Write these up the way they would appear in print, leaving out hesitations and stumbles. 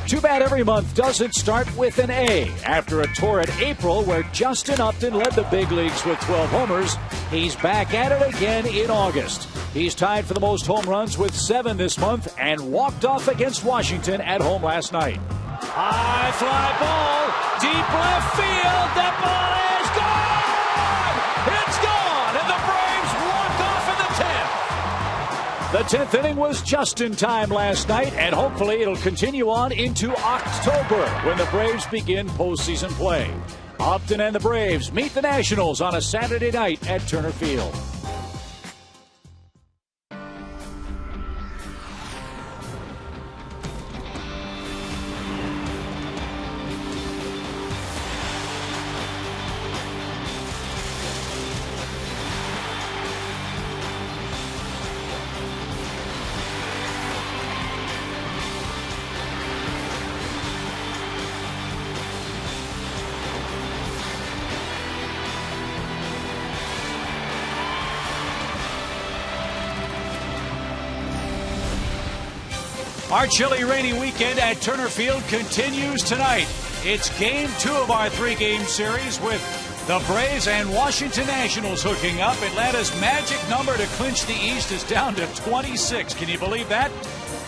Too bad every month doesn't start with an A. After a torrid April where Justin Upton led the big leagues with 12 homers, he's back at it again in August. He's tied for the most home runs with 7 this month and walked off against Washington at home last night. High fly ball, deep left field. That ball is gone! It's gone, and the Braves walk off in the 10th. The 10th inning was just in time last night, and hopefully it'll continue on into October when the Braves begin postseason play. Upton and the Braves meet the Nationals on a Saturday night at Turner Field. Our chilly, rainy weekend at Turner Field continues tonight. It's game 2 of our 3-game series with the Braves and Washington Nationals hooking up. Atlanta's magic number to clinch the East is down to 26. Can you believe that?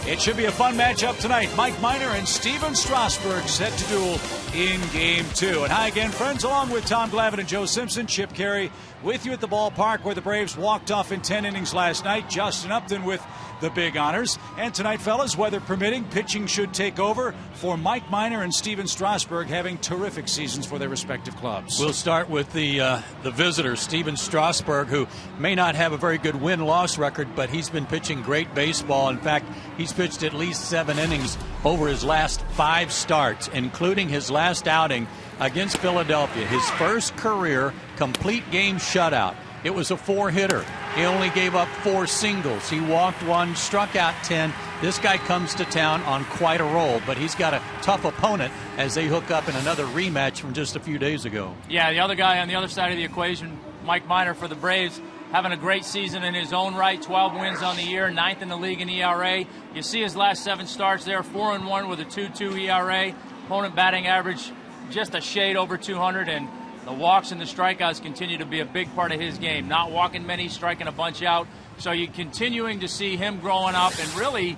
It should be a fun matchup tonight. Mike Minor and Steven Strasburg set to duel in game 2. And hi again, friends, along with Tom Glavine and Joe Simpson. Chip Carey with you at the ballpark where the Braves walked off in 10 innings last night. Justin Upton with the big honors. And tonight, fellas, weather permitting, pitching should take over for Mike Minor and Steven Strasburg, having terrific seasons for their respective clubs. We'll start with the visitor, Steven Strasburg, who may not have a very good win-loss record, but he's been pitching great baseball. In fact, he's pitched at least 7 innings over his last 5 starts, including his last outing against Philadelphia, his first career complete game shutout. It was a 4-hitter. He only gave up 4 singles. He walked 1, struck out 10. This guy comes to town on quite a roll, but he's got a tough opponent as they hook up in another rematch from just a few days ago. Yeah, the other guy on the other side of the equation, Mike Minor for the Braves, having a great season in his own right, 12 wins on the year, 9th in the league in ERA. You see his last 7 starts there, 4-1 with a 2.2 ERA. Opponent batting average just a shade over 200, and the walks and the strikeouts continue to be a big part of his game. Not walking many, striking a bunch out. So you're continuing to see him growing up and really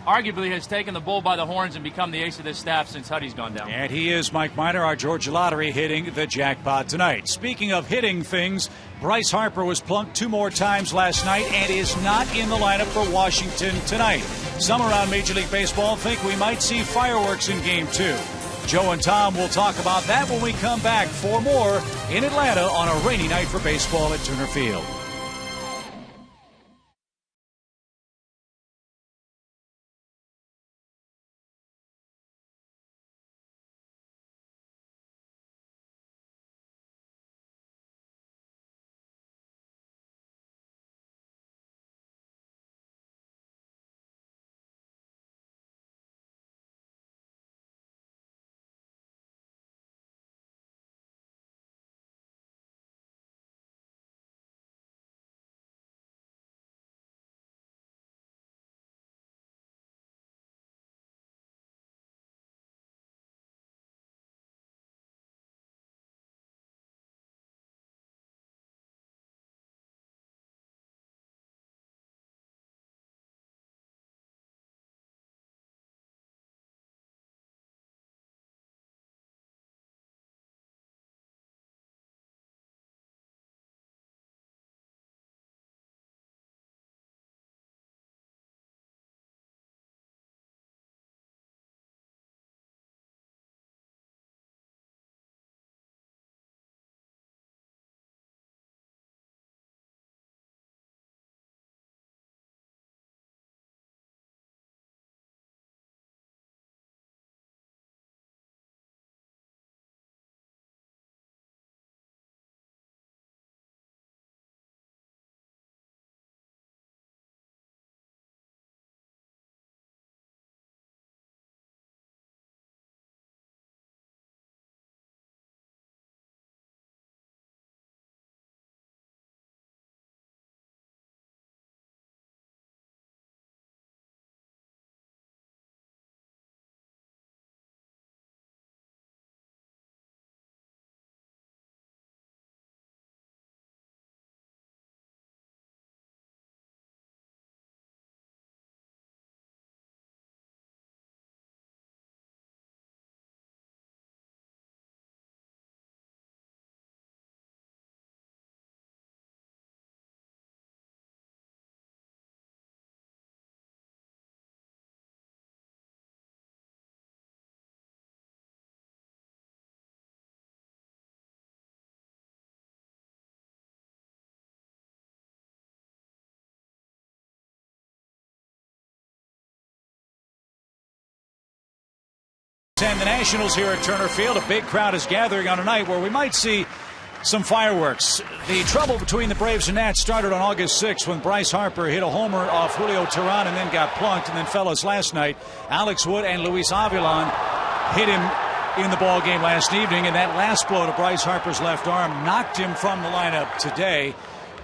arguably has taken the bull by the horns and become the ace of this staff since Huddy's gone down. And he is Mike Minor, our Georgia Lottery, hitting the jackpot tonight. Speaking of hitting things, Bryce Harper was plunked 2 more times last night and is not in the lineup for Washington tonight. Some around Major League Baseball think we might see fireworks in Game 2. Joe and Tom will talk about that when we come back for more in Atlanta on a rainy night for baseball at Turner Field. and the Nationals here at Turner Field. A big crowd is gathering on a night where we might see some fireworks. The trouble between the Braves and Nats started on August 6th when Bryce Harper hit a homer off Julio Teheran and then got plunked. And then, fellas, last night, Alex Wood and Luis Avilan hit him in the ball game last evening, and that last blow to Bryce Harper's left arm knocked him from the lineup today.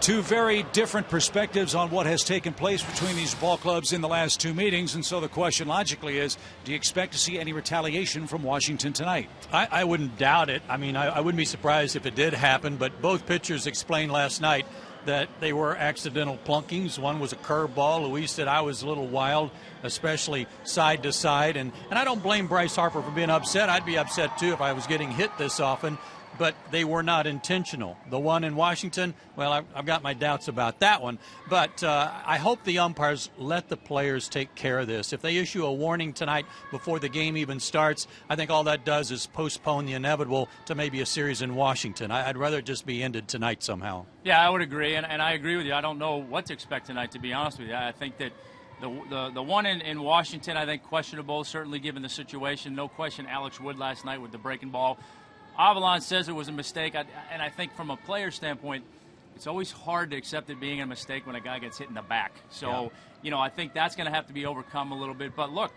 Two very different perspectives on what has taken place between these ball clubs in the last two meetings, and so the question logically is, do you expect to see any retaliation from Washington tonight? I wouldn't doubt it. I mean, I wouldn't be surprised if it did happen, but both pitchers explained last night that they were accidental plunkings. One was a curveball. Luis said, I was a little wild, especially side to side. And I don't blame Bryce Harper for being upset. I'd be upset, too, if I was getting hit this often. But they were not intentional. The one in Washington, well, I've got my doubts about that one. But I hope the umpires let the players take care of this. If they issue a warning tonight before the game even starts, I think all that does is postpone the inevitable to maybe a series in Washington. I'd rather it just be ended tonight somehow. Yeah, I would agree, and I agree with you. I don't know what to expect tonight, to be honest with you. I think that the one in Washington, I think, questionable, certainly given the situation. No question, Alex Wood last night with the breaking ball. Avilan says it was a mistake, and I think from a player standpoint, it's always hard to accept it being a mistake when a guy gets hit in the back. So, I think that's going to have to be overcome a little bit. But look,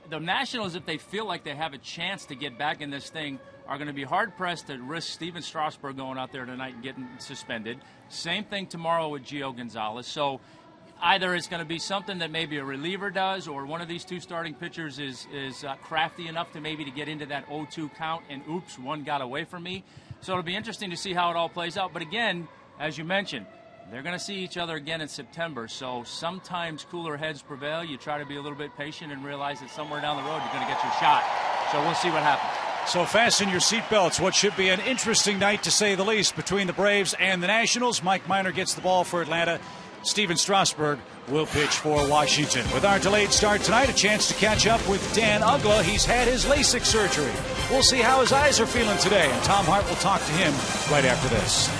the Nationals, if they feel like they have a chance to get back in this thing, are going to be hard-pressed to risk Steven Strasburg going out there tonight and getting suspended. Same thing tomorrow with Gio Gonzalez. So either it's going to be something that maybe a reliever does, or one of these two starting pitchers is crafty enough to maybe to get into that 0-2 count, and oops, one got away from me. So it'll be interesting to see how it all plays out. But again, as you mentioned, they're going to see each other again in September. So sometimes cooler heads prevail. You try to be a little bit patient and realize that somewhere down the road you're going to get your shot. So we'll see what happens. So fasten your seatbelts. What should be an interesting night, to say the least, between the Braves and the Nationals. Mike Minor gets the ball for Atlanta. Steven Strasburg will pitch for Washington. With our delayed start tonight, a chance to catch up with Dan Uggla. He's had his LASIK surgery. We'll see how his eyes are feeling today, and Tom Hart will talk to him right after this.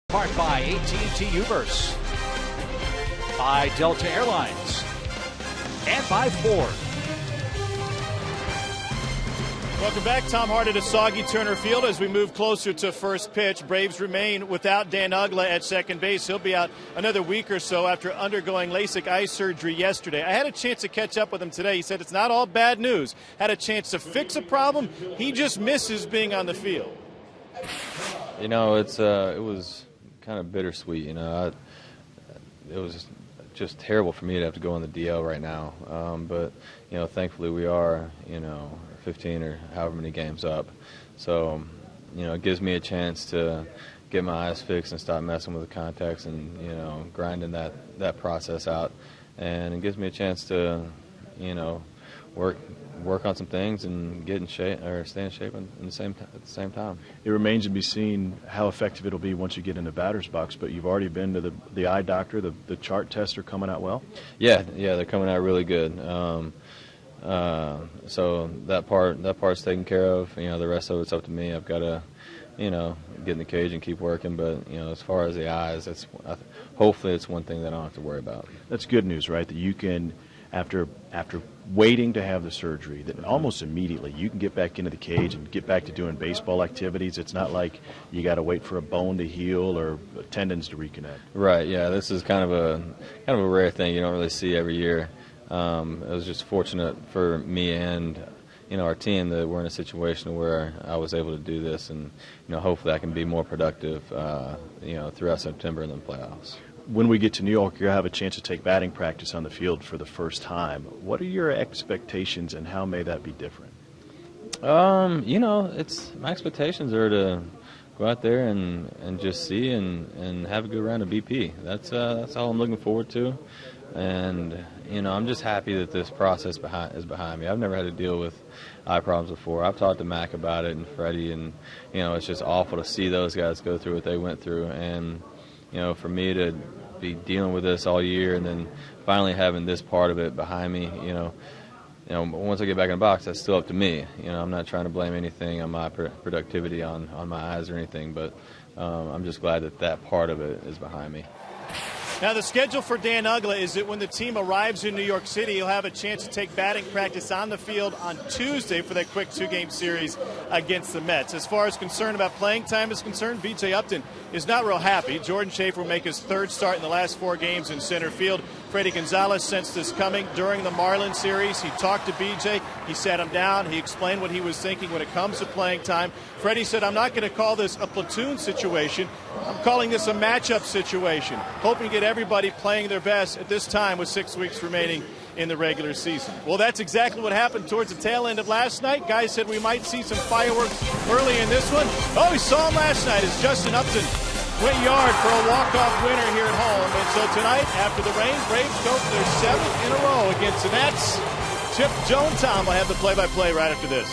Part by AT Uverse, by Delta Airlines, and by Ford. Welcome back. Tom Hart at a soggy Turner Field as we move closer to first pitch. Braves remain without Dan Uggla at second base. He'll be out another week or so after undergoing LASIK eye surgery yesterday. I had a chance to catch up with him today. He said it's not all bad news. Had a chance to fix a problem. He just misses being on the field. You know, it was kind of bittersweet. It was just terrible for me to have to go on the DL right now. But thankfully we are 15 or however many games up. So it gives me a chance to get my eyes fixed and stop messing with the contacts and grinding that process out. And it gives me a chance to work on some things and get in shape or stay in shape at the same time. It remains to be seen how effective it'll be once you get in the batter's box, but you've already been to the eye doctor. The chart tests are coming out well? Yeah, they're coming out really good. So that part's taken care of. The rest of it's up to me. I've got to get in the cage and keep working, but as far as the eyes, hopefully it's one thing that I don't have to worry about. That's good news, right? That you can, after waiting to have the surgery, that almost immediately you can get back into the cage and get back to doing baseball activities. It's not like you got to wait for a bone to heal or tendons to reconnect. Right. Yeah. This is kind of a rare thing you don't really see every year. It was just fortunate for me and our team that we're in a situation where I was able to do this, and hopefully I can be more productive throughout September and the playoffs. When we get to New York, you'll have a chance to take batting practice on the field for the first time. What are your expectations, and how may that be different? My expectations are to go out there and just see and have a good round of BP. That's all I'm looking forward to, and I'm just happy that this process is behind me. I've never had to deal with eye problems before. I've talked to Mac about it and Freddie, and it's just awful to see those guys go through what they went through, and for me to be dealing with this all year and then finally having this part of it behind me, once I get back in the box, that's still up to me. I'm not trying to blame anything on my productivity on my eyes or anything, but I'm just glad that part of it is behind me. Now, the schedule for Dan Uggla is that when the team arrives in New York City, he'll have a chance to take batting practice on the field on Tuesday for that quick two-game series against the Mets. As far as concern about playing time is concerned, B.J. Upton is not real happy. Jordan Schaefer will make his third start in the last 4 games in center field. Freddie Gonzalez sensed this coming during the Marlins series. He talked to B.J. He sat him down. He explained what he was thinking when it comes to playing time. Freddie said, I'm not going to call this a platoon situation. I'm calling this a matchup situation, hoping to get everybody playing their best at this time with 6 weeks remaining in the regular season. Well, that's exactly what happened towards the tail end of last night. Guys said we might see some fireworks early in this one. Oh, we saw him last night as Justin Upton went yard for a walk-off winner here at home. And so tonight, after the rain, Braves go for their 7th in a row against the Nets. Chip Jones-Tom will have the play-by-play right after this.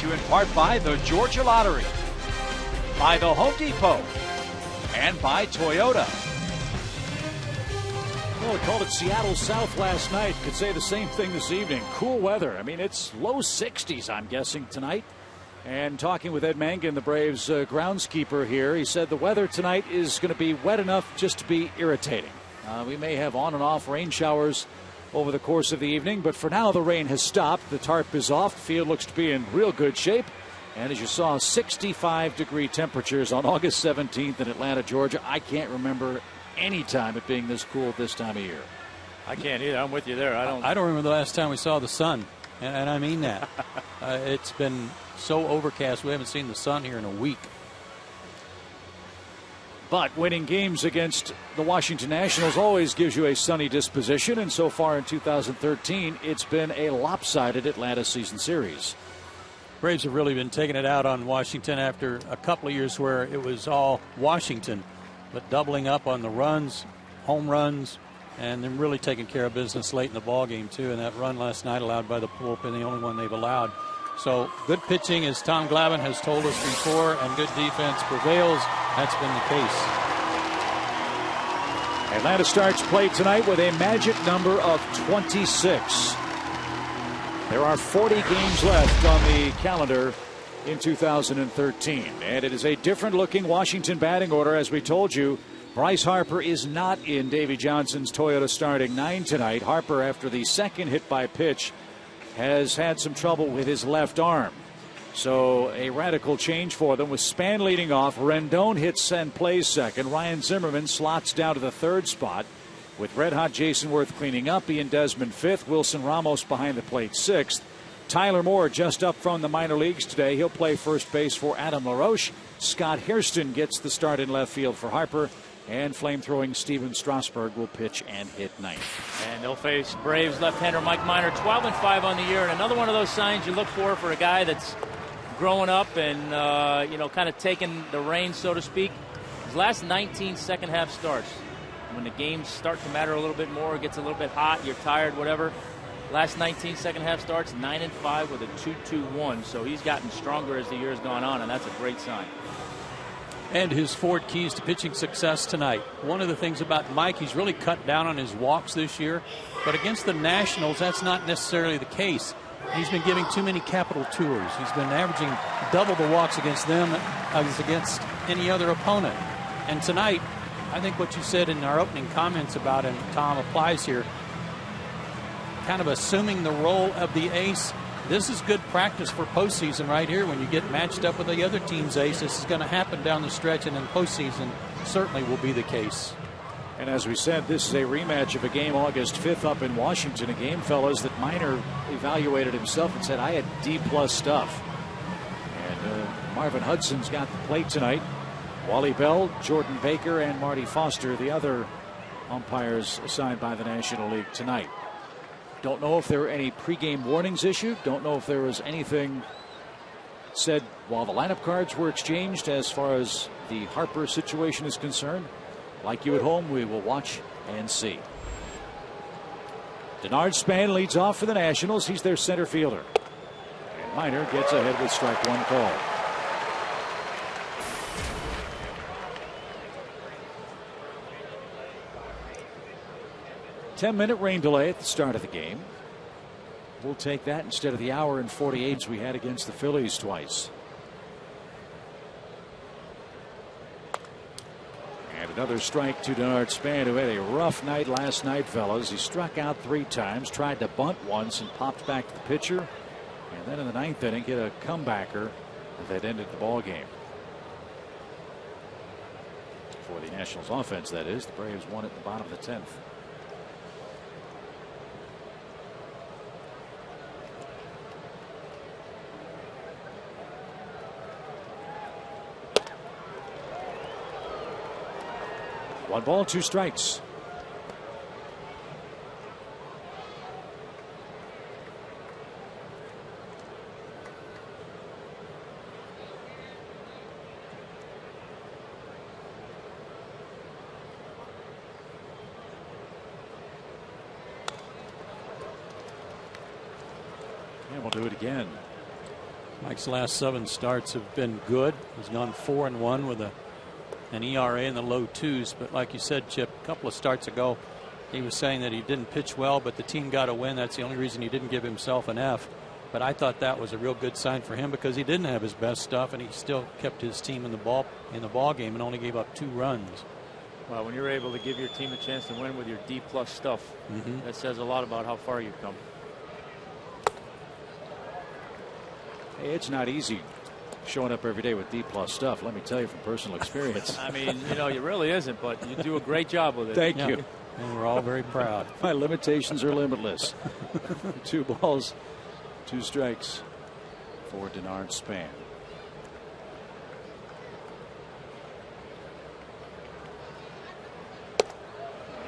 to you in part by the Georgia Lottery, by the Home Depot, and by Toyota. Well, we called it Seattle South last night. Could say the same thing this evening. Cool weather. I mean, it's low 60s, I'm guessing, tonight. And talking with Ed Mangan, the Braves groundskeeper here, he said the weather tonight is going to be wet enough just to be irritating. We may have on and off rain showers over the course of the evening, but for now the rain has stopped. The tarp is off. The field looks to be in real good shape. And as you saw, 65-degree temperatures on August 17th in Atlanta, Georgia. I can't remember any time it being this cool at this time of year. I can't either. I'm with you there. I don't remember the last time we saw the sun, and I mean that. It's been so overcast. We haven't seen the sun here in a week. But winning games against the Washington Nationals always gives you a sunny disposition, and so far in 2013, it's been a lopsided Atlanta season series. Braves have really been taking it out on Washington after a couple of years where it was all Washington, but doubling up on the runs, home runs, and then really taking care of business late in the ball game too. And that run last night allowed by the bullpen, the only one they've allowed. So good pitching, as Tom Glavine has told us before, and good defense prevails. That's been the case. Atlanta starts play tonight with a magic number of 26. There are 40 games left on the calendar in 2013, and it is a different looking Washington batting order. As we told you, Bryce Harper is not in Davey Johnson's Toyota starting nine tonight. Harper, after the second hit by pitch, has had some trouble with his left arm. So a radical change for them with Span leading off. Rendon hits and plays second. Ryan Zimmerman slots down to the third spot with red-hot Jason Worth cleaning up. Ian Desmond fifth. Wilson Ramos behind the plate sixth. Tyler Moore just up from the minor leagues today. He'll play first base for Adam LaRoche. Scott Hairston gets the start in left field for Harper. And flame-throwing Steven Strasburg will pitch and hit ninth. And they'll face Braves left-hander Mike Minor, 12-5 on the year. And another one of those signs you look for a guy that's growing up and, kind of taking the reins, so to speak. His last 19 second-half starts, when the games start to matter a little bit more, it gets a little bit hot, you're tired, whatever. Last 19 second-half starts, 9-5 with a 2.21. So he's gotten stronger as the year has gone on, and that's a great sign. And his Ford keys to pitching success tonight. One of the things about Mike, he's really cut down on his walks this year. But against the Nationals, that's not necessarily the case. He's been giving too many capital tours. He's been averaging double the walks against them as against any other opponent. And tonight, I think what you said in our opening comments about him, Tom, applies here. Kind of assuming the role of the ace. This is good practice for postseason right here. When you get matched up with the other team's ace, this is going to happen down the stretch, and in postseason certainly will be the case. And as we said, this is a rematch of a game August 5th up in Washington, a game, fellas, that Minor evaluated himself and said, I had D-plus stuff. And Marvin Hudson's got the plate tonight. Wally Bell, Jordan Baker, and Marty Foster, the other umpires assigned by the National League tonight. Don't know if there were any pregame warnings issued. Don't know if there was anything said while the lineup cards were exchanged as far as the Harper situation is concerned. Like you at home, we will watch and see. Denard Span leads off for the Nationals. He's their center fielder. And Minor gets ahead with strike one call. Ten-minute rain delay at the start of the game. We'll take that instead of the hour and 48 we had against the Phillies twice. And another strike to Denard Span, who had a rough night last night, fellas. He struck out 3 times, tried to bunt once, and popped back to the pitcher. And then in the 9th inning, hit a comebacker that ended the ball game. For the Nationals offense, that is. The Braves won at the bottom of the 10th. One ball, 2 strikes. And we'll do it again. Mike's last 7 starts have been good. He's gone 4-1 with an ERA in the low 2s. But like you said, Chip, a couple of starts ago, he was saying that he didn't pitch well, but the team got a win. That's the only reason he didn't give himself an F. But I thought that was a real good sign for him because he didn't have his best stuff, and he still kept his team in the ball game and only gave up 2 runs. Well, when you're able to give your team a chance to win with your D+ stuff, that says a lot about how far you've come. Hey, it's not easy showing up every day with D+ stuff. Let me tell you from personal experience. I mean, you know, it really isn't, but you do a great job with it. Thank you. And we're all very proud. My limitations are limitless. 2 balls, 2 strikes for Denard Span.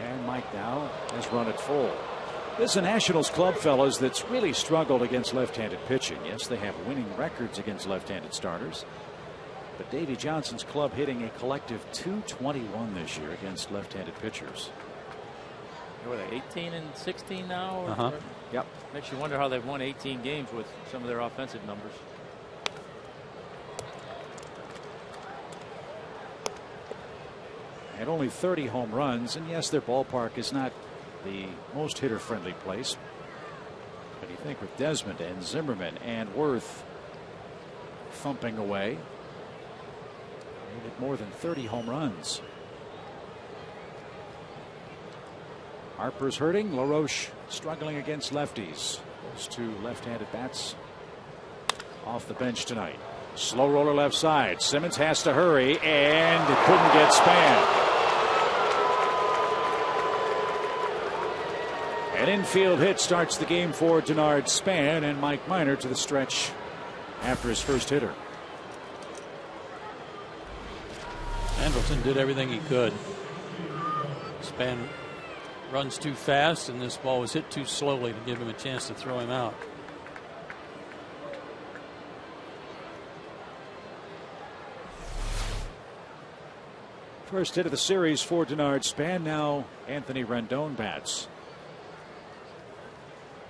And Mike now has run it full. This is a Nationals club, fellas, that's really struggled against left-handed pitching. Yes, they have winning records against left-handed starters. But Davey Johnson's club hitting a collective .221 this year against left-handed pitchers. What are they, 18-16 now? Yep. Makes you wonder how they've won 18 games with some of their offensive numbers. Had only 30 home runs, and yes, their ballpark is not the most hitter-friendly place. But you think with Desmond and Zimmerman and Worth thumping away, they hit more than 30 home runs. Harper's hurting. LaRoche struggling against lefties. Those 2 left-handed bats off the bench tonight. Slow roller left side. Simmons has to hurry and couldn't get Span. An infield hit starts the game for Denard Span, and Mike Minor to the stretch after his first hitter. Andrelton did everything he could. Span runs too fast, and this ball was hit too slowly to give him a chance to throw him out. First hit of the series for Denard Span. Now Anthony Rendon bats.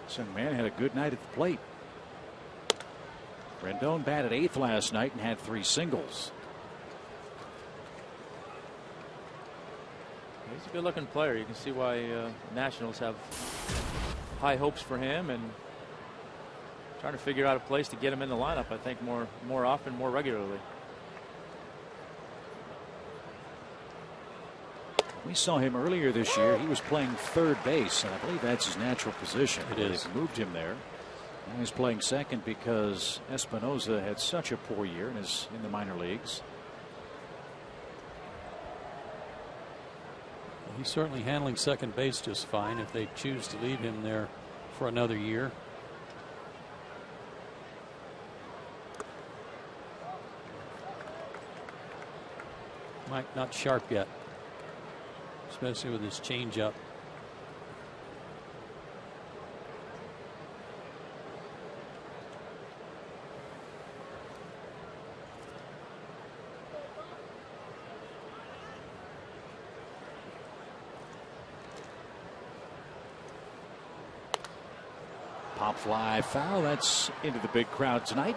This young man had a good night at the plate. Rendon batted 8th last night and had 3 singles. He's a good-looking player. You can see why Nationals have high hopes for him and trying to figure out a place to get him in the lineup. I think more often, more regularly. We saw him earlier this year. He was playing third base, and I believe that's his natural position. It is. They moved him there. Now he's playing second because Espinoza had such a poor year and is in the minor leagues. He's certainly handling second base just fine if they choose to leave him there for another year. Mike not sharp yet, especially with his changeup. Pop fly foul. That's into the big crowd tonight.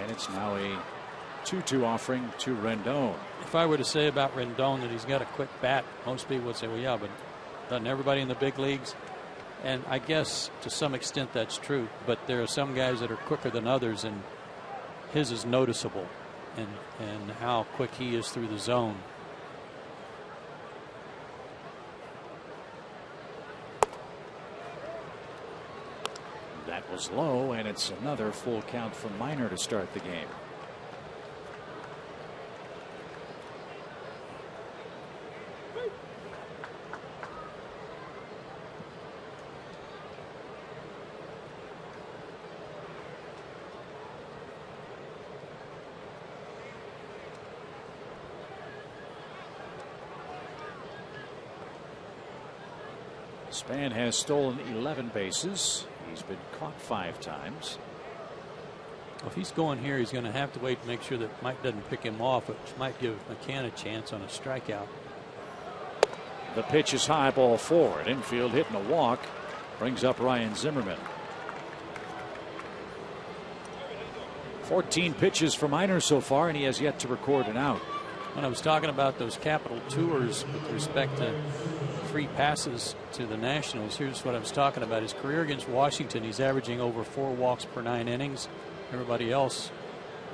And it's now a 2-2 offering to Rendon. If I were to say about Rendon that he's got a quick bat, most people would say, well, yeah, but doesn't everybody in the big leagues? And I guess to some extent that's true. But there are some guys that are quicker than others, and his is noticeable and how quick he is through the zone. That was low, and it's another full count for Minor to start the game. Span has stolen 11 bases. He's been caught 5 times. Well, if he's going here, he's going to have to wait to make sure that Mike doesn't pick him off, which might give McCann a chance on a strikeout. The pitch is high, ball 4. At infield, hitting a walk, brings up Ryan Zimmerman. 14 pitches for Minor so far, and he has yet to record an out. When I was talking about those Capital Tours with respect to free passes to the Nationals, here's what I was talking about. His career against Washington, he's averaging over 4 walks per 9 innings. Everybody else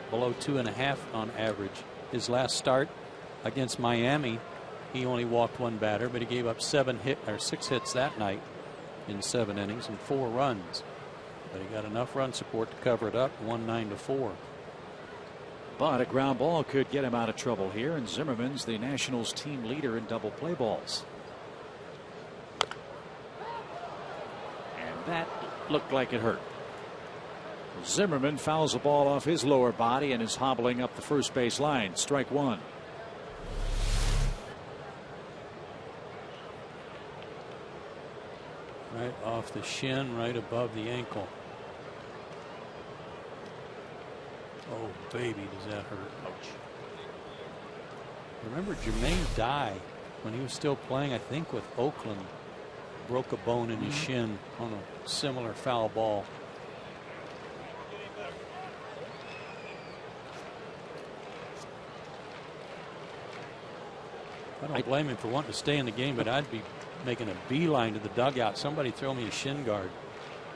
below 2.5 on average. His last start against Miami, he only walked 1 batter, but he gave up 6 hits that night in 7 innings and 4 runs. But he got enough run support to cover it up, 9-4. But a ground ball could get him out of trouble here, and Zimmerman's the Nationals team leader in double play balls. And that looked like it hurt. Zimmerman fouls the ball off his lower body and is hobbling up the first base line. Strike 1. Right off the shin, right above the ankle. Oh, baby, does that hurt. Ouch. Remember Jermaine Dye, when he was still playing, I think with Oakland, broke a bone in his shin on a similar foul ball. I don't blame him for wanting to stay in the game, but I'd be making a beeline to the dugout. Somebody throw me a shin guard.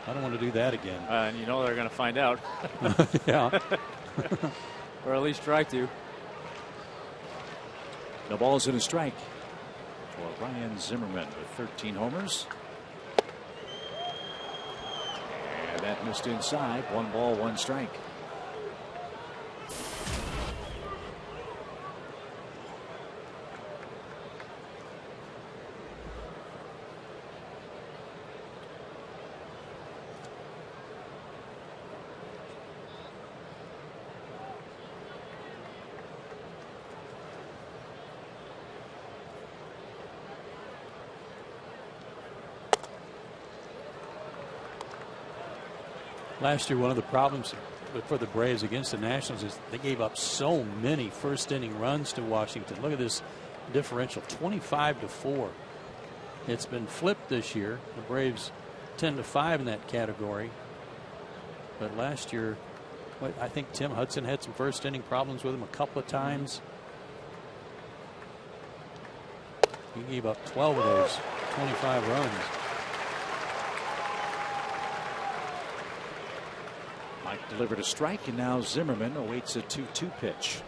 I don't want to do that again. And you know they're going to find out. Yeah. Or at least try to. No balls and a strike for Ryan Zimmerman with 13 homers. And that missed inside. 1 ball, 1 strike. Last year, one of the problems for the Braves against the Nationals is they gave up so many first inning runs to Washington. Look at this differential, 25-4. It's been flipped this year. The Braves 10-5 in that category. But last year, I think Tim Hudson had some first inning problems with him a couple of times. He gave up 12 of those 25 runs. Mike delivered a strike, and now Zimmerman awaits a 2-2 pitch.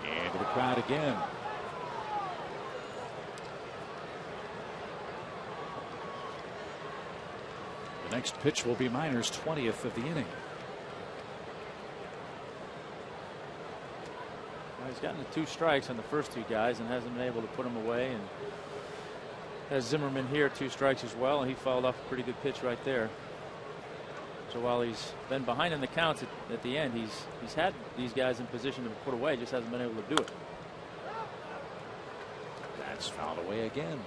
And to the crowd again. The next pitch will be Minor's 20th of the inning. Well, he's gotten the 2 strikes on the first 2 guys and hasn't been able to put them away. And has Zimmerman here 2 strikes as well, and he fouled off a pretty good pitch right there. So while he's been behind in the counts at the end, he's had these guys in position to put away, just hasn't been able to do it. That's fouled away again.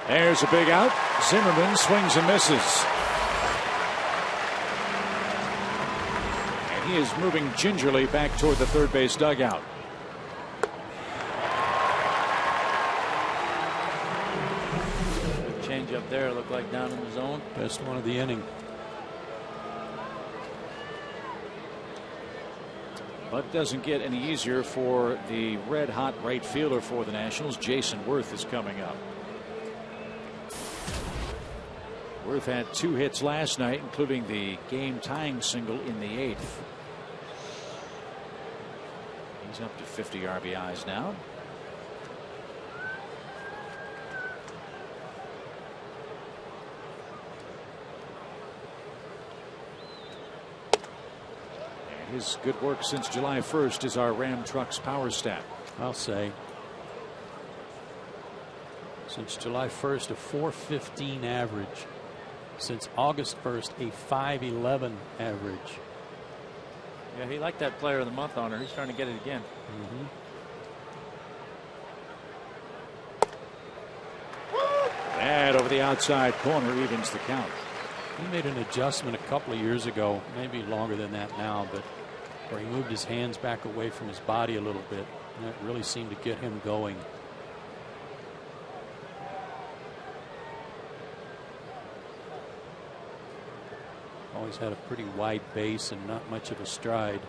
There's a big out. Zimmerman swings and misses. And he is moving gingerly back toward the third base dugout. Good change up there, looked like down in the zone. Best one of the inning. But doesn't get any easier for the red hot right fielder for the Nationals. Jason Worth is coming up. Worth had 2 hits last night, including the game tying single in the 8th. He's up to 50 RBIs now. his good work since July 1st is our Ram Trucks power stat. I'll say. Since July 1st, a 415 average. Since August 1st, a 511 average. Yeah, he liked that player of the month honor. He's trying to get it again. That over the outside corner evens the count. He made an adjustment a couple of years ago, maybe longer than that now, but where he moved his hands back away from his body a little bit. And that really seemed to get him going. Always had a pretty wide base and not much of a stride.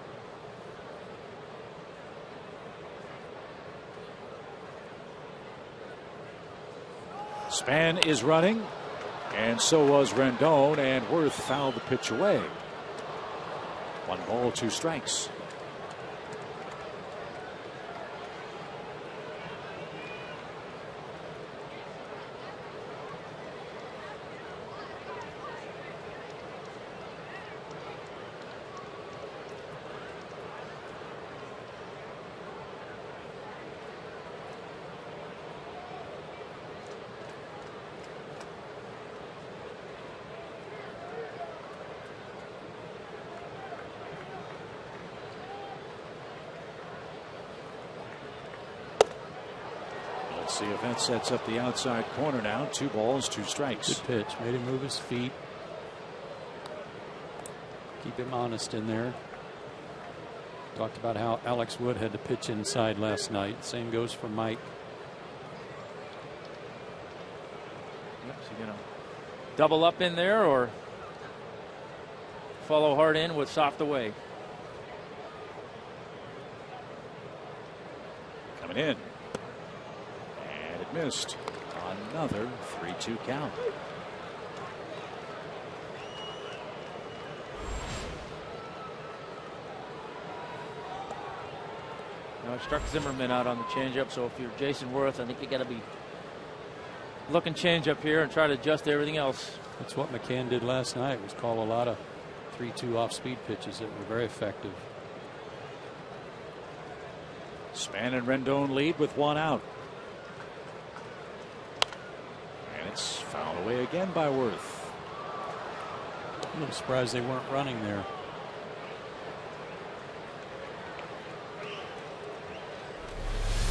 Span is running, and so was Rendon, and Worth fouled the pitch away. 1 ball, 2 strikes. See if that sets up the outside corner now. 2 balls, 2 strikes. Good pitch. Made him move his feet. Keep him honest in there. Talked about how Alex Wood had to pitch inside last night. Same goes for Mike. Yep, so you know, double up in there or follow hard in with soft away. Coming in. Missed. Another 3-2 count. Now, I struck Zimmerman out on the changeup, so if you're Jason Worth, I think you got to be looking changeup here and try to adjust everything else. That's what McCann did last night, was call a lot of 3-2 off-speed pitches that were very effective. Span and Rendon lead with 1 out. It's fouled away again by Worth. A little surprised they weren't running there.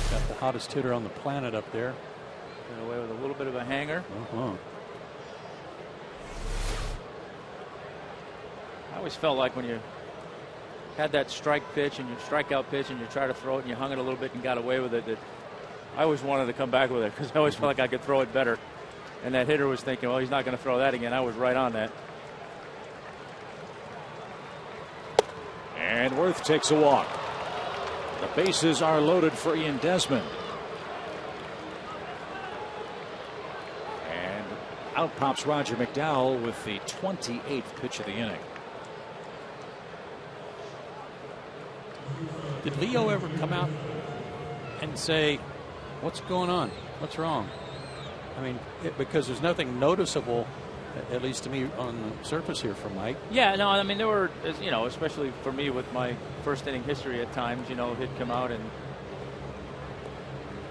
Got the hottest hitter on the planet up there. Got away with a little bit of a hanger. I always felt like when you had that strike pitch and your strikeout pitch and you try to throw it and you hung it a little bit and got away with it, that I always wanted to come back with it because I always felt like I could throw it better. And that hitter was thinking, well, he's not going to throw that again. I was right on that. And Worth takes a walk. The bases are loaded for Ian Desmond. And out pops Roger McDowell with the 28th pitch of the inning. Did Leo ever come out and say, what's going on? What's wrong? I mean, because there's nothing noticeable, at least to me, on the surface here from Mike. Yeah, no, I mean, there were, you know, especially for me with my first inning history at times, you know, he'd come out and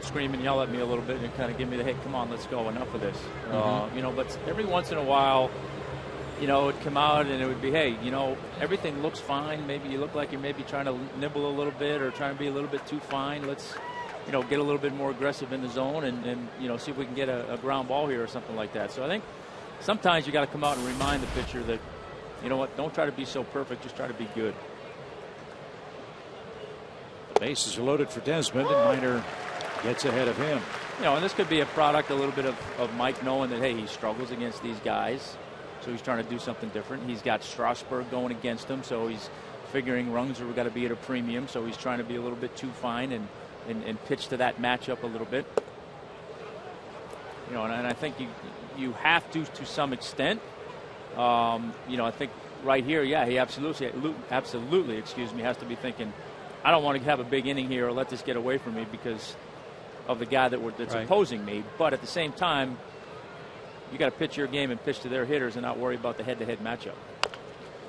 scream and yell at me a little bit and kind of give me the, hey, come on, let's go, enough of this. You know, but every once in a while, you know, it'd come out and it would be, hey, you know, everything looks fine. Maybe you look like you're maybe trying to nibble a little bit or trying to be a little bit too fine. Let's, you know, get a little bit more aggressive in the zone and you know, see if we can get a ground ball here or something like that. So I think sometimes you got to come out and remind the pitcher that, you know what, don't try to be so perfect, just try to be good. The bases are loaded for Desmond, and Minor gets ahead of him. You know, and this could be a product a little bit of Mike knowing that, hey, he struggles against these guys, so he's trying to do something different. He's got Strasburg going against him, so he's figuring runs are got to be at a premium, so he's trying to be a little bit too fine and pitch to that matchup a little bit. You know, and I think you have to some extent. You know, I think right here, yeah, he absolutely, excuse me, has to be thinking, I don't want to have a big inning here or let this get away from me because of the guy that's right. opposing me. But at the same time, you got to pitch your game and pitch to their hitters and not worry about the head-to-head matchup.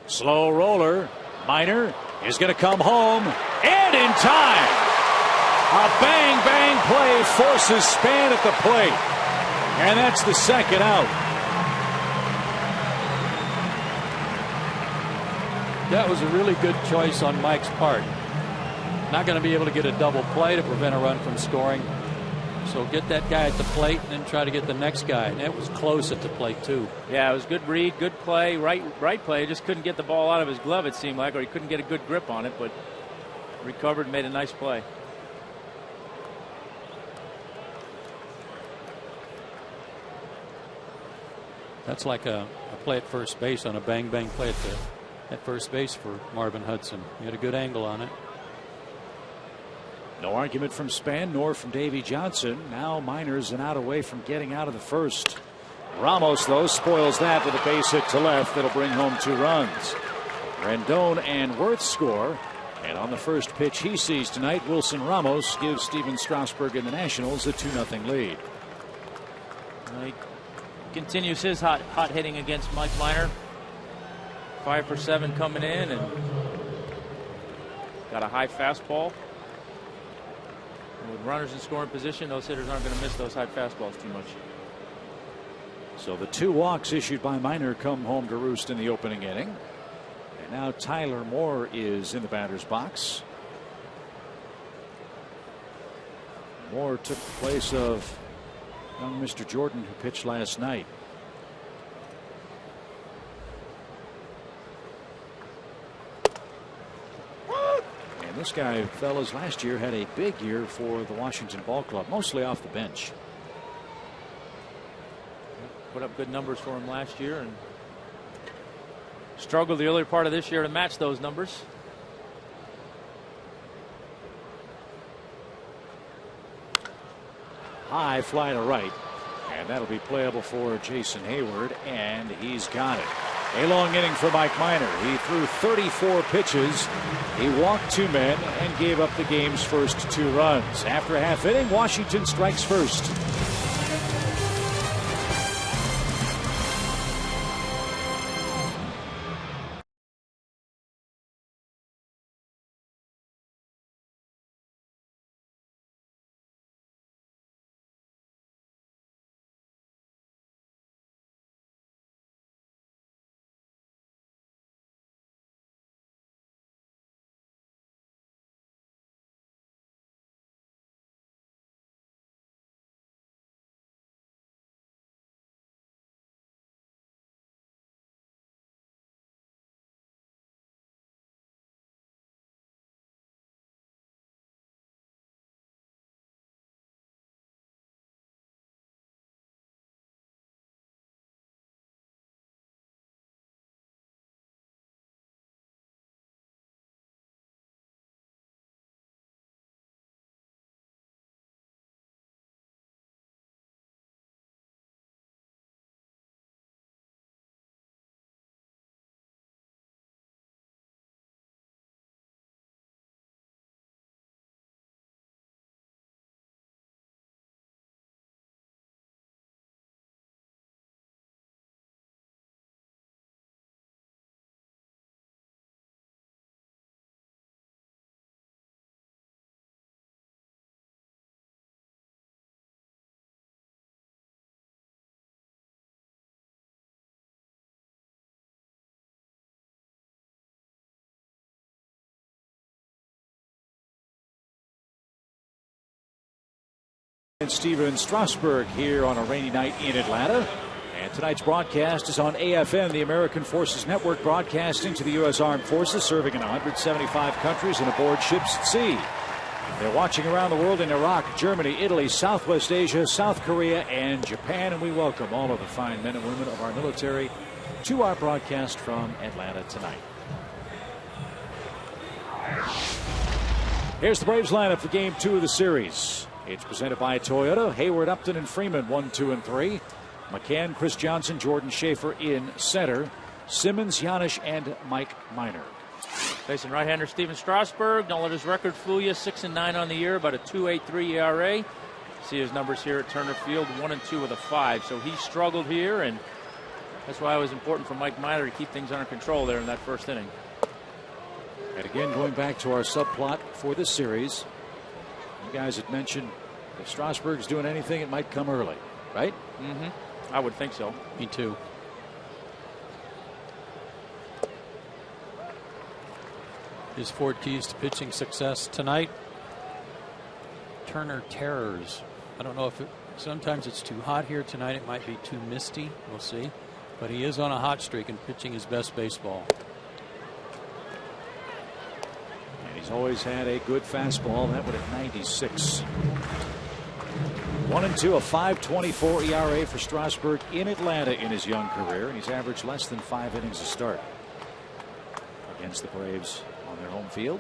Slow roller. Minor is going to come home, and in time. A bang play forces Span at the plate, and that's the second out. That was a really good choice on Mike's part. Not going to be able to get a double play to prevent a run from scoring. So get that guy at the plate and then try to get the next guy. And that was close at the plate, too. Yeah, it was good read, good play, right play. Just couldn't get the ball out of his glove, it seemed like, or he couldn't get a good grip on it, but recovered and made a nice play. That's like a play at first base on a bang play at first base for Marvin Hudson. He had a good angle on it. No argument from Span nor from Davey Johnson. Now Minor's an out away from getting out of the first. Ramos, though, spoils that with a base hit to left that'll bring home 2 runs. Rendon and Wirth score. And on the first pitch he sees tonight, Wilson Ramos gives Steven Strasburg and the Nationals a 2-0 lead. He continues his hot hitting against Mike Minor. 5 for 7 coming in, and got a high fastball. And with runners in scoring position, those hitters aren't going to miss those high fastballs too much. So the 2 walks issued by Minor come home to roost in the opening inning. And now Tyler Moore is in the batter's box. Moore took the place of young Mr. Jordan, who pitched last night. And this guy, fellas, last year had a big year for the Washington Ball Club, mostly off the bench. Put up good numbers for him last year and struggled the earlier part of this year to match those numbers. High fly to right, and that'll be playable for Jason Hayward, and he's got it. A long inning for Mike Minor. He threw 34 pitches. He walked 2 men and gave up the game's first 2 runs. After a half inning, Washington strikes first. And Steven Strasburg here on a rainy night in Atlanta. And tonight's broadcast is on AFN, the American Forces Network, broadcasting to the U.S. Armed Forces, serving in 175 countries and aboard ships at sea. They're watching around the world in Iraq, Germany, Italy, Southwest Asia, South Korea, and Japan. And we welcome all of the fine men and women of our military to our broadcast from Atlanta tonight. Here's the Braves lineup for Game 2 of the series. It's presented by Toyota. Hayward, Upton, and Freeman 1, 2, and 3. McCann, Chris Johnson, Jordan Schaefer in center. Simmons, Yanish, and Mike Minor. Facing right-hander Steven Strasburg. Don't let his record fool you. 6-9 on the year, about a 2.83 ERA. See his numbers here at Turner Field, 1-2 with a 5. So he struggled here, and that's why it was important for Mike Minor to keep things under control there in that first inning. And again, going back to our subplot for this series, you guys had mentioned if Strasburg's doing anything, it might come early, right? Mm-hmm. I would think so. Me too. His 4 keys to pitching success tonight. Turner Terrors. I don't know if sometimes it's too hot here tonight. It might be too misty. We'll see. But he is on a hot streak and pitching his best baseball. And he's always had a good fastball. That one at 96. 1-2, a 5.24 ERA for Strasburg in Atlanta in his young career, and he's averaged less than 5 innings a start against the Braves on their home field.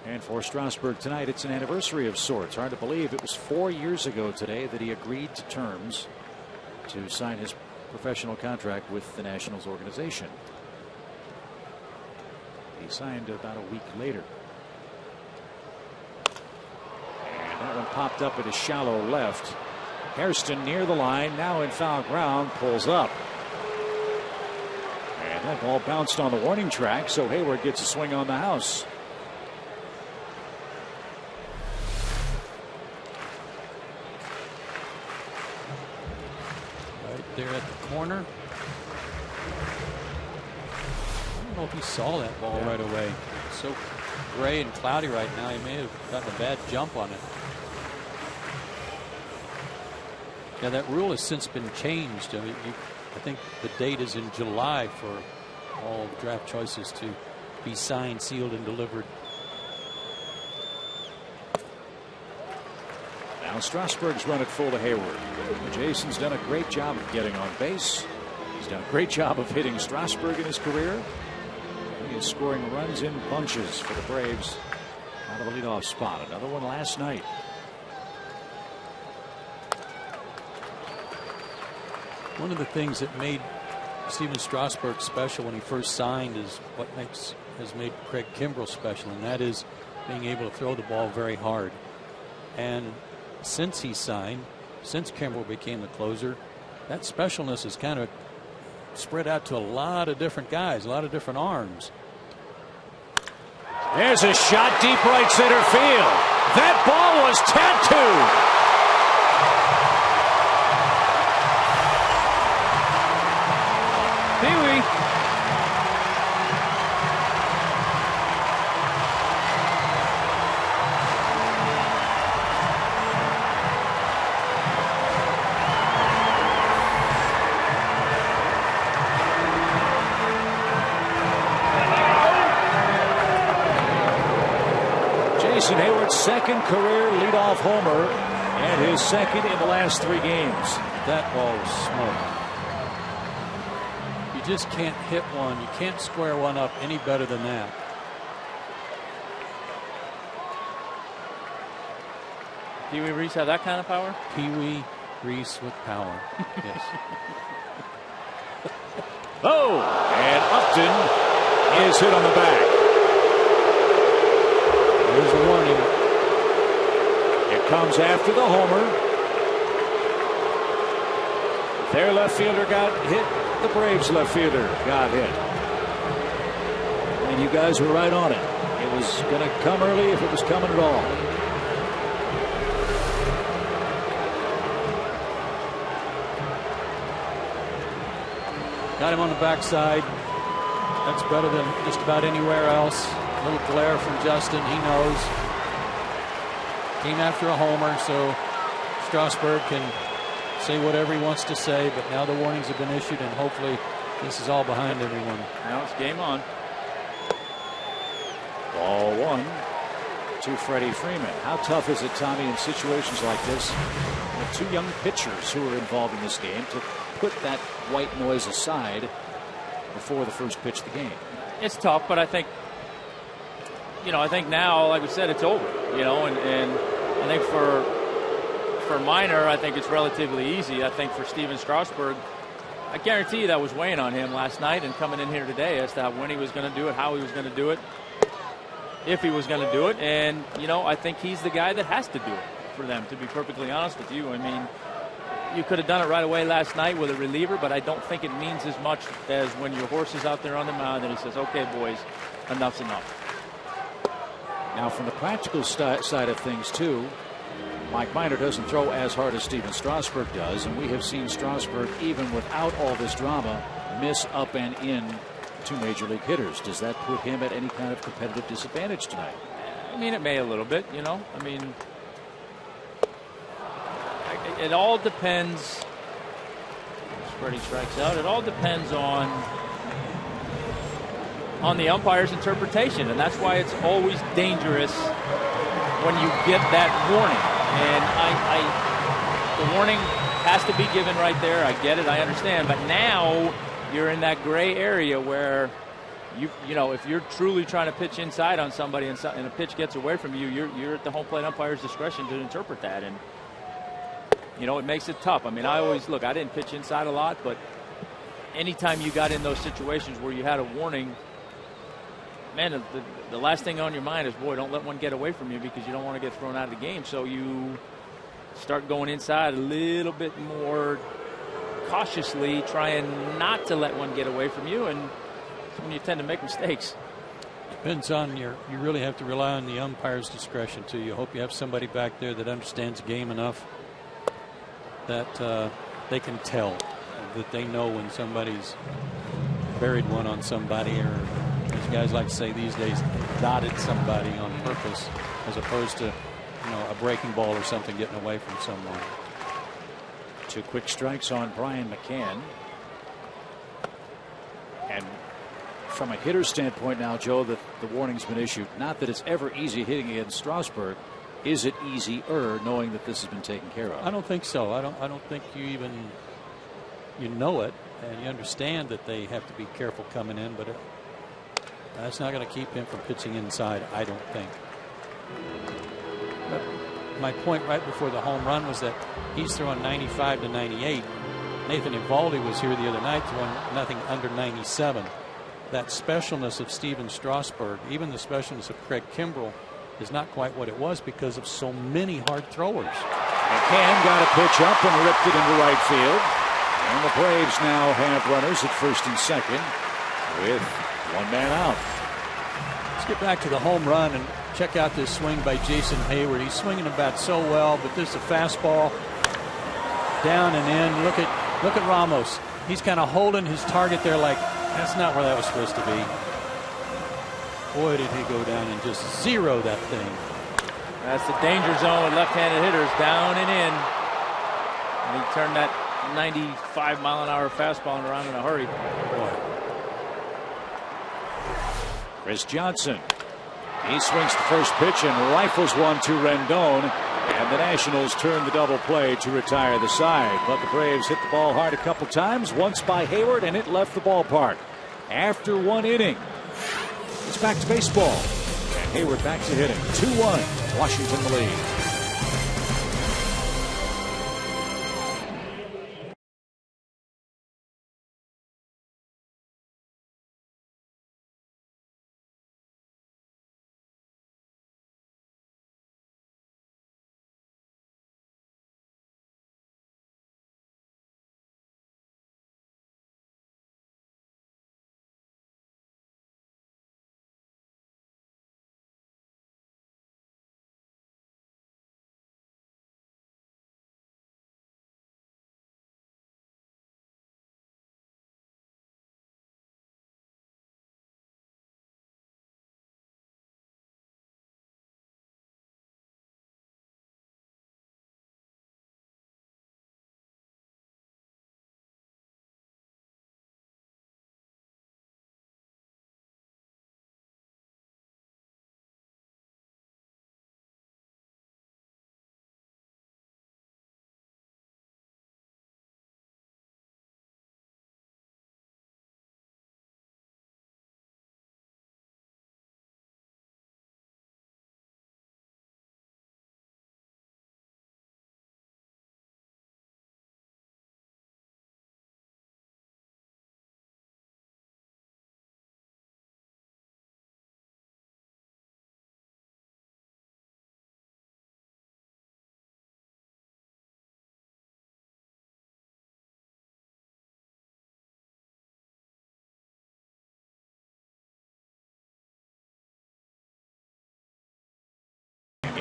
And for Strasburg tonight, it's an anniversary of sorts. Hard to believe it was 4 years ago today that he agreed to terms to sign his professional contract with the Nationals organization. He signed about a week later. And that one popped up at a shallow left. Hairston near the line, now in foul ground, pulls up. And that ball bounced on the warning track, so Hayward gets a swing on the house. Right there at the corner. I don't know if he saw that ball right away. It's so gray and cloudy right now. He may have gotten a bad jump on it. Yeah, that rule has since been changed. I mean, I think the date is in July for all draft choices to be signed, sealed, and delivered. Now Strasburg's run it full to Hayward. Jason's done a great job of getting on base. He's done a great job of hitting Strasburg in his career. He is scoring runs in bunches for the Braves out of the leadoff spot. Another one last night. One of the things that made Steven Strasburg special when he first signed is what has made Craig Kimbrell special, and that is being able to throw the ball very hard. And since he signed, since Kimbrell became the closer, that specialness has kind of spread out to a lot of different guys, a lot of different arms. There's a shot deep right center field. That ball was tattooed. Pee-wee. Jason Hayward's second career leadoff homer and his second in the last 3 games. That ball was smoke. You just can't hit one. You can't square one up any better than that. Pee Wee Reese have that kind of power? Pee Wee Reese with power. Yes. Oh, and Upton is hit on the back. There's a warning. It comes after the homer. Their left fielder got hit. The Braves left fielder got hit. And you guys were right on it. It was going to come early if it was coming at all. Got him on the backside. That's better than just about anywhere else. A little glare from Justin. He knows. Came after a homer, so Strasburg can say whatever he wants to say, but now the warnings have been issued, and hopefully this is all behind everyone. Now it's game on. Ball 1 to Freddie Freeman. How tough is it, Tommy, in situations like this, with 2 young pitchers who are involved in this game, to put that white noise aside before the first pitch of the game? It's tough, but I think, I think now, like we said, it's over. And I think for Minor, I think it's relatively easy. I think for Steven Strasburg, I guarantee you that was weighing on him last night and coming in here today as to when he was going to do it, how he was going to do it, if he was going to do it. And, I think he's the guy that has to do it for them, to be perfectly honest with you. I mean, you could have done it right away last night with a reliever, but I don't think it means as much as when your horse is out there on the mound and he says, okay, boys, enough's enough. Now, from the practical side of things, too, Mike Minor doesn't throw as hard as Steven Strasburg does, and we have seen Strasburg, even without all this drama, miss up and in to major league hitters. Does that put him at any kind of competitive disadvantage tonight? I mean, it may a little bit, you know. I mean, it all depends. Freddie strikes out. It all depends on the umpire's interpretation, and that's why it's always dangerous when you get that warning. And the warning has to be given right there. I get it. I understand. But now you're in that gray area where you know, if you're truly trying to pitch inside on somebody and a pitch gets away from you, you're at the home plate umpire's discretion to interpret that. And, you know, it makes it tough. I mean, I didn't pitch inside a lot, but anytime you got in those situations where you had a warning, man, the last thing on your mind is, boy, don't let one get away from you because you don't want to get thrown out of the game. So you start going inside a little bit more cautiously, trying not to let one get away from you, and that's when you tend to make mistakes. Depends on you really have to rely on the umpire's discretion too. You hope you have somebody back there that understands the game enough that they can tell, that they know when somebody's buried one on somebody, or as guys like to say these days, dotted somebody on purpose, as opposed to, you know, a breaking ball or something getting away from someone. 2 quick strikes on Brian McCann. And from a hitter's standpoint now, Joe, that the warning's been issued. Not that it's ever easy hitting against Strasburg. Is it easier knowing that this has been taken care of? I don't think so. I don't think you know it, and you understand that they have to be careful coming in, but that's not going to keep him from pitching inside, I don't think. But my point right before the home run was that he's throwing 95 to 98. Nathan Eovaldi was here the other night throwing nothing under 97. That specialness of Steven Strasburg, even the specialness of Craig Kimbrell, is not quite what it was because of so many hard throwers. McCann got a pitch up and ripped it into right field. And the Braves now have runners at first and second with 1 man out. Let's get back to the home run and check out this swing by Jason Hayward. He's swinging the bat so well, but this is a fastball down and in. Look at Ramos. He's kind of holding his target there like that's not where that was supposed to be. Boy, did he go down and just zero that thing. That's the danger zone with left-handed hitters, down and in. And he turned that 95-mile-an-hour fastball around in a hurry. Boy. Chris Johnson. He swings the first pitch and rifles one to Rendon. And the Nationals turn the double play to retire the side. But the Braves hit the ball hard a couple times, once by Hayward, and it left the ballpark. After 1 inning, it's back to baseball. And Hayward back to hitting. 2-1, Washington the lead.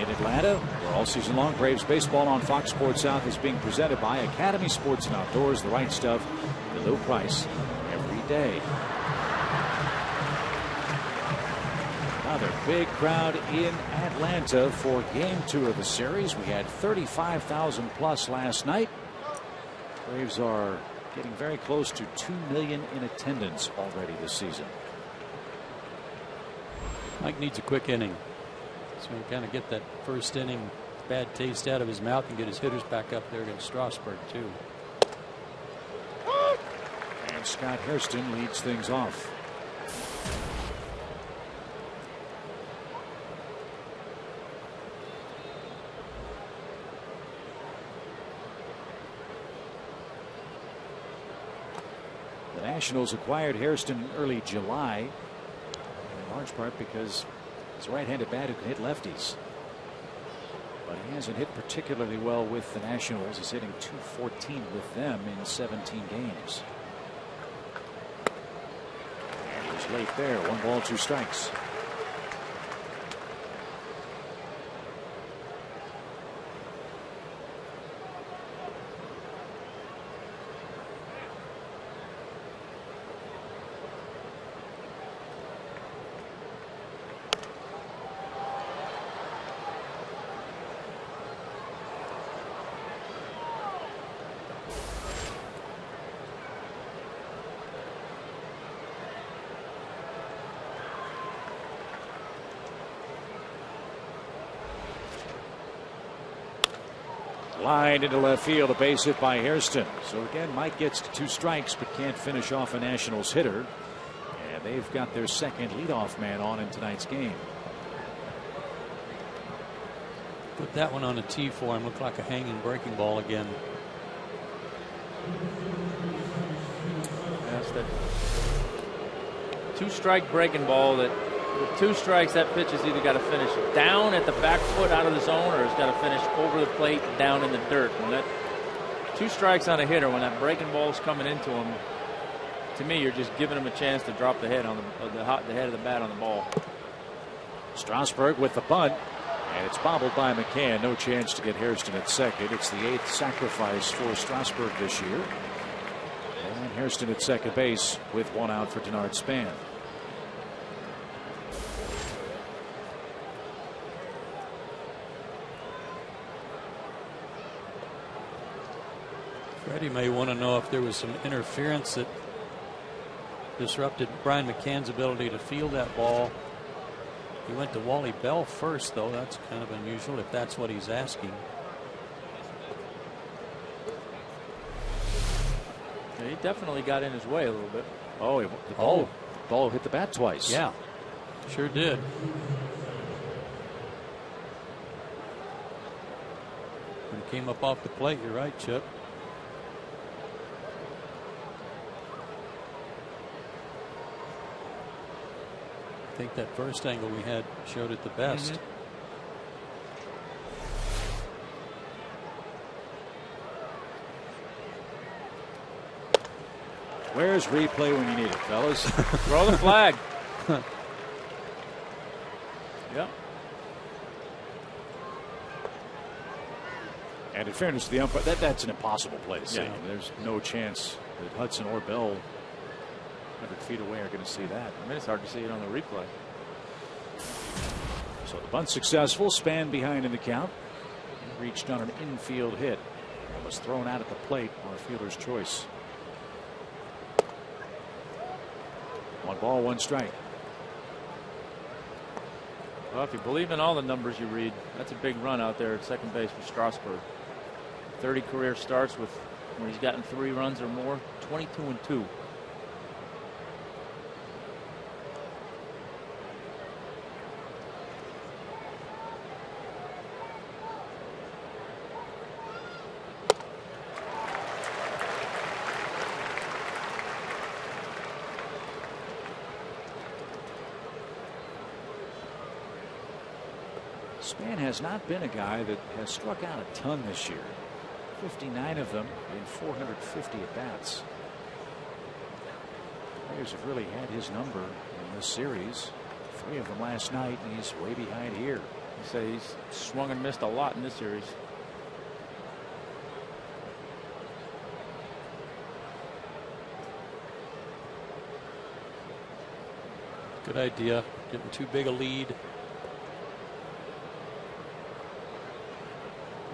in Atlanta, where all season long Braves baseball on Fox Sports South is being presented by Academy Sports and Outdoors. The right stuff, the low price every day. Another big crowd in Atlanta for Game 2 of the series. We had 35,000 plus last night. Braves are getting very close to 2 million in attendance already this season. Mike needs a quick inning, so he kind of get that first inning bad taste out of his mouth and get his hitters back up there against Strasburg too. And Scott Hairston leads things off. The Nationals acquired Hairston in early July, in large part because he's a right-handed bat who can hit lefties. But he hasn't hit particularly well with the Nationals. He's hitting .214 with them in 17 games. And he was late there. 1 ball, 2 strikes. Line into left field, a base hit by Hairston. So again, Mike gets 2 strikes but can't finish off a Nationals hitter. And they've got their second leadoff man on in tonight's game. Put that one on a tee for him. Looked like a hanging breaking ball again. That's the 2-strike breaking ball that with 2 strikes, that pitch has either got to finish down at the back foot out of the zone or it's got to finish over the plate down in the dirt. When that 2 strikes on a hitter, when that breaking ball is coming into him, to me, you're just giving him a chance to drop the head on the head of the bat on the ball. Strasburg with the bunt, and it's bobbled by McCann. No chance to get Hairston at second. It's the 8th sacrifice for Strasburg this year. And Hairston at second base with 1 out for Denard Span. Freddie may want to know if there was some interference that disrupted Brian McCann's ability to field that ball. He went to Wally Bell first, though. That's kind of unusual if that's what he's asking. Yeah, he definitely got in his way a little bit. Oh, the ball hit the bat twice. Yeah, sure did. When it came up off the plate, you're right, Chip. I think that first angle we had showed it the best. Where's replay when you need it, fellas? Throw the flag. Yep. And in fairness to the umpire, that's an impossible play to see. Yeah. There's no chance that Hudson or Bell 100 feet away are going to see that. I mean, it's hard to see it on the replay. So the bunt successful. Span behind in the count. He reached on an infield hit and was thrown out at the plate on a fielder's choice. 1 ball, 1 strike. Well, if you believe in all the numbers you read, that's a big run out there at second base for Strasburg. 30 career starts with when he's gotten 3 runs or more, 22-2. Span has not been a guy that has struck out a ton this year. 59 of them in 450 at bats. Players have really had his number in this series. 3 of them last night, and he's way behind here. You say he's swung and missed a lot in this series. Good idea. Getting too big a lead.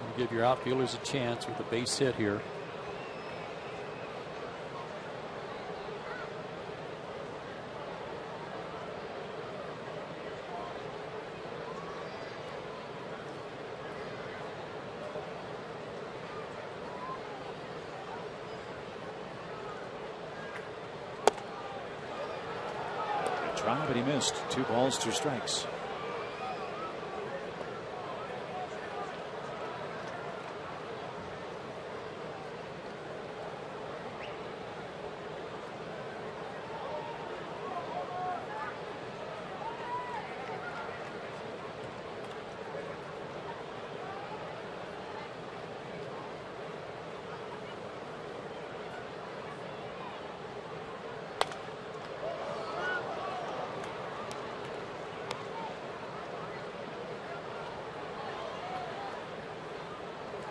And give your outfielders a chance with a base hit here. Try, but he missed. 2 balls, 2 strikes.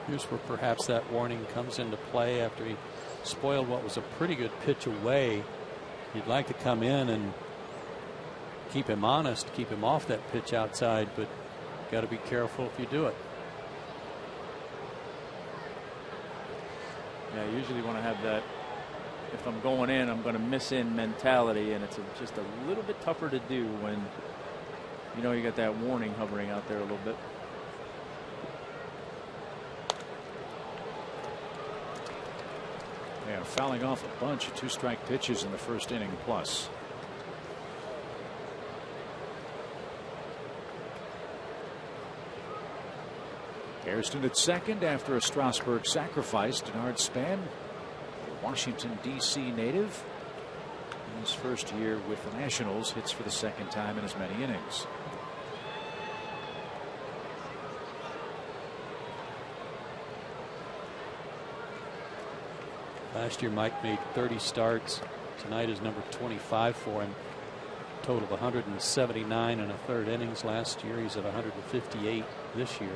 Here's where perhaps that warning comes into play after he spoiled what was a pretty good pitch away. You'd like to come in and keep him honest, keep him off that pitch outside, but got to be careful if you do it. Yeah, I usually want to have that, if I'm going in, I'm going to miss in mentality, and it's just a little bit tougher to do when you know you got that warning hovering out there a little bit. Yeah, fouling off a bunch of 2-strike pitches in the first inning plus. Hairston at second after a Strasburg sacrifice. Denard Span, a Washington, D.C. native. In his first year with the Nationals, hits for the second time in as many innings. Last year Mike made 30 starts. Tonight is number 25 for him. Total of 179 and a third innings last year. He's at 158 this year.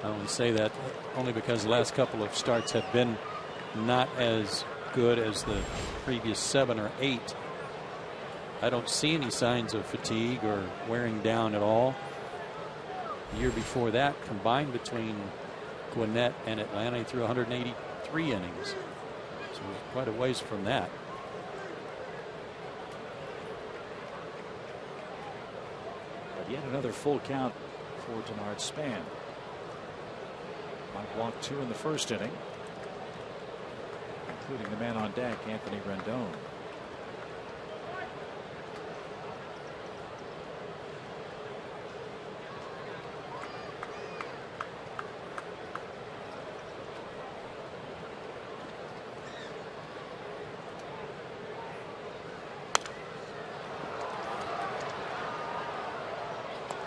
I only say that only because the last couple of starts have been not as good as the previous 7 or 8. I don't see any signs of fatigue or wearing down at all. The year before that, combined between Gwinnett and Atlanta, he threw 183 innings. So we're quite a ways from that. But yet another full count for Denard Span. Mike walked 2 in the first inning, including the man on deck, Anthony Rendon.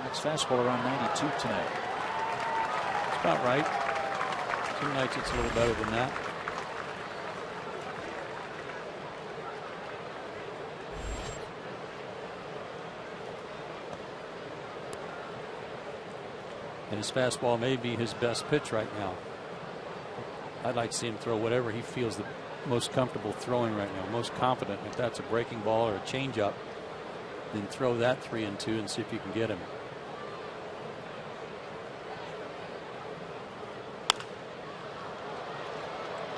Next fastball around 92 tonight. It's about right. Some nights it's a little better than that. And his fastball may be his best pitch right now. I'd like to see him throw whatever he feels the most comfortable throwing right now, most confident. If that's a breaking ball or a changeup, then throw that 3-2 and see if you can get him.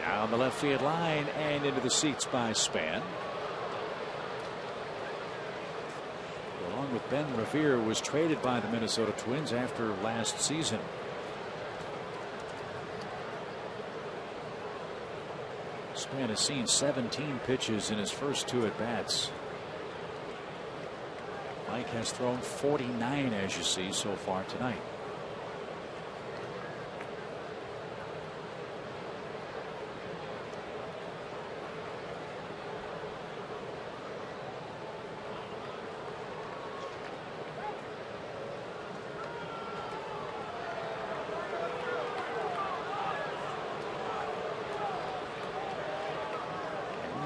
Down the left field line and into the seats by Span. Along with Ben Revere, was traded by the Minnesota Twins after last season. Span has seen 17 pitches in his first 2 at bats. Mike has thrown 49, as you see, so far tonight.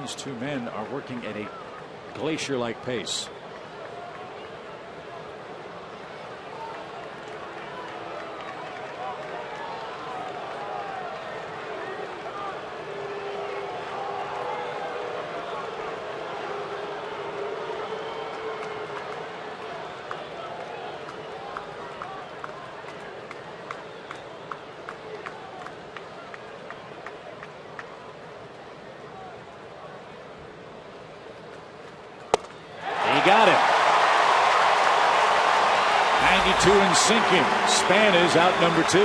These two men are working at a glacier-like pace. Got it. 92 and sinking. Span is out number 2.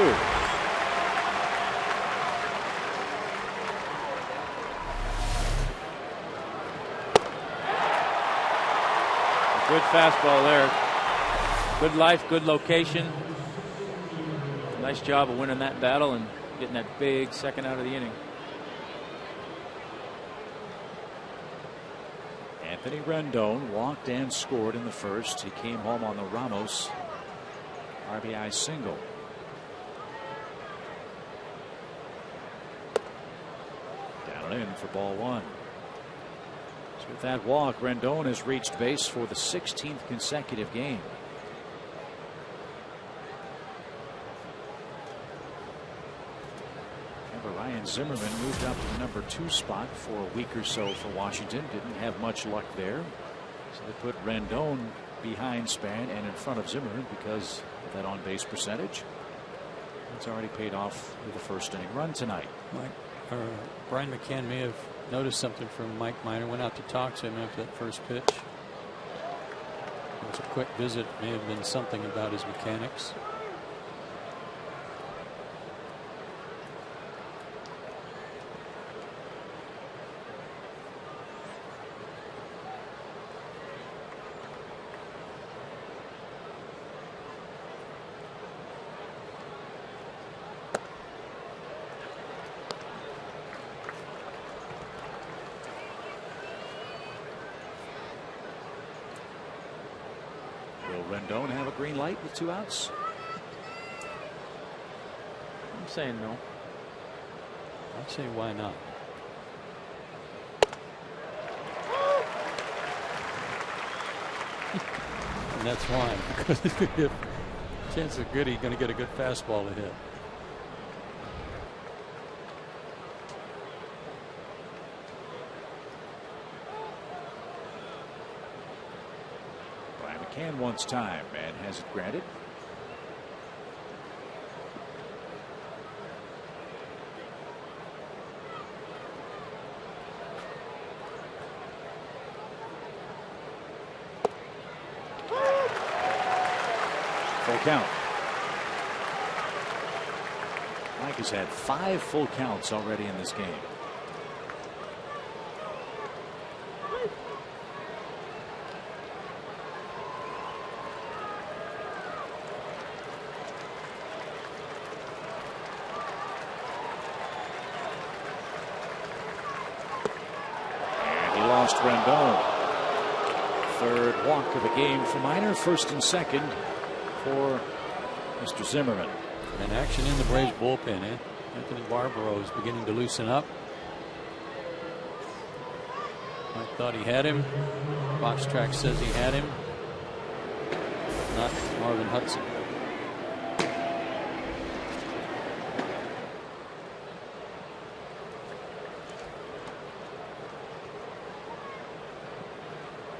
Good fastball there. Good life, good location. Nice job of winning that battle and getting that big second out of the inning. Anthony Rendon walked and scored in the first. He came home on the Ramos RBI single. Down and in for ball 1. So with that walk, Rendon has reached base for the 16th consecutive game. Ryan Zimmerman moved up to the number 2 spot for a week or so for Washington. Didn't have much luck there. So they put Rendon behind Span and in front of Zimmerman because of that on-base percentage. It's already paid off with a first-inning run tonight. Brian McCann may have noticed something from Mike Minor. Went out to talk to him after that first pitch. It was a quick visit. May have been something about his mechanics. Rendon have a green light with 2 outs? I'm saying no. I'd say why not? And that's why, because if chances are good he's going to get a good fastball to hit. Can wants time and has it granted. Full count. Mike has had 5 full counts already in this game. Rendon. 3rd walk of the game for Minor. 1st and 2nd for Mr. Zimmerman. And action in the Braves bullpen. Anthony Barbaro is beginning to loosen up. I thought he had him. Box track says he had him. Not Marvin Hudson.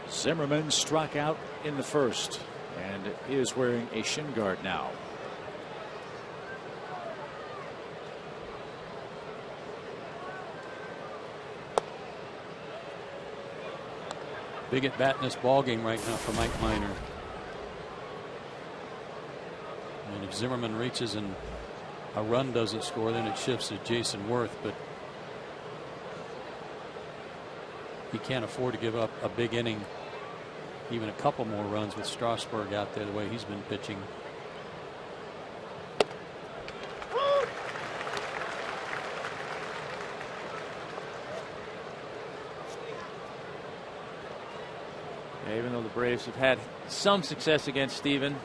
Zimmerman struck out in the first and is wearing a shin guard now. Big at bat in this ball game right now for Mike Minor. And if Zimmerman reaches and a run doesn't score, then it shifts to Jason Worth, but he can't afford to give up a big inning, even a couple more runs with Strasburg out there the way he's been pitching. Yeah, even though the Braves have had some success against Steven,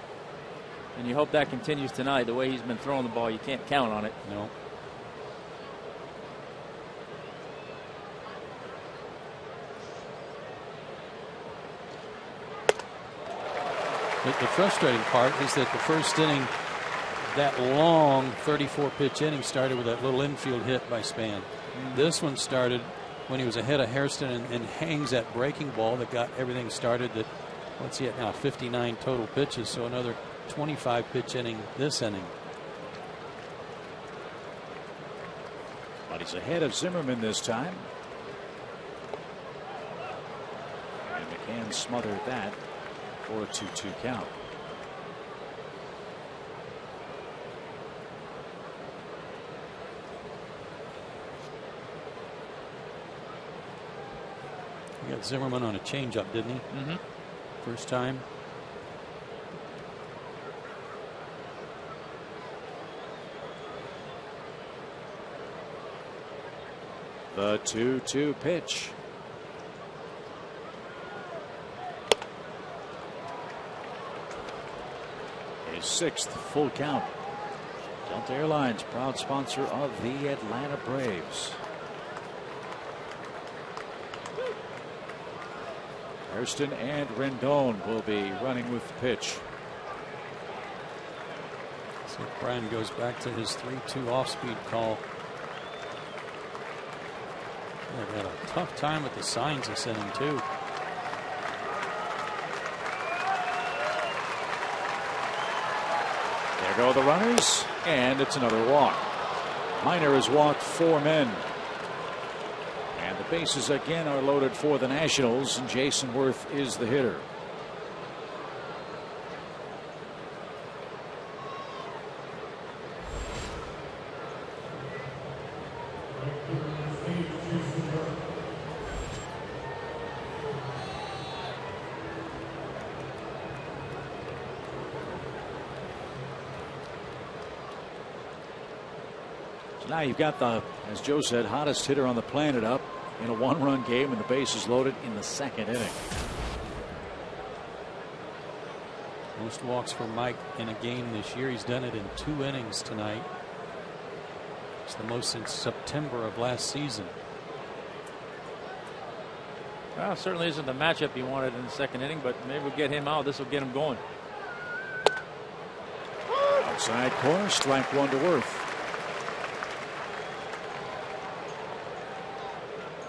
and you hope that continues tonight, the way he's been throwing the ball, you can't count on it. No. The frustrating part is that the first inning, that long 34-pitch inning, started with that little infield hit by Span. This one started when he was ahead of Hairston and hangs that breaking ball that got everything started. That, what's he at now, 59 total pitches, so another 25-pitch inning this inning. But he's ahead of Zimmerman this time. And McCann smothered that for a 2-2 count. He got Zimmerman on a changeup, didn't he? Mm-hmm. First time. The 2-2 pitch. His 6th full count. Delta Airlines, proud sponsor of the Atlanta Braves. Hairston and Rendon will be running with the pitch. So Brian goes back to his 3-2 off-speed call. They've had a tough time with the signs this inning, too. There go the runners, and it's another walk. Minor has walked 4 men. And the bases again are loaded for the Nationals, and Jason Worth is the hitter. Now you've got the, as Joe said, hottest hitter on the planet up in a 1-run game, and the bases loaded in the 2nd inning. Most walks for Mike in a game this year. He's done it in 2 innings tonight. It's the most since September of last season. Well, certainly isn't the matchup he wanted in the 2nd inning, but maybe we'll get him out. This will get him going. Outside corner, strike 1 to Worth.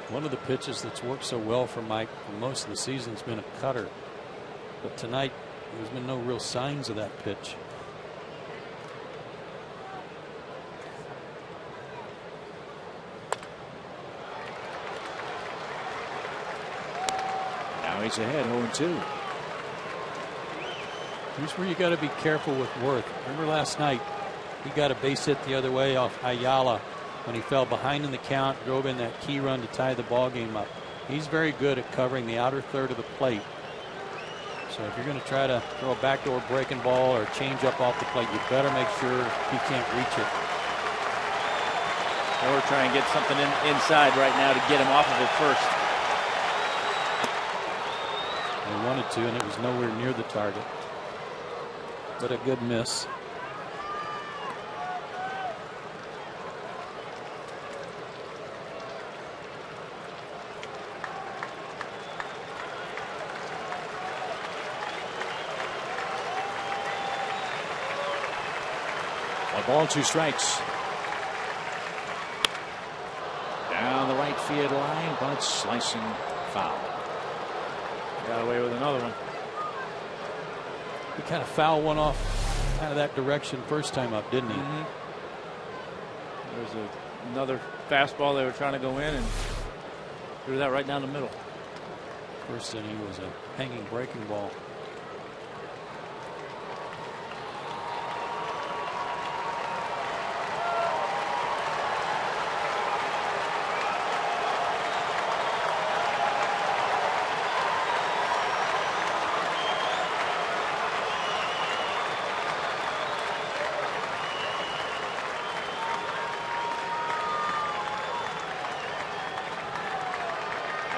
One of the pitches that's worked so well for Mike for most of the season has been a cutter. But tonight, there's been no real signs of that pitch. Now he's ahead 0-2. Here's where you got to be careful with Worth. Remember last night, he got a base hit the other way off Ayala when he fell behind in the count, drove in that key run to tie the ball game up. He's very good at covering the outer third of the plate. So if you're going to try to throw a backdoor breaking ball or change up off the plate, you better make sure he can't reach it. Or try and get something inside right now to get him off of it first. He wanted to, and it was nowhere near the target. But a good miss. A ball, 2 strikes. Down the right field line, but slicing foul. Got away with another one. He kind of fouled one off kind of that direction first time up, didn't he? Mm-hmm. There's another fastball they were trying to go in and threw that right down the middle. First inning was a hanging breaking ball.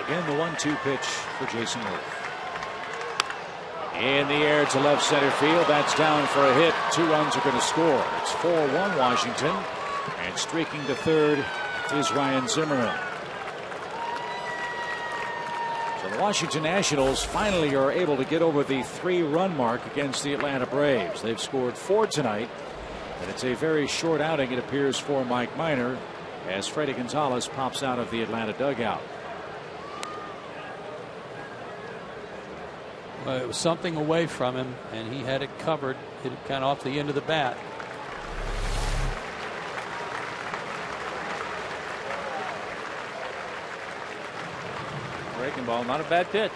Again, the 1-2 pitch for Jason Worth. In the air to left center field. That's down for a hit. 2 runs are going to score. It's 4-1 Washington. And streaking to third is Ryan Zimmerman. So the Washington Nationals finally are able to get over the 3-run mark against the Atlanta Braves. They've scored 4 tonight, and it's a very short outing, it appears, for Mike Minor as Freddie Gonzalez pops out of the Atlanta dugout. Well, it was something away from him, and he had it covered. Hit it kind of off the end of the bat. Breaking ball, not a bad pitch.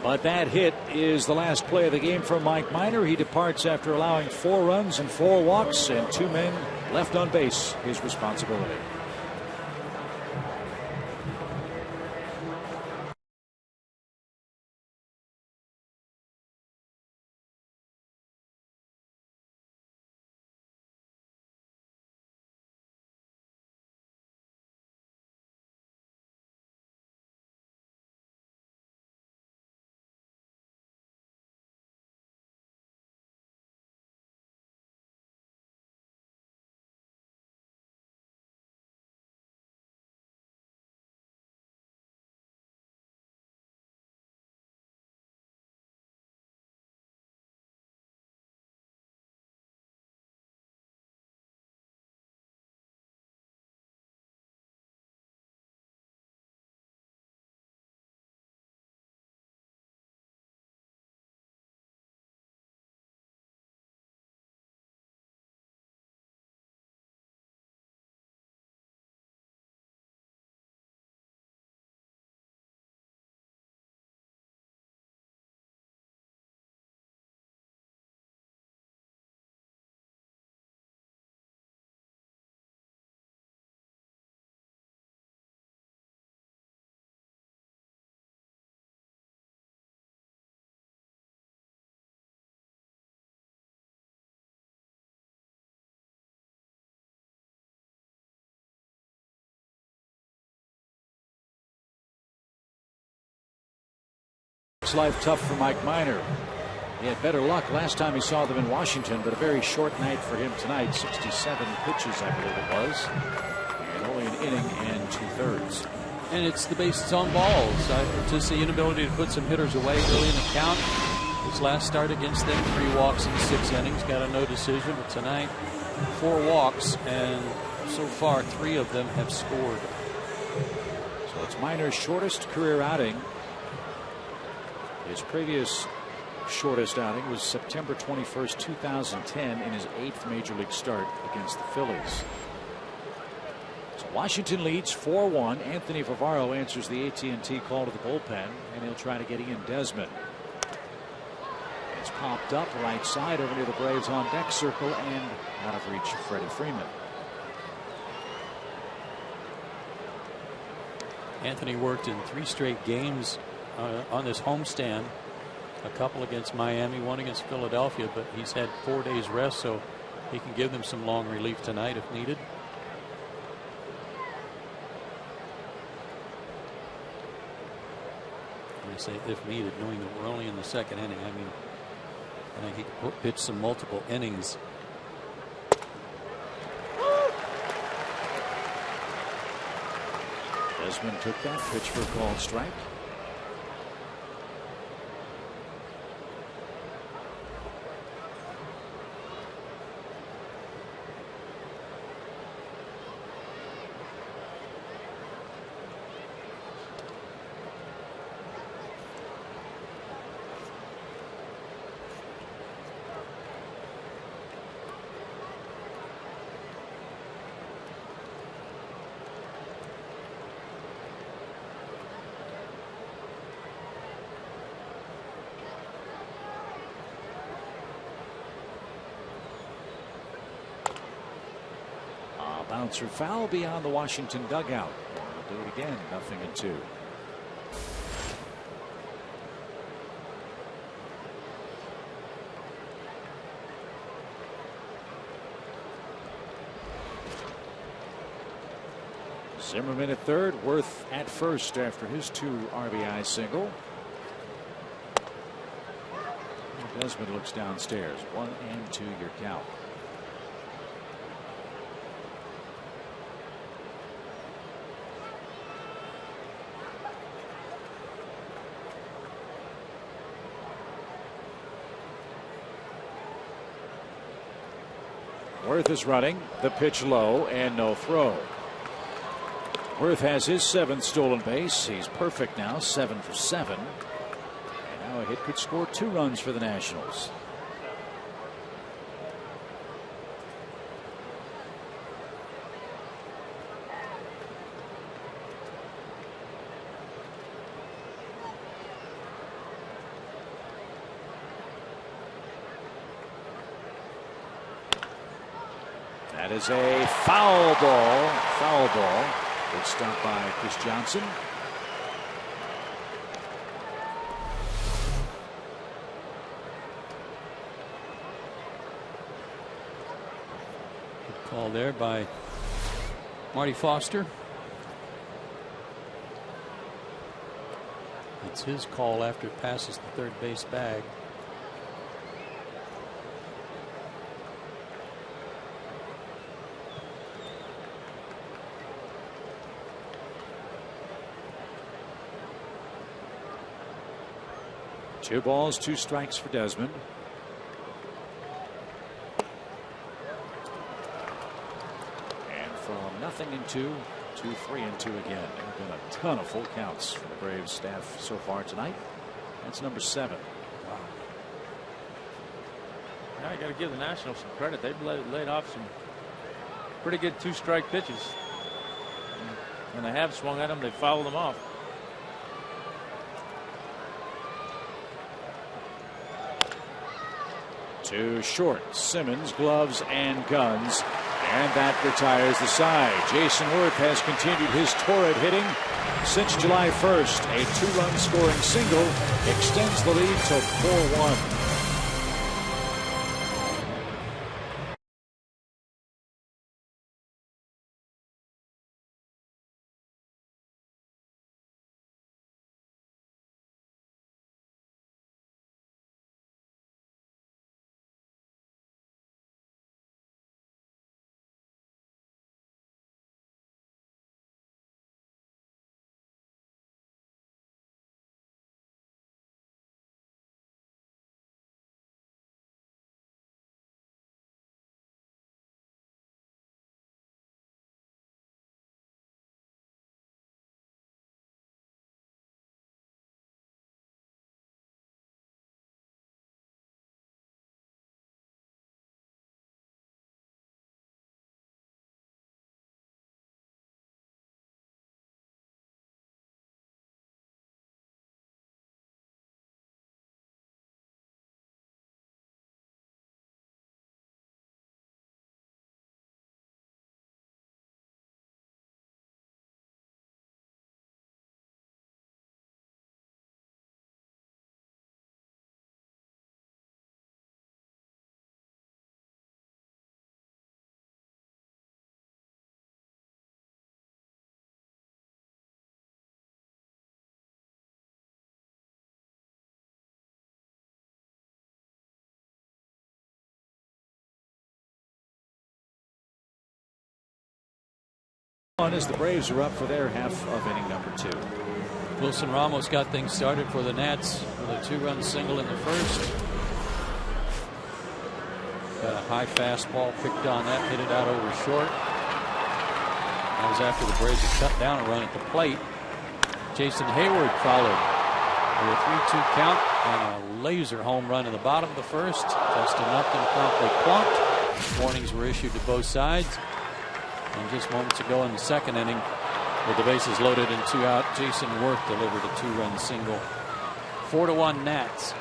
But that hit is the last play of the game for Mike Minor. He departs after allowing 4 runs and 4 walks and 2 men left on base, his responsibility. Life tough for Mike Minor. He had better luck last time he saw them in Washington, but a very short night for him tonight. 67 pitches, I believe it was, and only an inning and 2/3. And it's the bases on balls. Just the inability to put some hitters away early in the count. His last start against them, 3 walks in 6 innings, got a no decision. But tonight, 4 walks, and so far 3 of them have scored. So it's Minor's shortest career outing. His previous shortest outing was September 21st, 2010, in his 8th major league start against the Phillies. So Washington leads 4-1. Anthony Favaro answers the AT&T call to the bullpen, and he'll try to get Ian Desmond. It's popped up right side over near the Braves on deck circle and out of reach of Freddie Freeman. Anthony worked in 3 straight games on this homestand, a couple against Miami, 1 against Philadelphia, but he's had 4 days rest, so he can give them some long relief tonight if needed. And I say if needed, knowing that we're only in the 2nd inning. I mean, I think he could pitch some multiple innings. Desmond took that pitch for a called strike. Bouncer foul beyond the Washington dugout. We'll do it again. 0-2. Zimmerman at third, Worth at first after his 2 RBI single. Desmond looks downstairs. 1-2 your count. Worth is running. The pitch low and no throw. Worth has his 7th stolen base. He's perfect now, 7 for 7. And now a hit could score 2 runs for the Nationals. That is a foul ball. Foul ball. Good stop by Chris Johnson. Good call there by Marty Foster. It's his call after it passes the third base bag. Two balls, 2 strikes for Desmond. And from nothing in 2 to 3 and 2 again. There have been a ton of full counts for the Braves staff so far tonight. That's number 7. Wow. Now you got to give the Nationals some credit. They've laid off some pretty good 2-strike pitches. When they have swung at them, they fouled them off. Too short. Simmons, gloves and guns. And that retires the side. Jason Worth has continued his torrid hitting since July 1st. A 2-run scoring single extends the lead to 4-1. As the Braves are up for their half of inning number 2. Wilson Ramos got things started for the Nats with a 2-run single in the first. Got a high fastball, picked on that, hit it out over short. That was after the Braves had cut down a run at the plate. Jason Hayward followed with a 3-2 count and a laser home run in the bottom of the first. Justin Upton promptly plunked. Warnings were issued to both sides. And just moments ago in the second inning, with the bases loaded and 2 out, Jason Worth delivered a 2-run single. 4-1 Nats.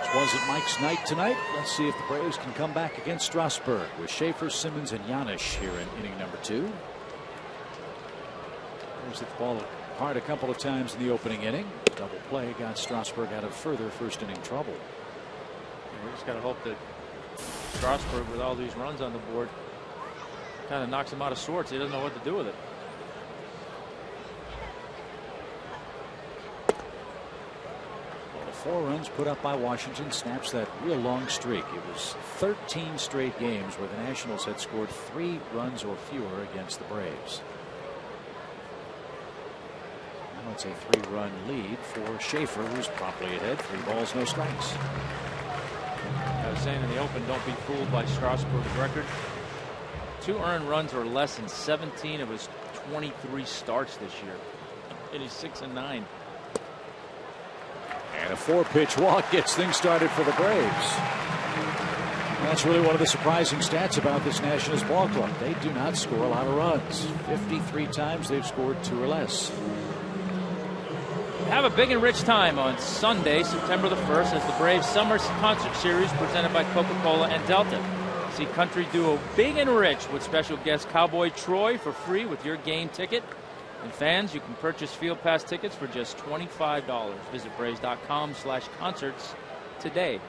This wasn't Mike's night tonight. Let's see if the Braves can come back against Strasburg with Schaefer, Simmons, and Janisch here in inning number 2. Braves hit the ball hard a couple of times in the opening inning. Double play got Strasburg out of further first inning trouble. We just got to hope that Strasburg, with all these runs on the board, kind of knocks him out of sorts. He doesn't know what to do with it. Well, the 4 runs put up by Washington snaps that real long streak. It was 13 straight games where the Nationals had scored 3 runs or fewer against the Braves. Now it's a 3-run lead for Schaefer, who's promptly ahead. 3 balls, no strikes. was saying in the open, don't be fooled by Strasburg's record. 2 earned runs or less in 17 of his 23 starts this year. And he's 6-9. And a 4-pitch walk gets things started for the Braves. That's really one of the surprising stats about this Nationals ball club. They do not score a lot of runs. 53 times they've scored 2 or less. Have a big and rich time on Sunday, September the 1st, as the Braves Summer Concert Series presented by Coca-Cola and Delta. See country duo Big and Rich with special guest Cowboy Troy for free with your game ticket. And fans, you can purchase Field Pass tickets for just $25. Visit Braves.com/concerts today.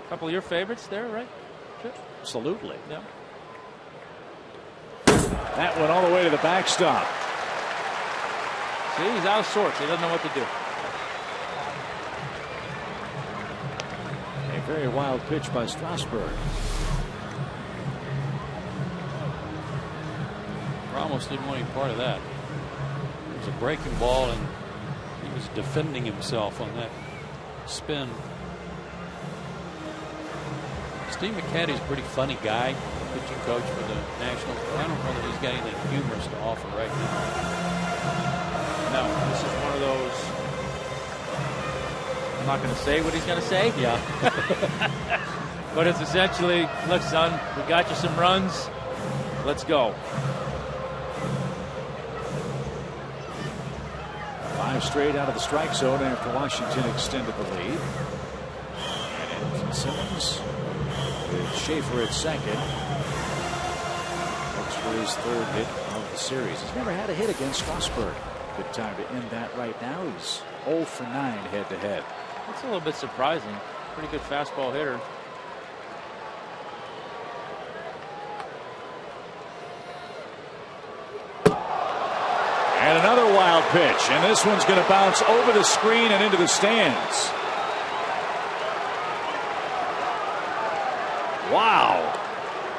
A couple of your favorites there, right? Absolutely. Yeah. That went all the way to the backstop. See, he's out of sorts. He doesn't know what to do. A very wild pitch by Strasburg. Ramos didn't want any part of that. It was a breaking ball, and he was defending himself on that spin. Steve McCatty's a pretty funny guy, pitching coach for the Nationals, but I don't know that he's got anything humorous to offer right now. No, this is one of those. I'm not going to say what he's going to say. Yeah. But it's essentially, look, son, we got you some runs. Let's go. 5 straight out of the strike zone after Washington extended the lead. And Simmons with Schaefer at second. Looks for his 3rd hit of the series. He's never had a hit against Strasburg. Good time to end that right now. He's 0 for 9 head-to-head. That's a little bit surprising. Pretty good fastball hitter. And another wild pitch, and this one's going to bounce over the screen and into the stands. Wow.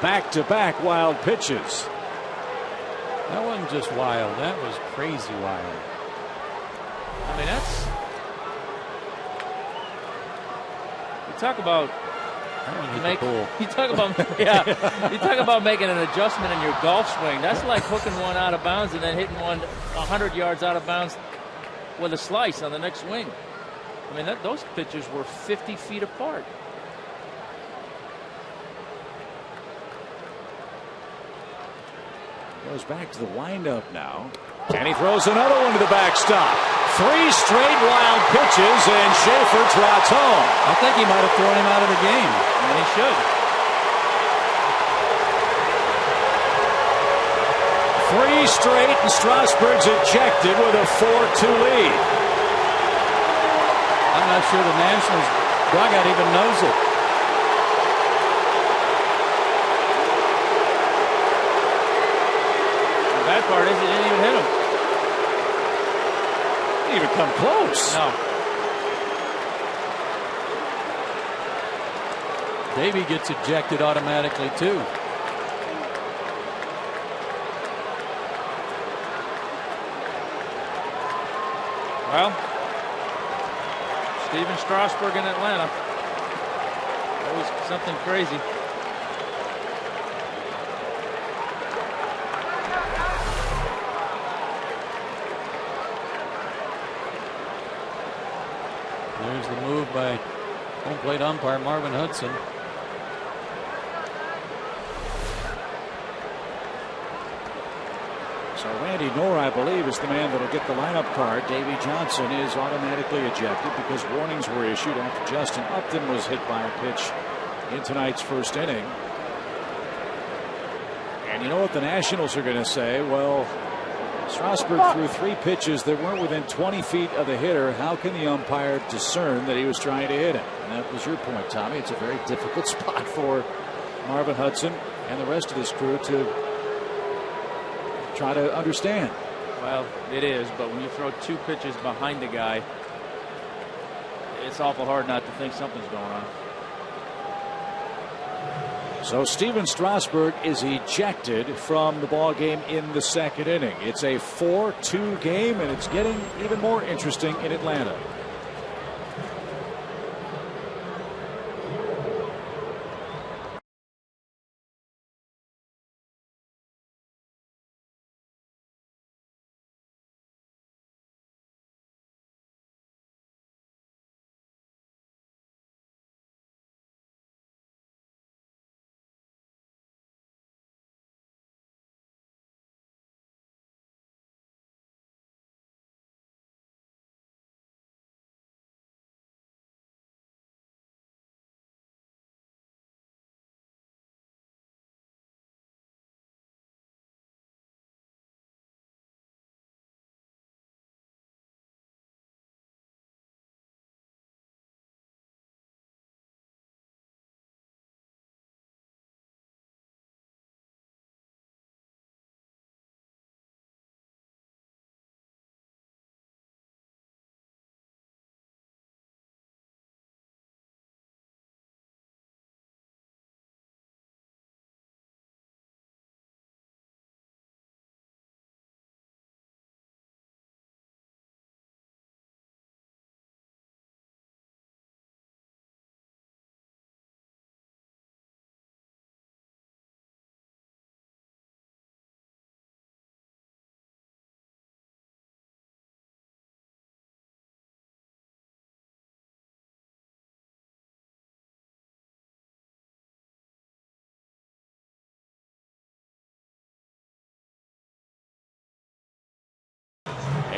Back-to-back wild pitches. That wasn't just wild. That was crazy wild. I mean, that's. You talk about. You talk about You talk about making an adjustment in your golf swing. That's like hooking one out of bounds and then hitting one 100 yards out of bounds with a slice on the next swing. I mean, those pitches were 50 feet apart. Goes back to the windup now. And he throws another one to the backstop. 3 straight wild pitches, and Schaefer trots home. I think he might have thrown him out of the game. And he should. 3 straight, and Strasburg's ejected with a 4-2 lead. I'm not sure the Nationals dugout even knows it. The bad part is he didn't even hit him. Didn't even come close. No. Davey gets ejected automatically too. Well, Steven Strasburg in Atlanta. Always something crazy. There's the move by home plate umpire Marvin Hudson. So Randy Knorr, I believe, is the man that'll get the lineup card. Davey Johnson is automatically ejected because warnings were issued after Justin Upton was hit by a pitch in tonight's first inning. And you know what the Nationals are going to say? Well, Strasburg threw 3 pitches that weren't within 20 feet of the hitter. How can the umpire discern that he was trying to hit him? And that was your point, Tommy. It's a very difficult spot for Marvin Hudson and the rest of this crew to try to understand. Well, it is, but when you throw 2 pitches behind a guy, it's awful hard not to think something's going on. So Steven Strasburg is ejected from the ball game in the second inning. It's a 4-2 game, and it's getting even more interesting in Atlanta.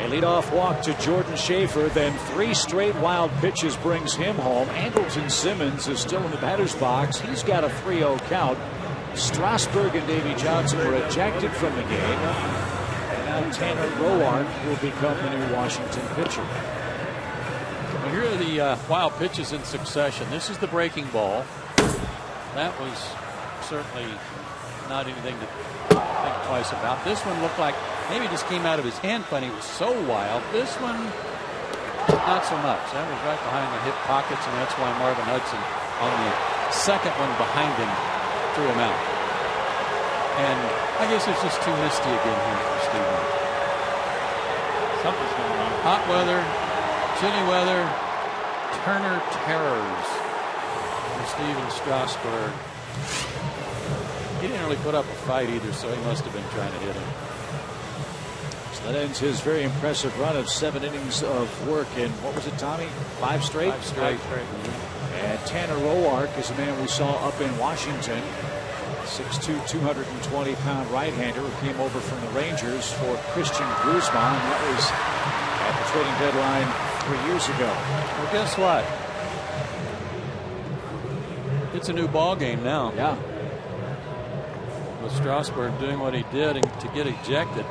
leadoff walk to Jordan Schaefer, then 3 straight wild pitches brings him home. Andrelton Simmons is still in the batter's box. He's got a 3-0 count. Strasburg and Davy Johnson were ejected from the game. And now Tanner Roark will become the new Washington pitcher. Well, here are the wild pitches in succession. This is the breaking ball. That was certainly not anything to think twice about. This one looked like maybe just came out of his hand funny. It was so wild. This one, not so much. That was right behind the hip pockets, and that's why Marvin Hudson on the second one behind him threw him out. And I guess it's just too misty again here for Steven. Something's going on. Hot weather, chilly weather, Turner terrors for Steven Strasburg. He didn't really put up a fight either, so he must have been trying to hit him. So that ends his very impressive run of 7 innings of work in, what was it, Tommy? 5 straight? 5 straight. And Tanner Roark is a man we saw up in Washington. 6'2", 220-pound right-hander who came over from the Rangers for Christian Guzman. That was at the trading deadline 3 years ago. Well, guess what? It's a new ball game now. Yeah. With Strasburg doing what he did and to get ejected.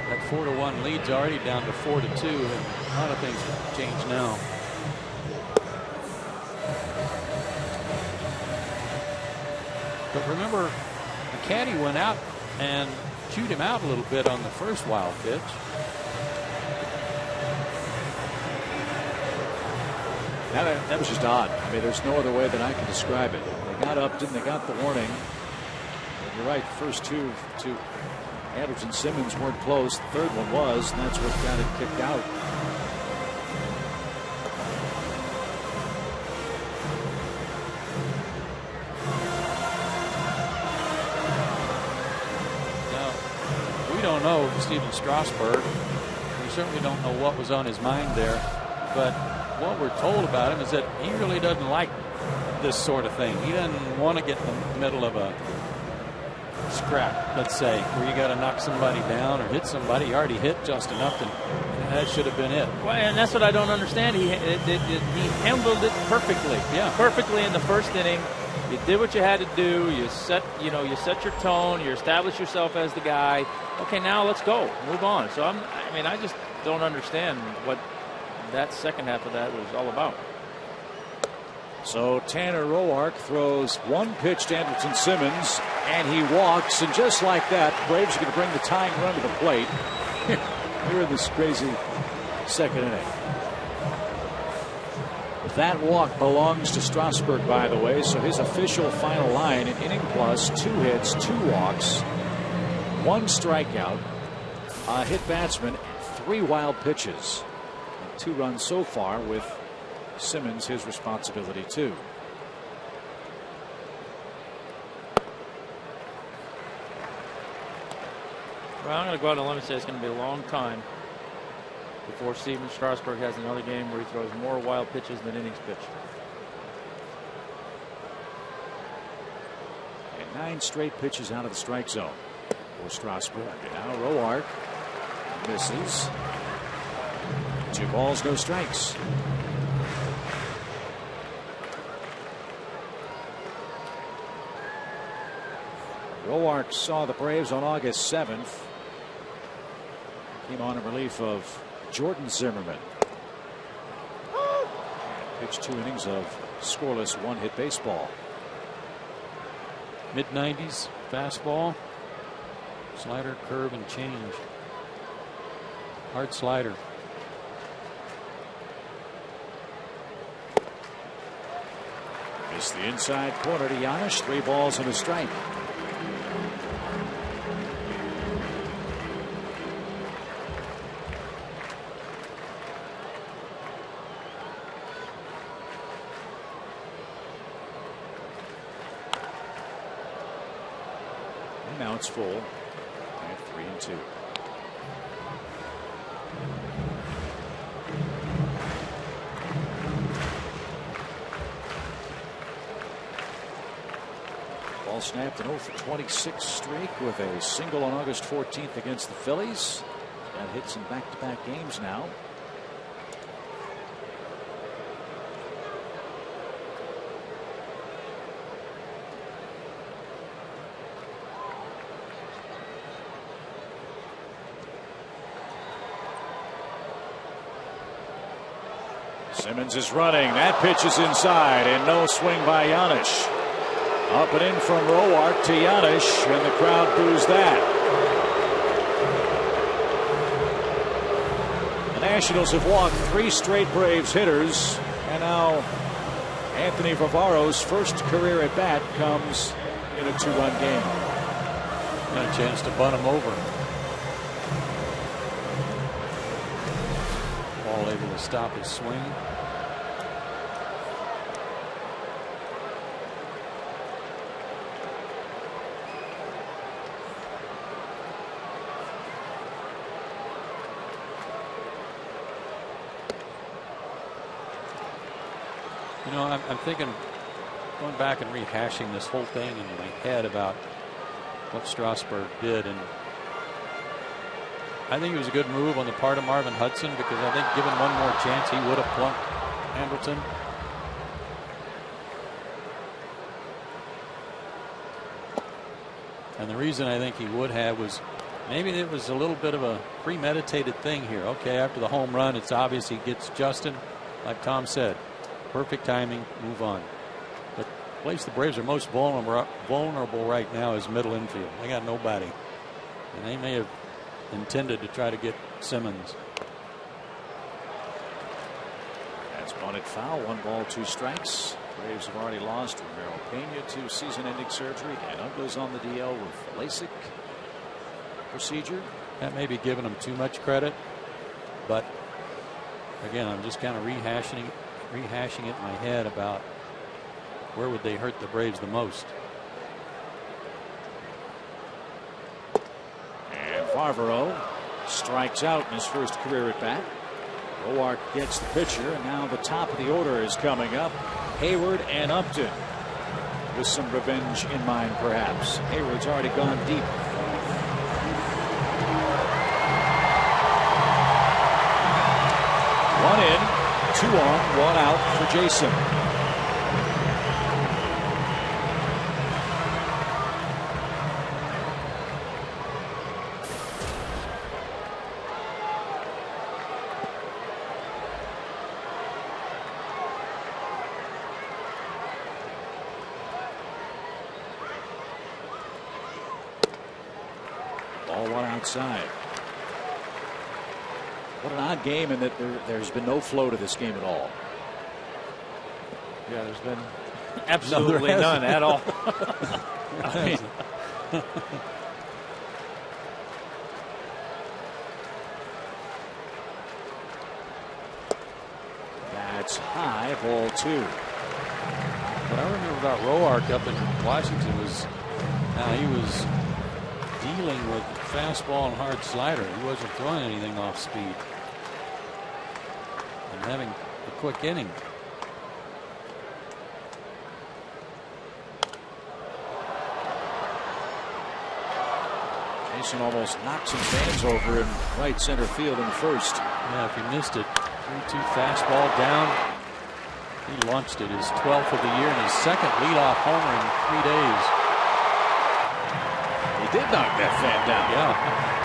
That 4-1 lead's already down to 4-2, and a lot of things have changed now. But remember, the caddy went out and chewed him out a little bit on the first wild pitch. That was just odd. I mean, there's no other way that I can describe it. They got up, didn't they? Got the warning. And you're right. The first two to Andrelton Simmons weren't close. The third one was, and that's what got it kicked out. Now, we don't know Steven Strasburg. We certainly don't know what was on his mind there. But what we're told about him is that he really doesn't like this sort of thing. He doesn't want to get in the middle of a scrap, let's say, where you got to knock somebody down or hit somebody. He already hit Justin Upton, and that should have been it. Well, and that's what I don't understand. He handled it perfectly. Yeah, perfectly in the first inning. You did what you had to do. You set your tone. You established yourself as the guy. Okay, now let's go, move on. So I just don't understand what that second half of that was all about. So Tanner Roark throws one pitch to Andrelton Simmons, and he walks, and just like that, the Braves are going to bring the tying run to the plate here in this crazy second inning. That walk belongs to Strasburg, by the way, so his official final line: an inning plus, 2 hits, 2 walks, 1 strikeout, a hit batsman, 3 wild pitches. 2 runs so far, with Simmons his responsibility too. Well, I'm going to go out on a limb and say it's going to be a long time before Steven Strasburg has another game where he throws more wild pitches than innings pitched. And 9 straight pitches out of the strike zone for Strasburg. And now Roark misses. 2 balls, no strikes. Roark saw the Braves on August 7th. Came on in relief of Jordan Zimmerman. Pitched 2 innings of scoreless 1-hit baseball. Mid-90s fastball, slider, curve, and change. Hard slider. Missed the inside corner to Giannis. 3 balls and a strike. And now it's full at 3-2. Ball snapped an 0 for 26 streak with a single on August 14th against the Phillies. Got hits in back-to-back games now. Simmons is running. That pitch is inside, and no swing by Giannis. Up and in from Roark to Giannis, and the crowd boos that. The Nationals have walked 3 straight Braves hitters, and now Anthony Varvaro's first career at bat comes in a 2-run game. Got a chance to bunt him over. Ball able to stop his swing. You know, I'm thinking, going back and rehashing this whole thing in my head about what Strasburg did, and I think it was a good move on the part of Marvin Hudson, because I think given one more chance he would have plunked Hamilton. And the reason I think he would have was maybe it was a little bit of a premeditated thing here. Okay, after the home run, it's obvious he gets Justin, like Tom said. Perfect timing, move on. But the place the Braves are most vulnerable right now is middle infield. They got nobody. And they may have intended to try to get Simmons. That's bunted foul. 1 ball, 2 strikes. Braves have already lost Romero Pena to season-ending surgery. And Uggla's on the DL with LASIK procedure. That may be giving him too much credit. But again, I'm just kind of rehashing it in my head about where would they hurt the Braves the most. And Varvaro strikes out in his first career at bat. Roark gets the pitcher, and now the top of the order is coming up. Hayward and Upton, with some revenge in mind, perhaps. Hayward's already gone deep. One in. 2 on, 1 out for Jason. Ball 1 outside. What an odd game in that there's been no flow to this game at all. Yeah, there's been absolutely none at all. I mean, that's high, ball 2. What I remember about Roark up in Washington was he was dealing with fastball and hard slider. He wasn't throwing anything off speed and having a quick inning. Jason almost knocked some fans over in right center field in the first. Yeah, if he missed it, 3-2 fastball down. He launched it, his 12th of the year, and his second leadoff homer in 3 days. He did knock that fan down. Yeah.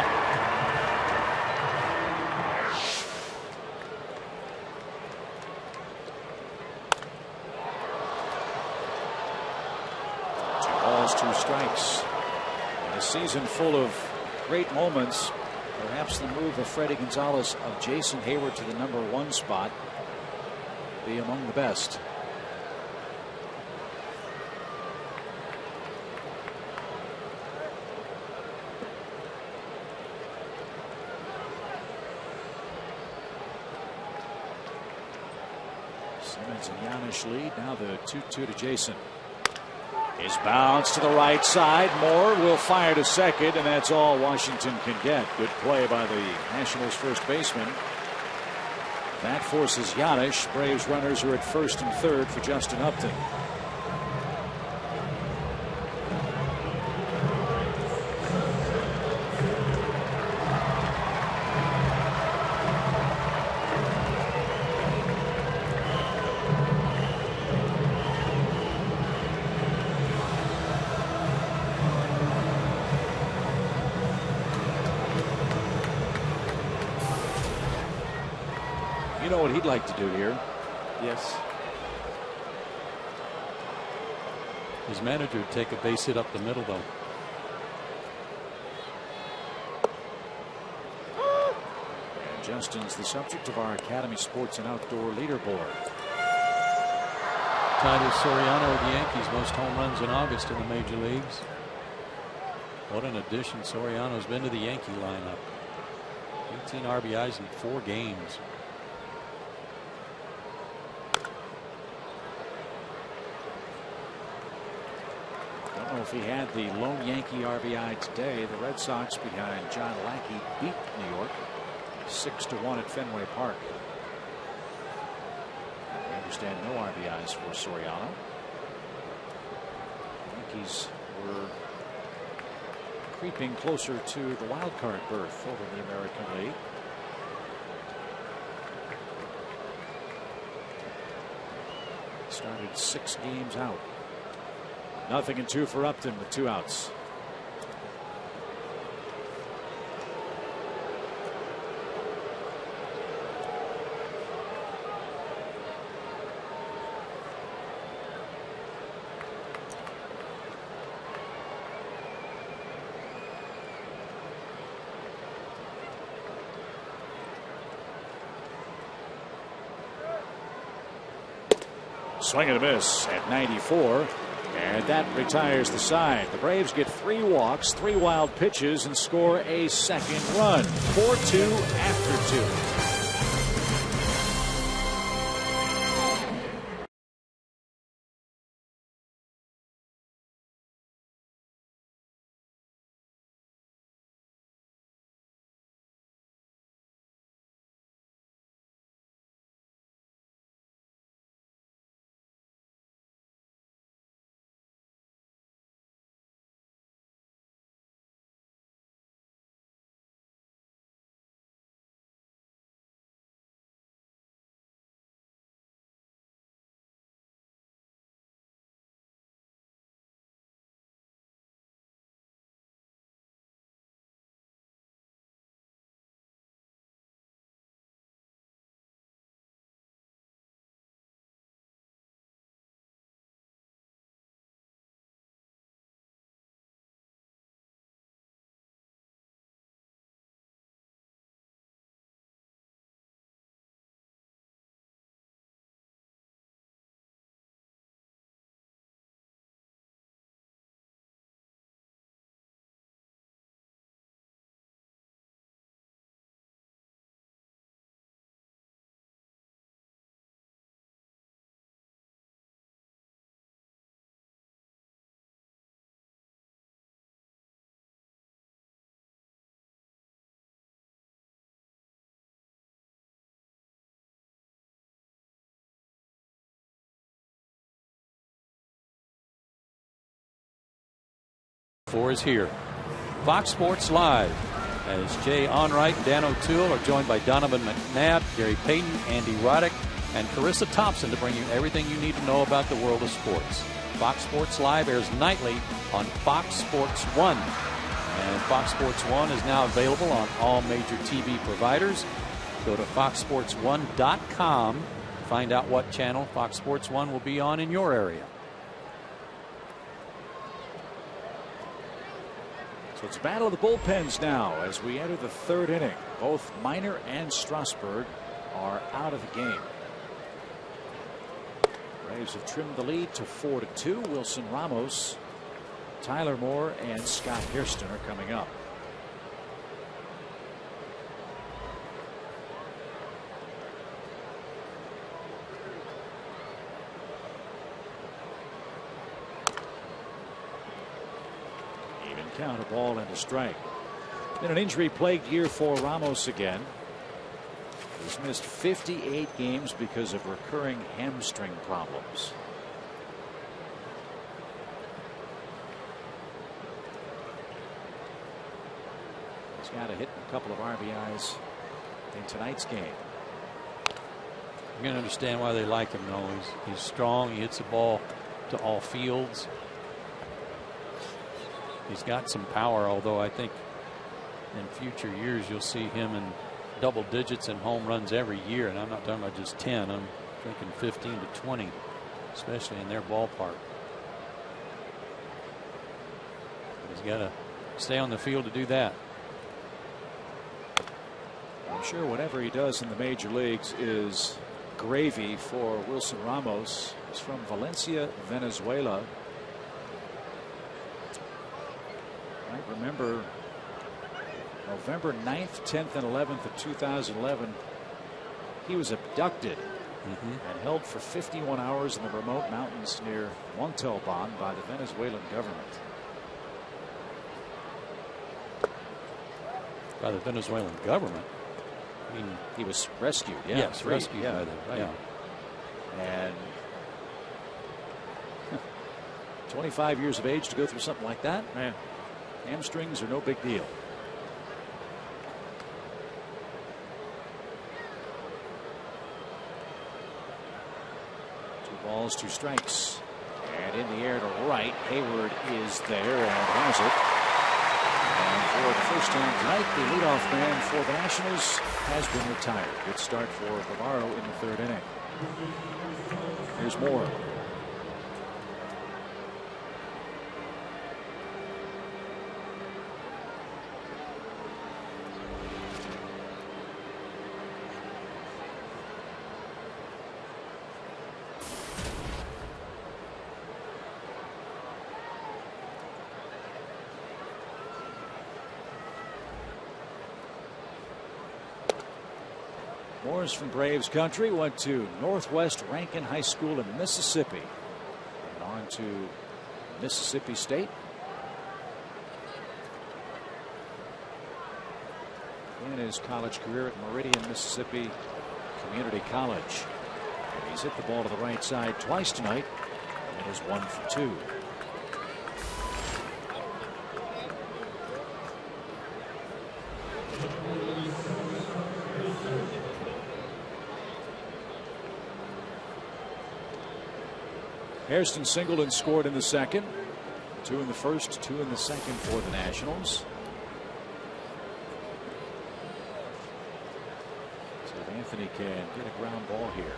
Two strikes. In a season full of great moments, perhaps the move of Freddie Gonzalez of Jason Hayward to the #1 spot be among the best. Simmons and Giannis lead. Now the 2-2 to Jason. His bounce to the right side. Moore will fire to second, and that's all Washington can get. Good play by the Nationals first baseman. That forces Giannis. Braves runners are at first and third for Justin Upton. You know what he'd like to do here? Yes. His manager would take a base hit up the middle, though. And Justin's the subject of our Academy Sports and Outdoor leaderboard. Tied with Soriano of the Yankees, most home runs in August in the major leagues. What an addition Soriano's been to the Yankee lineup. 18 RBIs in 4 games. Don't know if he had the lone Yankee RBI today. The Red Sox, behind John Lackey, beat New York 6-1 at Fenway Park. I understand no RBIs for Soriano. Yankees were creeping closer to the wild card berth over in the American League. Started 6 games out. 0-2 for Upton with 2 outs. Swing and a miss at 94. And that retires the side. The Braves get 3 walks, 3 wild pitches, and score a second run. 4-2 after 2. Four is here. Fox Sports Live, as Jay Onright and Dan O'Toole are joined by Donovan McNabb, Gary Payton, Andy Roddick, and Carissa Thompson to bring you everything you need to know about the world of sports. Fox Sports Live airs nightly on Fox Sports 1. And Fox Sports 1 is now available on all major TV providers. Go to foxsports1.com to find out what channel Fox Sports 1 will be on in your area. So it's a battle of the bullpens now as we enter the 3rd inning. Both Minor and Strasburg are out of the game. Braves have trimmed the lead to 4-2. Wilson Ramos, Tyler Moore, and Scott Hairston are coming up. Count, a ball and a strike. Been an injury-plagued year for Ramos again. He's missed 58 games because of recurring hamstring problems. He's got a hit and a couple of RBIs in tonight's game. You can understand why they like him, though. He's strong. He hits the ball to all fields. He's got some power, although I think in future years you'll see him and double digits in home runs every year, and I'm not talking about just 10. I'm thinking 15 to 20, especially in their ballpark. But he's got to stay on the field to do that. I'm sure whatever he does in the major leagues is gravy for Wilson Ramos. He's from Valencia, Venezuela. I remember November 9th, 10th, and 11th of 2011. He was abducted and held for 51 hours in the remote mountains near Montalban by the Venezuelan government. By the Venezuelan government? I mean, he was rescued. Yeah, yes, rescued by them. Right. Yeah. And 25 years of age to go through something like that, man. Hamstrings are no big deal. 2 balls, 2 strikes. And in the air to right, Hayward is there and has it. And for the first time tonight, the leadoff man for the Nationals has been retired. Good start for Guevara in the 3rd inning. Here's Moore. Moore's from Braves country, went to Northwest Rankin High School in Mississippi and on to Mississippi State. In his college career at Meridian, Mississippi Community College. And he's hit the ball to the right side twice tonight and is 1 for 2. Hairston singled and scored in the 2nd. 2 in the 1st, 2 in the 2nd for the Nationals. So if Anthony can get a ground ball here.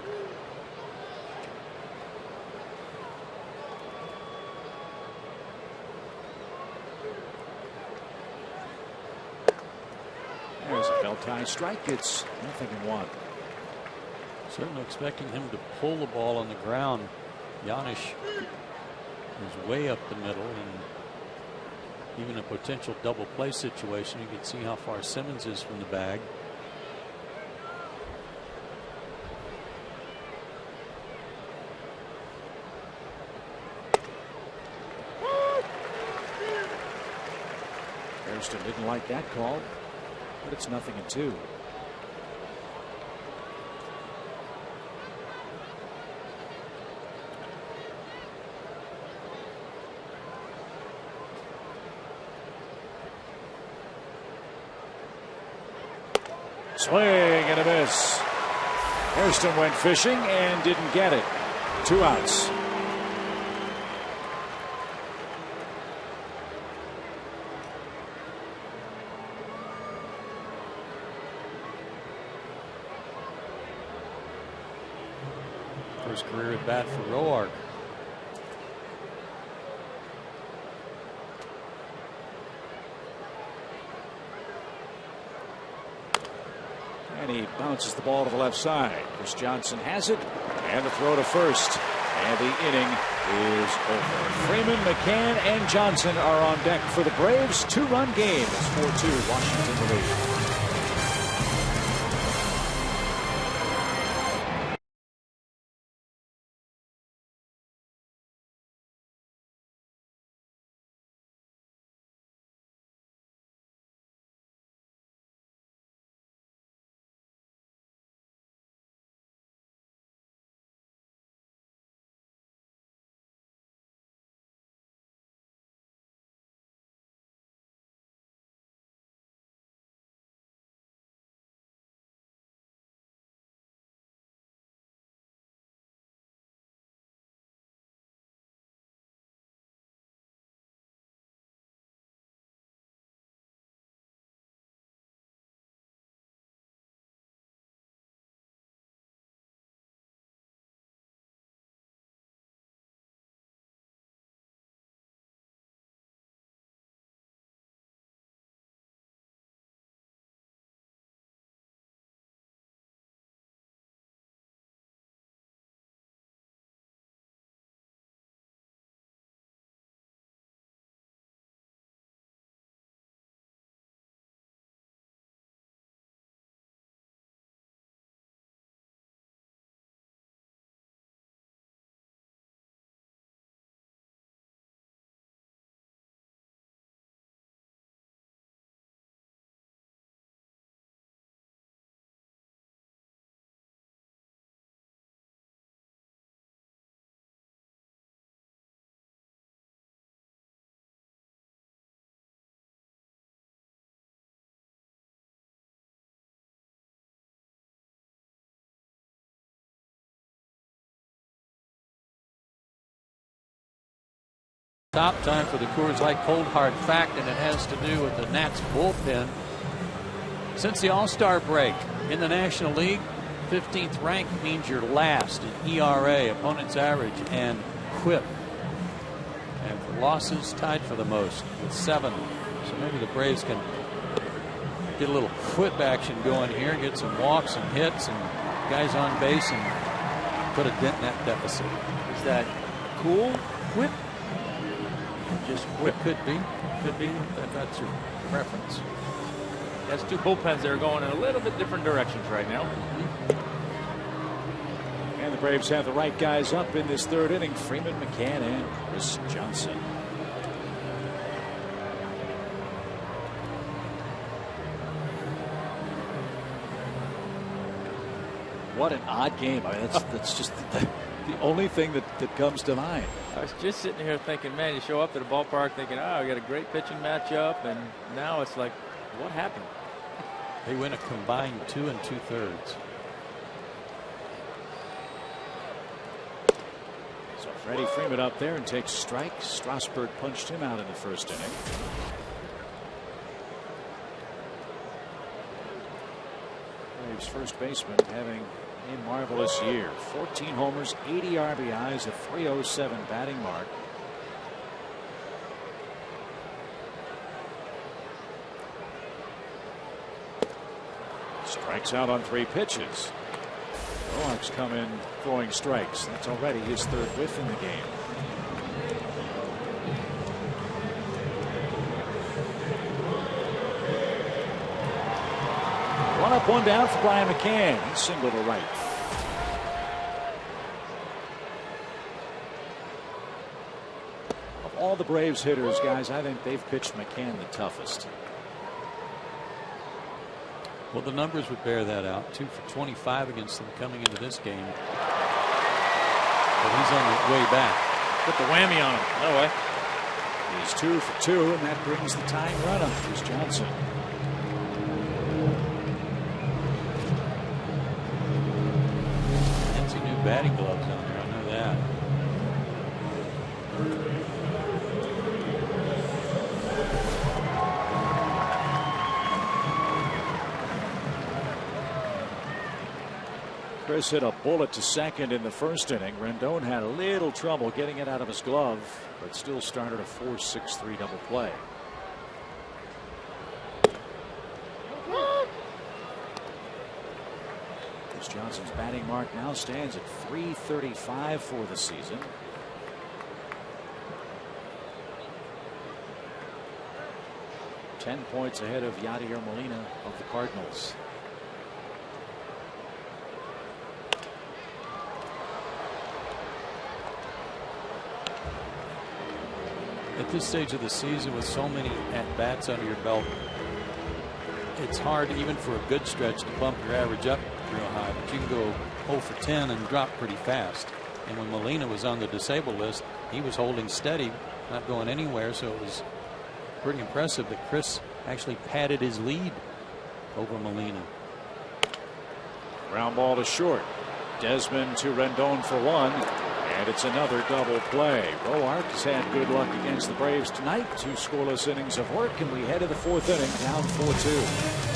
There's a belt tie strike. It's 0-1. Certainly expecting him to pull the ball on the ground. Yanish is way up the middle, and even a potential double play situation. You can see how far Simmons is from the bag. Hairston didn't like that call, but it's 0-2. Swing and a miss. Hairston went fishing and didn't get it. 2 outs. First career at bat for Roark. And he bounces the ball to the left side. Chris Johnson has it, and the throw to first. And the inning is over. Freeman, McCann, and Johnson are on deck for the Braves. 2-run game. It's 4-2, Washington the lead. stop time for the Coors Light Cold Hard Fact, and it has to do with the Nats bullpen. Since the All-Star break in the National League, 15th rank means you're last in ERA, opponent's average, and QUIP. And for losses, tied for the most with 7. So maybe the Braves can get a little QUIP action going here, get some walks and hits and guys on base, and put a dent in that deficit. Is that cool? QUIP? Just QUIP. Could be. Could be. If that's your preference. That's two bullpens that are going in a little bit different directions right now. And the Braves have the right guys up in this third inning. Freeman, McCann, and Chris Johnson. What an odd game. I mean, that's just the only thing that comes to mind. I was just sitting here thinking, man, you show up to the ballpark thinking, oh, we got a great pitching matchup, and now it's like, what happened? They win a combined 2 2/3. So Freddie Freeman up there and takes strike. Strasburg punched him out in the first inning. Braves first baseman having a marvelous year. 14 homers, 80 RBIs, a .307 batting mark. Strikes out on 3 pitches. Roark's come in throwing strikes. That's already his 3rd whiff in the game. One up, one down for Brian McCann. He's single to right. Of all the Braves hitters, guys, I think they've pitched McCann the toughest. Well, the numbers would bear that out. 2 for 25 against them coming into this game. But he's on the way back. Put the whammy on him. No way. He's 2 for 2, and that brings the tying run up. Here's Johnson. Fancy new batting gloves on there. I know that. Chris hit a bullet to second in the first inning. Rendon had a little trouble getting it out of his glove, but still started a 4-6-3 double play. Chris Johnson's batting mark now stands at .335 for the season. .10 ahead of Yadier Molina of the Cardinals. At this stage of the season, with so many at-bats under your belt, it's hard even for a good stretch to bump your average up real high, but you can go 0 for 10 and drop pretty fast. And when Molina was on the disabled list, he was holding steady, not going anywhere, so it was pretty impressive that Chris actually padded his lead over Molina. Ground ball to short. Desmond to Rendon for 1. And it's another double play. Roark has had good luck against the Braves tonight. 2 scoreless innings of work, and we head to the 4th inning, down 4-2.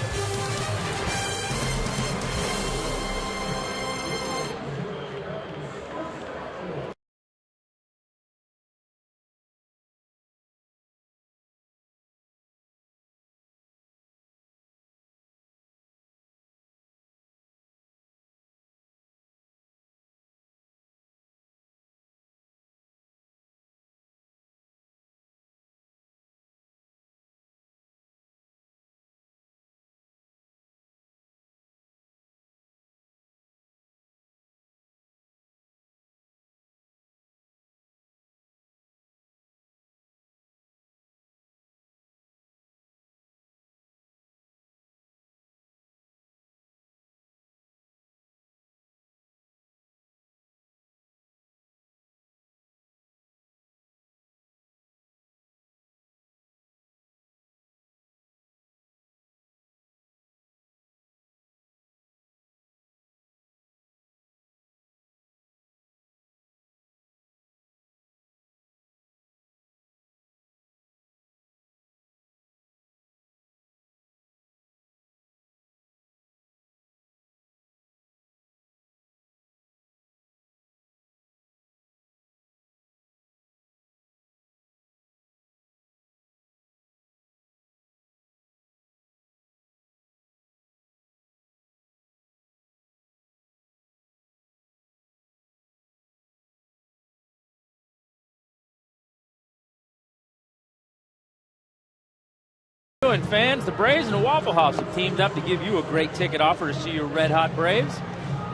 And fans, the Braves and the Waffle House have teamed up to give you a great ticket offer to see your Red Hot Braves.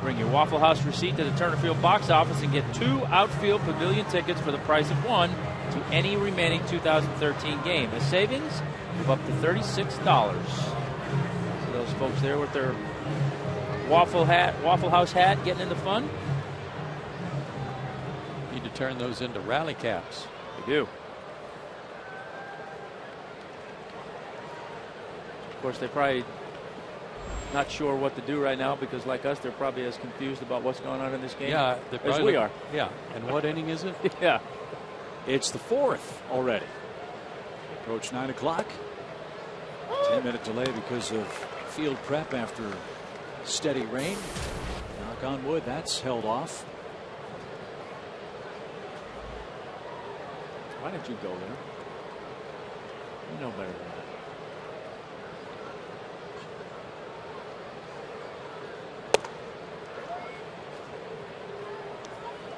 Bring your Waffle House receipt to the Turner Field box office and get 2 outfield pavilion tickets for the price of 1 to any remaining 2013 game. A savings of up to $36. So those folks there with their Waffle House hat getting into fun. Need to turn those into rally caps. They do. Of course, they're probably not sure what to do right now because, like us, they're probably as confused about what's going on in this game as we are. Yeah. And what inning is it? Yeah. It's the 4th already. Approach 9 o'clock. 10-minute delay because of field prep after steady rain. Knock on wood, that's held off. Why didn't you go there? You know better than that.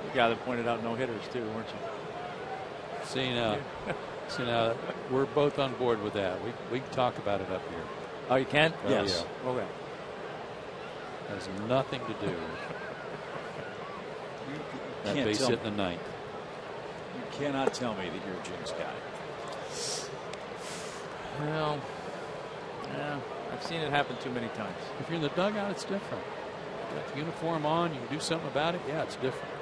The guy that pointed out no hitters too, weren't you? See now, we're both on board with that. We can talk about it up here. Oh, you can? Yes. Yeah. Okay. Has nothing to do that base hit in the 9th. You cannot tell me that you're a Jinx guy. Well, yeah, I've seen it happen too many times. If you're in the dugout, it's different. You got the uniform on, you can do something about it. Yeah, it's different.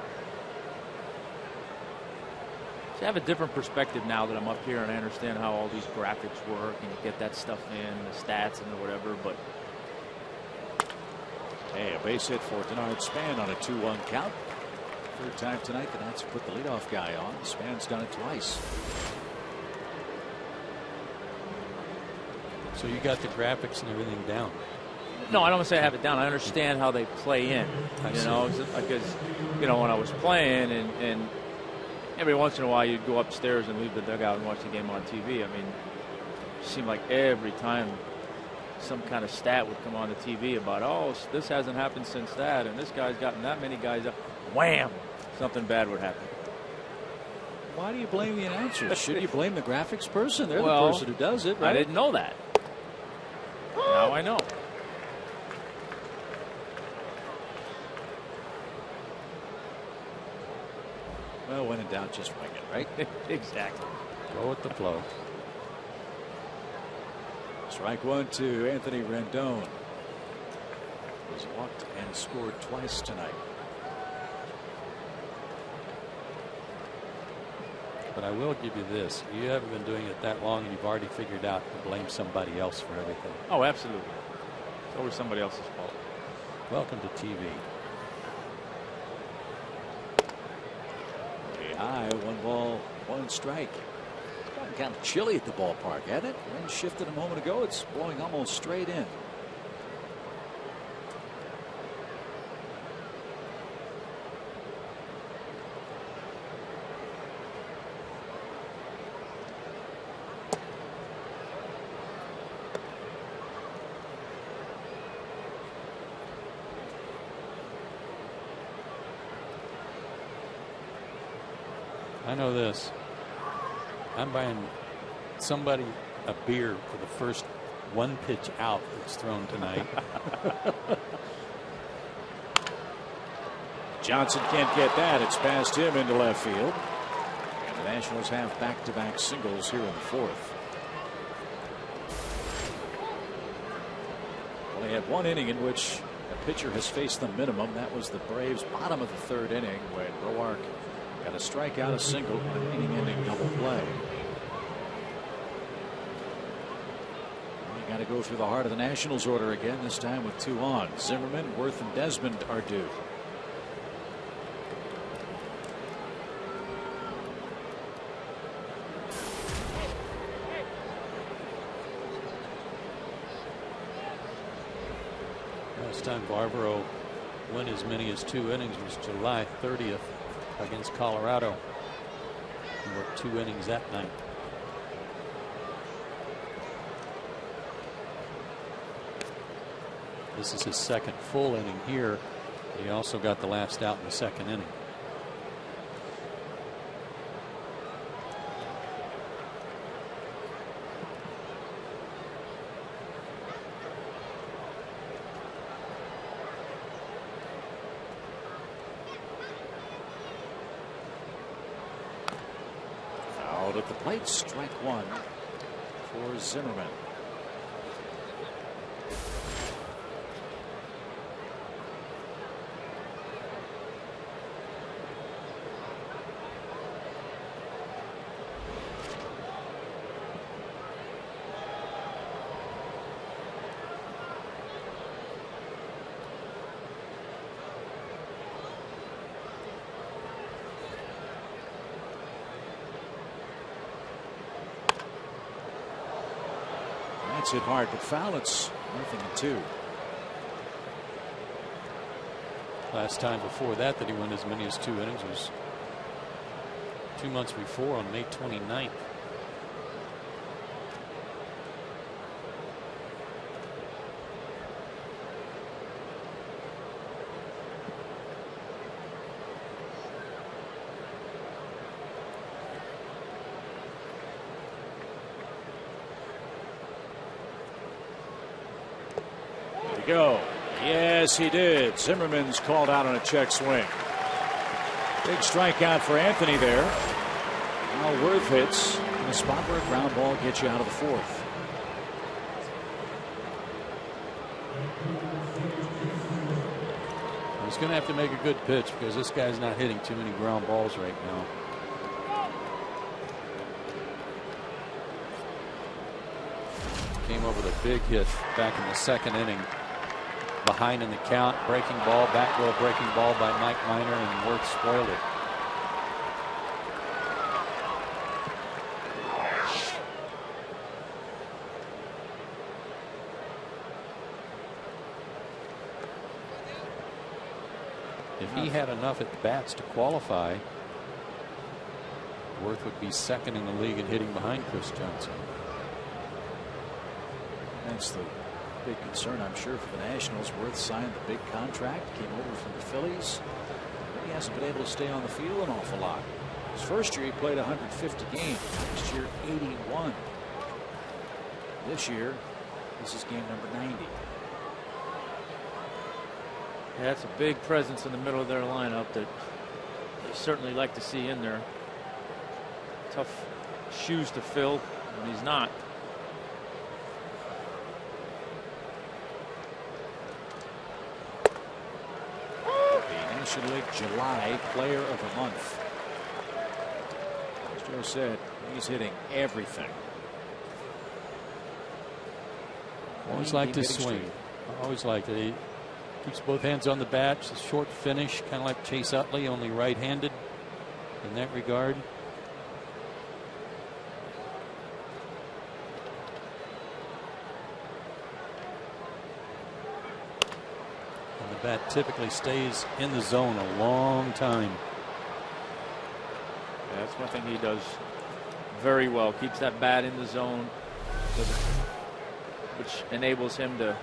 I have a different perspective now that I'm up here and I understand how all these graphics work and you get that stuff in, the stats and the whatever, but. Hey, a base hit for Denard Span on a 2-1 count. Third time tonight the Nats put the leadoff guy on. Span's done it twice. So you got the graphics and everything down. No, I don't want to say I have it down. I understand how they play in. Because, when I was playing and every once in a while you'd go upstairs and leave the dugout and watch the game on TV. I mean, it seemed like every time some kind of stat would come on the TV about, oh, this hasn't happened since that, and this guy's gotten that many guys up. Wham! Something bad would happen. Why do you blame the announcers? Should you blame the graphics person? They're the person who does it, right? I didn't know that. Now I know. Well, when in doubt, just wing it, right? Exactly. Go with the flow. Strike 1 to Anthony Rendon. He's walked and scored twice tonight. But I will give you this. You haven't been doing it that long and you've already figured out to blame somebody else for everything. Oh, absolutely. It's always somebody else's fault. Welcome to TV. High, 1 strike. It's gotten kind of chilly at the ballpark, hasn't it? Wind shifted a moment ago. It's blowing almost straight in. I know this. I'm buying somebody a beer for the first 1 pitch out that's thrown tonight. Johnson can't get that. It's past him into left field. And the Nationals have back-to-back singles here in the 4th. Only had 1 inning in which a pitcher has faced the minimum. That was the Braves' bottom of the 3rd inning when Roark got a strikeout, a single, an inning-ending double play. You got to go through the heart of the Nationals order again, this time with 2 on. Zimmerman, Worth, and Desmond are due. Last time Barbaro went as many as 2 innings was July 30th against Colorado. He worked 2 innings that night. This is his 2nd full inning here. He also got the last out in the 2nd inning. plate. Strike one for Zimmerman. That's hit hard, but foul. It's 0-2. Last time before that he went as many as 2 innings was 2 months before on May 29th. Go. Yes, he did. Zimmerman's called out on a check swing. Big strikeout for Anthony there. Now Worth hits in a spot where a ground ball gets you out of the fourth. He's going to have to make a good pitch because this guy's not hitting too many ground balls right now. Came over the big hit back in the second inning. Behind in the count, breaking ball, back row breaking ball by Mike Minor, and Worth spoiled it. If he had enough at bats to qualify, Worth would be second in the league in hitting behind Chris Johnson. That's the big concern, I'm sure, for the Nationals. Worth signed the big contract, came over from the Phillies, but he hasn't been able to stay on the field an awful lot. His first year he played 150 games. Next year 81. This year this is game number 90. Yeah, that's a big presence in the middle of their lineup that they certainly like to see in there. Tough shoes to fill, and he's not. National League July Player of the Month. As Joe said, he's hitting everything. Always like to swing. Always like it. He keeps both hands on the bat. It's a short finish, kind of like Chase Utley, only right-handed in that regard. Bat typically stays in the zone a long time. Yeah, that's one thing he does very well. Keeps that bat in the zone, which enables him to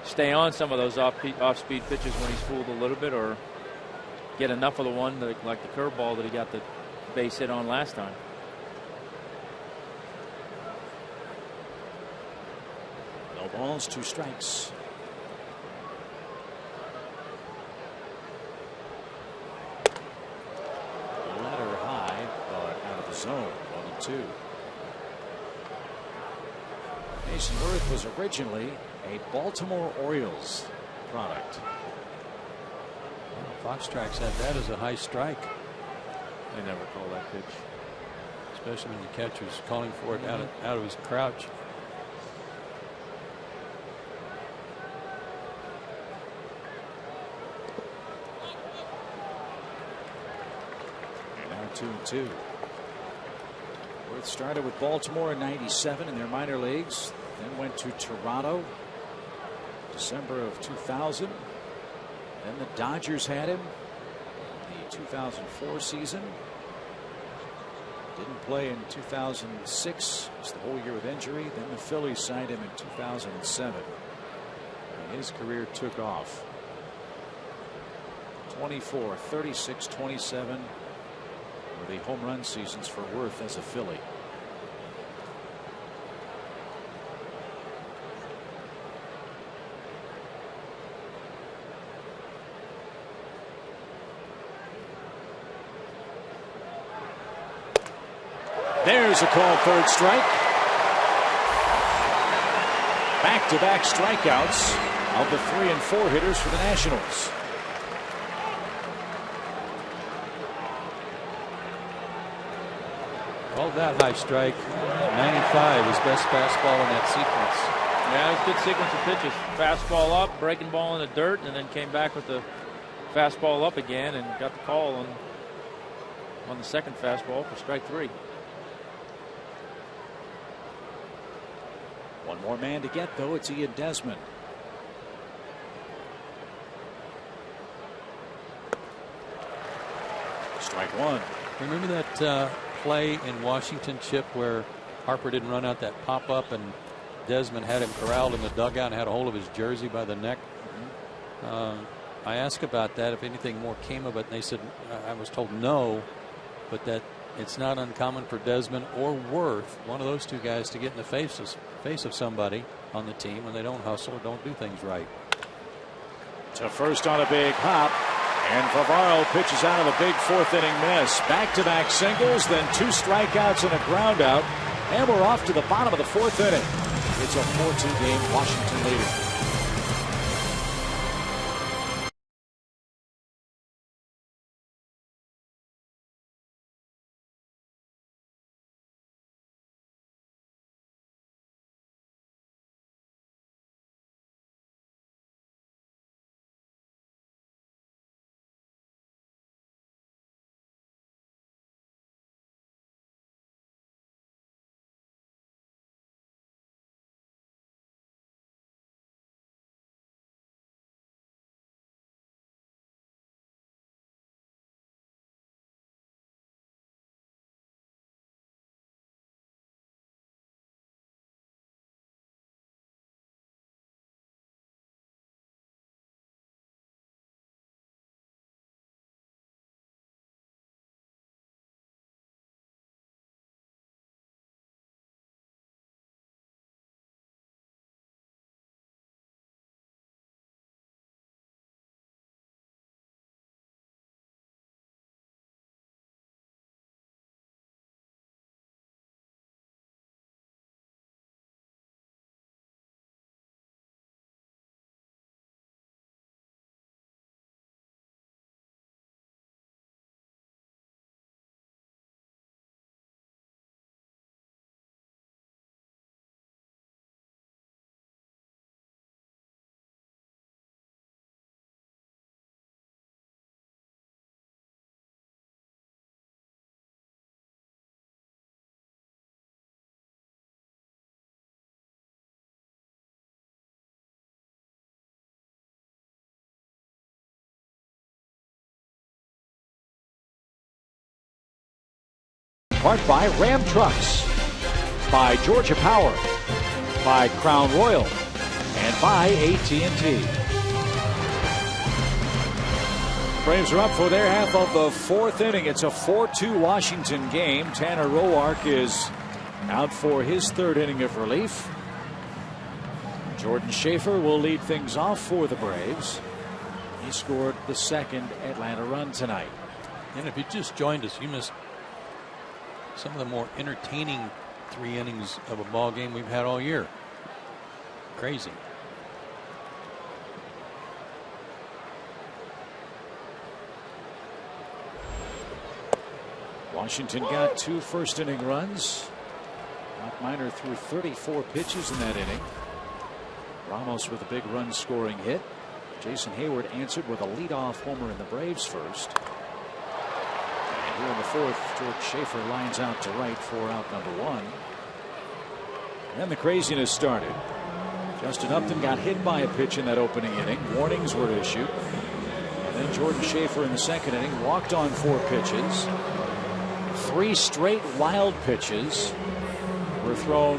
stay on some of those off-speed pitches when he's fooled a little bit, or get enough of the one like the curveball that he got the base hit on last time. No balls, 2 strikes. Zone 1-2. Mason Worth was originally a Baltimore Orioles product. Foxtracks had that as a high strike. They never call that pitch, especially when the catcher's calling for it out of his crouch. Now 2-2. Worth started with Baltimore in '97 in their minor leagues, then went to Toronto December of 2000. Then the Dodgers had him the 2004 season. Didn't play in 2006. It was the whole year with injury. Then the Phillies signed him in 2007. And his career took off. 24, 36, 27. Were the home run seasons for Worth as a Philly. There's a called third strike. Back-to-back strikeouts of the 3 and 4 hitters for the Nationals. Well, that high strike. 95, his best fastball in that sequence. Yeah, it was a good sequence of pitches. Fastball up, breaking ball in the dirt, and then came back with the fastball up again and got the call on the second fastball for strike 3. One more man to get, though. It's Ian Desmond. Strike 1. Remember that play in Washington, Chip, where Harper didn't run out that pop-up and Desmond had him corralled in the dugout and had a hold of his jersey by the neck? I asked about that, if anything more came of it, and they said, I was told no, but that it's not uncommon for Desmond or Worth, one of those two guys, to get in the face of somebody on the team when they don't hustle or don't do things right. To first on a big hop, and Favaro pitches out of a big 4th inning miss. Back-to-back singles, then 2 strikeouts and a ground out, and we're off to the bottom of the 4th inning. It's a 4-2 game, Washington leading. Part by Ram Trucks, by Georgia Power, by Crown Royal, and by AT&T. Braves are up for their half of the 4th inning. It's a 4-2 Washington game. Tanner Roark is out for his 3rd inning of relief. Jordan Schaefer will lead things off for the Braves. He scored the 2nd Atlanta run tonight. And if you just joined us, you missed some of the more entertaining 3 innings of a ball game we've had all year. Crazy. Washington got 2 first inning runs. Mike Minor threw 34 pitches in that inning. Ramos with a big run scoring hit. Jason Hayward answered with a leadoff homer in the Braves first. And here in the 4th, George Schaefer lines out to right for out number 1. And then the craziness started. Justin Upton got hit by a pitch in that opening inning. Warnings were issued. And then Jordan Schaefer in the 2nd inning walked on 4 pitches. 3 straight wild pitches were thrown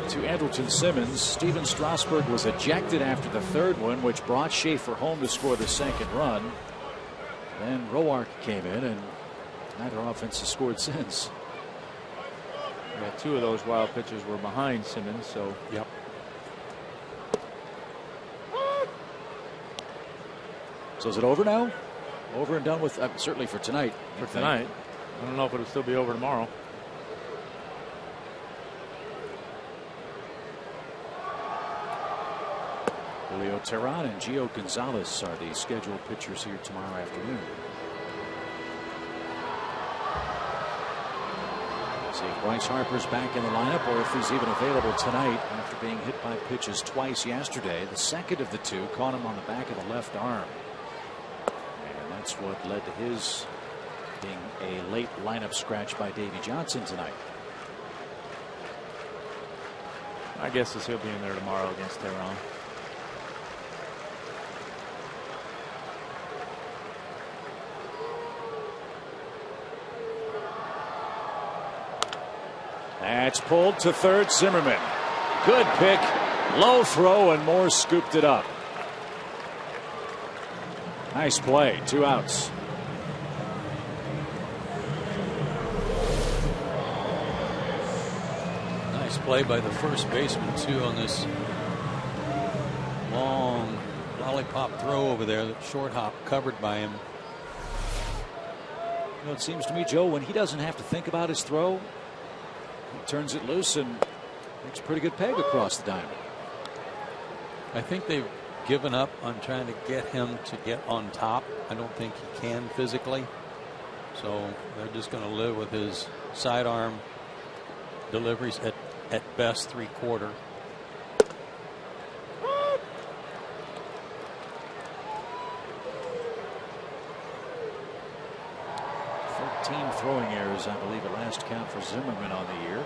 to Andrelton Simmons. Steven Strasburg was ejected after the 3rd one, which brought Schaefer home to score the 2nd run. Then Roark came in, and neither offense has scored since. Yeah, 2 of those wild pitches were behind Simmons, so. Yep. So is it over now? Over and done with, certainly for tonight. For tonight. I don't know if it'll still be over tomorrow. Julio Teheran and Gio Gonzalez are the scheduled pitchers here tomorrow afternoon. See if Bryce Harper's back in the lineup or if he's even available tonight after being hit by pitches twice yesterday. The second of the two caught him on the back of the left arm. And that's what led to his being a late lineup scratch by Davey Johnson tonight. I guess he'll be in there tomorrow against Tehran. That's pulled to third. Zimmerman. Good pick. Low throw, and Moore scooped it up. Nice play. 2 outs. Nice play by the first baseman, too, on this long lollipop throw over there. That short hop covered by him. You know, it seems to me, Joe, when he doesn't have to think about his throw, he turns it loose and makes a pretty good peg across the diamond. I think they've given up on trying to get him to get on top. I don't think he can physically. So they're just going to live with his sidearm deliveries at best 3/4. Throwing errors, I believe, at last count for Zimmerman on the year.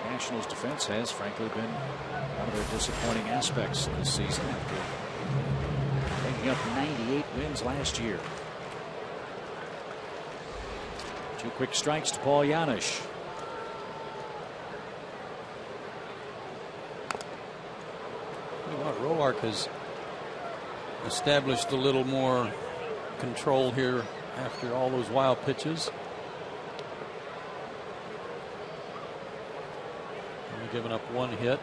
The Nationals' defense has, frankly, been one of their disappointing aspects this season after making up 98 wins last year. 2 quick strikes to Paul Janisch. Roark has established a little more control here after all those wild pitches. Only giving up 1 hit.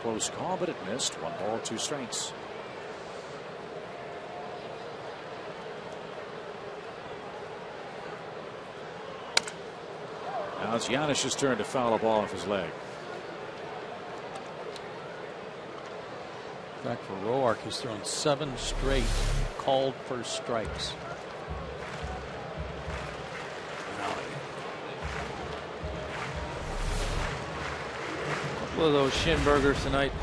Close call, but it missed. 1 ball, 2 strikes. Now it's Janisch's turn to foul a ball off his leg. In fact, for Roark, he's thrown 7 straight called for strikes. Couple of those shin burgers tonight.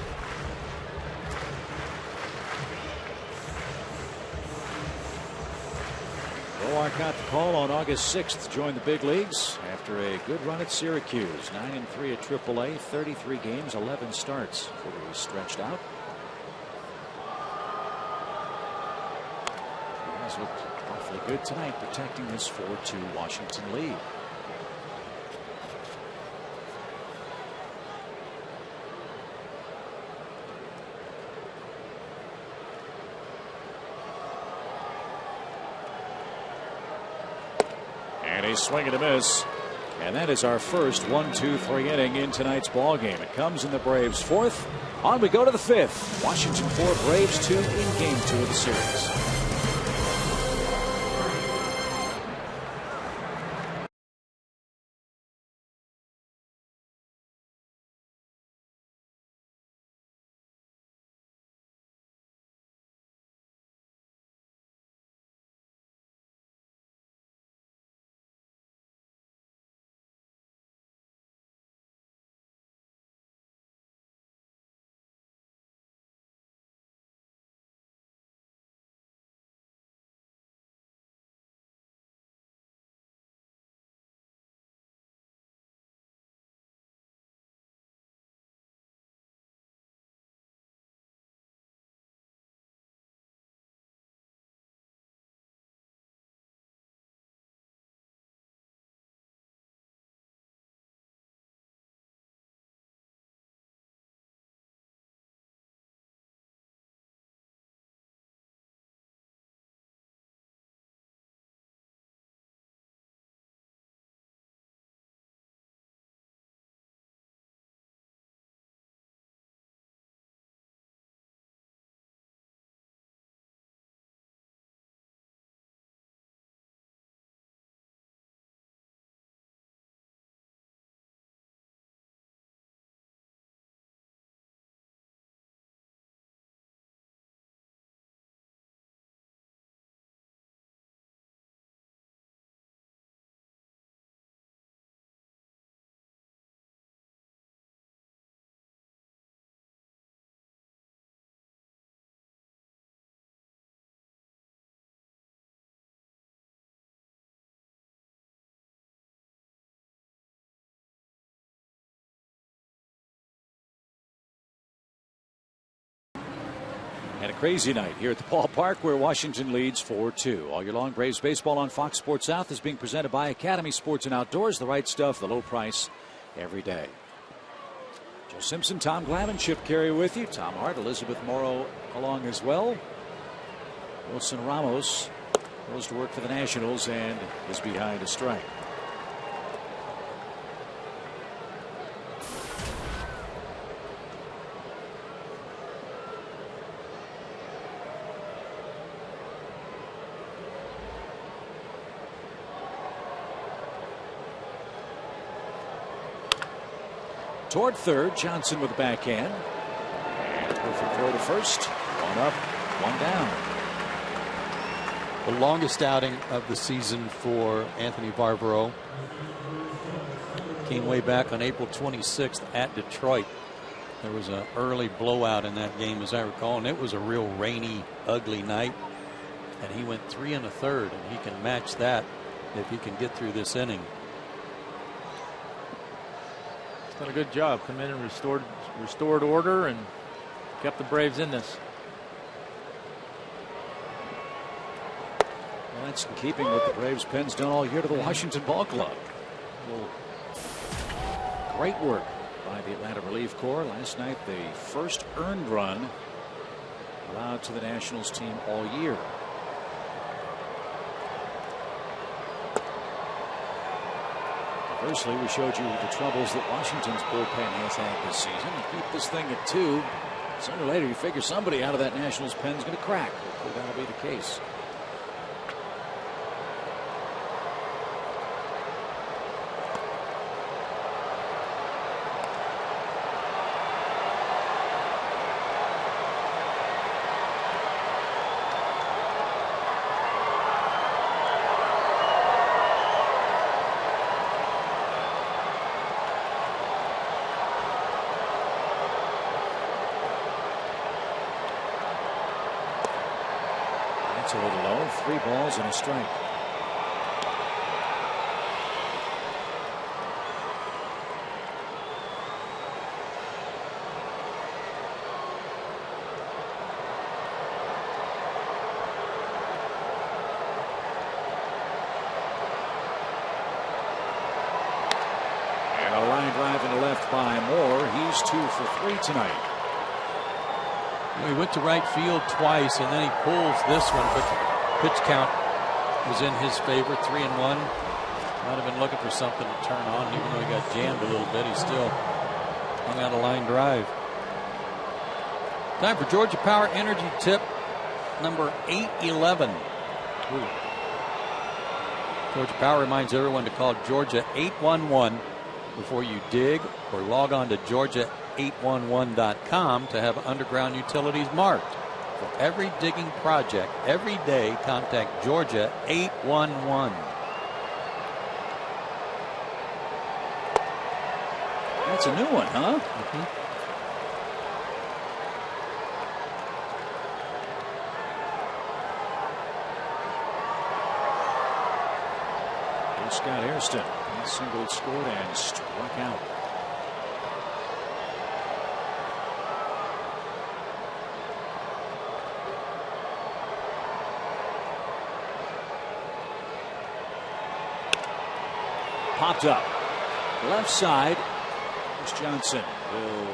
Roark got the call on August 6th to join the big leagues after a good run at Syracuse. 9-3 at AAA, 33 games, 11 starts before he was stretched out. He has looked awfully good tonight, protecting this 4-2 Washington lead. And a swing and a miss. And that is our first 1-2-3 inning in tonight's ball game. It comes in the Braves' 4th. On we go to the 5th. Washington 4, Braves 2 in game 2 of the series. Crazy night here at the ballpark where Washington leads 4-2. All year long, Braves baseball on Fox Sports South is being presented by Academy Sports and Outdoors. The right stuff, the low price every day. Joe Simpson, Tom Glavine, Chip Carey with you. Tom Hart, Elizabeth Morrow along as well. Wilson Ramos goes to work for the Nationals and is behind a strike. Toward third, Johnson with the backhand. And perfect throw to first. One up, one down. The longest outing of the season for Anthony Barbaro came way back on April 26th at Detroit. There was an early blowout in that game, as I recall, and it was a real rainy, ugly night. And he went 3 1/3, and he can match that if he can get through this inning. Done a good job. Come in and restored order and kept the Braves in this. Well, that's in keeping with the Braves' pen's done all year to the Washington Ball Club. Well, great work by the Atlanta Relief Corps. Last night, the first earned run allowed to the Nationals team all year. Firstly, we showed you the troubles that Washington's bullpen has had this season. You keep this thing at 2. Sooner or later, you figure somebody out of that Nationals pen is going to crack. Hopefully that'll be the case. It's a little low. 3 balls and a strike. And a line drive into left by Moore. He's 2 for 3 tonight. He went to right field twice, and then he pulls this one, but the pitch count was in his favor, 3-1. Might have been looking for something to turn on, even though he got jammed a little bit. He still hung out a line drive. Time for Georgia Power Energy Tip number 811. Georgia Power reminds everyone to call Georgia 811 before you dig, or log on to Georgia811.com to have underground utilities marked. For every digging project, every day, contact Georgia 811. That's a new one, huh? Here's Scott Hairston. He singled, scored, and struck out. Popped up. Left side. Here's Johnson. Will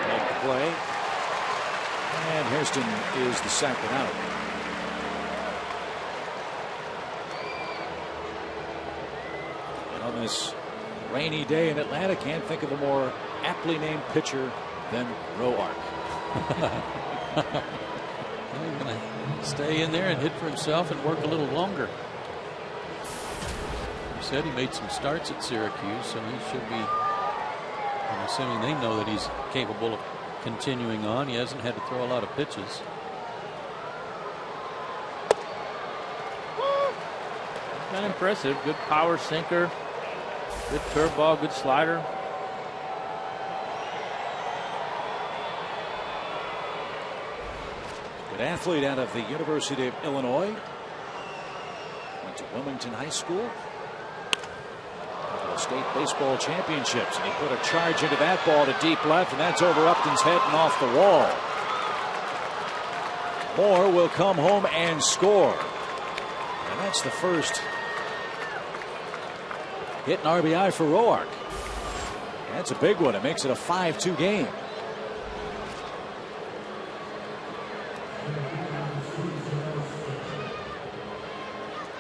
make the play. And Hairston is the second out. And on this rainy day in Atlanta, can't think of a more aptly named pitcher than Roark. He's going to stay in there and hit for himself and work a little longer. Said he made some starts at Syracuse, so he should be, I'm assuming they know that he's capable of continuing on. He hasn't had to throw a lot of pitches. Kind of impressive. Good power sinker, good curveball, good slider. Good athlete out of the University of Illinois. Went to Wilmington High School. State baseball championships, and he put a charge into that ball to deep left, and that's over Upton's head and off the wall. Moore will come home and score. And that's the first hit and RBI for Roark. That's a big one. It makes it a 5-2 game.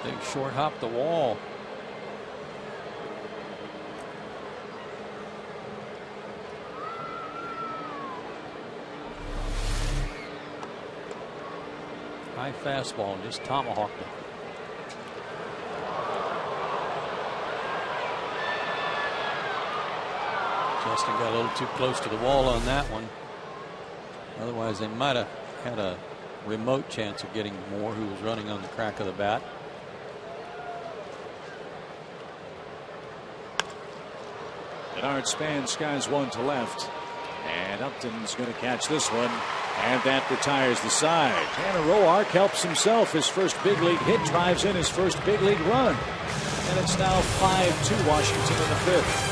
Big short hop the wall. High fastball, just tomahawked it. Justin got a little too close to the wall on that one. Otherwise, they might have had a remote chance of getting Moore, who was running on the crack of the bat. Bernard Span skies one to left. And Upton's going to catch this one. And that retires the side. Tanner Roark helps himself. His first big league hit drives in his first big league run. And it's now 5-2 Washington in the fifth.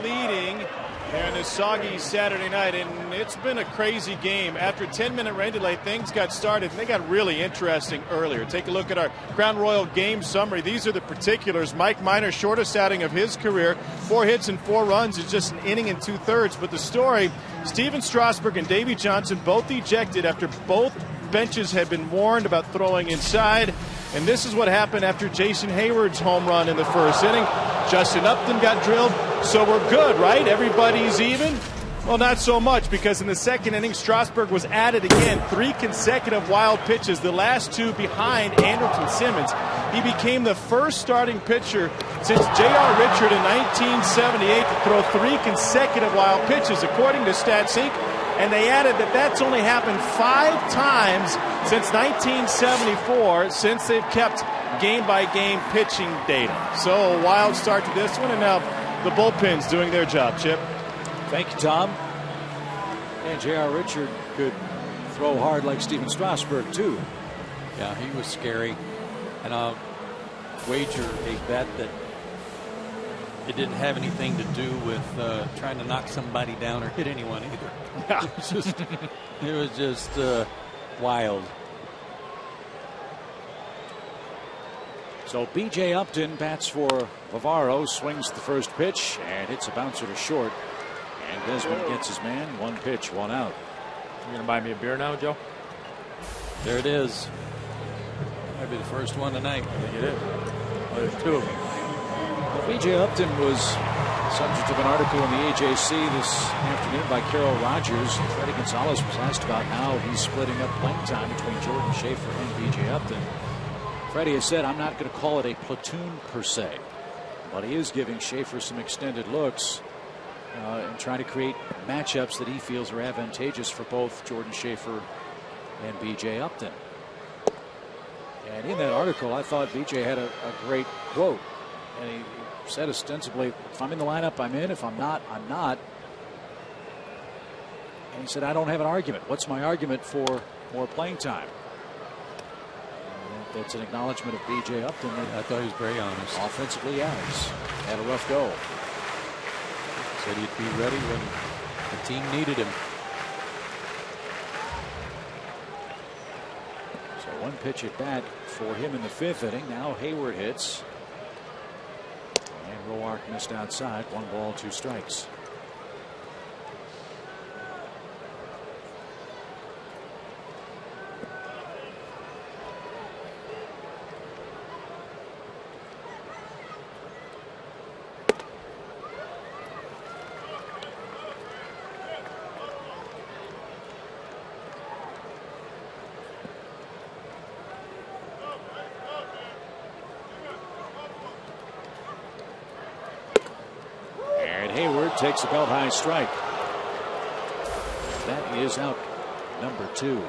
Leading here on this soggy Saturday night, and it's been a crazy game. After a 10-minute rain delay, things got started, and they got really interesting earlier. Take a look at our Crown Royal game summary. These are the particulars. Mike Minor, shortest outing of his career, 4 hits and 4 runs. It's just an inning and 2/3. But the story, Steven Strasburg and Davey Johnson both ejected after both benches had been warned about throwing inside. And this is what happened after Jason Hayward's home run in the first inning. Justin Upton got drilled, so we're good, right? Everybody's even? Well, not so much, because in the second inning, Strasburg was at it again. 3 consecutive wild pitches, the last 2 behind Andrelton Simmons. He became the first starting pitcher since J.R. Richard in 1978 to throw 3 consecutive wild pitches, according to StatSync. And they added that that's only happened 5 times since 1974, since they've kept game-by-game pitching data. So a wild start to this one, and now the bullpen's doing their job, Chip. Thank you, Tom. And J.R. Richard could throw hard like Steven Strasburg, too. Yeah, he was scary. And I'll wager a bet that it didn't have anything to do with trying to knock somebody down or hit anyone either. It was just wild. So B.J. Upton bats for Bavaro, swings the first pitch, and hits a bouncer to short. And Desmond gets his man. 1 pitch, 1 out. You gonna buy me a beer now, Joe? There it is. Might be the first one tonight. I think it is. Oh, there's 2 of them. B.J. Upton was subject of an article in the AJC this afternoon by Carol Rogers. Freddie Gonzalez was asked about how he's splitting up playing time between Jordan Schaefer and B.J. Upton. Freddie has said, I'm not going to call it a platoon per se, but he is giving Schaefer some extended looks and trying to create matchups that he feels are advantageous for both Jordan Schaefer and B.J. Upton. And in that article, I thought B.J. had a great quote. And said ostensibly, if I'm in the lineup, I'm in. If I'm not, I'm not. And he said, I don't have an argument. What's my argument for more playing time? And that's an acknowledgement of B.J. Upton. I thought he was very honest. Offensively, yeah, he's had a rough go. Said he'd be ready when the team needed him. So one pitch at bat for him in the 5th inning. Now Hayward hits. And Roark missed outside. 1 ball, 2 strikes. Takes a belt high strike. That is out number 2.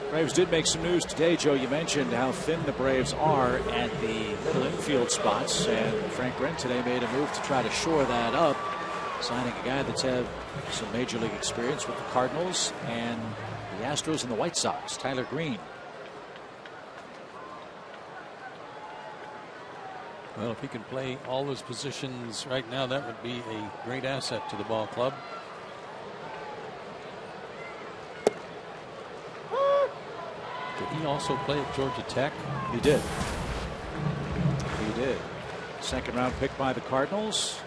Braves did make some news today, Joe. You mentioned how thin the Braves are at the middle infield spots, and Frank Brent today made a move to try to shore that up, signing a guy that's had some major league experience with the Cardinals and the Astros and the White Sox, Tyler Green. Well, if he can play all those positions right now, that would be a great asset to the ball club. Did he also play at Georgia Tech? He did. He did. 2nd round pick by the Cardinals.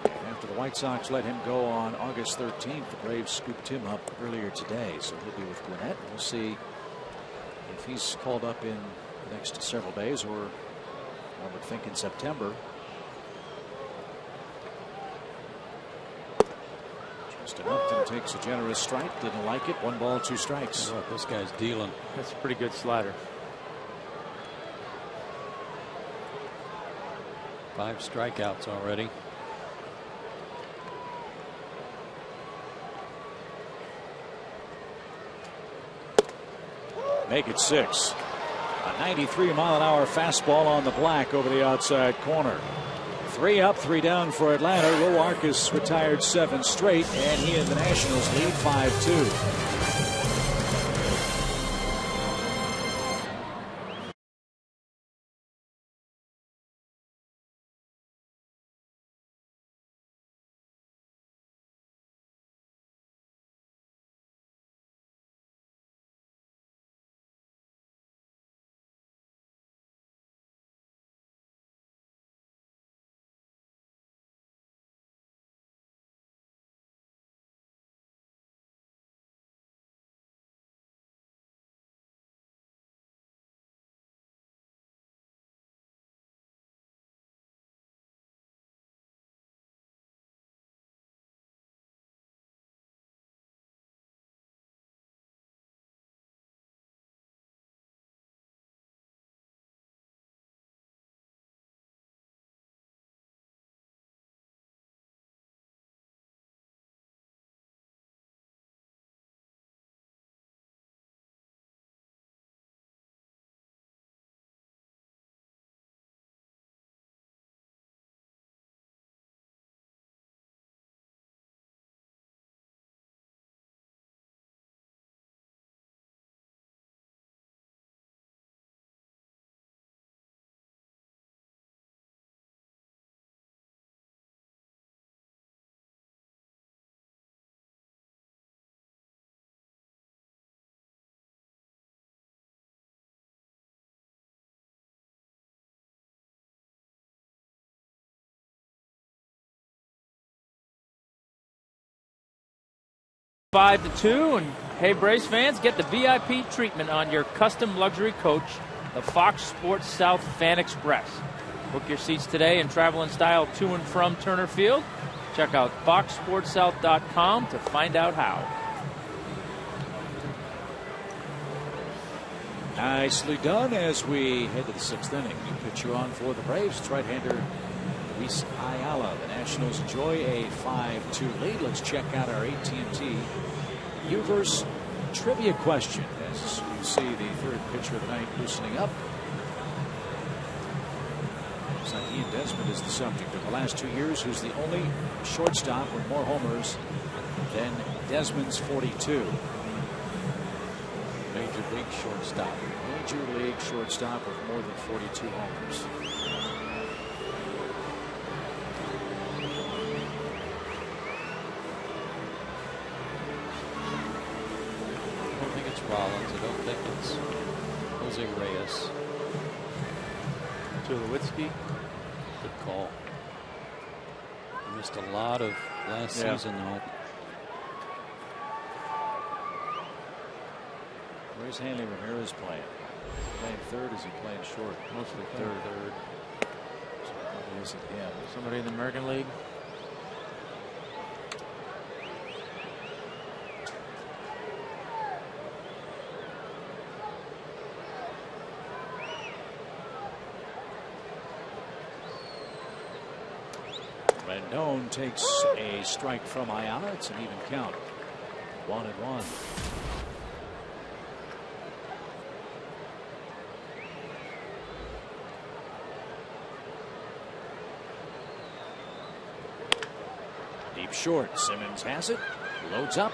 After the White Sox let him go on August 13th, the Braves scooped him up earlier today. So he'll be with Gwinnett. We'll see if he's called up in the next several days, or I would think in September. Justin Upton takes a generous strike. Didn't like it. 1 ball, 2 strikes. Look, this guy's dealing. That's a pretty good slider. 5 strikeouts already. Make it 6. A 93-mile-an-hour fastball on the black over the outside corner. 3 up, 3 down for Atlanta. Roark has retired 7 straight, and he and the Nationals lead 5-2. Five to 2, and hey, Braves fans, get the VIP treatment on your custom luxury coach, the Fox Sports South Fan Express. Book your seats today and travel in style to and from Turner Field. Check out foxsportsouth.com to find out how. Nicely done as we head to the 6th inning. New pitcher on for the Braves. It's right-hander Luis Ayala. The Nationals enjoy a 5-2 lead. Let's check out our AT Uverse trivia question. As you see the third pitcher of the night loosening up. Looks like Ian Desmond is the subject of the last 2 years, who's the only shortstop with more homers than Desmond's 42. Major league shortstop. Major league shortstop with more than 42 homers. I don't think it's Rollins. I don't think it's Jose Reyes. Tulowitzki. Good call. He missed a lot of last season, though. Where's Hanley Ramirez playing? Playing third? Is he playing short? Mostly third. So it probably isn't him. Somebody in the American League. Rendon takes a strike from Ayala. It's an even count. 1-1. Deep short. Simmons has it. Loads up.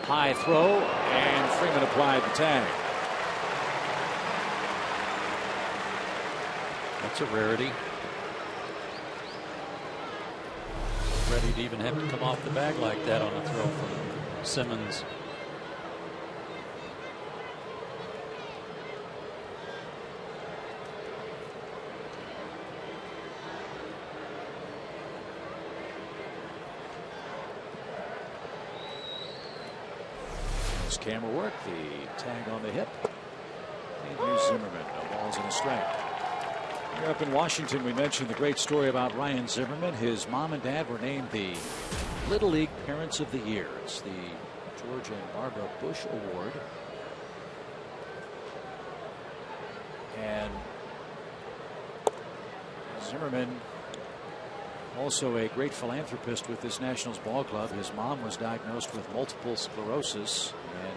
High throw. And Freeman applied the tag. That's a rarity. Ready to even have to come off the bag like that on a throw from Simmons. Nice camera work. The tag on the hip. And here's Zimmerman. No balls and a strike. Here up in Washington, we mentioned the great story about Ryan Zimmerman. His mom and dad were named the Little League Parents of the Year. It's the George and Barbara Bush Award. And Zimmerman, also a great philanthropist with this Nationals ball club. His mom was diagnosed with multiple sclerosis, and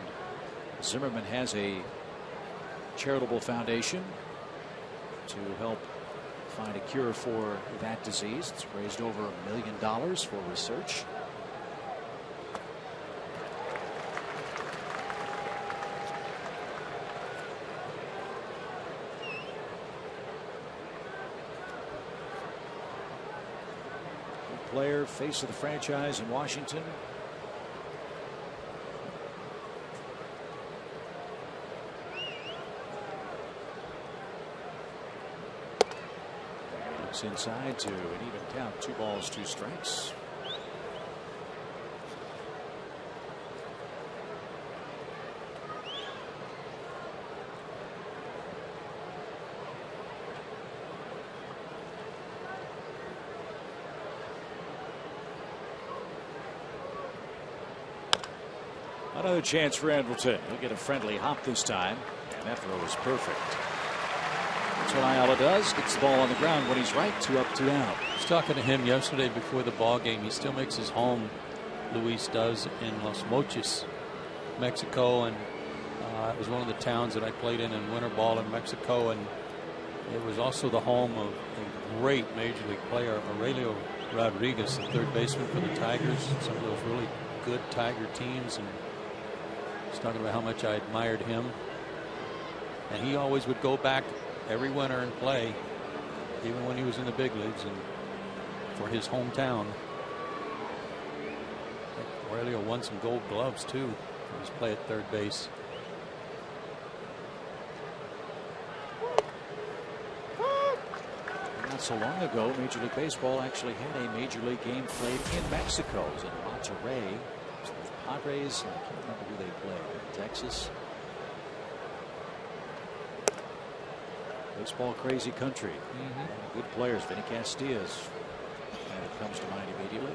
Zimmerman has a charitable foundation to help find a cure for that disease. It's raised over $1 million for research. Good player, face of the franchise in Washington. Inside to an even count. 2 balls, 2 strikes. Another chance for Andrelton. He'll get a friendly hop this time, and that throw is perfect. That's what Ayala does. Gets the ball on the ground when he's right. 2 up, 2 out. I was talking to him yesterday before the ball game. He still makes his home, Luis does, in Los Mochis, Mexico, and it was one of the towns that I played in winter ball in Mexico, and it was also the home of a great major league player, Aurelio Rodriguez, the third baseman for the Tigers. Some of those really good Tiger teams, and he's talking about how much I admired him, and he always would go back every winter and play, even when he was in the big leagues, and for his hometown. Aurelio won some gold gloves too for his play at third base. Not so long ago, Major League Baseball actually had a Major League game played in Mexico. It was in Monterrey. It was the Padres, and I can't remember who they played. Texas. Baseball crazy country. Good players. Vinny Castillas, and it comes to mind immediately.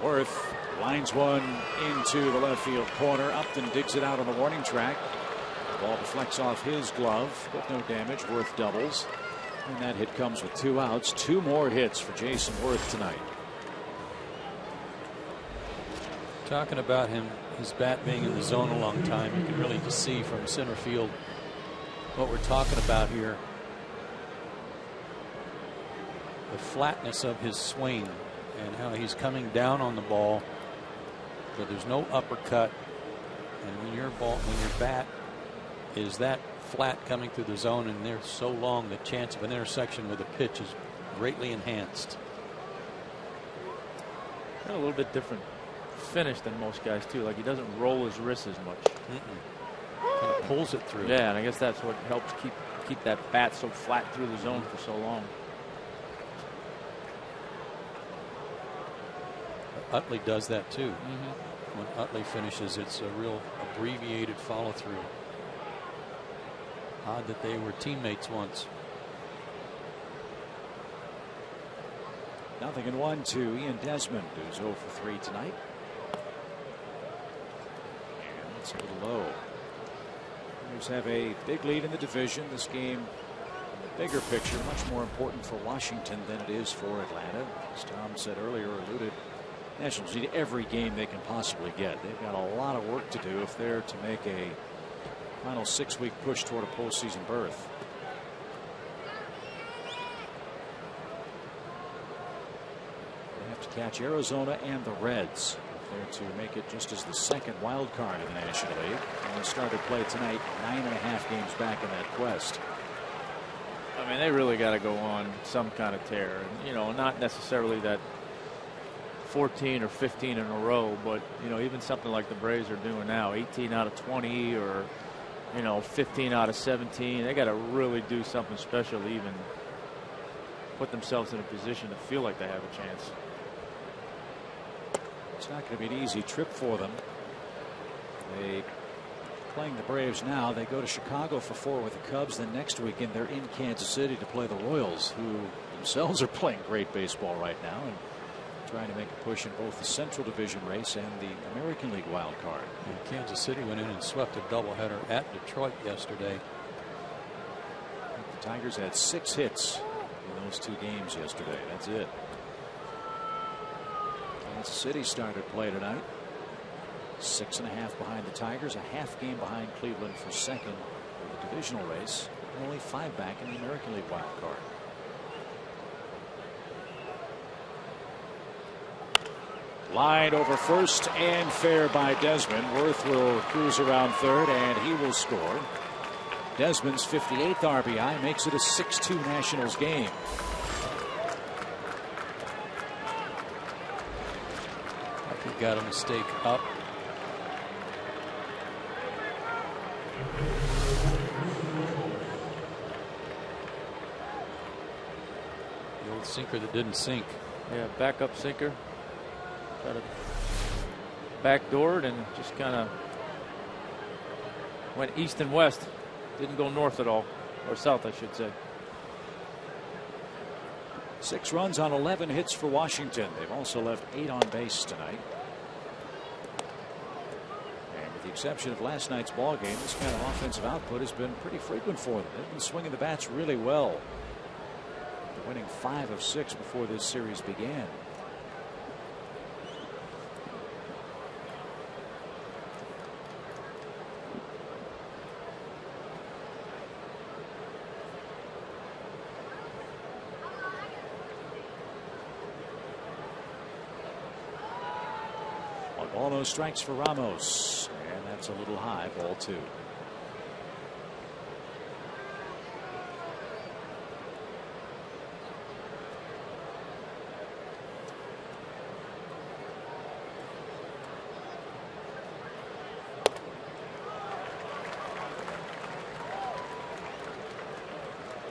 Worth lines one into the left field corner. Upton digs it out on the warning track. The ball deflects off his glove, but no damage. Worth doubles. And that hit comes with 2 outs. 2 more hits for Jason Worth tonight. Talking about his bat being in the zone a long time, you can really just see from center field what we're talking about here. The flatness of his swing and how he's coming down on the ball, but there's no uppercut. And when your bat is that flat coming through the zone and they're so long, the chance of an intersection with a pitch is greatly enhanced. Got a little bit different finish than most guys too. Like he doesn't roll his wrist as much. Kind of pulls it through. Yeah, and I guess that's what helps keep that bat so flat through the zone for so long. Utley does that too. When Utley finishes, it's a real abbreviated follow through. Odd that they were teammates once. 0-1 to Ian Desmond, who's 0 for 3 tonight. And it's a little low. Braves have a big lead in the division. This game, in the bigger picture, much more important for Washington than it is for Atlanta. As Tom said earlier, alluded, Nationals need every game they can possibly get. They've got a lot of work to do if they're to make a final 6-week push toward a postseason berth. They have to catch Arizona and the Reds if they're to make it just as the second wild card in the National League. And they started play tonight, 9.5 games back in that quest. I mean, they really got to go on some kind of tear. And, you know, not necessarily that 14 or 15 in a row, but you know, even something like the Braves are doing now, 18 out of 20 or, you know, 15 out of 17. They got to really do something special to even put themselves in a position to feel like they have a chance. It's not going to be an easy trip for them. They playing the Braves now. They go to Chicago for 4 with the Cubs. Then next weekend they're in Kansas City to play the Royals, who themselves are playing great baseball right now and trying to make a push in both the Central Division race and the American League wild card. And Kansas City went in and swept a doubleheader at Detroit yesterday. The Tigers had 6 hits in those 2 games yesterday. That's it. Kansas City started play tonight. 6.5 behind the Tigers, a half game behind Cleveland for second in the divisional race, and only 5 back in the American League wild card. Line over first and fair by Desmond. Worth will cruise around third and he will score. Desmond's 58th RBI makes it a 6-2 Nationals game. He got a mistake up. The old sinker that didn't sink. Yeah, backup sinker. Got it backdoored and just kind of went east and west. Didn't go north at all, or south, I should say. 6 runs on 11 hits for Washington. They've also left 8 on base tonight. And with the exception of last night's ball game, this kind of offensive output has been pretty frequent for them. They've been swinging the bats really well. They're winning 5 of 6 before this series began. Ball, no strikes for Ramos, and that's a little high. Ball 2.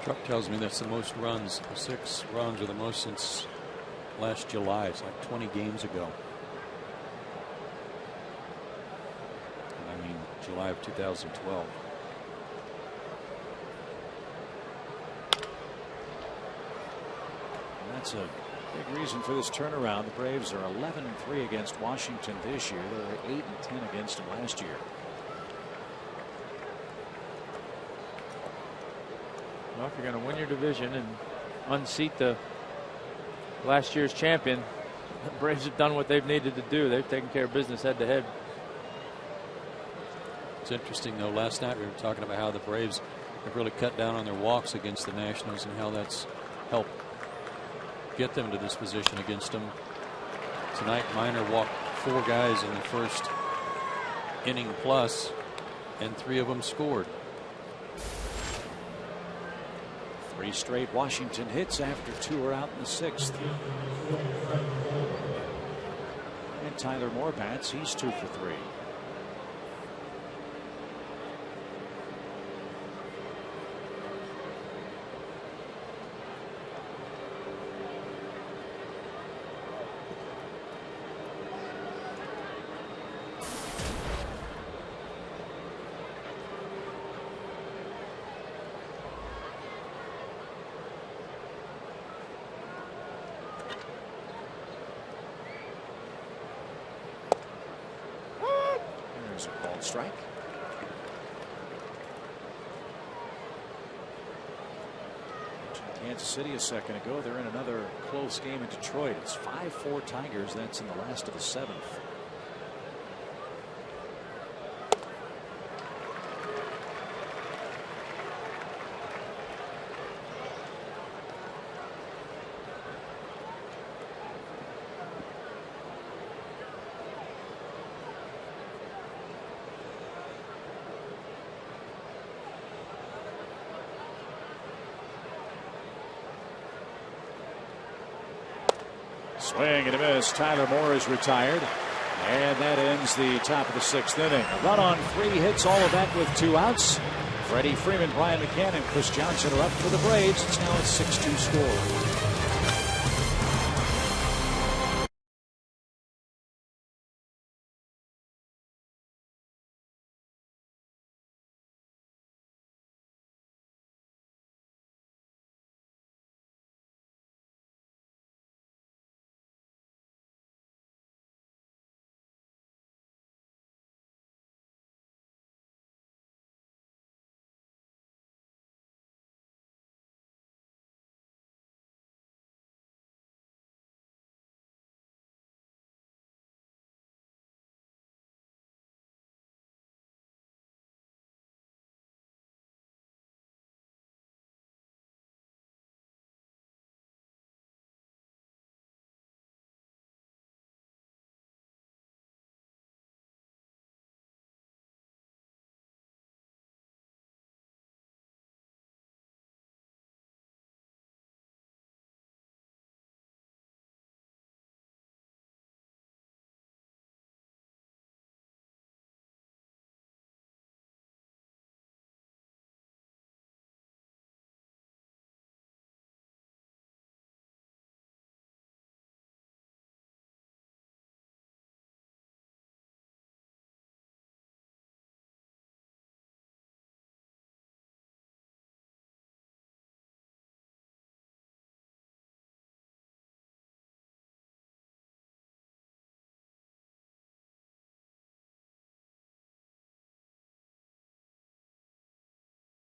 Truck tells me that's the most runs. 6 runs are the most since last July. It's like 20 games ago. July of 2012. And that's a big reason for this turnaround. The Braves are 11-3 against Washington this year. They were 8-10 against them last year. Well, if you're going to win your division and unseat the last year's champion, the Braves have done what they've needed to do. They've taken care of business head to head. It's interesting, though. Last night we were talking about how the Braves have really cut down on their walks against the Nationals and how that's helped get them to this position against them. Tonight, Minor walked 4 guys in the first inning plus, and 3 of them scored. 3 straight Washington hits after 2 are out in the 6th. And Tyler Moore bats. He's 2 for 3. There's a called strike. Kansas City a second ago. They're in another close game in Detroit. It's 5-4 Tigers. That's in the last of the 7th. Swing and a miss. Tyler Moore is retired. And that ends the top of the 6th inning. A run on 3 hits, all of that with 2 outs. Freddie Freeman, Brian McCann, and Chris Johnson are up for the Braves. It's now a 6-2 score.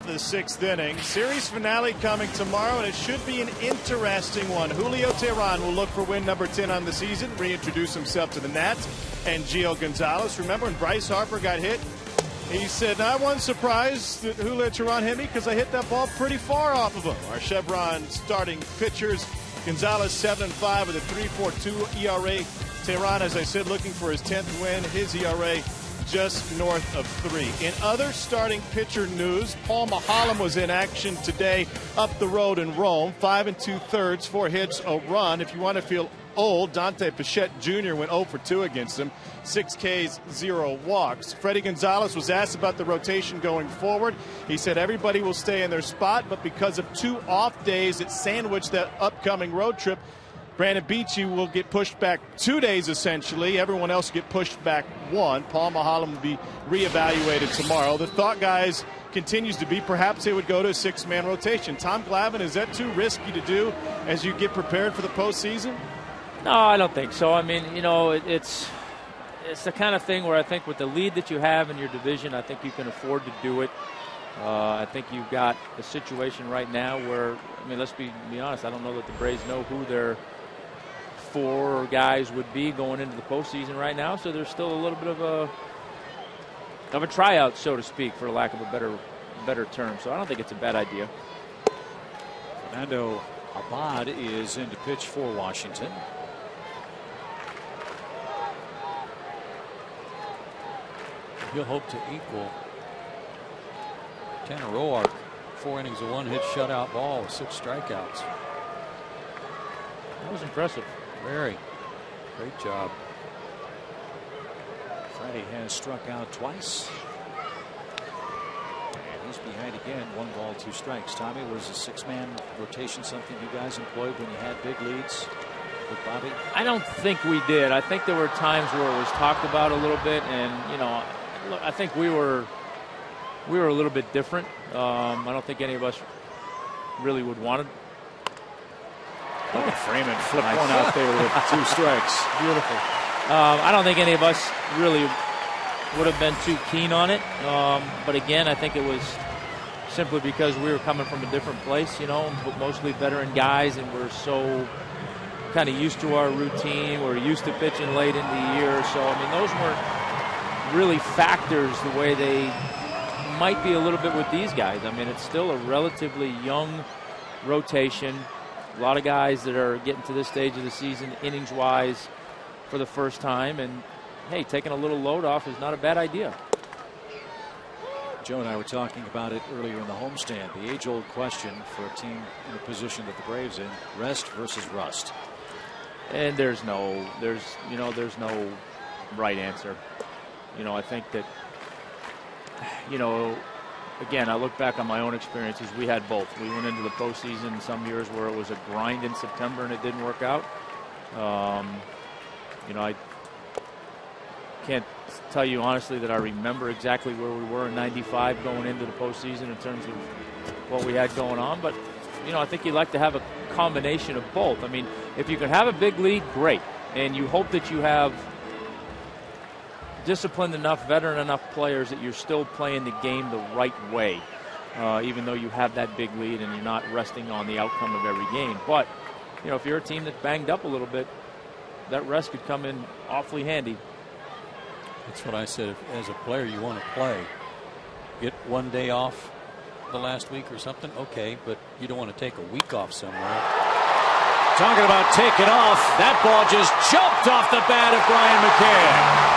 The 6th inning. Series finale coming tomorrow, and it should be an interesting one. Julio Teheran will look for win number 10 on the season, reintroduce himself to the Nats. And Gio Gonzalez, remember when Bryce Harper got hit? He said, I wasn't surprised that Julio Teheran hit me because I hit that ball pretty far off of him. Our Chevron starting pitchers, Gonzalez 7-5 with a 3.42 ERA. Teheran, as I said, looking for his 10th win. His ERA just north of 3. In other starting pitcher news, Paul Maholm was in action today up the road in Rome. 5 2/3, 4 hits, a run. If you want to feel old, Dante Bichette Jr. went 0 for 2 against him. 6 Ks, 0 walks. Freddie Gonzalez was asked about the rotation going forward. He said everybody will stay in their spot, but because of 2 off days that sandwich that upcoming road trip, Brandon Beachy will get pushed back 2 days, essentially. Everyone else will get pushed back 1. Paul Maholm will be reevaluated tomorrow. The thought, guys, continues to be perhaps they would go to a 6-man rotation. Tom Glavine, is that too risky to do as you get prepared for the postseason? No, I don't think so. I mean, you know, it's the kind of thing where I think with the lead that you have in your division, I think you can afford to do it. I think you've got a situation right now where, I mean, let's be honest, I don't know that the Braves know who their 4 guys would be going into the postseason right now, so there's still a little bit of a tryout, so to speak, for lack of a better term. So I don't think it's a bad idea. Fernando Abad is in to pitch for Washington. He'll hope to equal Tanner Roark. 4 innings of 1-hit shutout ball with 6 strikeouts. That was impressive. Very great job. Friday has struck out twice. And he's behind again. 1 ball, 2 strikes. Tommy, was a 6-man rotation something you guys employed when you had big leads with Bobby? I don't think we did. I think there were times where it was talked about a little bit, and you know, look, I think we were a little bit different. I don't think any of us really would want it. Oh, Freeman flipped one out there with 2 strikes. Beautiful. I don't think any of us really would have been too keen on it. But again, I think it was simply because we were coming from a different place, you know, mostly veteran guys, and we're so kind of used to our routine. We're used to pitching late in the year. So, I mean, those weren't really factors the way they might be a little bit with these guys. I mean, it's still a relatively young rotation. A lot of guys that are getting to this stage of the season, innings-wise, for the first time. And, hey, taking a little load off is not a bad idea. Joe and I were talking about it earlier in the homestand. The age-old question for a team in the position that the Braves in: rest versus rust. And there's no right answer. You know, I think that, you know, again, I look back on my own experiences. We had both. We went into the postseason some years where it was a grind in September and it didn't work out. You know, I can't tell you honestly that I remember exactly where we were in '95 going into the postseason in terms of what we had going on. But, you know, I think you'd like to have a combination of both. I mean, if you can have a big lead, great. And you hope that you have disciplined enough, veteran enough players that you're still playing the game the right way, even though you have that big lead and you're not resting on the outcome of every game. But, you know, if you're a team that's banged up a little bit, that rest could come in awfully handy. That's what I said. If, as a player, you want to play. Get 1 day off the last week or something, okay, but you don't want to take a week off somewhere. Talking about taking off, that ball just jumped off the bat of Brian McCann.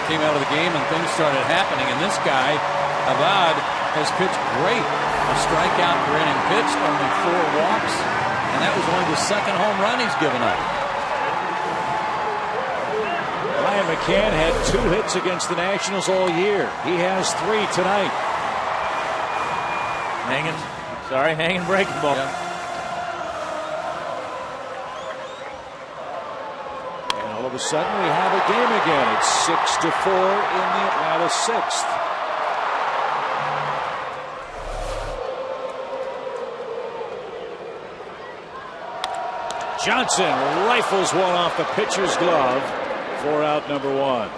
Came out of the game and things started happening, and this guy, Abad, has pitched great. A strikeout per inning pitched, only 4 walks, and that was only the 2nd home run he's given up. Brian McCann had 2 hits against the Nationals all year. He has 3 tonight. Hanging breaking ball. Yeah. All of a sudden, we have a game again. It's 6-4 in the Atlanta 6th. Johnson rifles one off the pitcher's glove for out number 1.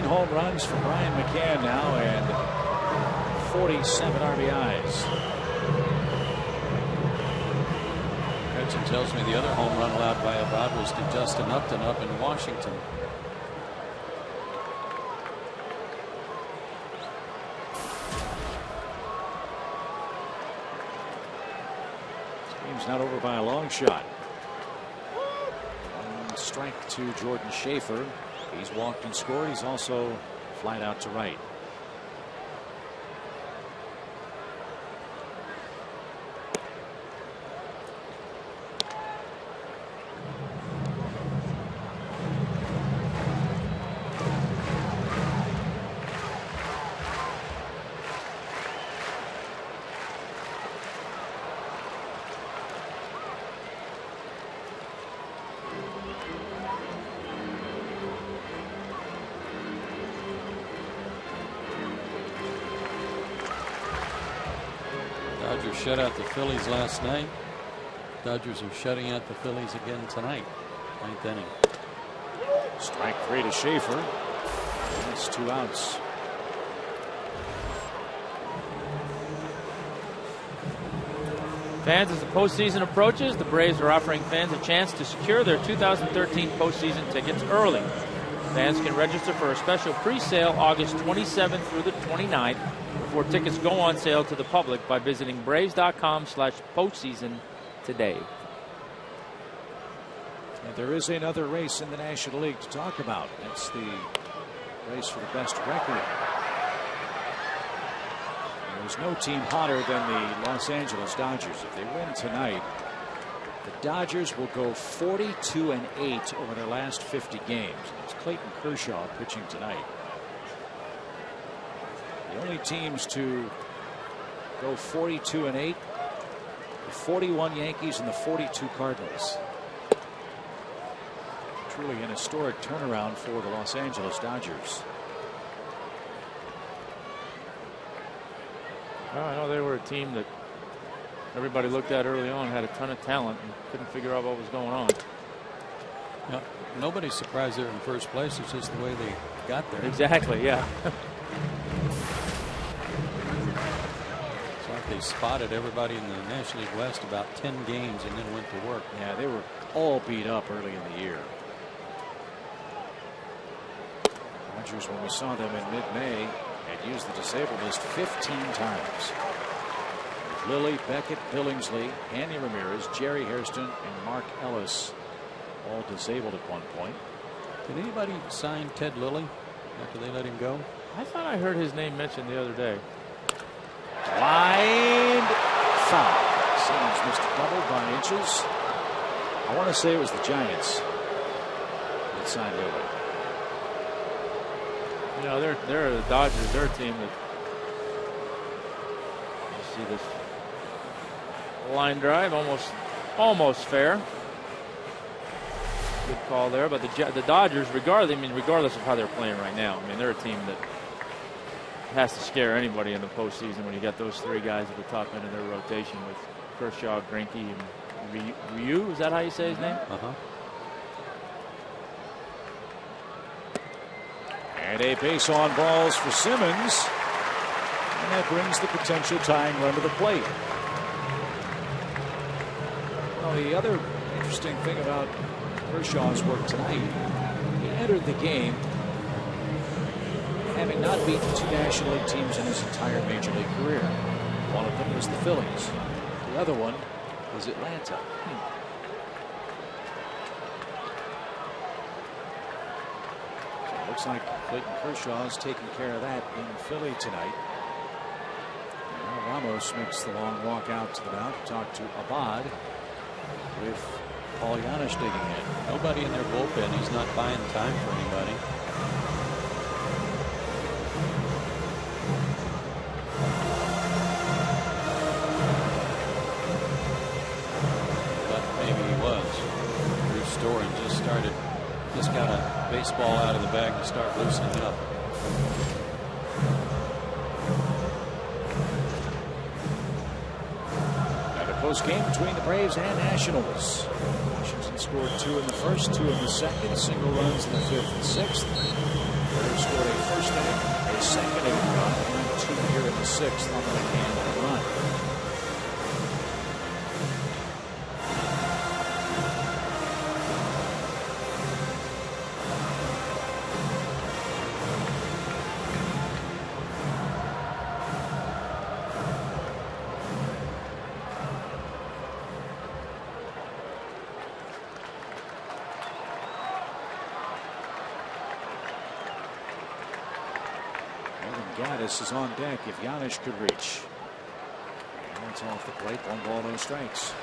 Home runs for Brian McCann now and 47 RBIs. Gretchen tells me the other home run allowed by Abad was to Justin Upton up in Washington. This game's not over by a long shot. 1 strike to Jordan Schaefer. He's walked and scored. He's also flied out to right. Dodgers shut out the Phillies last night. Dodgers are shutting out the Phillies again tonight. 9th inning. Strike 3 to Schaefer. That's 2 outs. Fans, as the postseason approaches, the Braves are offering fans a chance to secure their 2013 postseason tickets early. Fans can register for a special pre-sale August 27th through the 29th before tickets go on sale to the public by visiting Braves.com/postseason today. And there is another race in the National League to talk about. It's the race for the best record. There's no team hotter than the Los Angeles Dodgers. If they win tonight, the Dodgers will go 42-8 over their last 50 games. It's Clayton Kershaw pitching tonight. The only teams to go 42-8, the 41 Yankees and the 42 Cardinals. Truly an historic turnaround for the Los Angeles Dodgers. Well, I know they were a team that everybody looked at early on, had a ton of talent, and couldn't figure out what was going on. Yeah, nobody's surprised they're in first place. It's just the way they got there. Exactly, yeah. It's like they spotted everybody in the National League West about 10 games and then went to work. Yeah, they were all beat up early in the year. Dodgers, when we saw them in mid-May, had used the disabled list 15 times. With Lilly, Beckett, Billingsley, Andy Ramirez, Jerry Hairston, and Mark Ellis all disabled at one point. Did anybody sign Ted Lilly after they let him go? I thought I heard his name mentioned the other day. Line foul. Simmons missed a double by inches. I want to say it was the Giants that signed Lilly. You know, they're the Dodgers. They're a team that, you see this line drive, almost fair. Good call there, but the Dodgers, regardless of how they're playing right now, they're a team that has to scare anybody in the postseason when you got those 3 guys at the top end of their rotation with Kershaw, Greinke, and Ryu. Is that how you say his name? Uh-huh. And a base on balls for Simmons. And that brings the potential tying run to the plate. Well, the other interesting thing about Kershaw's work tonight, he entered the game having not beaten 2 National League teams in his entire Major League career. One of them was the Phillies. The other one was Atlanta. Looks like Clayton Kershaw is taking care of that in Philly tonight. Now Ramos makes the long walk out to the mound to talk to Abad with Paul Janisch digging in. Nobody in their bullpen. He's not buying time for anybody. But maybe he was. Bruce Storen just got a baseball out of the bag to start loosening up. And a close game between the Braves and Nationals. Washington scored 2 in the first, 2 in the second, single runs in the 5th and 6th. Braves scored a first inning, a second inning run, and 2 here in the 6th on the McCann run. Gaddis is on deck if Janisch could reach. That's off the plate. 1 ball, no strikes.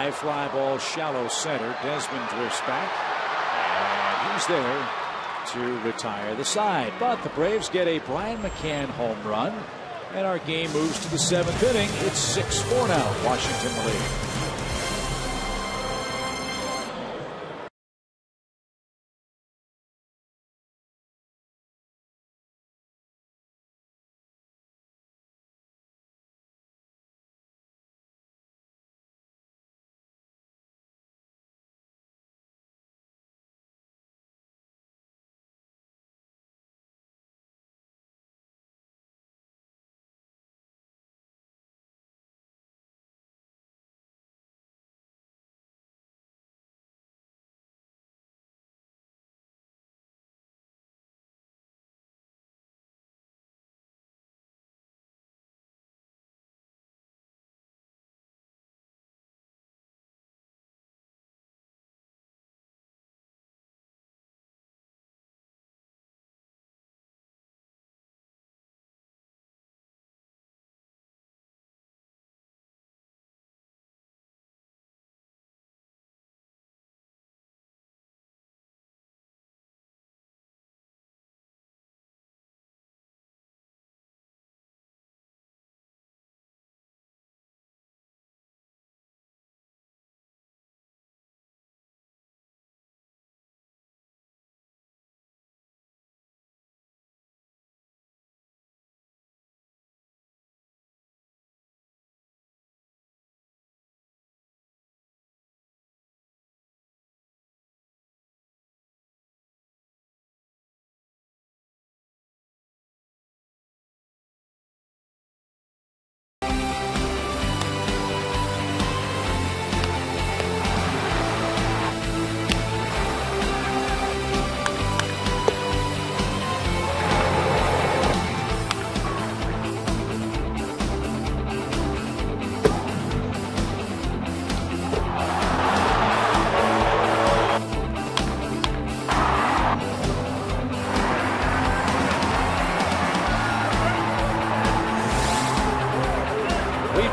High fly ball, shallow center. Desmond drifts back, and he's there to retire the side. But the Braves get a Brian McCann home run, and our game moves to the 7th inning. It's 6-4 now. Washington the lead.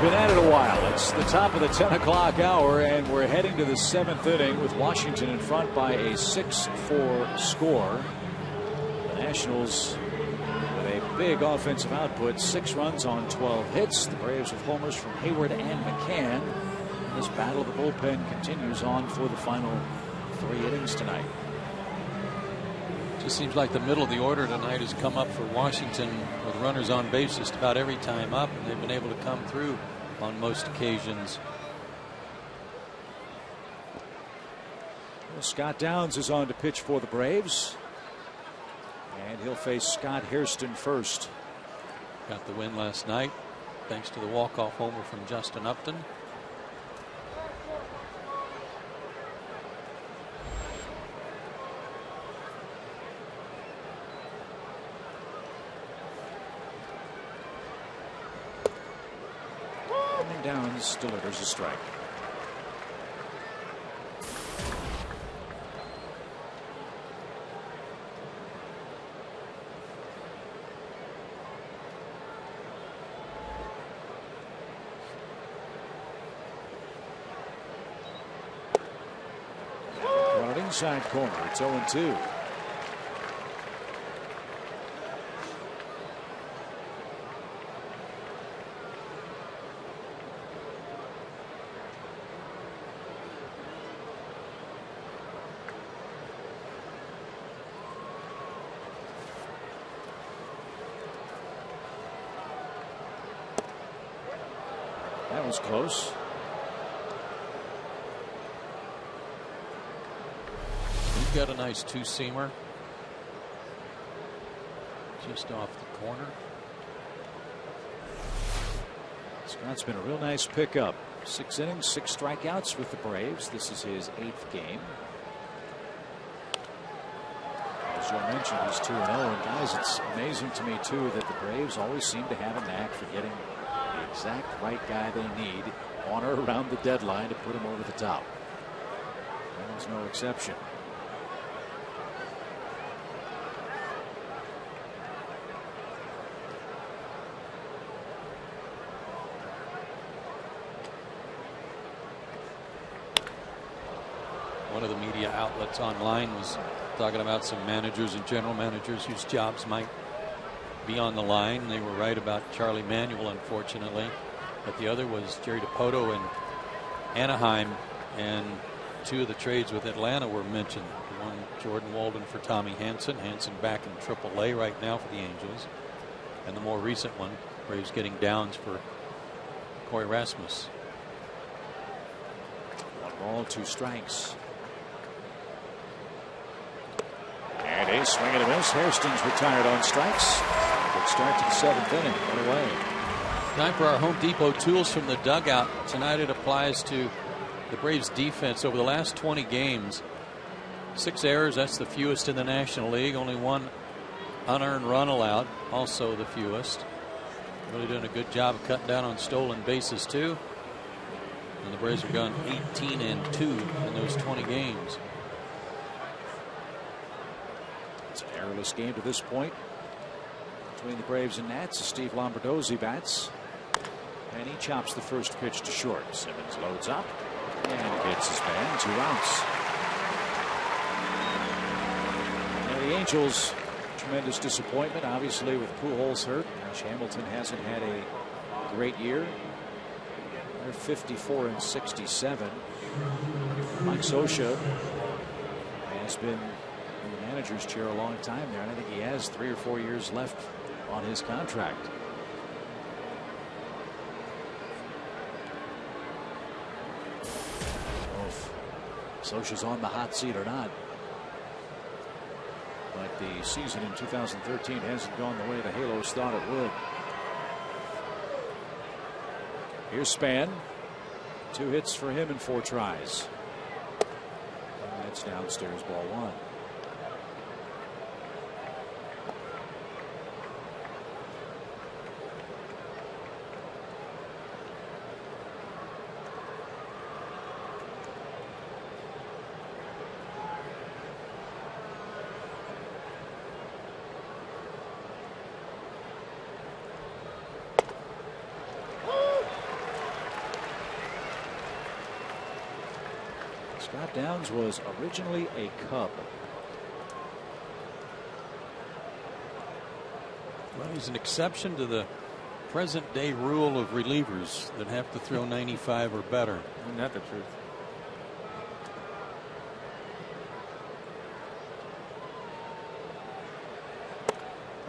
Been at it a while. It's the top of the 10 o'clock hour, and we're heading to the 7th inning with Washington in front by a 6-4 score. The Nationals with a big offensive output, 6 runs on 12 hits. The Braves with homers from Hayward and McCann. This battle of the bullpen continues on for the final 3 innings tonight. Just seems like the middle of the order tonight has come up for Washington with runners on base just about every time up, and they've been able to come through on most occasions. Well, Scott Downs is on to pitch for the Braves, and he'll face Scott Hairston first. Got the win last night thanks to the walk-off homer from Justin Upton. Downs delivers a strike. On an inside corner, it's 0-2. That was close. He's got a nice 2-seamer just off the corner. Scott's been a real nice pickup. 6 innings, 6 strikeouts with the Braves. This is his 8th game. As Joe mentioned, he's 2-0. And guys, it's amazing to me too that the Braves always seem to have a knack for getting the exact right guy they need on or around the deadline to put him over the top. That was no exception. one of the media outlets online was talking about some managers and general managers whose jobs might be on the line. They were right about Charlie Manuel, unfortunately, but the other was Jerry Dipoto in Anaheim, and two of the trades with Atlanta were mentioned. One, Jordan Walden for Tommy Hanson. Hanson back in AAA right now for the Angels, and the more recent one, Braves getting Downs for Corey Rasmus. 1 ball, 2 strikes. And a swing and a miss. Hairston's retired on strikes. Good start to the 7th inning. One away. Time for our Home Depot tools from the dugout. Tonight it applies to the Braves defense. Over the last 20 games, 6 errors. That's the fewest in the National League. Only 1 unearned run allowed. Also the fewest. Really doing a good job of cutting down on stolen bases too. And the Braves have gone 18-2 in those 20 games. It's an errorless game to this point between the Braves and Nats as Steve Lombardozzi bats. And he chops the first pitch to short. Simmons loads up and gets his man. 2 outs. Now the Angels, tremendous disappointment, obviously, with Pujols hurt. Josh Hamilton hasn't had a great year. They're 54-67. Mike Scioscia has been in the manager's chair a long time there, and I think he has 3 or 4 years left on his contract. If Scioscia's on the hot seat or not. But the season in 2013 hasn't gone the way the Halos thought it would. Here's Span. 2 hits for him in 4 tries. And that's downstairs, ball 1. Scott Downs was originally a Cub. Well, he's an exception to the present day rule of relievers that have to throw 95 or better. Isn't that the truth?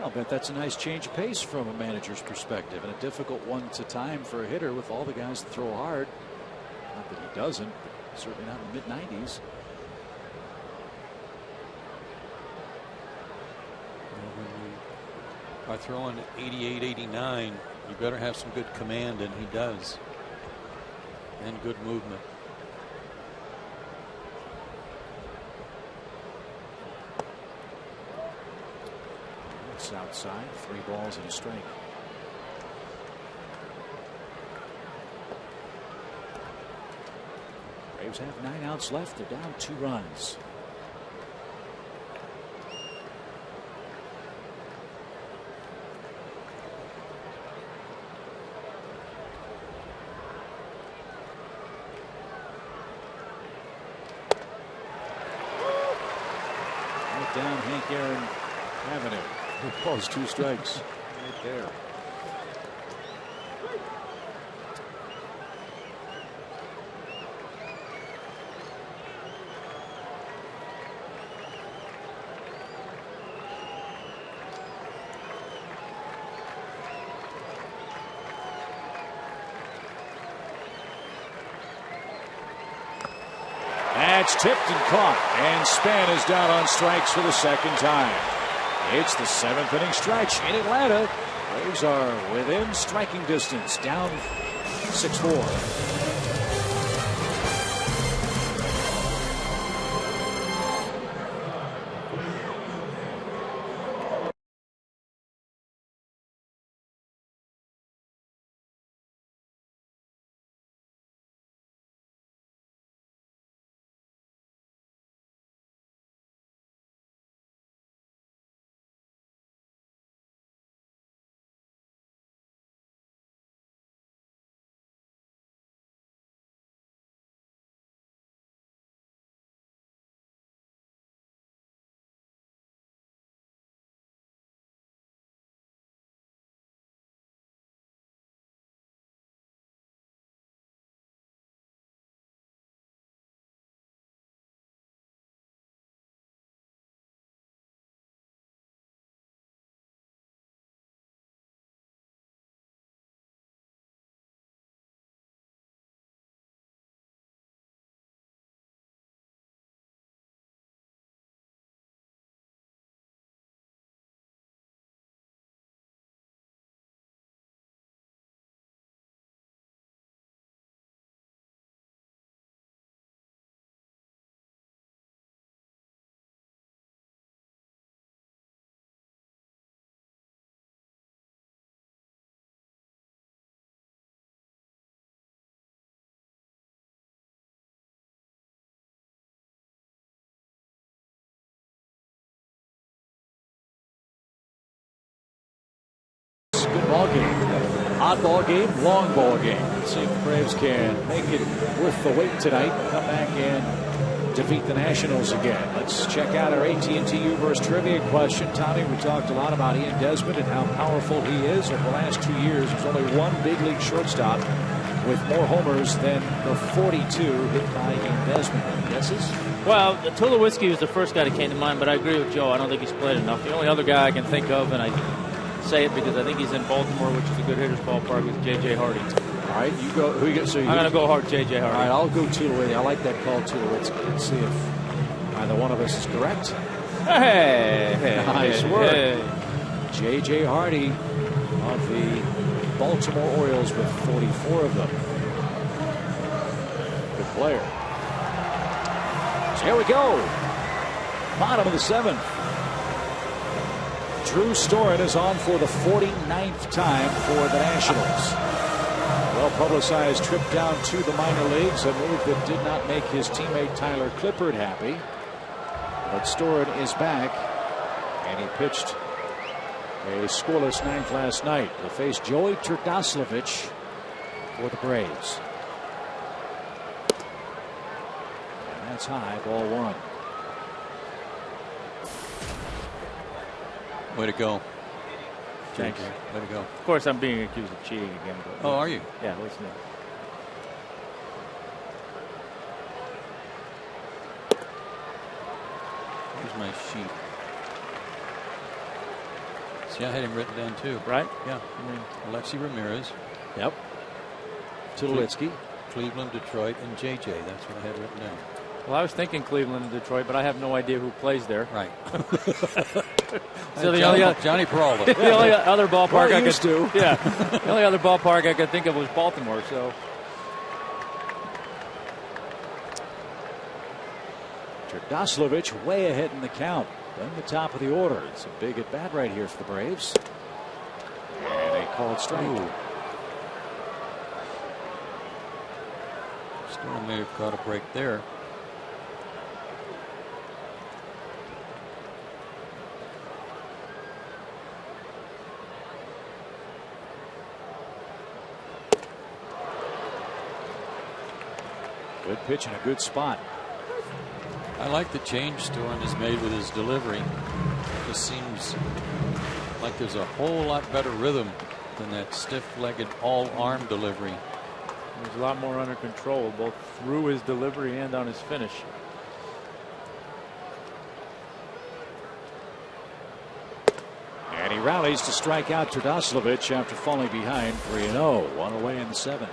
I'll bet that's a nice change of pace from a manager's perspective, and a difficult one to time for a hitter with all the guys that throw hard. Not that he doesn't, but certainly not in the mid-90s. When you are throwing 88, 89, you better have some good command, and he does, and good movement. It's outside, 3 balls and a strike. Braves have 9 outs left. They're down 2 runs. Right down Hank Aaron Avenue. He calls 2 strikes right there. That's tipped and caught, and Span is down on strikes for the 2nd time. It's the 7th inning stretch in Atlanta. Braves are within striking distance, down 6-4. a good ball game. Odd ball game, long ball game. Let's see if the Braves can make it worth the wait tonight. Come back and defeat the Nationals again. Let's check out our AT Universe trivia question. Tommy, we talked a lot about Ian Desmond and how powerful he is. Over the last 2 years, there's only one big league shortstop with more homers than the 42 hit by Ian Desmond. Any guesses? Well, Tulowitzki was the first guy that came to mind, but I agree with Joe. I don't think he's played enough. The only other guy I can think of, and I say it because I think he's in Baltimore, which is a good hitter's ballpark, is J.J. Hardy. All right, you go. Who you get? So I'm going to go hard J.J. Hardy. All right, I'll go Tulowitzki. I like that call, Tulowitzki. Let's see if either one of us is correct. Hey, nice work. J.J. Hardy of the Baltimore Orioles with 44 of them. Good player. So here we go. Bottom of the 7th. Drew Storen is on for the 49th time for the Nationals. Well-publicized trip down to the minor leagues, a move that did not make his teammate Tyler Clippard happy. But Storen is back, and he pitched a scoreless 9th last night. He'll face Joey Turdoslavich for the Braves. And that's high, ball 1. Way to go. Thanks. Way to go. Of course, I'm being accused of cheating again. But, oh, are you? Yeah, listen. Here's my sheet. See, I had him written down too. Right? Yeah. Alexi Ramirez. Yep. Tulowitzki. Cleveland, Detroit, and JJ. That's what I had written down. Well, I was thinking Cleveland and Detroit, but I have no idea who plays there. Right. So Johnny Peralta. The only other ballpark I could do. Yeah. The only other ballpark I could think of was Baltimore. So. Turdoslavich way ahead in the count. Then the top of the order. It's a big at bat right here for the Braves. And they call it strike. Storen may have caught a break there. Good pitch in a good spot. I like the change Storen has made with his delivery. It just seems like there's a whole lot better rhythm than that stiff-legged all-arm delivery. He's a lot more under control, both through his delivery and on his finish. And he rallies to strike out Turdoslavich after falling behind 3-0. One away in the 7th.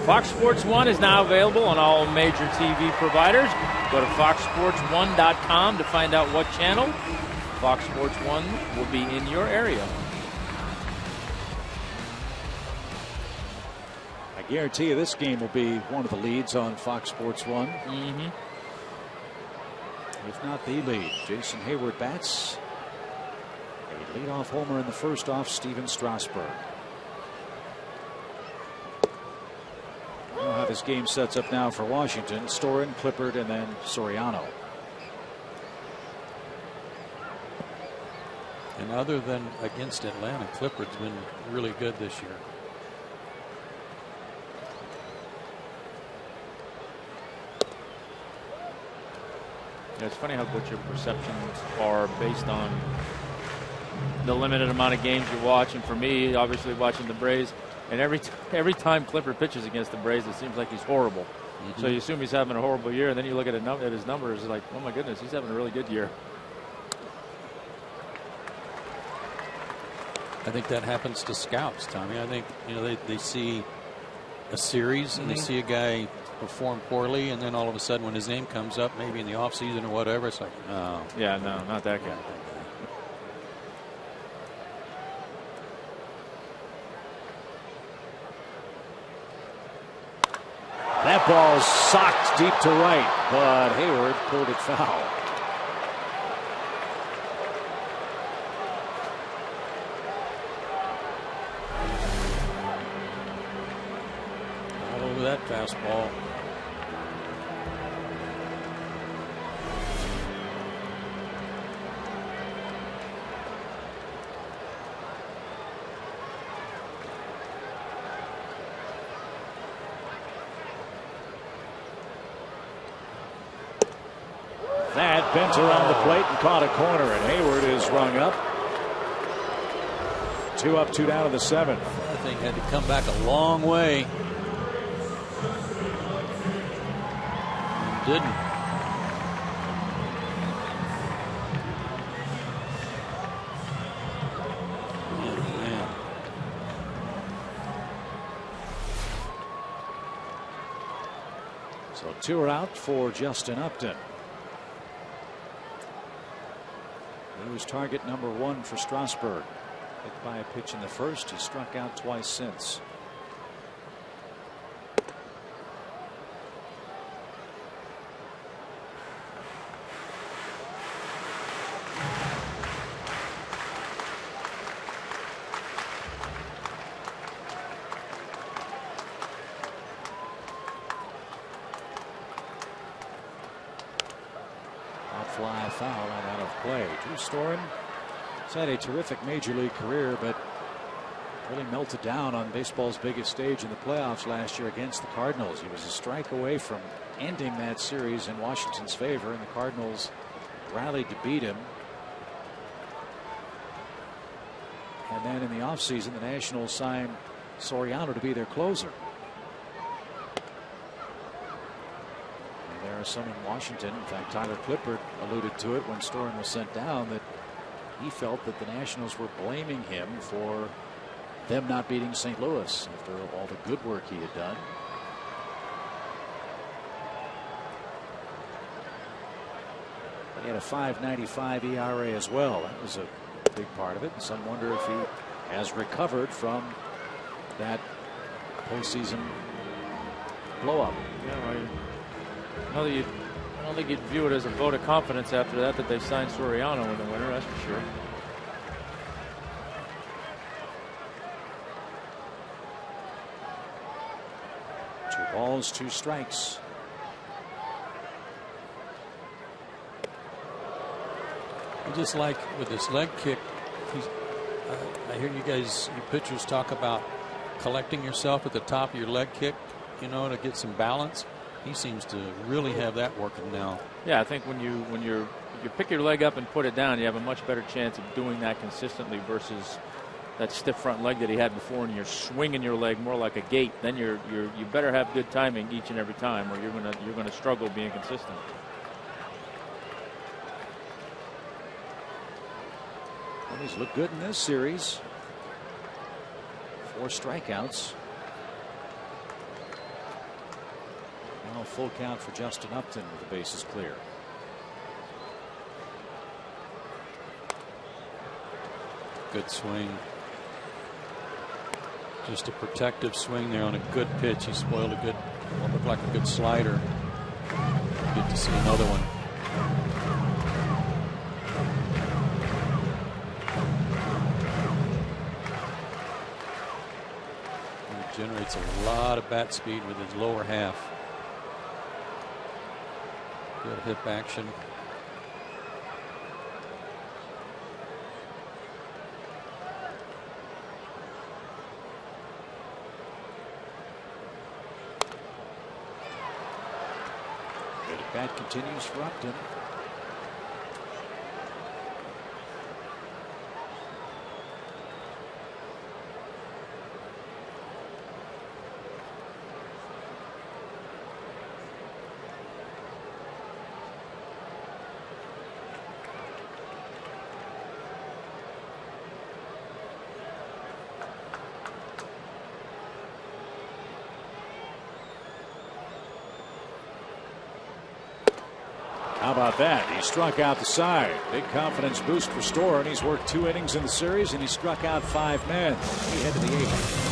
Fox Sports 1 is now available on all major TV providers. Go to foxsports1.com to find out what channel Fox Sports 1 will be in your area. I guarantee you this game will be one of the leads on Fox Sports 1. Mm-hmm. If not the lead. Jason Hayward bats. A leadoff homer in the first off Steven Strasburg. I don't know how this game sets up now for Washington. Storen, Clippard, and then Soriano. And other than against Atlanta, Clippard's been really good this year. Yeah, it's funny how what your perceptions are based on the limited amount of games you watch. And for me, obviously watching the Braves, and every time Clippard pitches against the Braves, it seems like he's horrible. Mm-hmm. So you assume he's having a horrible year, and then you look at his numbers, it's like, oh my goodness, he's having a really good year. I think that happens to scouts, Tommy. I think they see a series and they see a guy perform poorly, and then all of a sudden when his name comes up, maybe in the offseason or whatever, it's like, no. Yeah, no, not that guy. That ball socked deep to right, but Hayward pulled it foul. All over that fastball. bent around the plate and caught a corner, and Hayward is rung up. 2 up, 2 down in the 7th. That thing had to come back a long way. Didn't. Oh, man. So 2 are out for Justin Upton. He was target number 1 for Strasburg. Hit by a pitch in the first. He struck out twice since. Fly foul and out of play. Drew Storen has had a terrific major league career, but really melted down on baseball's biggest stage in the playoffs last year against the Cardinals. He was a strike away from ending that series in Washington's favor, and the Cardinals rallied to beat him. And then in the offseason, the Nationals signed Soriano to be their closer. There are some in Washington. In fact, Tyler Clippard alluded to it when Storen was sent down, that he felt that the Nationals were blaming him for them not beating St. Louis after all the good work he had done. He had a 5.95 ERA as well. That was a big part of it. And some wonder if he has recovered from that postseason blow-up. Yeah, I don't think you'd view it as a vote of confidence after that they signed Soriano in the winter, that's for sure. Two balls, 2 strikes. I just like with this leg kick, I hear you guys, you pitchers talk about collecting yourself at the top of your leg kick, you know, to get some balance. He seems to really have that working now. Yeah, I think when you pick your leg up and put it down, you have a much better chance of doing that consistently versus that stiff front leg that he had before, and you're swinging your leg more like a gate. Then you better have good timing each and every time, or you're gonna struggle being consistent. Well, he's looked good in this series. 4 strikeouts. Now full count for Justin Upton with the bases clear. Good swing. Just a protective swing there on a good pitch. He spoiled a good, what looked like a good slider. Good to see another one. He generates a lot of bat speed with his lower half. Good hip action. Good at bat continues for Upton. How about that? He struck out the side. Big confidence boost for Storen. He's worked 2 innings in the series, and he struck out 5 men. He headed to the 8th.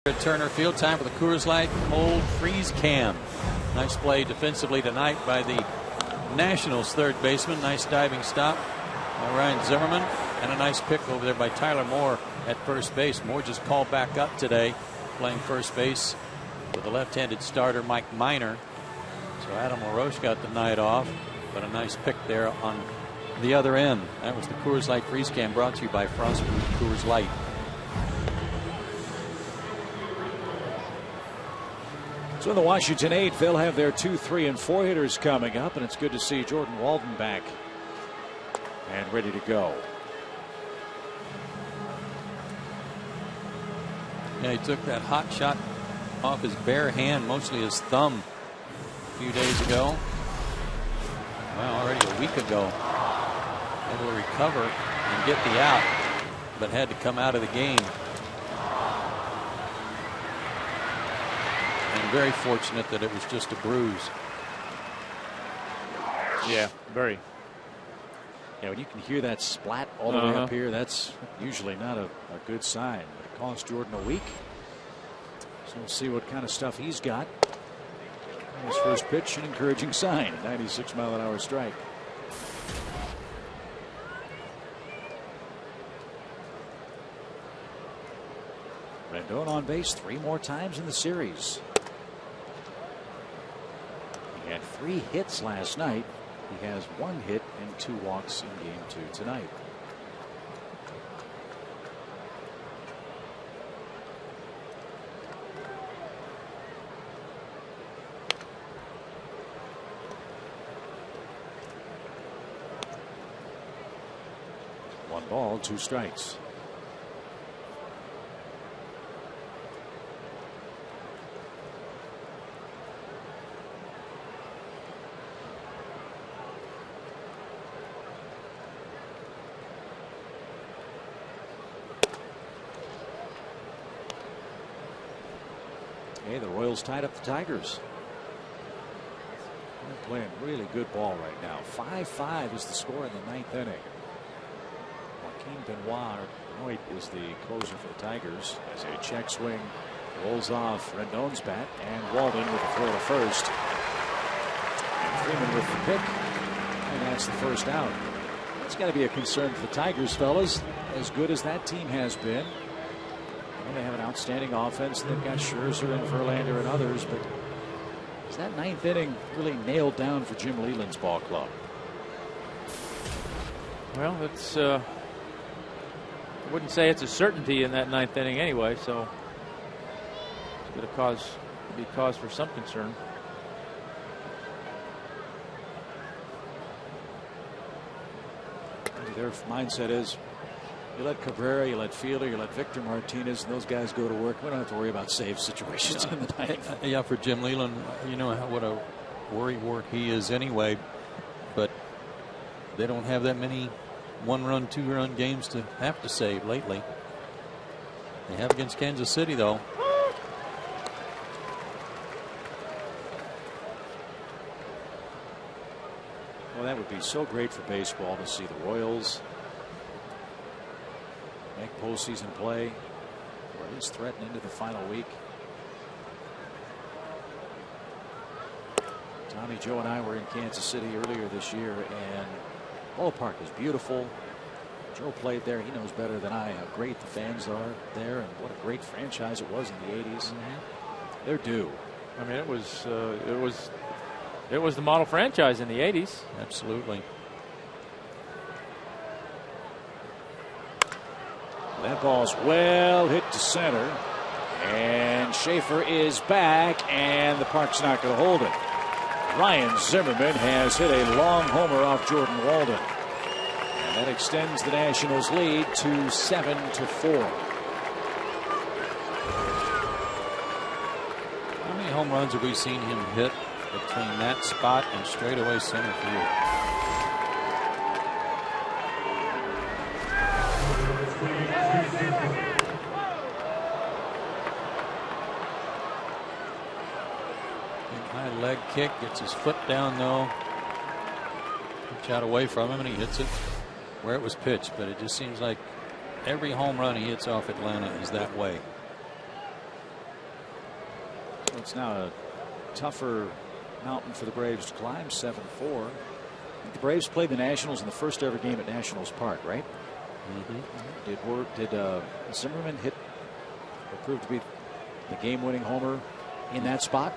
At Turner Field, time for the Coors Light Cold Freeze Cam. Nice play defensively tonight by the Nationals third baseman. Nice diving stop by Ryan Zimmerman, and a nice pick over there by Tyler Moore at first base. Moore just called back up today, playing first base with the left-handed starter Mike Minor. So Adam LaRoche got the night off, but a nice pick there on the other end. That was the Coors Light Freeze Cam, brought to you by Frostproof Coors Light. So in the Washington 8th, they'll have their 2, 3, and 4 hitters coming up, and it's good to see Jordan Walden back and ready to go. Yeah, he took that hot shot off his bare hand, mostly his thumb, a few days ago. Well, already a week ago. Able to recover and get the out, but had to come out of the game. And very fortunate that it was just a bruise. Yeah, very. Yeah, when you can hear that splat all the way up here, that's usually not a good sign. But it cost Jordan a week. So we'll see what kind of stuff he's got. His first pitch, an encouraging sign. 96-mile-an-hour strike. Rendon on base 3 more times in the series. He had 3 hits last night. He has 1 hit and 2 walks in game 2 tonight. One ball, 2 strikes. Hey, the Royals tied up the Tigers. They're playing really good ball right now. 5-5 is the score in the 9th inning. Joaquin Benoit is the closer for the Tigers as a check swing rolls off Rendon's bat, and Walden with the throw to first. And Freeman with the pick, and that's the first out. That's got to be a concern for the Tigers, fellas. As good as that team has been, they have an outstanding offense. They've got Scherzer and Verlander and others, but is that 9th inning really nailed down for Jim Leyland's ball club? Well, it's I wouldn't say it's a certainty in that 9th inning anyway, so it's going to be cause for some concern. Their mindset is, you let Cabrera, you let Fielder, you let Victor Martinez, and those guys go to work. We don't have to worry about save situations in the 9th. Yeah, for Jim Leyland, you know what a worry wart he is anyway, but they don't have that many 1-run, 2-run games to have to save lately. They have against Kansas City, though. Well, that would be so great for baseball to see the Royals make postseason play, or at least threaten into the final week. Tommy, Joe, and I were in Kansas City earlier this year, and ballpark is beautiful. Joe played there. He knows better than I how great the fans are there, and what a great franchise it was in the 80s. They're due. I mean, it was the model franchise in the 80s. Absolutely. That ball's well hit to center, and Schaefer is back, and the park's not going to hold it. Ryan Zimmerman has hit a long homer off Jordan Walden, and that extends the Nationals' lead to 7-4. How many home runs have we seen him hit between that spot and straightaway center field? High leg kick, gets his foot down though. Pitch out away from him, and he hits it where it was pitched. But it just seems like every home run he hits off Atlanta is that way. It's now a tougher mountain for the Braves to climb, 7-4. The Braves played the Nationals in the first ever game at Nationals Park, right? Did Zimmerman hit or prove to be the game-winning homer in that spot?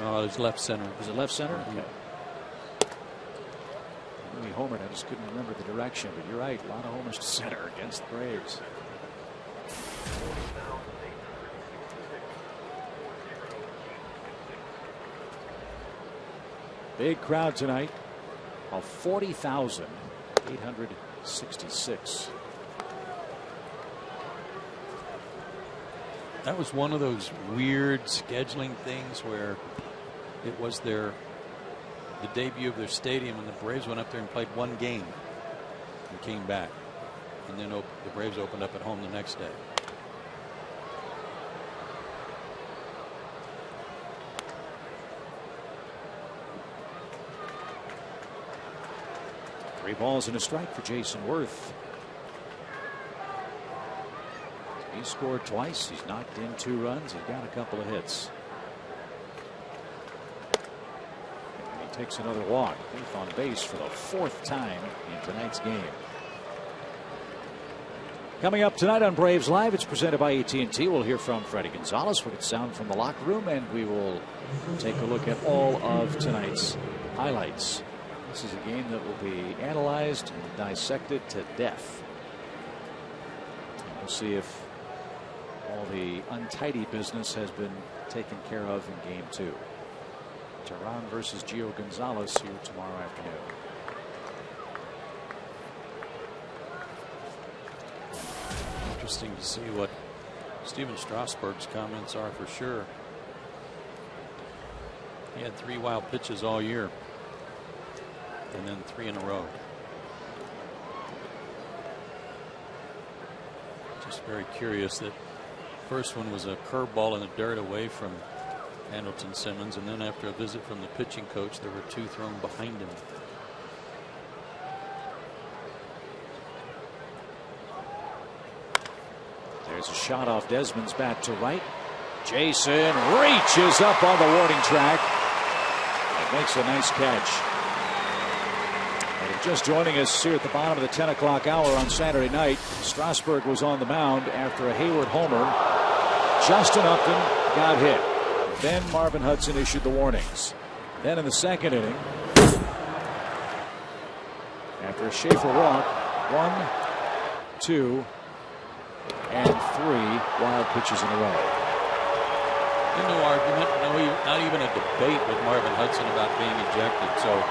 Oh, it was left center. Was it left center? Okay. He homered. I just couldn't remember the direction, but you're right. A lot of homers to center against the Braves. Big crowd tonight of 40,866. That was one of those weird scheduling things where it was the debut of their stadium, and the Braves went up there and played one game and came back, and then the Braves opened up at home the next day. Three balls and a strike for Jason Worth. He scored twice. He's knocked in 2 runs. He's got a couple of hits. And he takes another walk. He's on base for the 4th time in tonight's game. Coming up tonight on Braves Live, it's presented by AT We'll hear from Freddie Gonzalez. We'll get sound from the locker room, and we will take a look at all of tonight's highlights. This is a game that will be analyzed and dissected to death. We'll see if all the untidy business has been taken care of in game 2. Tehran versus Gio Gonzalez here tomorrow afternoon. Interesting to see what Steven Strasburg's comments are for sure. He had 3 wild pitches all year, and then 3 in a row. Just very curious that first one was a curveball in the dirt away from Andrelton Simmons, and then after a visit from the pitching coach, there were 2 thrown behind him. There's a shot off Desmond's bat to right. Jason reaches up on the warning track and makes a nice catch. And just joining us here at the bottom of the 10 o'clock hour on Saturday night, Strasburg was on the mound after a Hayward homer. Justin Upton got hit. Then Marvin Hudson issued the warnings. Then in the 2nd inning, after a Schaefer walk, 1, 2, and 3 wild pitches in a row. No argument, not even a debate with Marvin Hudson about being ejected. So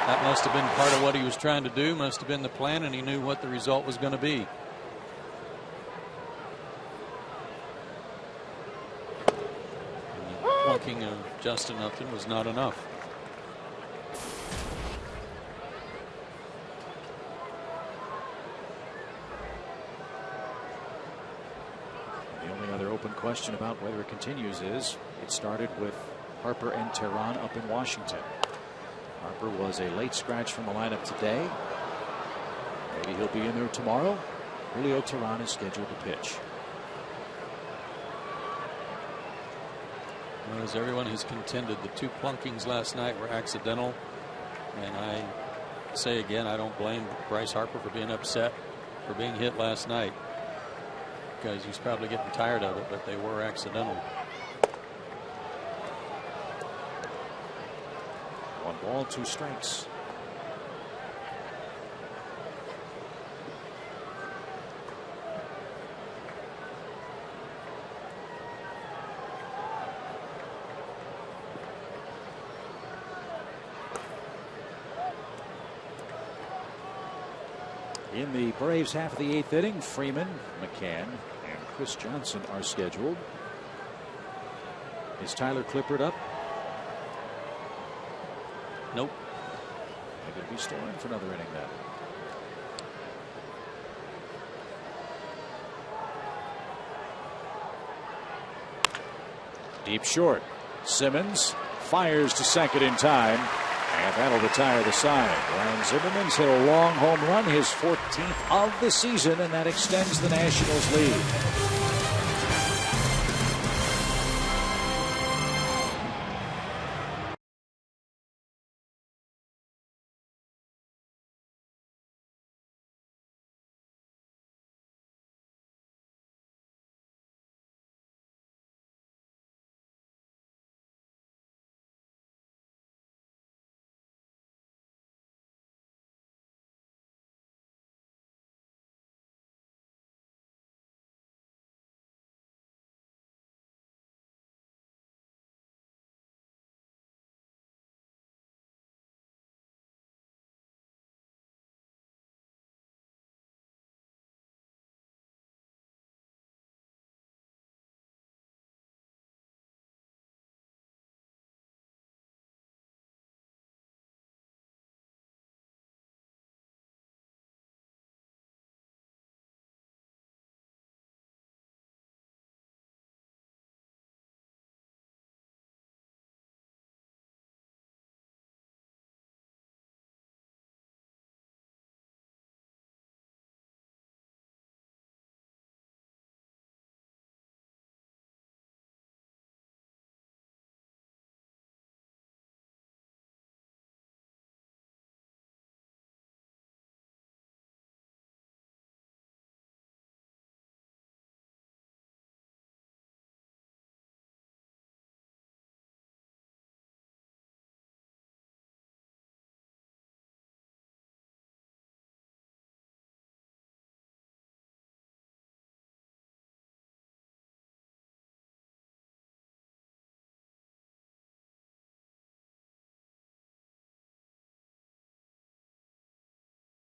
that must have been part of what he was trying to do, must have been the plan, and he knew what the result was going to be. Plunking of Justin Upton was not enough. The only other open question about whether it continues is it started with Harper and Tehran up in Washington. Harper was a late scratch from the lineup today. Maybe he'll be in there tomorrow. Julio Tehran is scheduled to pitch. Well, as everyone has contended, the 2 plunkings last night were accidental, and I say again, I don't blame Bryce Harper for being upset for being hit last night, because he's probably getting tired of it, but they were accidental. 1 ball, 2 strikes. In the Braves half of the 8th inning, Freeman, McCann, and Chris Johnson are scheduled. Is Tyler Clippard up? Nope. Maybe he'll be still in for another inning then. Deep short. Simmons fires to second in time. And that'll retire the side. Ryan Zimmerman's hit a long home run, his 14th of the season, and that extends the Nationals' lead.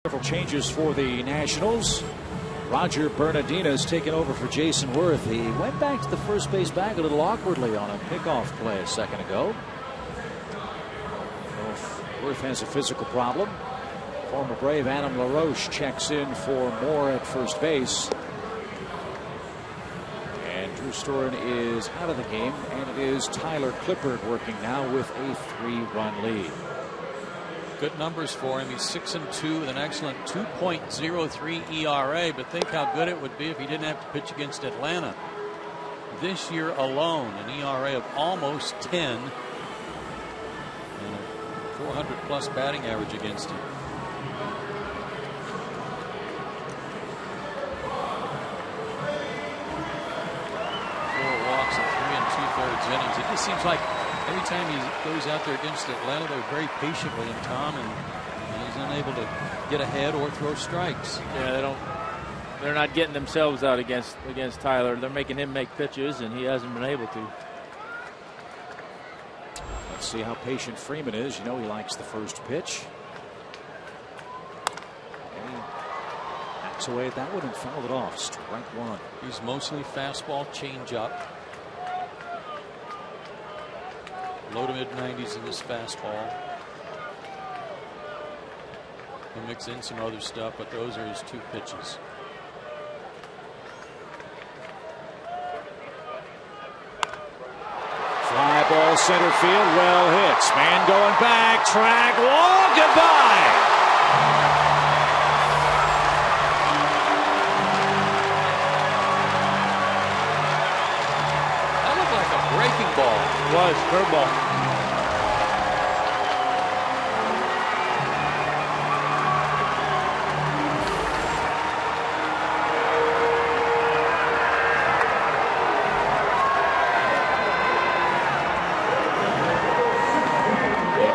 Several changes for the Nationals. Roger Bernardina has taken over for Jason Worth. He went back to the first base bag a little awkwardly on a pickoff play a second ago. Worth has a physical problem. Former Brave Adam LaRoche checks in for Moore at first base. And Drew Storen is out of the game, and it is Tyler Clippard working now with a 3-run lead. Good numbers for him. He's 6-2 with an excellent 2.03 ERA. But think how good it would be if he didn't have to pitch against Atlanta. This year alone, an ERA of almost 10 and a 400+ batting average against him. 4 walks and 3 2/3 innings. It just seems like every time he goes out there against Atlanta, they're very patient with him, Tom, and he's unable to get ahead or throw strikes. Yeah, they're not getting themselves out against Tyler. They're making him make pitches, and he hasn't been able to. Let's see how patient Freeman is. You know, he likes the first pitch. And he backs away at that one and fouled it off. Strike one. He's mostly fastball, changeup. Low to mid 90s in this fastball. He'll mix in some other stuff, but those are his 2 pitches. Fly ball center field, well hit. Man going back, track wall, goodbye. That looked like a breaking ball. It was curveball.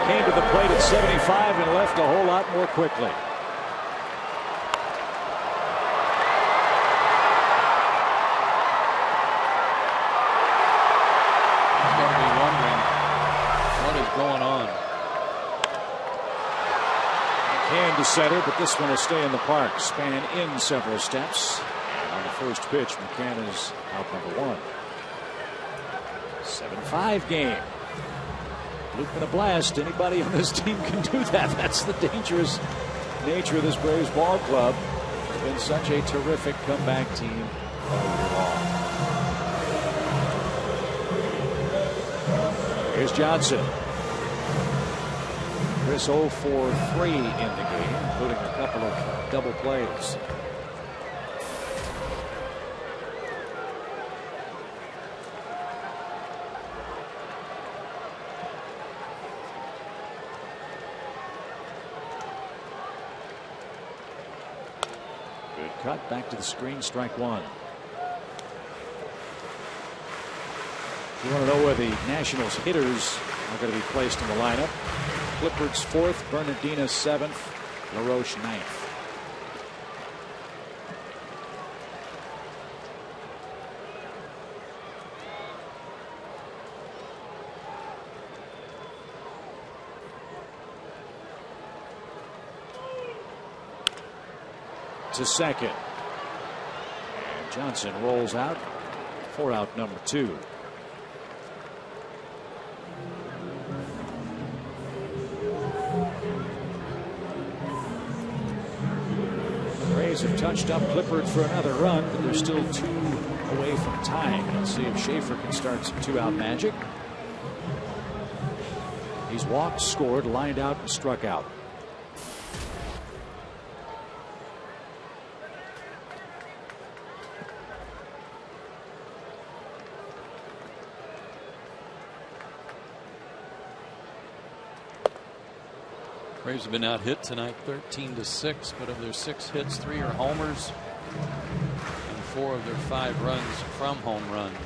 Came to the plate at 75 and left a whole lot more quickly. He's going to be wondering what is going on. Can to center, but this one will stay in the park. Span in several steps. On the first pitch, McCann is out number 1. 7-5 game. Loop and a blast. Anybody on this team can do that. That's the dangerous nature of this Braves ball club. It's been such a terrific comeback team all year long. Here's Johnson. Chris 0 for 3 in the game, including a couple of double plays. Cut back to the screen, strike one. You want to know where the Nationals hitters are going to be placed in the lineup. Clippard's 4th, Bernardina 7th, LaRoche 9th. To second. And Johnson rolls out for out number 2. The Rays have touched up Clippard for another run, but they're still 2 away from tying. Let's see if Schaefer can start some 2-out magic. He's walked, scored, lined out, and struck out. Braves have been out hit tonight 13-6, but of their 6 hits, 3 are homers and 4 of their 5 runs from home runs.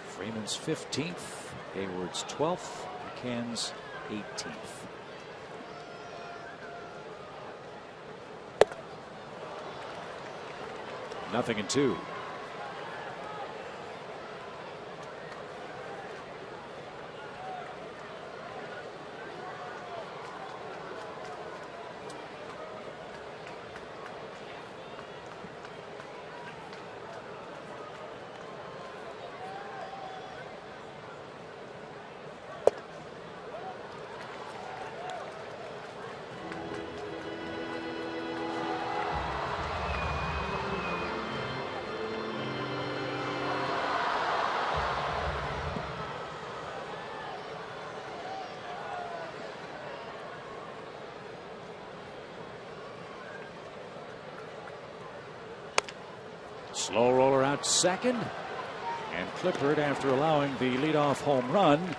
Freeman's 15th, Hayward's 12th, McCann's 18th. Nothing in 2. Slow roller out to second. And Clippard, after allowing the leadoff home run,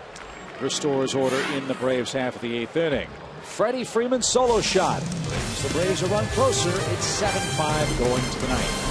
restores order in the Braves half of the 8th inning. Freddie Freeman's solo shot brings the Braves a run closer. It's 7-5 going to the ninth.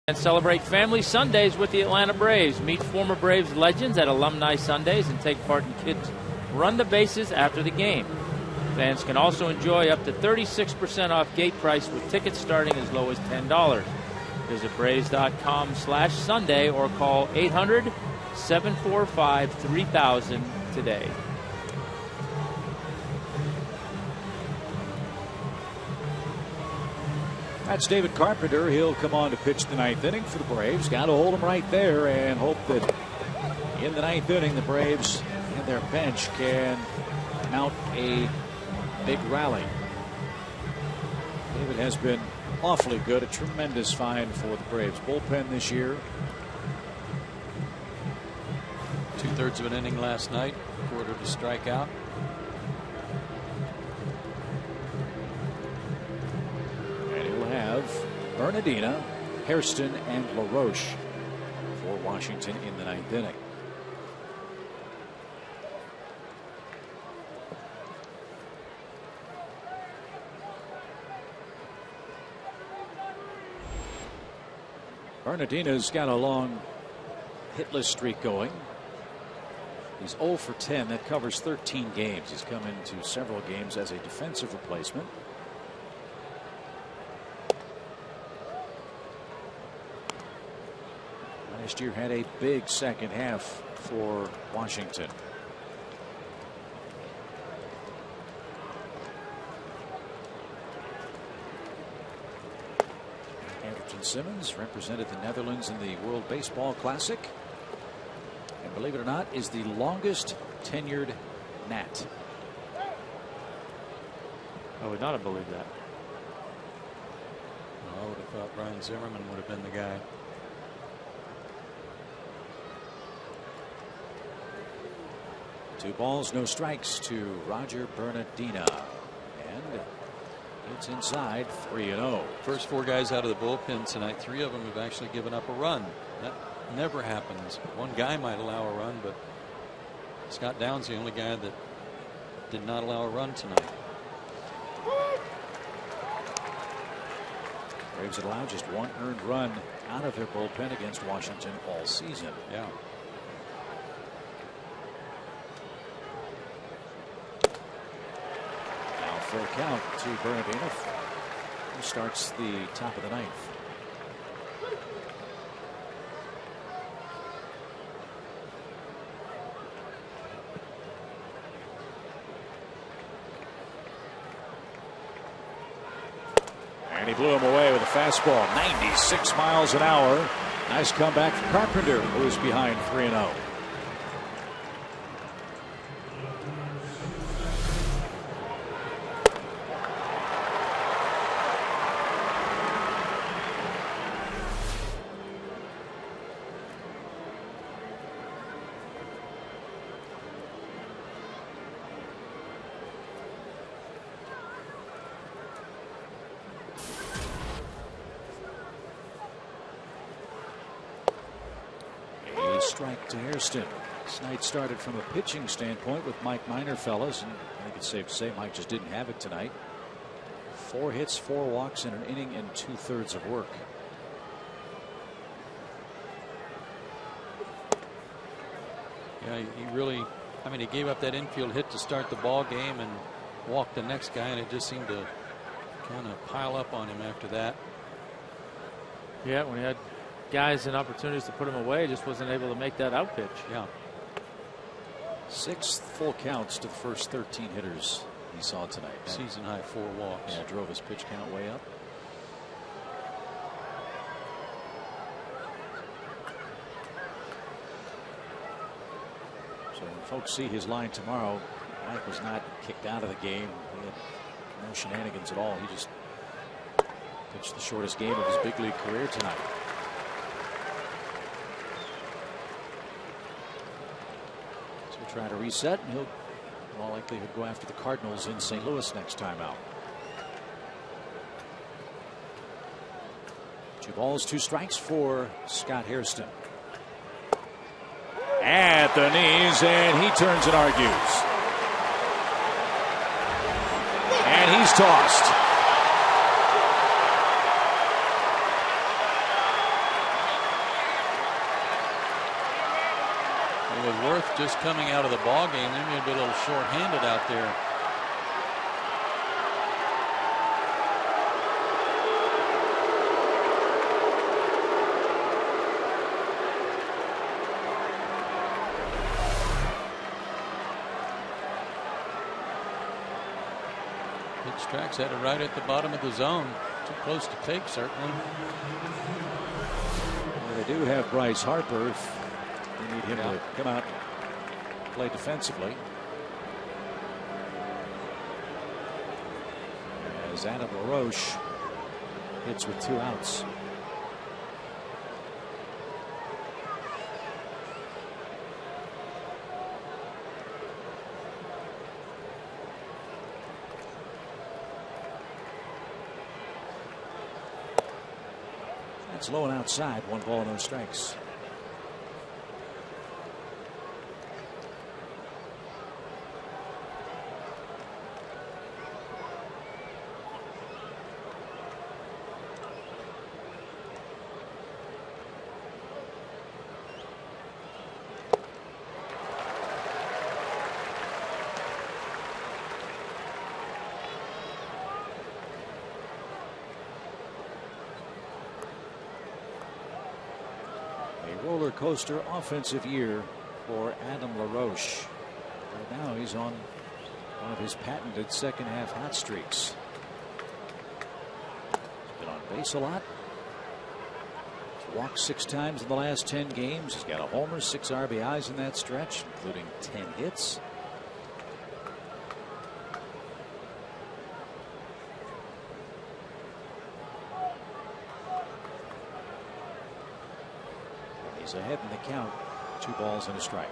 And celebrate Family Sundays with the Atlanta Braves. Meet former Braves legends at Alumni Sundays and take part in Kids Run the Bases after the game. Fans can also enjoy up to 36% off gate price with tickets starting as low as $10. Visit Braves.com/Sunday or call 800-745-3000 today. That's David Carpenter. He'll come on to pitch the 9th inning for the Braves. Got to hold him right there and hope that in the 9th inning the Braves and their bench can mount a big rally. David has been awfully good, a tremendous find for the Braves bullpen this year. 2/3 of an inning last night, quarter to strike out. Bernardina, Hairston, and LaRoche for Washington in the 9th inning. Bernardina's got a long hitless streak going. He's 0 for 10. That covers 13 games. He's come into several games as a defensive replacement. Last year had a big second half for Washington. Anderson Simmons represented the Netherlands in the World Baseball Classic, and believe it or not is the longest tenured Nat. I would not have believed that. I would have thought Brian Zimmerman would have been the guy. Two balls, no strikes to Roger Bernardina. And it's inside 3-0. First 4 guys out of the bullpen tonight, 3 of them have actually given up a run. That never happens. One guy might allow a run, but Scott Downs the only guy that did not allow a run tonight. Braves had allowed just 1 earned run out of their bullpen against Washington all season. Yeah. Full count to Bernardina, who starts the top of the 9th. And he blew him away with a fastball, 96 miles an hour. Nice comeback from Carpenter, who's behind 3-0. strike to Hairston. This night started from a pitching standpoint with Mike Minor, fellas, and I think it's safe to say Mike just didn't have it tonight. 4 hits, 4 walks in an inning, and 2/3 of work. Yeah, he really, I mean, he gave up that infield hit to start the ball game and walked the next guy, and it just seemed to kind of pile up on him after that. Yeah, when he had guys and opportunities to put him away, just wasn't able to make that out pitch. Yeah. 6 full counts to the first 13 hitters he saw tonight. Season high 4 walks. Yeah, drove his pitch count way up. So when folks see his line tomorrow, Mike was not kicked out of the game. He had no shenanigans at all. He just pitched the shortest game of his big league career tonight. So we'll try to reset, and he'll in all likelihood go after the Cardinals in St. Louis next time out. 2 balls, 2 strikes for Scott Hairston. At the knees, and he turns and argues. And he's tossed. It was Worth just coming out of the ball game. They may be a little short-handed out there. Pitch-Tracks had it right at the bottom of the zone. Too close to take, certainly. Well, they do have Bryce Harper. They need him to come out and play defensively. As Adam LaRoche hits with 2 outs. That's low and outside. 1 ball, no strikes. Roller coaster offensive year for Adam LaRoche. Right now he's on one of his patented second half hot streaks. He's been on base a lot. He's walked 6 times in the last 10 games. He's got a homer, 6 RBIs in that stretch, including 10 hits. He's ahead in the count. 2 balls and a strike.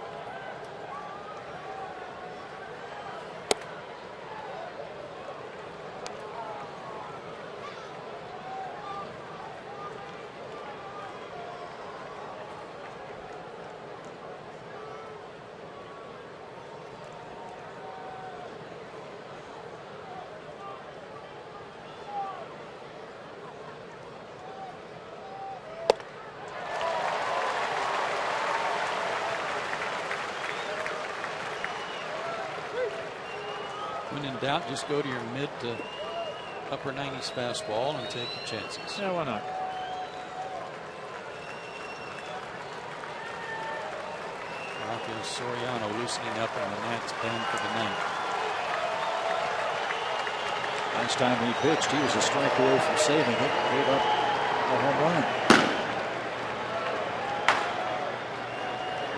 When in doubt, just go to your mid to upper 90s fastball and take your chances. Yeah, why not? Rafael Soriano loosening up in the Nats pen for the night. Last time he pitched, he was a strike away from saving it. Gave up a home run.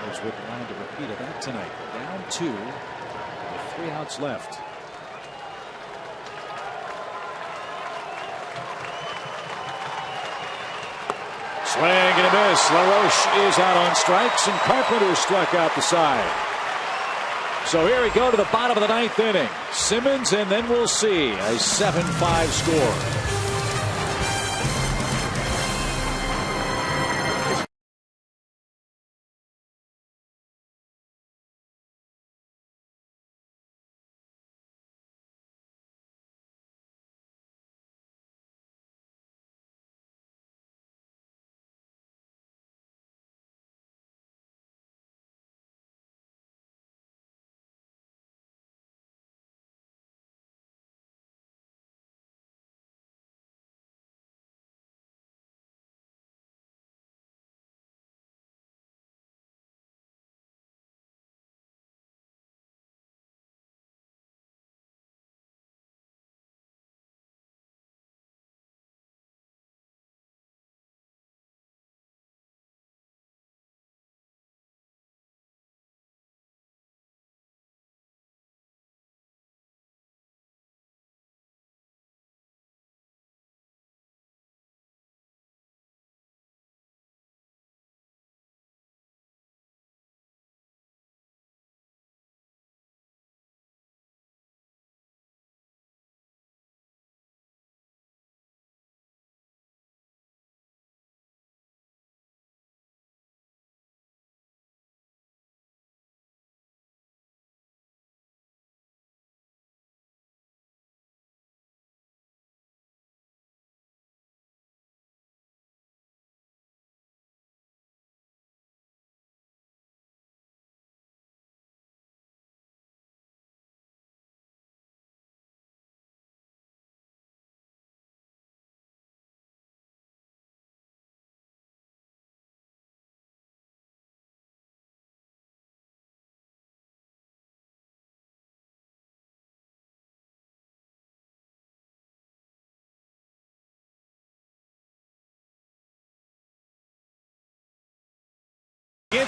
There's with the line to repeat of that tonight. Down 2 with 3 outs left. Swing and a miss. LaRoche is out on strikes, and Carpenter struck out the side. So here we go to the bottom of the 9th inning. Simmons, and then we'll see a 7-5 score.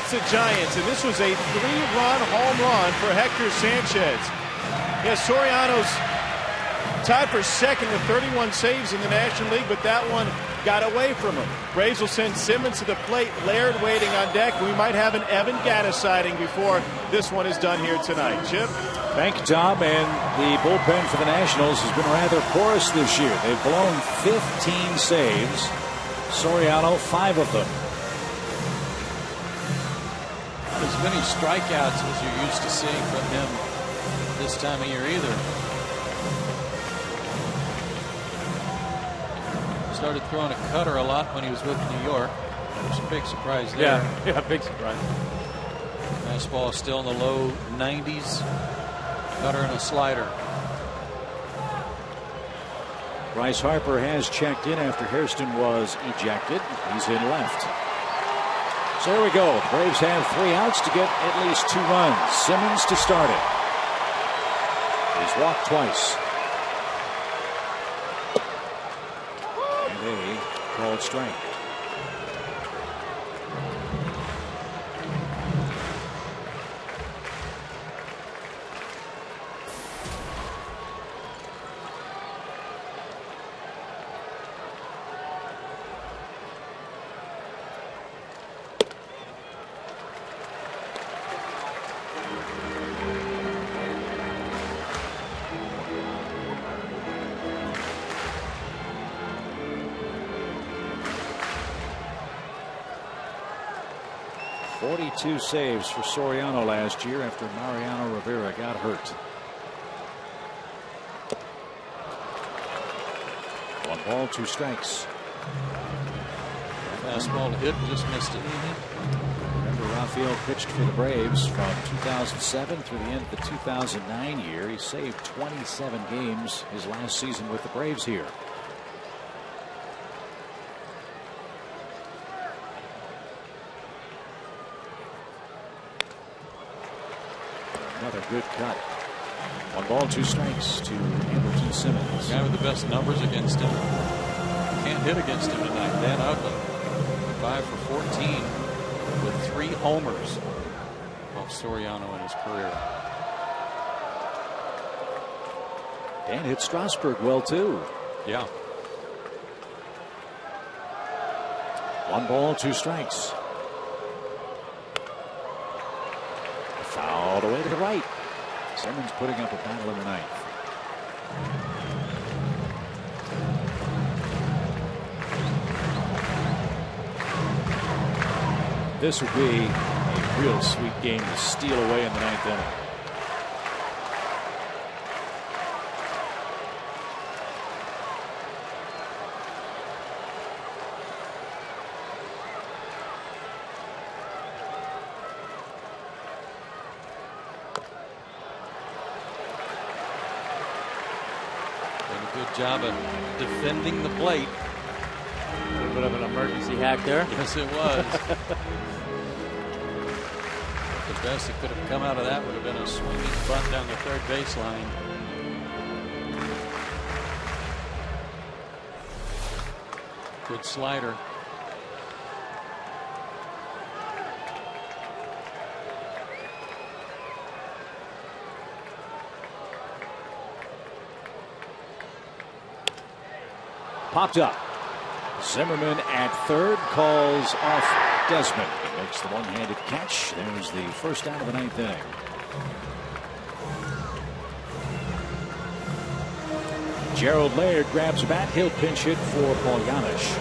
against the Giants, and this was a 3-run home run for Hector Sanchez. Yes, Soriano's tied for second with 31 saves in the National League, but that one got away from him. Braves will send Simmons to the plate, Laird waiting on deck. We might have an Evan Gattis sighting before this one is done here tonight. Chip? Thank you, Tom. And the bullpen for the Nationals has been rather porous this year. They've blown 15 saves. Soriano, 5 of them. Not as many strikeouts as you're used to seeing from him this time of year either. Started throwing a cutter a lot when he was with New York. It was a big surprise there. Yeah, big surprise. Fastball still in the low 90s. Cutter and a slider. Bryce Harper has checked in after Hairston was ejected. He's in left. So there we go. The Braves have 3 outs to get at least 2 runs. Simmons to start it. He's walked twice. And a called strike. Two saves for Soriano last year after Mariano Rivera got hurt. 1 ball, 2 strikes. Fastball hit, just missed it. Remember, Rafael pitched for the Braves from 2007 through the end of the 2009 year. He saved 27 games his last season with the Braves here. Another good cut. 1 ball, 2 strikes to Anderson Simmons. The guy with the best numbers against him. Can't hit against him tonight. Dan Uggla, 5 for 14 with 3 homers off Soriano in his career. Dan hit Strasburg well too. Yeah. 1 ball, 2 strikes. Fouled away to the right. Simmons putting up a battle in the ninth. This would be a real sweet game to steal away in the ninth inning. Job of defending the plate. A little bit of an emergency hack there. Yes, it was. The best that could have come out of that would have been a swinging bunt down the third baseline. Good slider. Popped up. Zimmerman at third calls off Desmond. He makes the one-handed catch. There's the first out of the ninth inning. Gerald Laird grabs a bat. He'll pinch hit for Paul Janisch.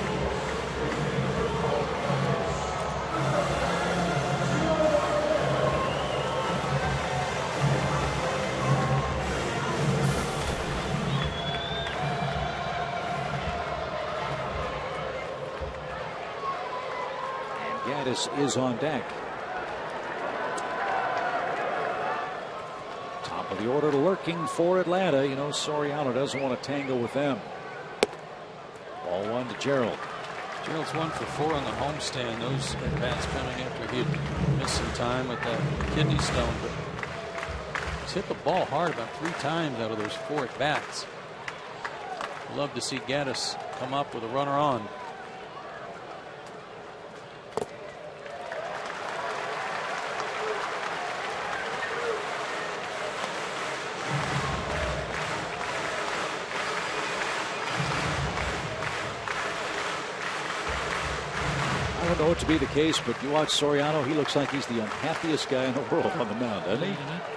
Is on deck. Top of the order lurking for Atlanta. You know, Soriano doesn't want to tangle with them. Ball 1 to Gerald. Gerald's 1 for 4 on the homestand. Those bats coming after he had missed some time with that kidney stone, but he's hit the ball hard about 3 times out of those 4 at bats. Love to see Gattis come up with a runner on. don't know it to be the case, but you watch Soriano, he looks like he's the unhappiest guy in the world on the mound, doesn't he? Mm-hmm.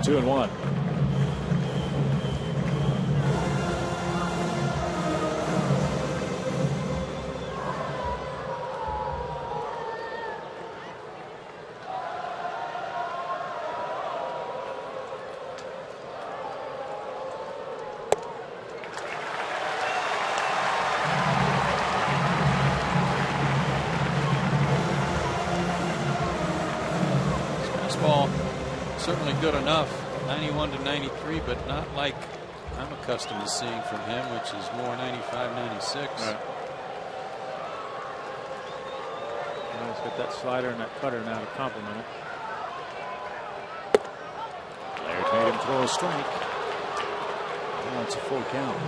2-1. Fastball certainly good enough, 91 to 93, but not like I'm accustomed to seeing from him, which is more 95, 96. Right. Well, he's got that slider and that cutter now to complement it. Laird made him throw a strike. Now it's a full count.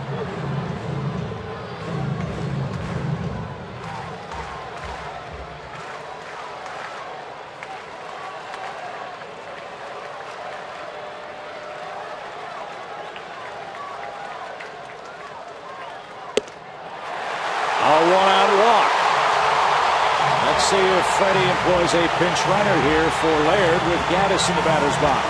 A one-out walk. Let's see if Freddie employs a pinch runner here for Laird with Gaddis in the batter's box.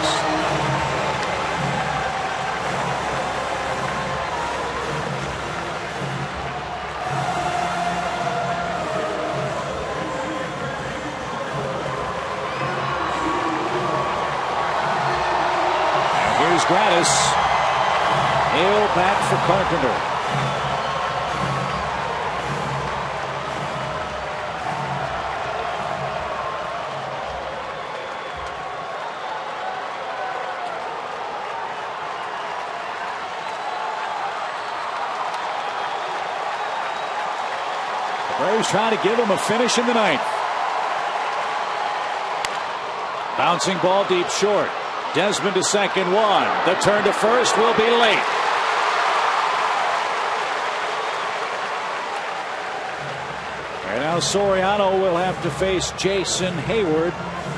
And here's Gaddis. He'll bat for Carpenter. Braves trying to give him a finish in the ninth. Bouncing ball deep short. Desmond to second, one. The turn to first will be late. And now Soriano will have to face Jason Hayward,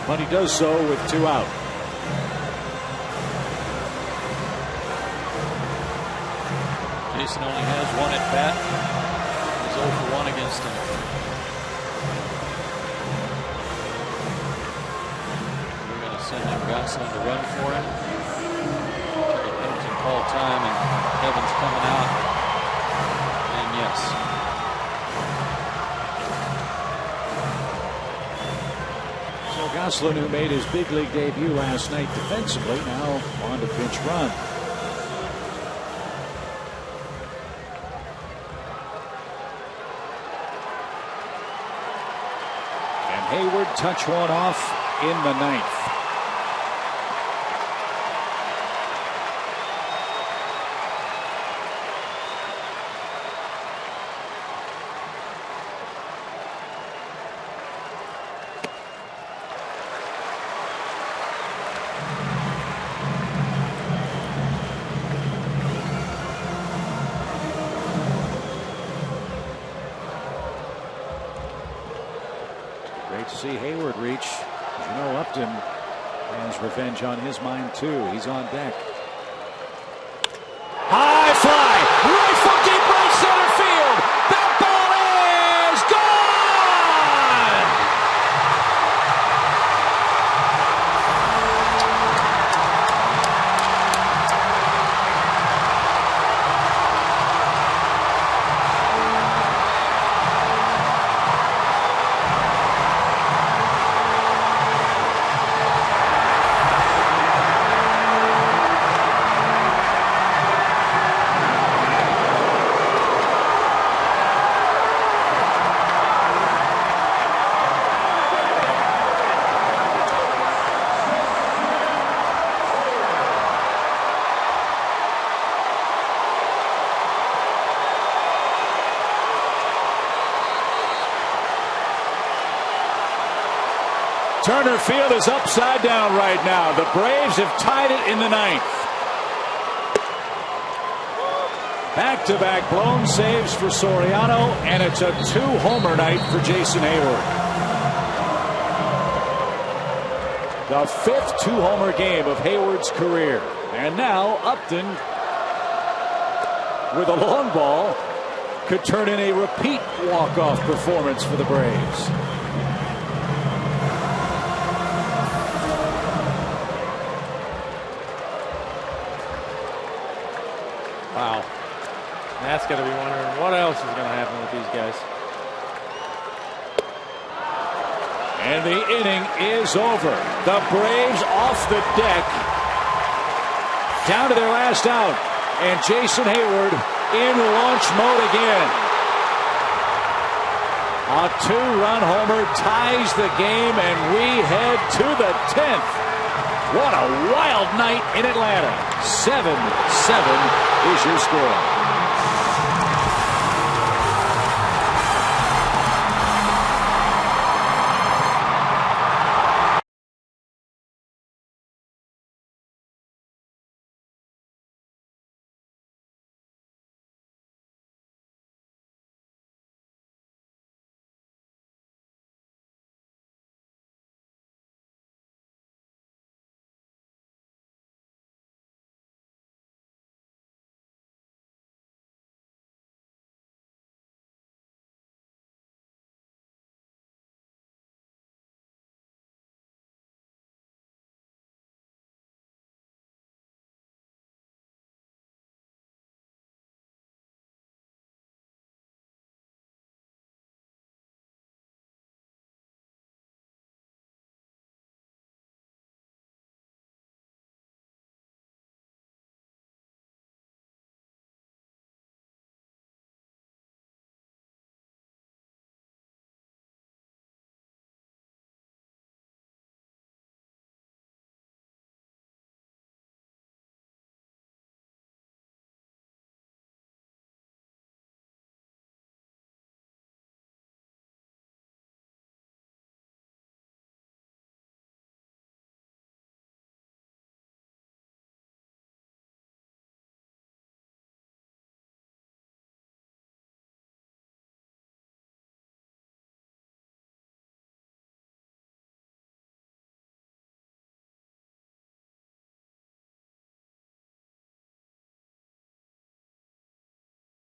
but he does so with 2 out. Jason only has 1 at bat. 0 for 1 against him. We're going to send Gosselin to run for him. Until the penalty call time, and Evans coming out. And yes. So Gosselin, who made his big league debut last night defensively, now on to pinch run. Hayward touch one off in the ninth. Great to see Hayward reach. As you know, Upton has revenge on his mind too. He's on deck. High fly, right from deep right center field. That ball is gone. Turner Field is upside down right now. The Braves have tied it in the ninth. Back-to-back blown saves for Soriano, and it's a 2-homer night for Jason Hayward. The 5th two-homer game of Hayward's career. And now Upton, with a long ball, could turn in a repeat walk-off performance for the Braves. Wow. That's got to be wondering what else is going to happen with these guys. And the inning is over. The Braves off the deck, down to their last out, and Jason Hayward in launch mode again. A 2-run homer ties the game, and we head to the 10th. What a wild night in Atlanta. 7-7 is your score.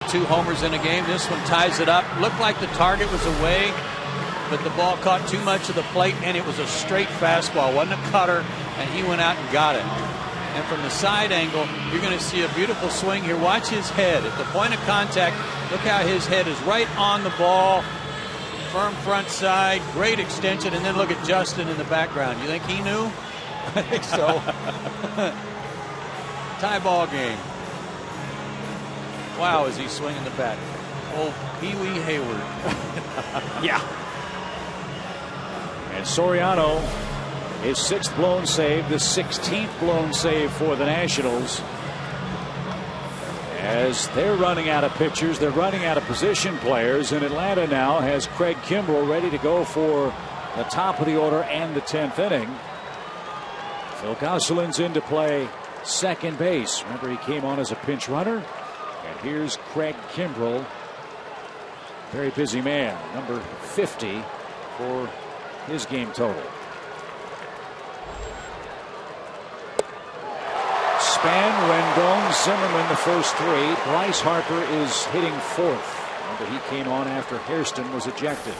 Two homers in a game. This one ties it up. Looked like the target was away, but the ball caught too much of the plate, and it was a straight fastball. Wasn't a cutter, and he went out and got it. And from the side angle, you're going to see a beautiful swing here. Watch his head. At the point of contact, look how his head is right on the ball. Firm front side, great extension, and then look at Justin in the background. You think he knew? I think so. Tie ball game. Wow, is he swinging the bat? Oh, Pee Wee Hayward. Yeah. And Soriano, his 6th blown save, the 16th blown save for the Nationals. As they're running out of pitchers, they're running out of position players, and Atlanta now has Craig Kimbrell ready to go for the top of the order and the 10th inning. Phil Gosselin's in to play second base. Remember, he came on as a pinch runner. And here's Craig Kimbrell, very busy man, number 50 for his game total. Span, Rendon, Zimmerman the first 3. Bryce Harper is hitting 4th. Remember, he came on after Hairston was ejected.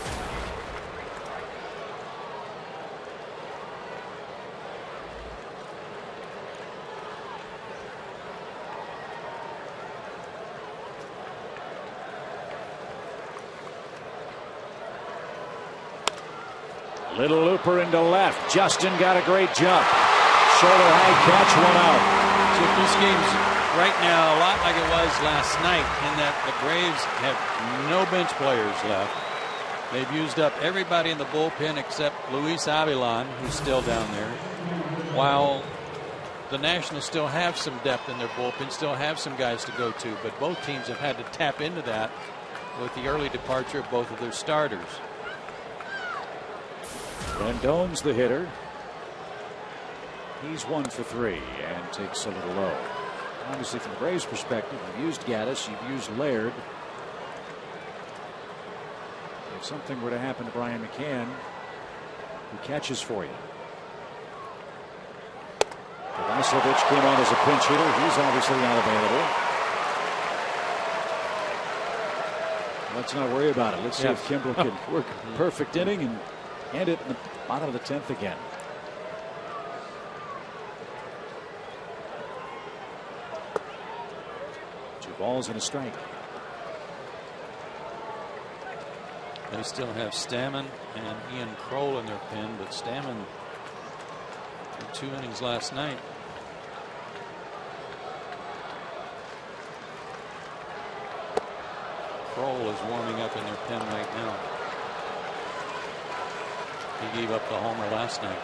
Little looper into left. Justin got a great jump. Shoulder high catch, 1 out. So this game's right now a lot like it was last night in that the Braves have no bench players left. They've used up everybody in the bullpen except Luis Avilan, who's still down there, while the Nationals still have some depth in their bullpen, still have some guys to go to, but both teams have had to tap into that with the early departure of both of their starters. Rendon's the hitter. He's 1 for 3 and takes a little low. Obviously, from the Braves' perspective, you've used Gaddis, you've used Laird. If something were to happen to Brian McCann, who catches for you? Mislovich came on as a pinch hitter. He's obviously not available. Let's not worry about it. Let's see if Kimbrel can work a perfect inning and end it in the bottom of the 10th again. Two balls and a strike. They still have Stammen and Ian Kroll in their pen, but Stammen in 2 innings last night. Kroll is warming up in their pen right now. He gave up the homer last night.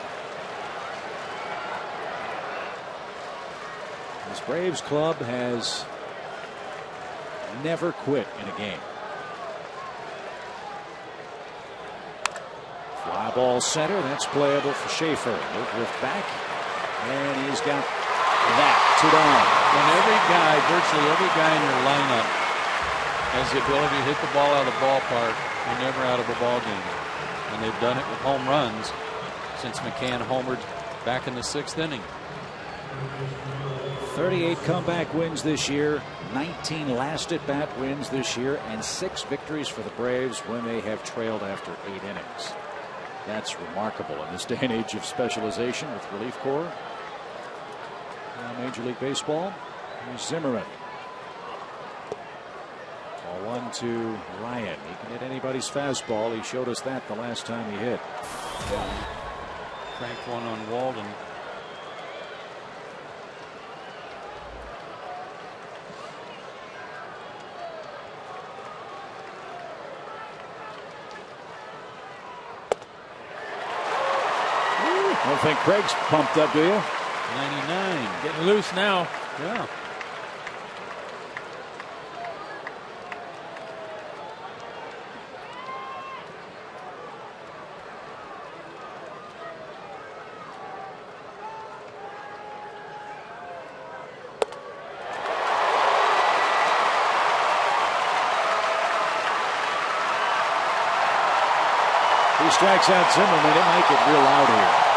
This Braves club has never quit in a game. Fly ball center. That's playable for Schaefer. He'll drift back, and he's got that 2 down. When virtually every guy in your lineup has the ability to hit the ball out of the ballpark, you're never out of a ball game. And they've done it with home runs since McCann homered back in the 6th inning. 38 comeback wins this year, 19 last at bat wins this year, and 6 victories for the Braves when they have trailed after 8 innings. That's remarkable in this day and age of specialization with relief corps. Major League Baseball. Here's Zimmerman. Ball 1 to Ryan. He can hit anybody's fastball. He showed us that the last time he hit. Cranked one on Walden. I don't think Craig's pumped up, do you? 99. Getting loose now. Yeah. He strikes out Zimmerman. It might get real loud here.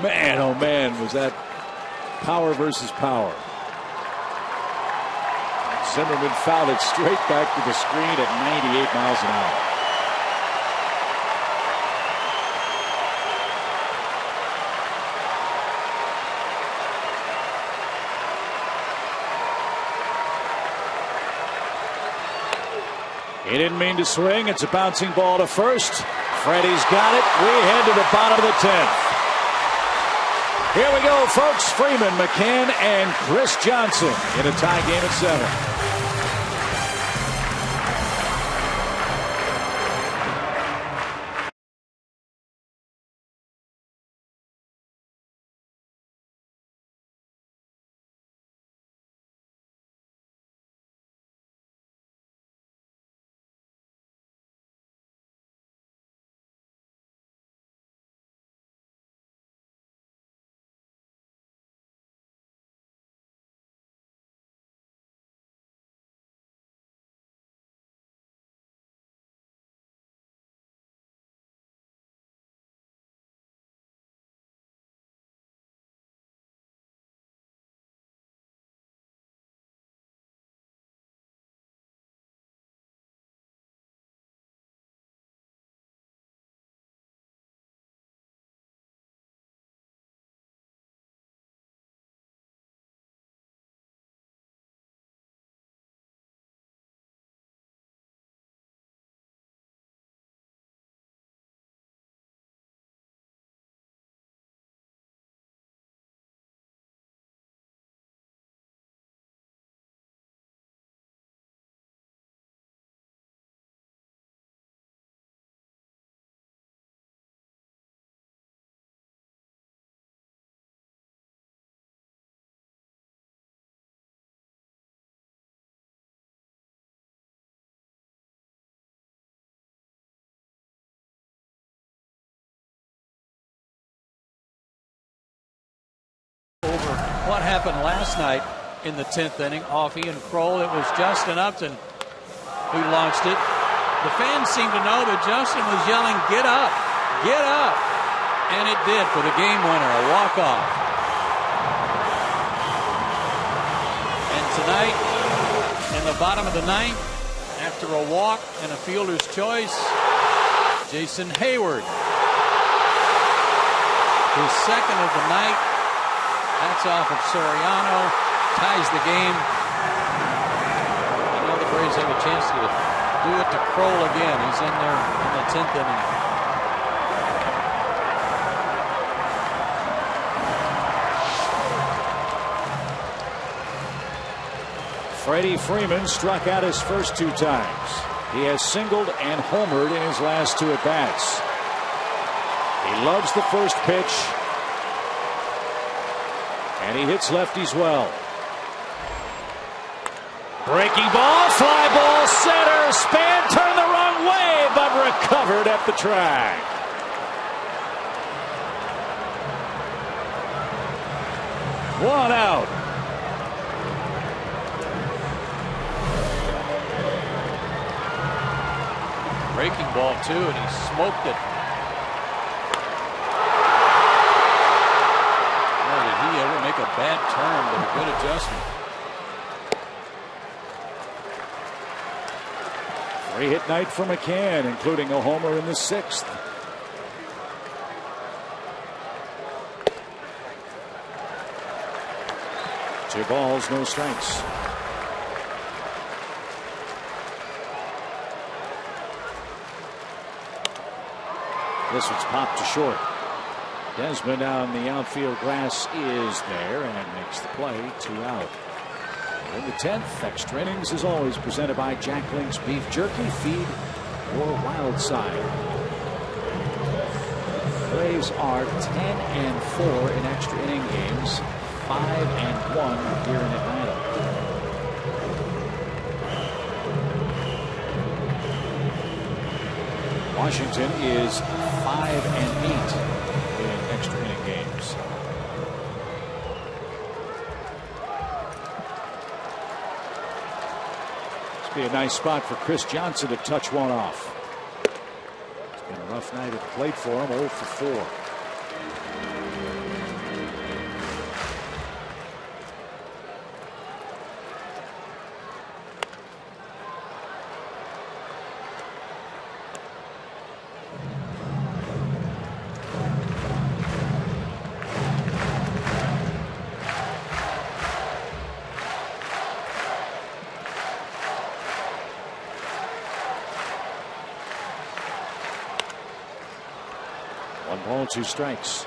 Man, oh man, was that power versus power. Zimmerman fouled it straight back to the screen at 98 miles an hour. He didn't mean to swing. It's a bouncing ball to first. Freddie's got it. We head to the bottom of the 10th. Here we go, folks. Freeman, McCann, and Chris Johnson in a tie game at 7. what happened last night in the 10th inning off Ian Kroll. It was Justin Upton who launched it. The fans seemed to know that Justin was yelling, "Get up, get up." And it did for the game winner, a walk-off. And tonight, in the bottom of the ninth, after a walk and a fielder's choice, Jason Hayward, his second of the night. That's off of Soriano, ties the game. And now the Braves have a chance to do it to Kroll again. He's in there in the 10th inning. Freddie Freeman struck out his first 2 times. He has singled and homered in his last 2 at-bats. He loves the first pitch. And he hits lefties well. Breaking ball, fly ball, center. Span turned the wrong way, but recovered at the track. One out. Breaking ball, too, and he smoked it. Boy, did he ever make a bad turn, but a good adjustment. 3-hit night for McCann, including a homer in the 6th. Two balls, no strikes. This one's popped to short. Desmond on the outfield grass is there and makes the play. 2 out. In the 10th, extra innings is always presented by Jack Link's Beef Jerky. Feed your wild side. Braves are 10-4 in extra inning games, 5-1 here in Atlanta. Washington is 5-8 in extra inning games. This be a nice spot for Chris Johnson to touch one off. It's been a rough night at the plate for him, 0 for 4. One ball, 2 strikes.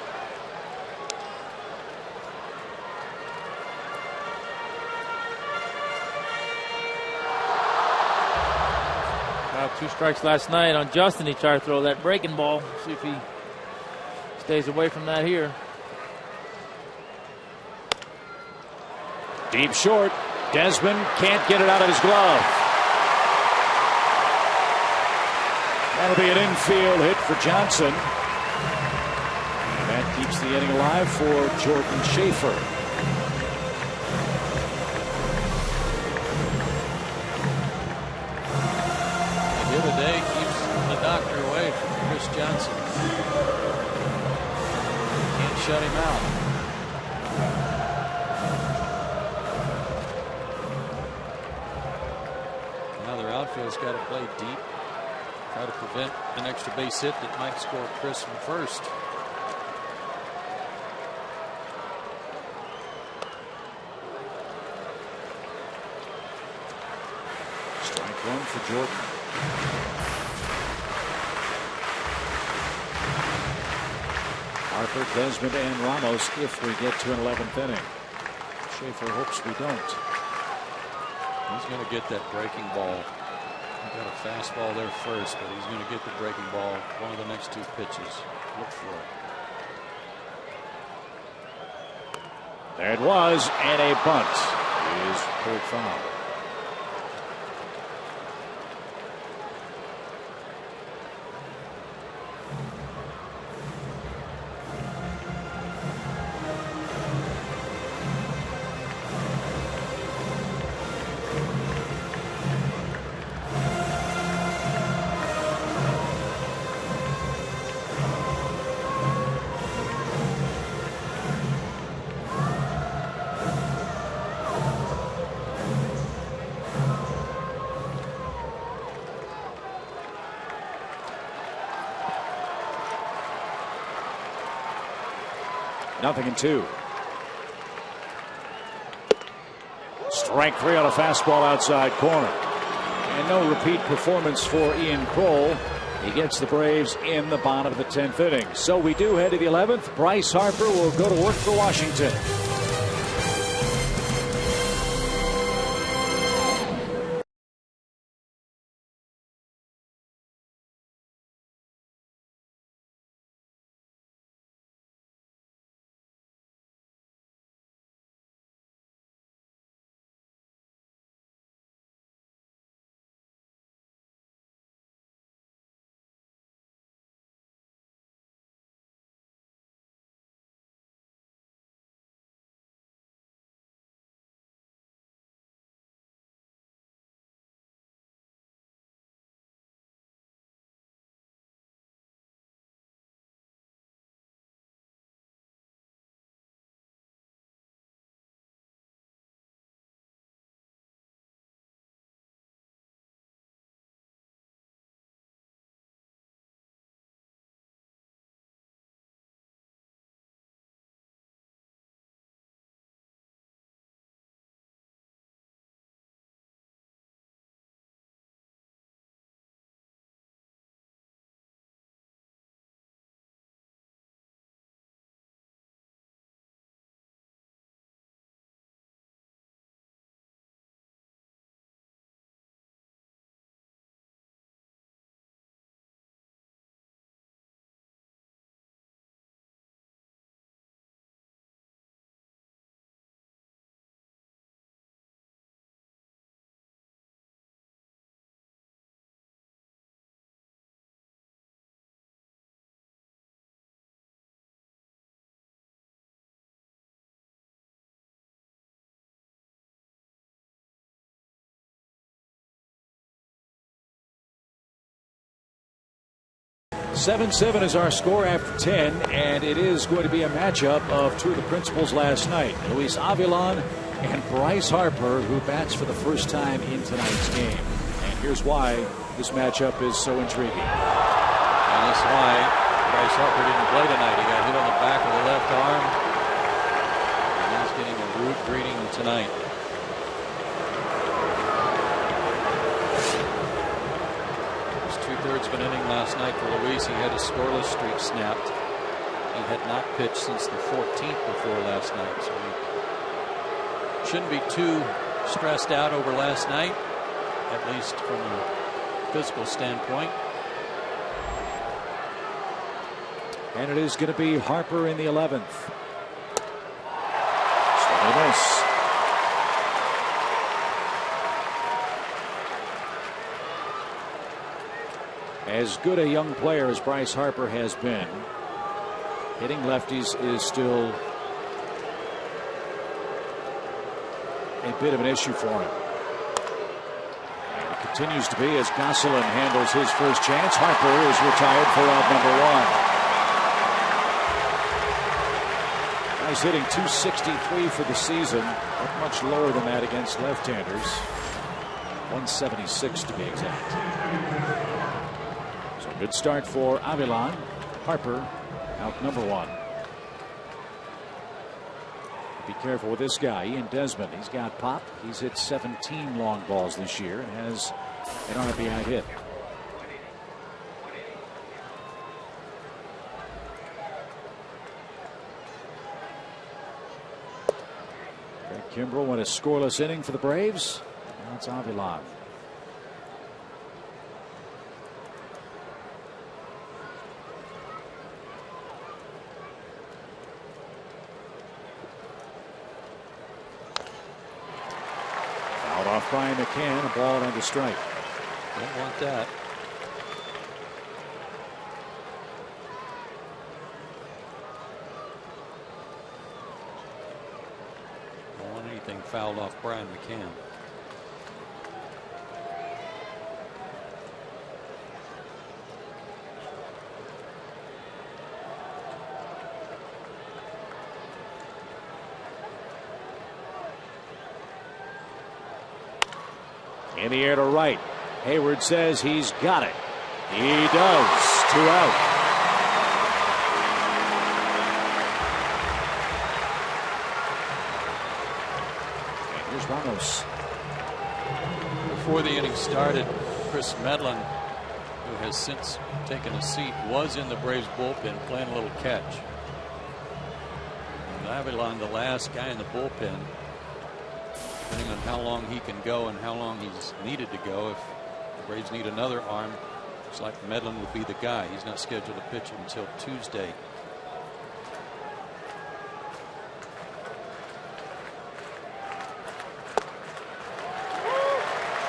Well, 2 strikes last night on Justin. He tried to throw that breaking ball. See if he stays away from that here. Deep short. Desmond can't get it out of his glove. That'll be an infield hit for Johnson. That keeps the inning alive for Jordan Schaefer. The hit of the day keeps the doctor away from Chris Johnson. Can't shut him out. Now their outfield's got to play deep. Try to prevent an extra base hit that might score Chris from first. Strike one for Jordan. Harper, Desmond, and Ramos if we get to an 11th inning. Schaefer hopes we don't. He's going to get that breaking ball. He got a fastball there first, but he's going to get the breaking ball one of the next 2 pitches. Look for it. There it was, and a bunt is pulled foul. 0-2. Strike 3 on a fastball outside corner. And no repeat performance for Ian Kroll. He gets the Braves in the bottom of the 10th inning. So we do head to the 11th. Bryce Harper will go to work for Washington. Seven is our score after 10, and it is going to be a matchup of two of the principals last night, Luis Avilan and Bryce Harper, who bats for the first time in tonight's game. And here's why this matchup is so intriguing. And that's why Bryce Harper didn't play tonight. He got hit on the back of the left arm, and he's getting a rude greeting tonight. Two-thirds of an inning last night for Luis. He had a scoreless streak snapped. He had not pitched since the 14th before last night, so he shouldn't be too stressed out over last night, at least from a physical standpoint. And it is going to be Harper in the 11th. Swing and a miss. As good a young player as Bryce Harper has been, hitting lefties is still a bit of an issue for him. And it continues to be as Gosselin handles his first chance. Harper is retired for out number 1. He's hitting .263 for the season, but much lower than that against left-handers. 176 to be exact. Good start for Avilan. Harper out number 1. Be careful with this guy, Ian Desmond. He's got pop. He's hit 17 long balls this year and has an RBI hit. Greg Kimbrell went a scoreless inning for the Braves. Now it's Avilan. Off Brian McCann, a ball and a strike. Don't want that. Don't want anything fouled off Brian McCann. In the air to right. Hayward says he's got it. He does. 2 out. Here's Ramos. Before the inning started, Chris Medlin, who has since taken a seat, was in the Braves bullpen playing a little catch. And Avilan, the last guy in the bullpen, depending on how long he can go and how long he's needed to go. If the Braves need another arm, looks like Medlin would be the guy. He's not scheduled to pitch until Tuesday.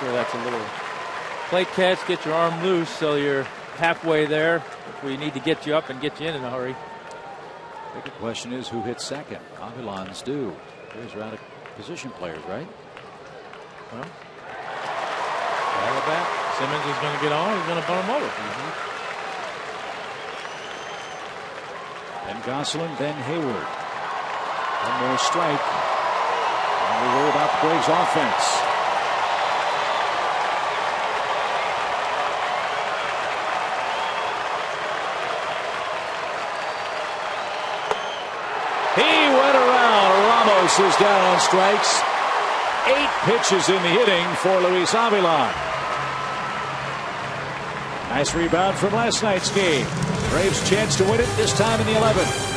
Sure, that's a little plate catch. Get your arm loose so you're halfway there. If we need to get you up and get you in a hurry. The big question is who hits second. Avilan's due. Braves are out of position players, right? Well, all of that. Simmons is going to get on. He's going to bunt him over. Then Gosselin, then Hayward. One more strike. And we worry about the Braves offense. He went around. Ramos is down on strikes. 8 pitches in the inning for Luis Avilan. Nice rebound from last night's game. Braves chance to win it, this time in the 11th.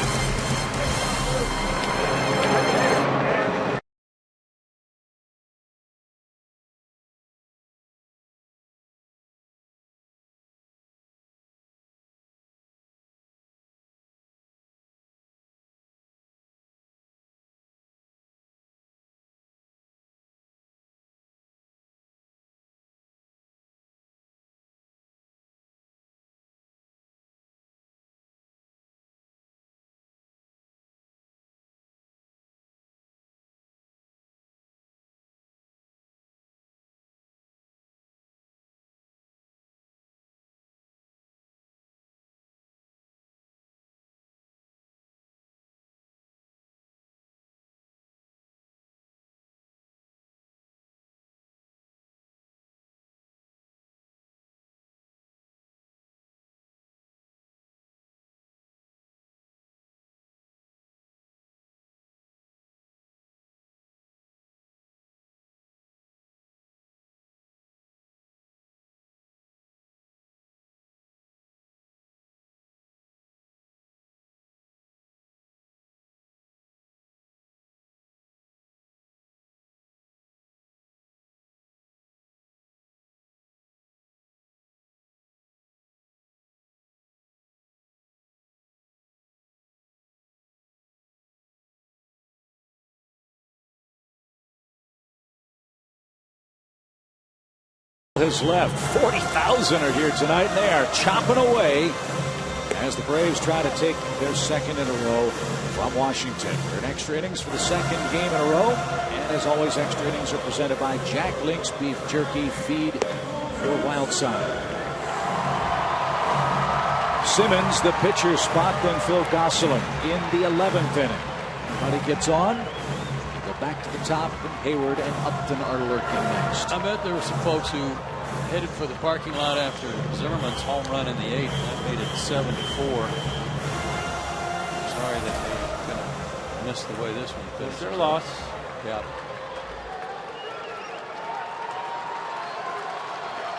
Has left. 40,000 are here tonight, and they are chopping away as the Braves try to take their second in a row from Washington. We're in extra innings for the second game in a row, and as always, extra innings are presented by Jack Link's Beef Jerky. Feed your wild side. Simmons, the pitcher spot, then Phil Gosselin in the 11th inning. Everybody gets on. Go back to the top, and Hayward and Upton are lurking next. I bet there were some folks who headed for the parking lot after Zimmerman's home run in the 8th. That made it 7-4. Sorry that they're going to miss the way this one finished. It's their loss. Yeah.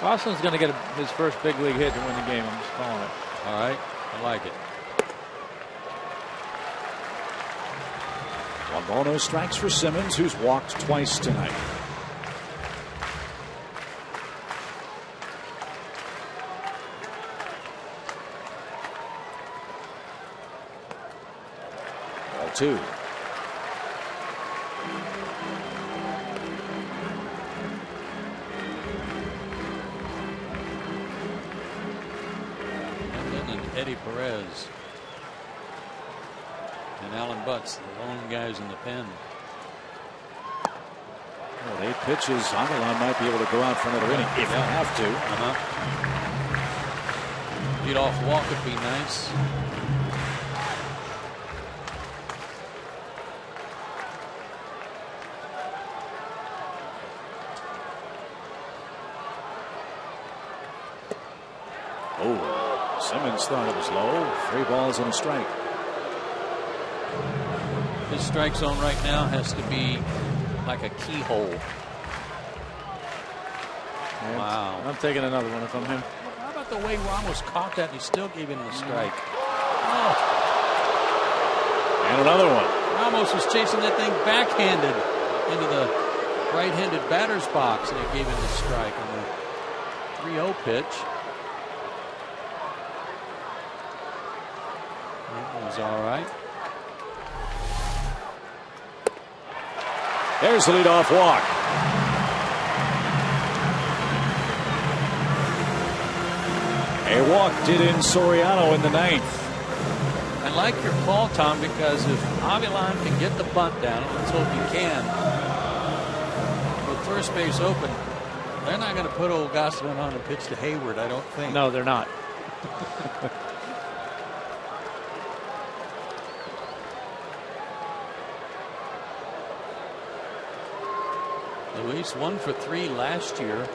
Gosselin's going to get his first big league hit to win the game. I'm just calling it. All right. I like it. 1 ball, no strikes for Simmons, who's walked twice tonight. Ball 2. And Eddie Perez. And Alan Butts, the lone guys in the pen. Well, 8 pitches. Avilan might be able to go out for another inning if you have to. Lead off walk would be nice. Oh, Simmons thought it was low. 3 balls and a strike. His strike zone right now has to be like a keyhole. And Wow. I'm taking another one if I'm him. How about the way Ramos caught that and he still gave him the strike? Oh, And another one. Ramos was chasing that thing backhanded into the right-handed batter's box, and he gave him the strike on the 3-0 pitch. That was all right. There's the leadoff walk. A walk did in Soriano in the 9th. I like your call, Tom, because if Avilan can get the bunt down, and let's hope he can, with first base open, they're not going to put old Gosselin on and pitch to Hayward, I don't think. No, they're not. Luis 1 for 3 last year,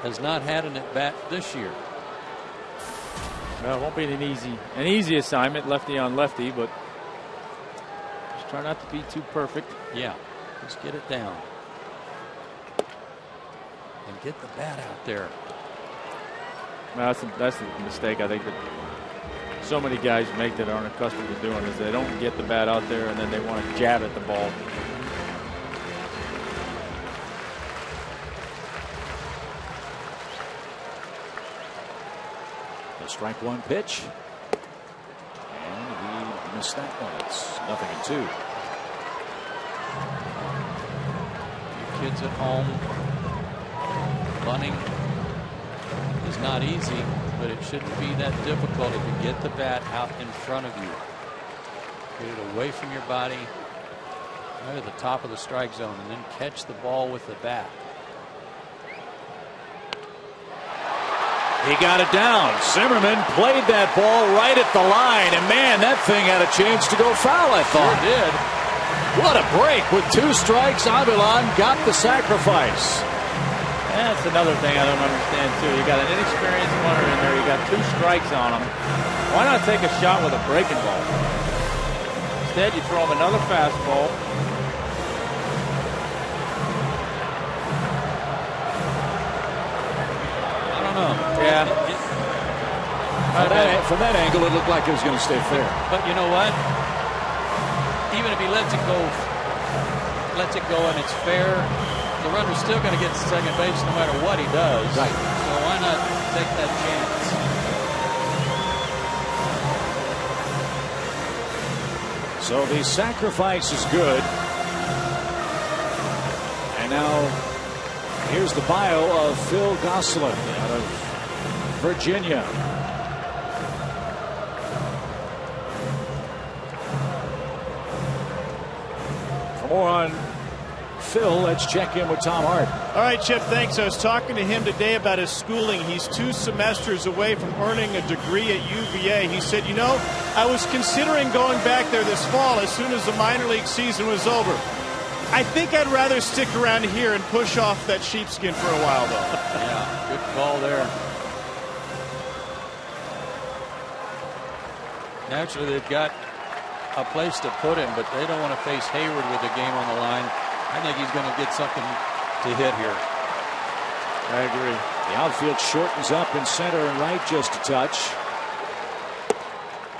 has not had an at bat this year. Well, it won't be an easy assignment, lefty on lefty, but just try not to be too perfect. Yeah, just get it down and get the bat out there. Well, that's the mistake I think that so many guys make that aren't accustomed to doing, is they don't get the bat out there and then they want to jab at the ball. The strike one pitch. And he missed that one. It's 0-2. Kids at home, bunting is not easy, but it shouldn't be that difficult if you get the bat out in front of you. Get it away from your body, right at the top of the strike zone, and then catch the ball with the bat. He got it down. Zimmerman played that ball right at the line, and man, that thing had a chance to go foul, I thought. Sure did. What a break. With 2 strikes, Avilan got the sacrifice. That's another thing I don't understand, too. You got an inexperienced runner in there. You got 2 strikes on him. Why not take a shot with a breaking ball? Instead, you throw him another fastball. I don't know. Yeah. From that angle, it looked like it was going to stay fair. But you know what? Even if he lets it go and it's fair, the runner's still going to get to second base no matter what he does. Right. So why not take that chance? So the sacrifice is good. And now here's the bio of Phil Gosselin out of Virginia. For more on Phil, let's check in with Tom Hart. All right, Chip, thanks. I was talking to him today about his schooling. He's 2 semesters away from earning a degree at UVA. He said, you know, I was considering going back there this fall as soon as the minor league season was over. I think I'd rather stick around here and push off that sheepskin for a while, though. Yeah, good call there. Naturally, they've got a place to put him, but they don't want to face Hayward with the game on the line. I think he's going to get something to hit here. I agree. The outfield shortens up in center and right just a touch.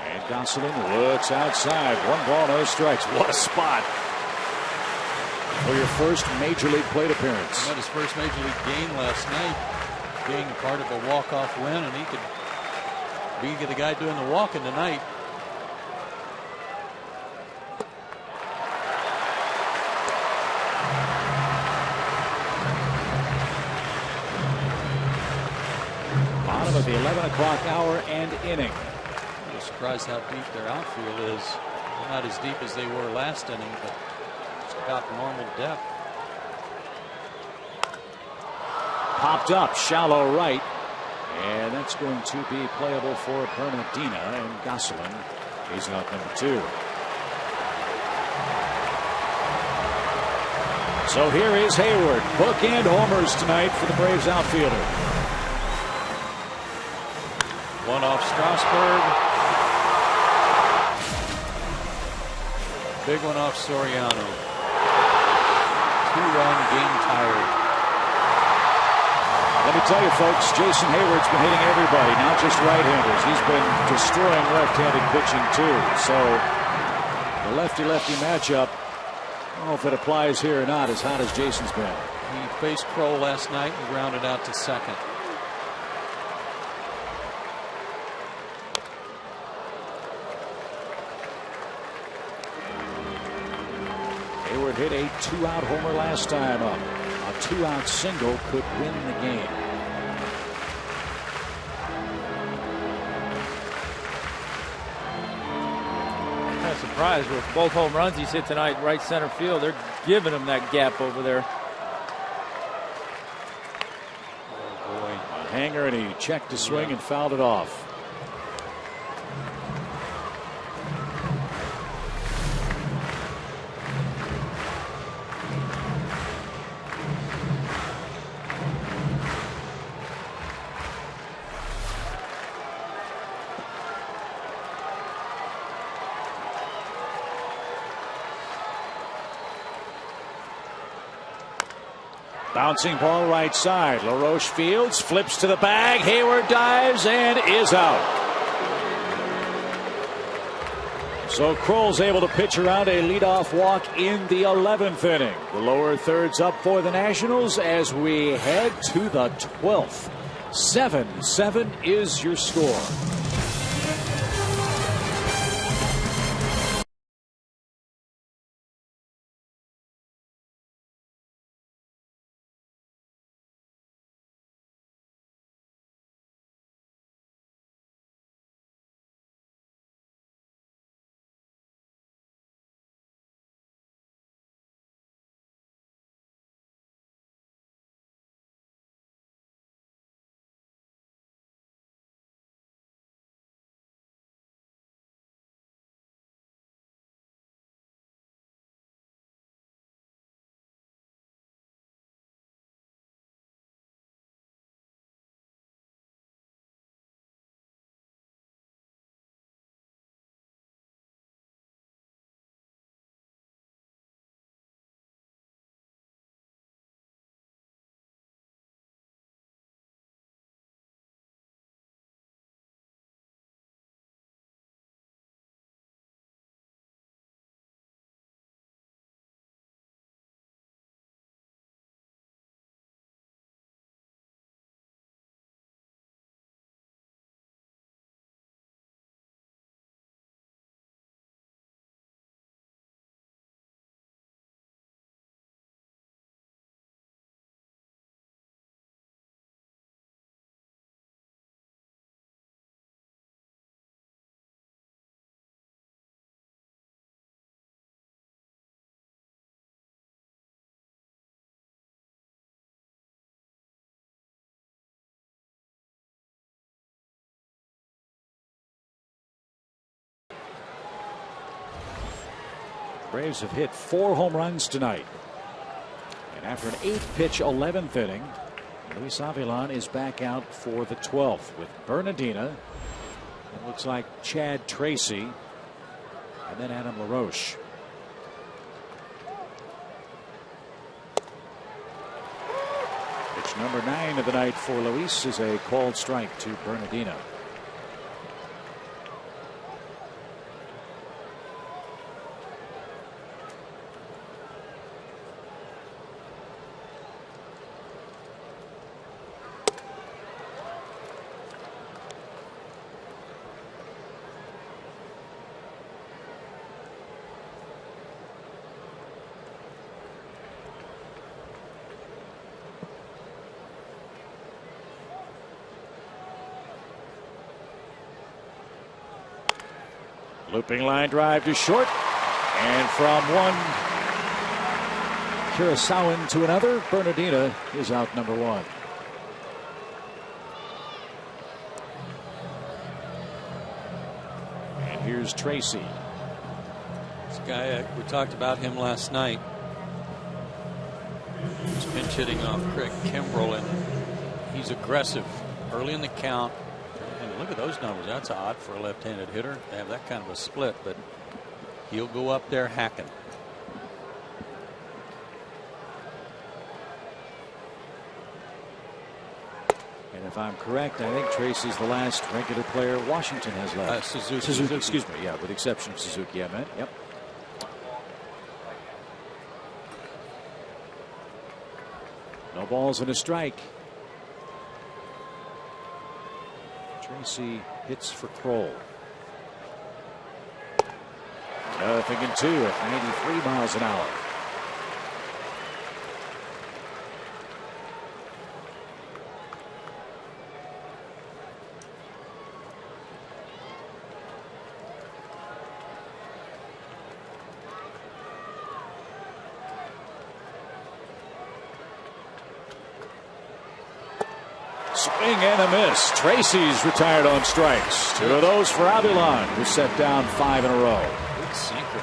And Gosselin looks outside. 1 ball, no strikes. What a spot for your first major league plate appearance. He had his first major league game last night, being part of a walk-off win, and he could be the guy doing the walking tonight. Bottom of the 11 o'clock hour and inning. I'm surprised how deep their outfield is. They're not as deep as they were last inning, but it's about normal depth. Popped up, shallow right. And that's going to be playable for Bernardina, and Gosselin is out number 2. So here is Hayward. Bookend homers tonight for the Braves outfielder. One off Strasburg. Big one off Soriano. 2-run game tired. Let me tell you, folks, Jason Hayward's been hitting everybody, not just right-handers. He's been destroying left-handed pitching, too. So the lefty-lefty matchup, I don't know if it applies here or not, as hot as Jason's been. He faced Kroll last night and grounded out to second. Hayward hit a 2-out homer last time up. A 2-out single could win the game. Kind of surprised with both home runs he's hit tonight, right center field. They're giving him that gap over there. Oh boy. A hanger, and he checked to swing and fouled it off. Bouncing ball right side. LaRoche fields, flips to the bag. Hayward dives and is out. So Kroll's able to pitch around a leadoff walk in the 11th inning. The lower third's up for the Nationals as we head to the 12th. 7-7 is your score. Braves have hit 4 home runs tonight. And after an 8-pitch 11th inning, Luis Avilan is back out for the 12th with Bernardina. It looks like Chad Tracy and then Adam LaRoche. Pitch number 9 of the night for Luis is a called strike to Bernardina. Looping line drive to short, and from one Curaçaoan to another, Bernardina is out number 1. And here's Tracy. This guy, we talked about him last night. He's pinch hitting off Craig Kimbrell, and he's aggressive early in the count. And look at those numbers. That's odd for a left-handed hitter to have that kind of a split, but he'll go up there hacking. if I'm correct, I think Tracy's the last regular player Washington has left. Suzuki. Excuse me. Yeah, with the exception of Suzuki, I meant. Yep. No balls and a strike. Tracy hits for Kroll. Nothing in 2 at 93 miles an hour. Swing and a miss. Tracy's retired on strikes. 2 of those for Avilan, who set down 5 in a row. Good sinker.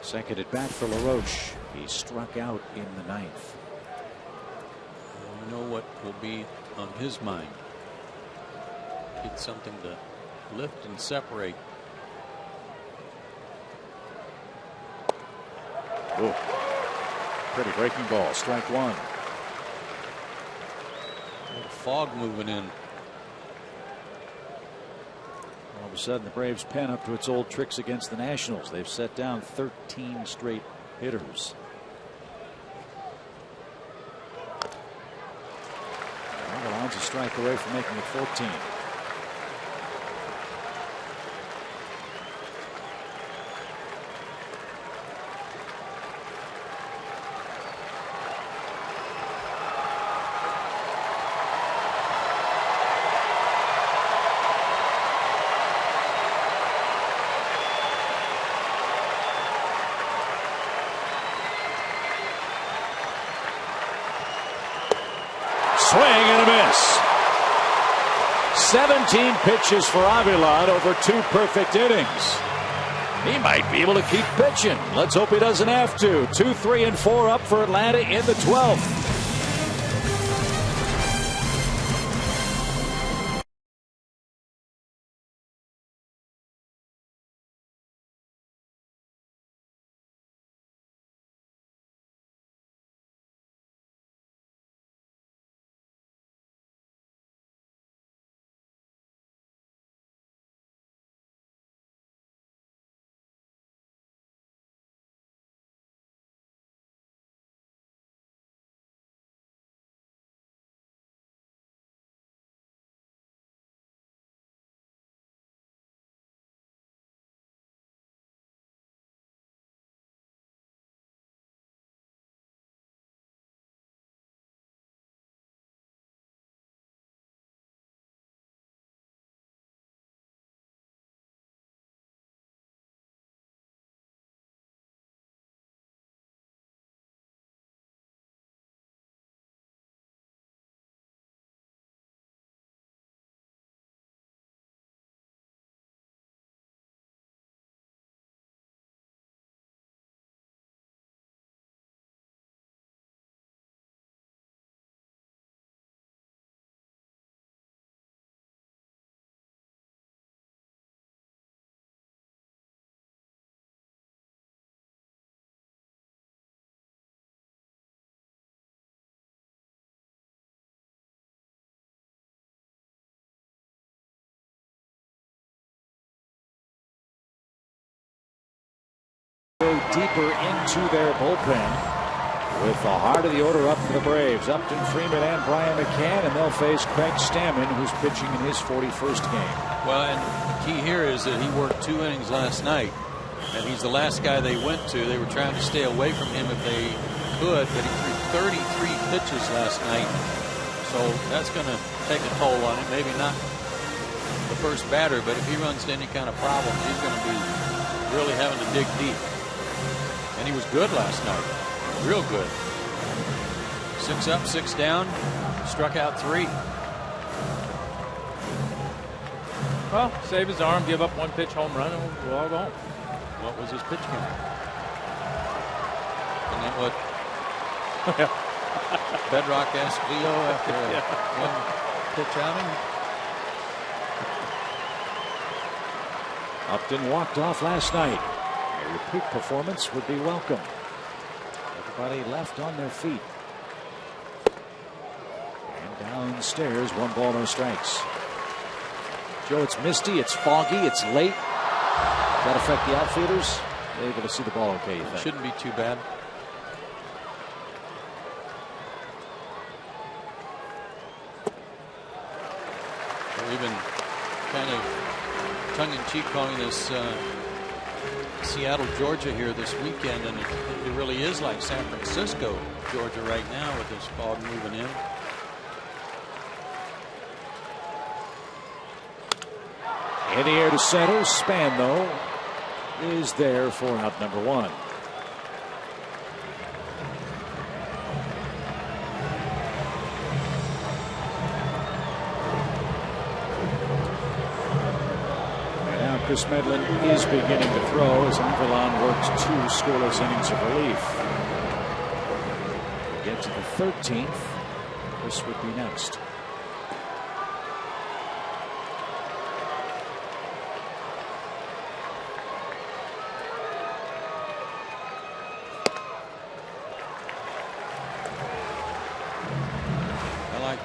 Second at bat for LaRoche. He struck out in the 9th. You know what will be on his mind? Get something to lift and separate. Ooh. Pretty breaking ball. Strike 1. A little fog moving in. All of a sudden, the Braves pen up to its old tricks against the Nationals. They've set down 13 straight hitters. Avilan's a strike away from making it 14. Swing and a miss. 17 pitches for Avilan over 2 perfect innings. He might be able to keep pitching. Let's hope he doesn't have to. 2, 3, and 4 up for Atlanta in the 12th. Go deeper into their bullpen with the heart of the order up for the Braves. Upton, Freeman, and Brian McCann, and they'll face Craig Stammen, who's pitching in his 41st game. Well, and the key here is that he worked 2 innings last night, and he's the last guy they went to. They were trying to stay away from him if they could, but he threw 33 pitches last night, so that's going to take a toll on him. Maybe not the first batter, but if he runs into any kind of problems, he's going to be really having to dig deep. And he was good last night. Real good. 6 up, 6 down. Struck out 3. Well, save his arm, give up 1 pitch home run, and we'll all go home. What was his pitch count? Isn't that what? Bedrock asked Leo after one pitch outing. Upton walked off last night. A repeat performance would be welcome. Everybody left on their feet. And downstairs, 1 ball, no strikes. Joe, it's misty, it's foggy, it's late. Does that affect the outfielders? They're able to see the ball okay, you think? Shouldn't be too bad. We've been kind of tongue-in-cheek calling this Seattle, Georgia here this weekend, and it really is like San Francisco, Georgia right now with this fog moving in. In the air to center. Span, though, is there for out number 1. And now Chris Medlin is beginning to throw as Avalon works 2 scoreless innings of relief. We get to the 13th. This would be next.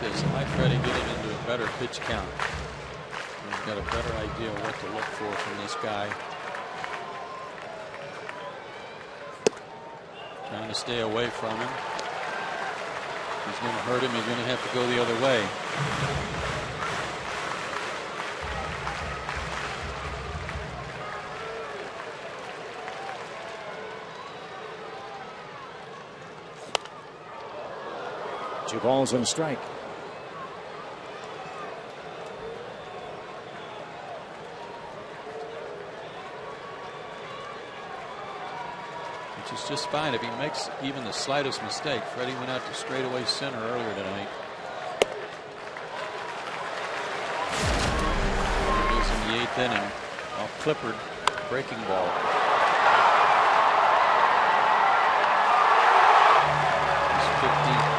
This. I try to get him into a better pitch count. He's got a better idea of what to look for from this guy. Trying to stay away from him. He's going to hurt him. He's going to have to go the other way. Two balls and a strike. Which is just fine if he makes even the slightest mistake. Freddie went out to straightaway center earlier tonight. It is in the 8th inning. Off Clippard, breaking ball. He's 50.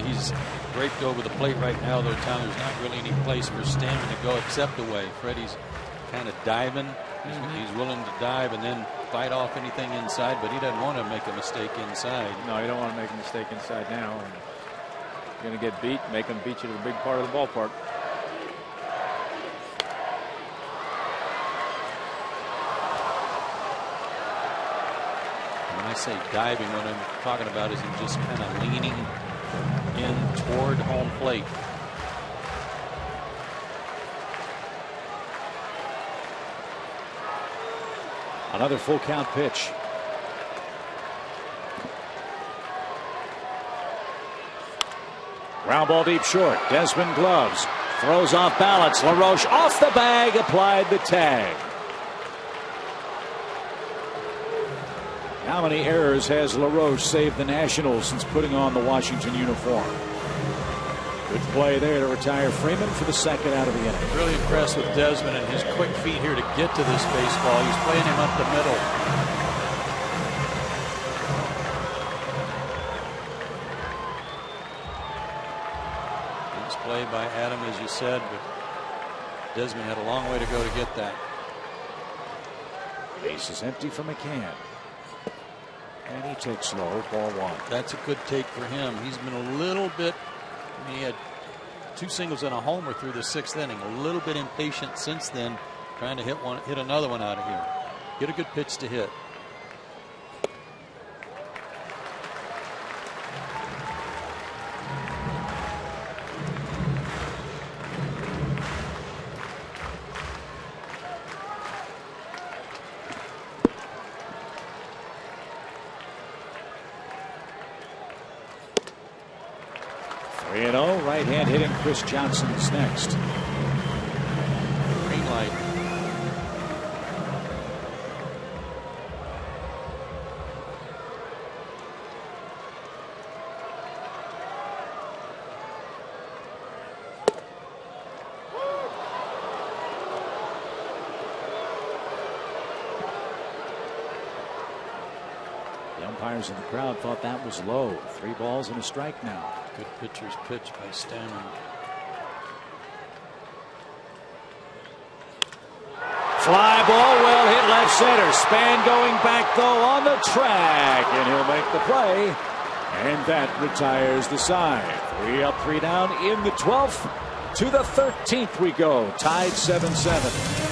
He's draped over the plate right now, though, Tom. There's not really any place for Stanton to go except away. Freddie's kind of diving. He's willing to dive and then fight off anything inside, but he doesn't want to make a mistake inside. No, you don't want to make a mistake inside now. And you're going to get beat, make them beat you to the big part of the ballpark. When I say diving, what I'm talking about is him just kind of leaning in toward home plate. Another full count pitch. Ground ball deep short. Desmond gloves. Throws off balance. LaRoche off the bag. Applied the tag. How many errors has LaRoche saved the Nationals since putting on the Washington uniform? Good play there to retire Freeman for the 2nd out of the inning. Really impressed with Desmond and his quick feet here to get to this baseball. He's playing him up the middle. Nice play by Adam, as you said, but Desmond had a long way to go to get that. Base is empty for McCann. And he takes low, ball 1. That's a good take for him. He's been a little bit, he had 2 singles and a homer through the 6th inning. A little bit impatient since then, trying to hit another one out of here. Get a good pitch to hit. Right hand hitting Chris Johnson's next. Green light. Umpires in the crowd thought that was low. 3 balls and a strike now. Good pitcher's pitch by Stanley. Fly ball, well hit left center. Span going back though on the track, and he'll make the play. And that retires the side. 3 up, 3 down in the 12th. To the 13th we go. Tied 7-7.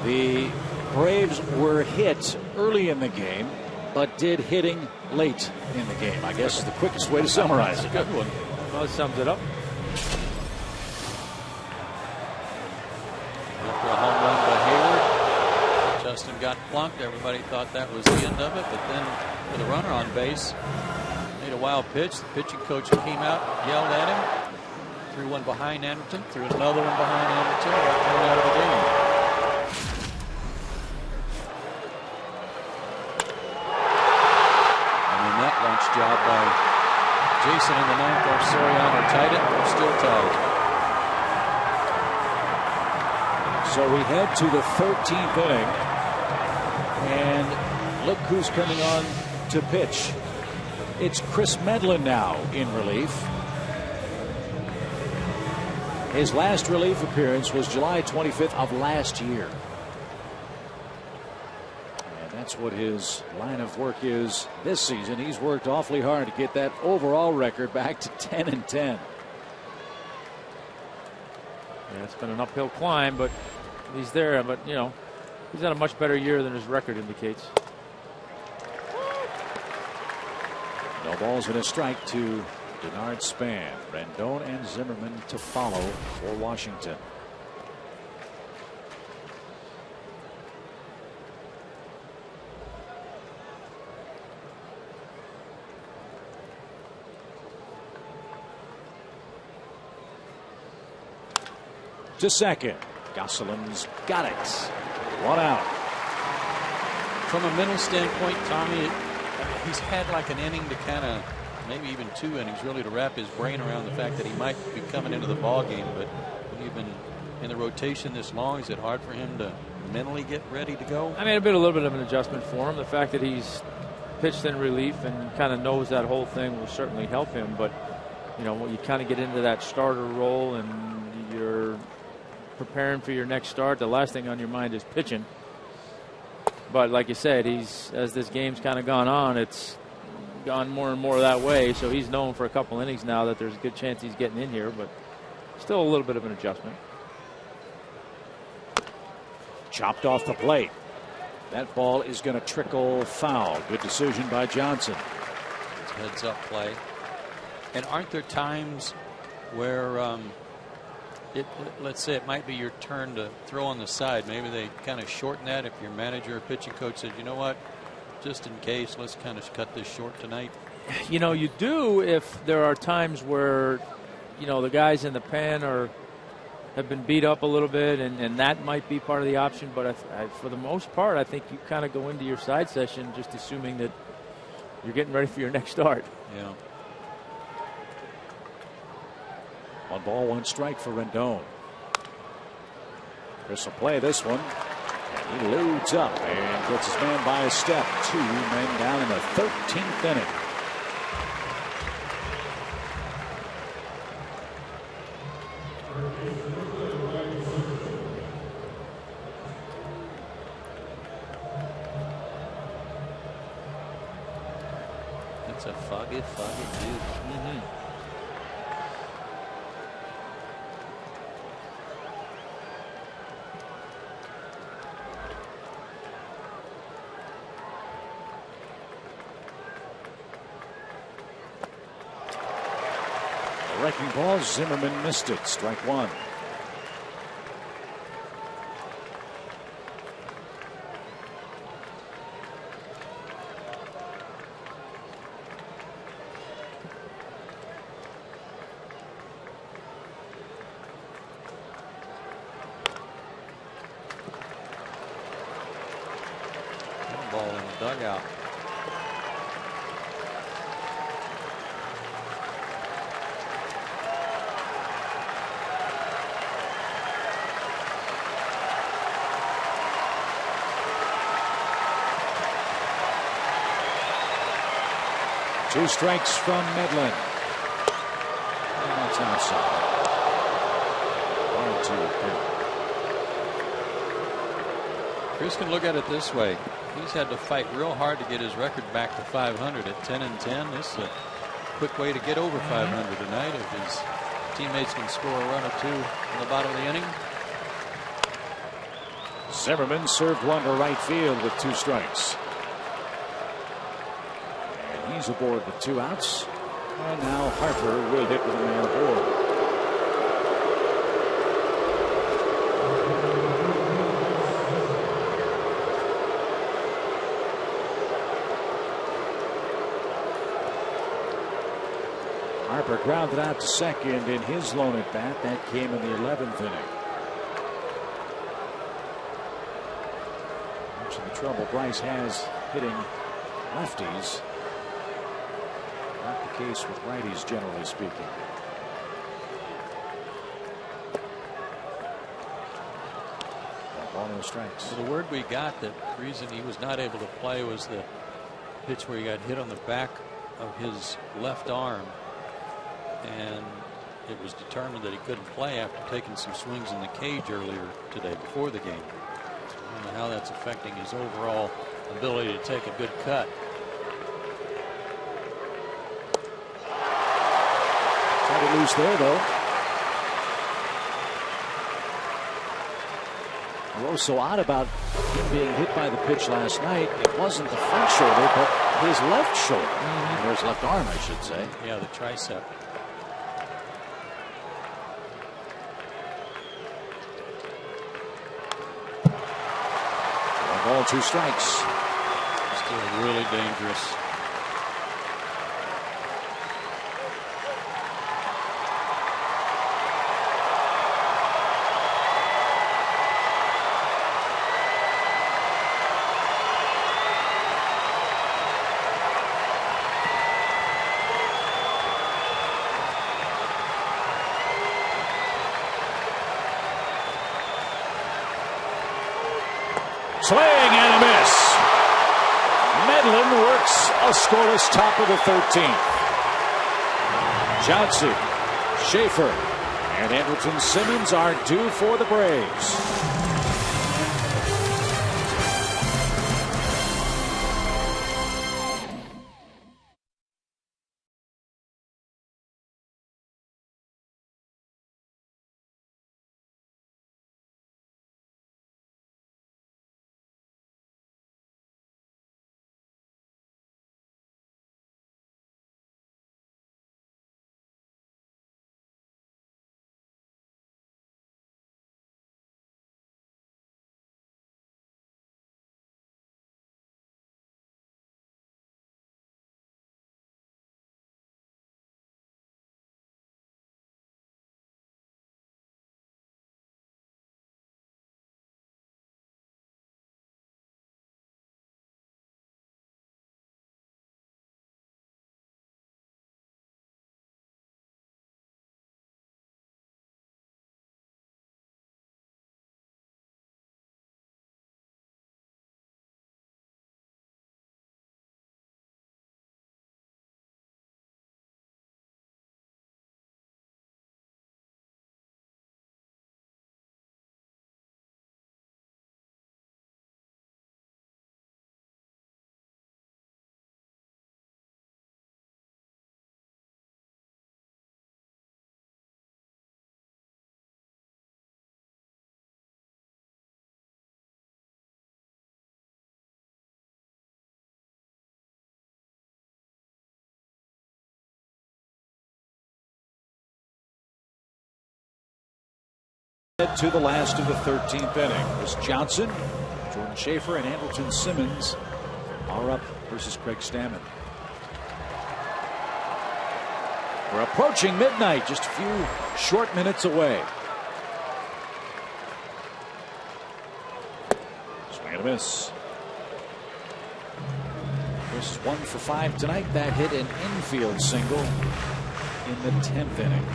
The Braves were hit early in the game, but did hitting late in the game, I guess is the quickest way to summarize it. Good one. Well, it sums it up. After a home run by Hayward, Justin got plunked. Everybody thought that was the end of it, but then with a runner on base, made a wild pitch. The pitching coach came out, yelled at him, threw one behind Anderson, threw another one behind Anderson, right out of the game. Job by Jason in the 9th. Or Soriano tied it. They're still tied. So we head to the 13th inning, and look who's coming on to pitch. It's Chris Medlin now in relief. His last relief appearance was July 25th of last year. That's what his line of work is this season. He's worked awfully hard to get that overall record back to 10-10. Yeah, it's been an uphill climb, but he's there. But, you know, he's had a much better year than his record indicates. No balls and a strike to Denard Span. Rendon and Zimmerman to follow for Washington. To second. Gosselin's got it. 1 out. From a mental standpoint, Tommy, he's had like an inning to kind of, maybe even 2 innings really, to wrap his brain around the fact that he might be coming into the ball game. But when you've been in the rotation this long, is it hard for him to mentally get ready to go? I mean, a little bit of an adjustment for him. The fact that he's pitched in relief and kind of knows that whole thing will certainly help him. But, you know, when you kind of get into that starter role and you're preparing for your next start, the last thing on your mind is pitching. But like you said, as this game's kind of gone on, it's gone more and more that way. So he's known for a couple innings now that there's a good chance he's getting in here, but still a little bit of an adjustment. Chopped off the plate. That ball is going to trickle foul. Good decision by Johnson. It's heads up play. And aren't there times where let's say it might be your turn to throw on the side. Maybe they kind of shorten that if your manager or pitching coach said, you know what, just in case, let's kind of cut this short tonight. you know, you do if there are times where, you know, the guys in the pen have been beat up a little bit, and that might be part of the option. But for the most part, I think you kind of go into your side session just assuming that you're getting ready for your next start. Yeah. 1 ball, 1 strike for Rendon. Chris will play this one. And he loads up and gets his man by a step. 2 men down in the 13th inning. It's a foggy dude. Mm-hmm. Wrecking ball. Zimmerman missed it. Strike 1. Ball in the dugout. Two strikes from Medlin. And that's outside. 1-2 pitch. Chris can look at it this way. He's had to fight real hard to get his record back to 500 at 10-10. This is a quick way to get over 500 tonight if his teammates can score a run or two in the bottom of the inning. Zimmerman served one to right field with 2 strikes. And he's aboard with 2 outs. And now Harper will hit with a man aboard. Harper grounded out to second in his lone at bat. That came in the 11th inning. Much of the trouble Bryce has hitting lefties. Not the case with righties, generally speaking. Ball, no strikes. So the word we got that the reason he was not able to play was the pitch where he got hit on the back of his left arm. And it was determined that he couldn't play after taking some swings in the cage earlier today before the game. So I don't know how that's affecting his overall ability to take a good cut. Tried to loose there, though. What was so odd about him being hit by the pitch last night, it wasn't the front shoulder, but his left shoulder. Or his left arm, I should say. Yeah, the tricep. 1 ball, 2 strikes. Still really dangerous. Swing and a miss. Medlin works a scoreless top of the 13th. Johnson, Schaefer, and Andrelton Simmons are due for the Braves. To the last of the 13th inning. Chris Johnson, Jordan Schaefer, and Andrelton Simmons are up versus Craig Stammen. We're approaching midnight, just a few short minutes away. Swing and a miss. Chris is 1 for 5 tonight. That hit an infield single in the 10th inning.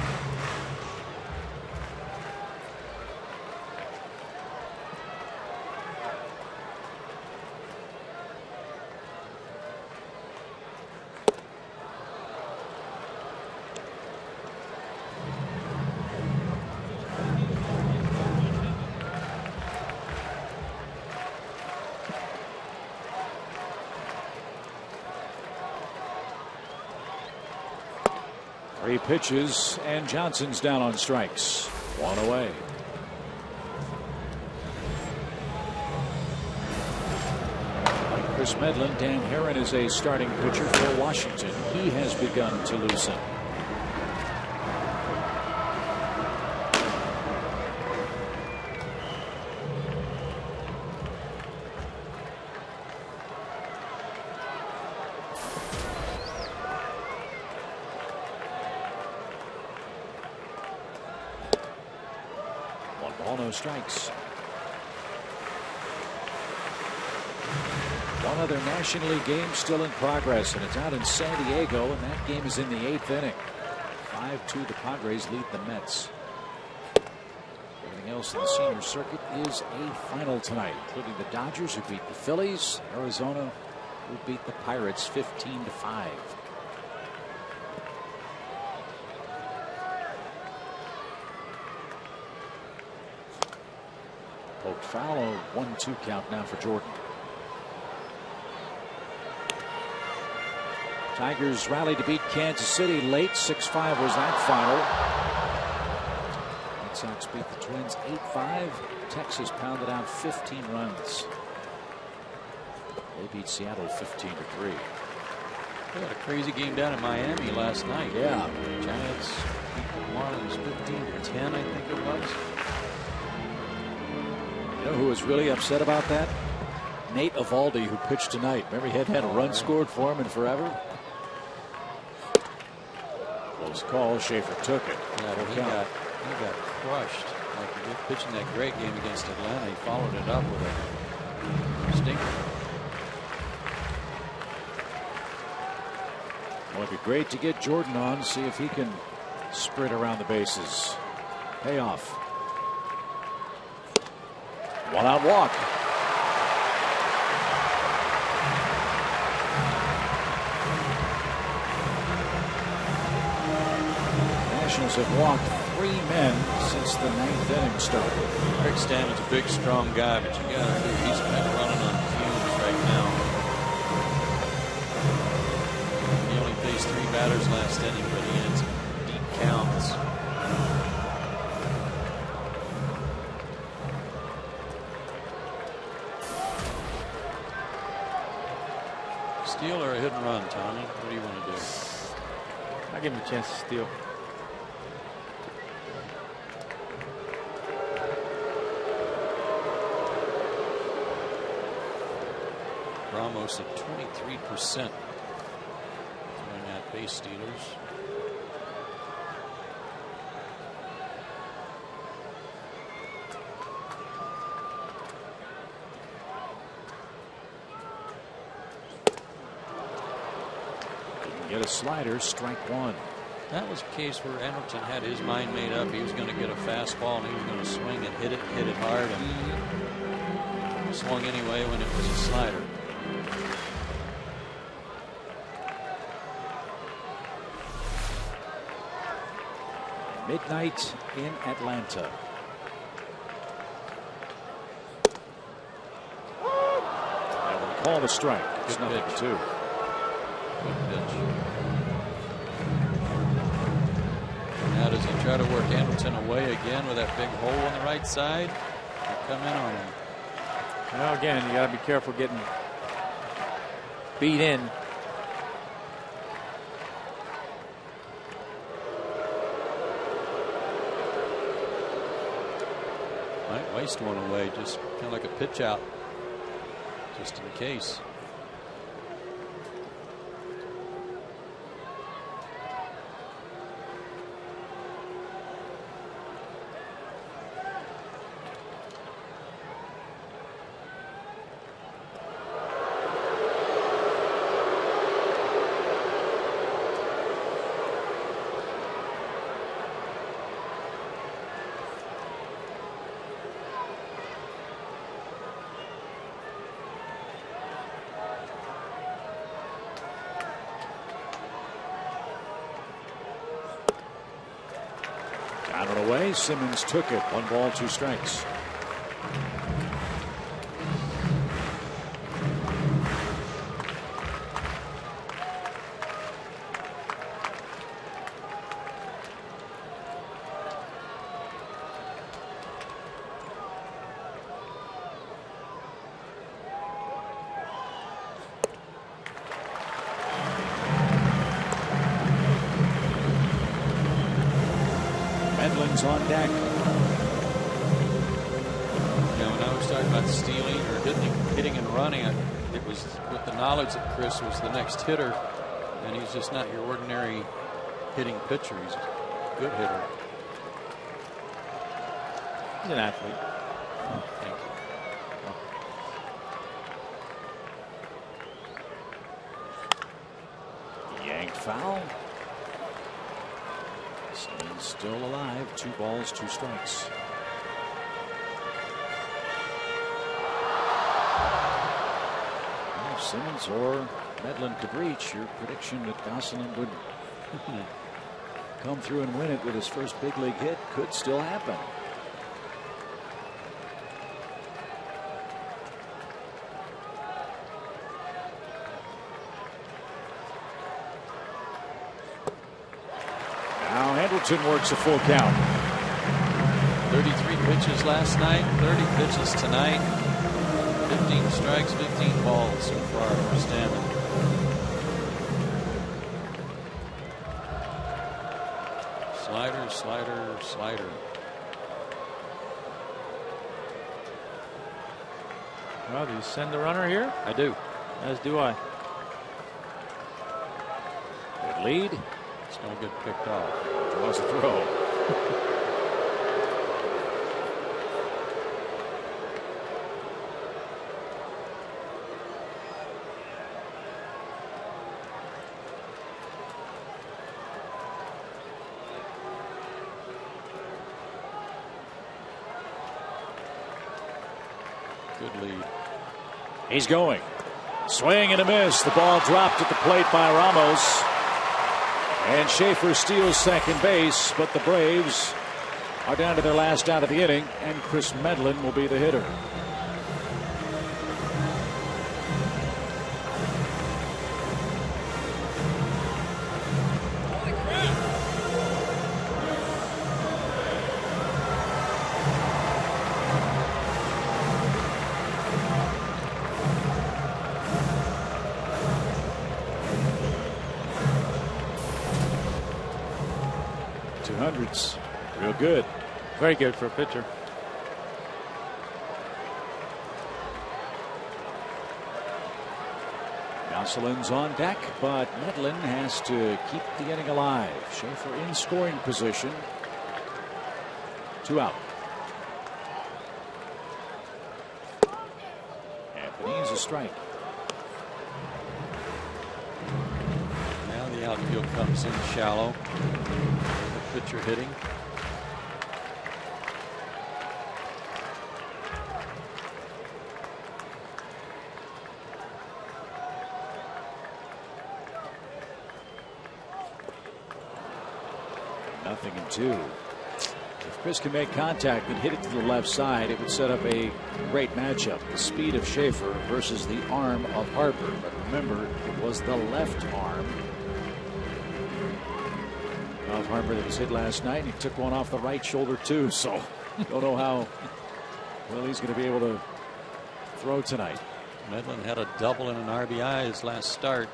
Three pitches, and Johnson's down on strikes. One away. Like Chris Medlin, Dan Herron is a starting pitcher for Washington. He has begun to loosen. No strikes. One other National League game still in progress, and it's out in San Diego, and that game is in the 8th inning. 5-2, the Padres lead the Mets. Everything else in the senior circuit is a final tonight, including the Dodgers, who beat the Phillies, Arizona, who beat the Pirates 15-5. Poked foul, a 1-2 count now for Jordan. Tigers rallied to beat Kansas City late. 6-5 was that final. Red Sox beat the Twins 8-5. Texas pounded out 15 runs. They beat Seattle 15-3. They had a crazy game down in Miami last night. Yeah. Giants beat the Marlins 15-10, I think it was. You know who was really upset about that? Nate Eovaldi, who pitched tonight. Remember, he hadn't had a run scored for him in forever. Close call. Schaefer took it. Yeah, he got crushed. Like he was pitching that great game against Atlanta. He followed it up with a stinker. Well, it'd be great to get Jordan on, see if he can sprint around the bases. Payoff. One-out walk. Nationals have walked 3 men since the 9th inning started. Craig Stammen's a big, strong guy, but you got to he's kind of running on fumes right now. He only faced 3 batters last inning, but he had some deep counts. Steal or a hit and run, Tommy? What do you want to do? I'll give him a chance to steal. Ramos at 23% throwing at base stealers. Get a slider, strike 1. That was a case where Andrelton had his mind made up. He was going to get a fastball and he was going to swing and hit it hard, and swung anyway when it was a slider. Midnight in Atlanta. That one called a strike. It's Good nothing pitch. to 2. Good pitch. Now does he try to work Andrelton away again with that big hole on the right side? Or come in on him? Well, again, you got to be careful getting beat in. Might waste one away, just kind of like a pitch out, just in case. Down and away. Simmons took it. 1 ball, 2 strikes. Medlin's on deck. Now, when I was talking about stealing or hitting and running, it was with the knowledge that Chris was the next hitter, and he's just not your ordinary hitting pitcher. He's a good hitter. He's an athlete. Oh, thank you. Yanked foul. Simmons still alive. 2 balls, 2 strikes. Well, if Simmons or Medlin could reach, your prediction that Gosselin would come through and win it with his first big league hit could still happen. Now Hamilton works a full count. 33 pitches last night, 30 pitches tonight, 15 strikes, 15 balls so far for Stanton. Slider, slider, slider. Well, do you send the runner here? I do. As do I. Good lead. It's going to get picked off. Draws a throw. Good lead. He's going. Swing and a miss. The ball dropped at the plate by Ramos. And Schaefer steals second base, but the Braves are down to their last out of the inning, and Chris Medlin will be the hitter. Real good. Very good for a pitcher. Gosselin's on deck, but Medlin has to keep the inning alive. Schaefer in scoring position. 2 out. Anthony's a strike. Now the outfield comes in shallow. The pitcher hitting. Nothing in 2. If Chris can make contact and hit it to the left side, it would set up a great matchup. The speed of Schaefer versus the arm of Harper. But remember, it was the left arm of Harper that was hit last night. He took one off the right shoulder too, so don't know how well he's going to be able to throw tonight. Medlin had a double and an RBI his last start.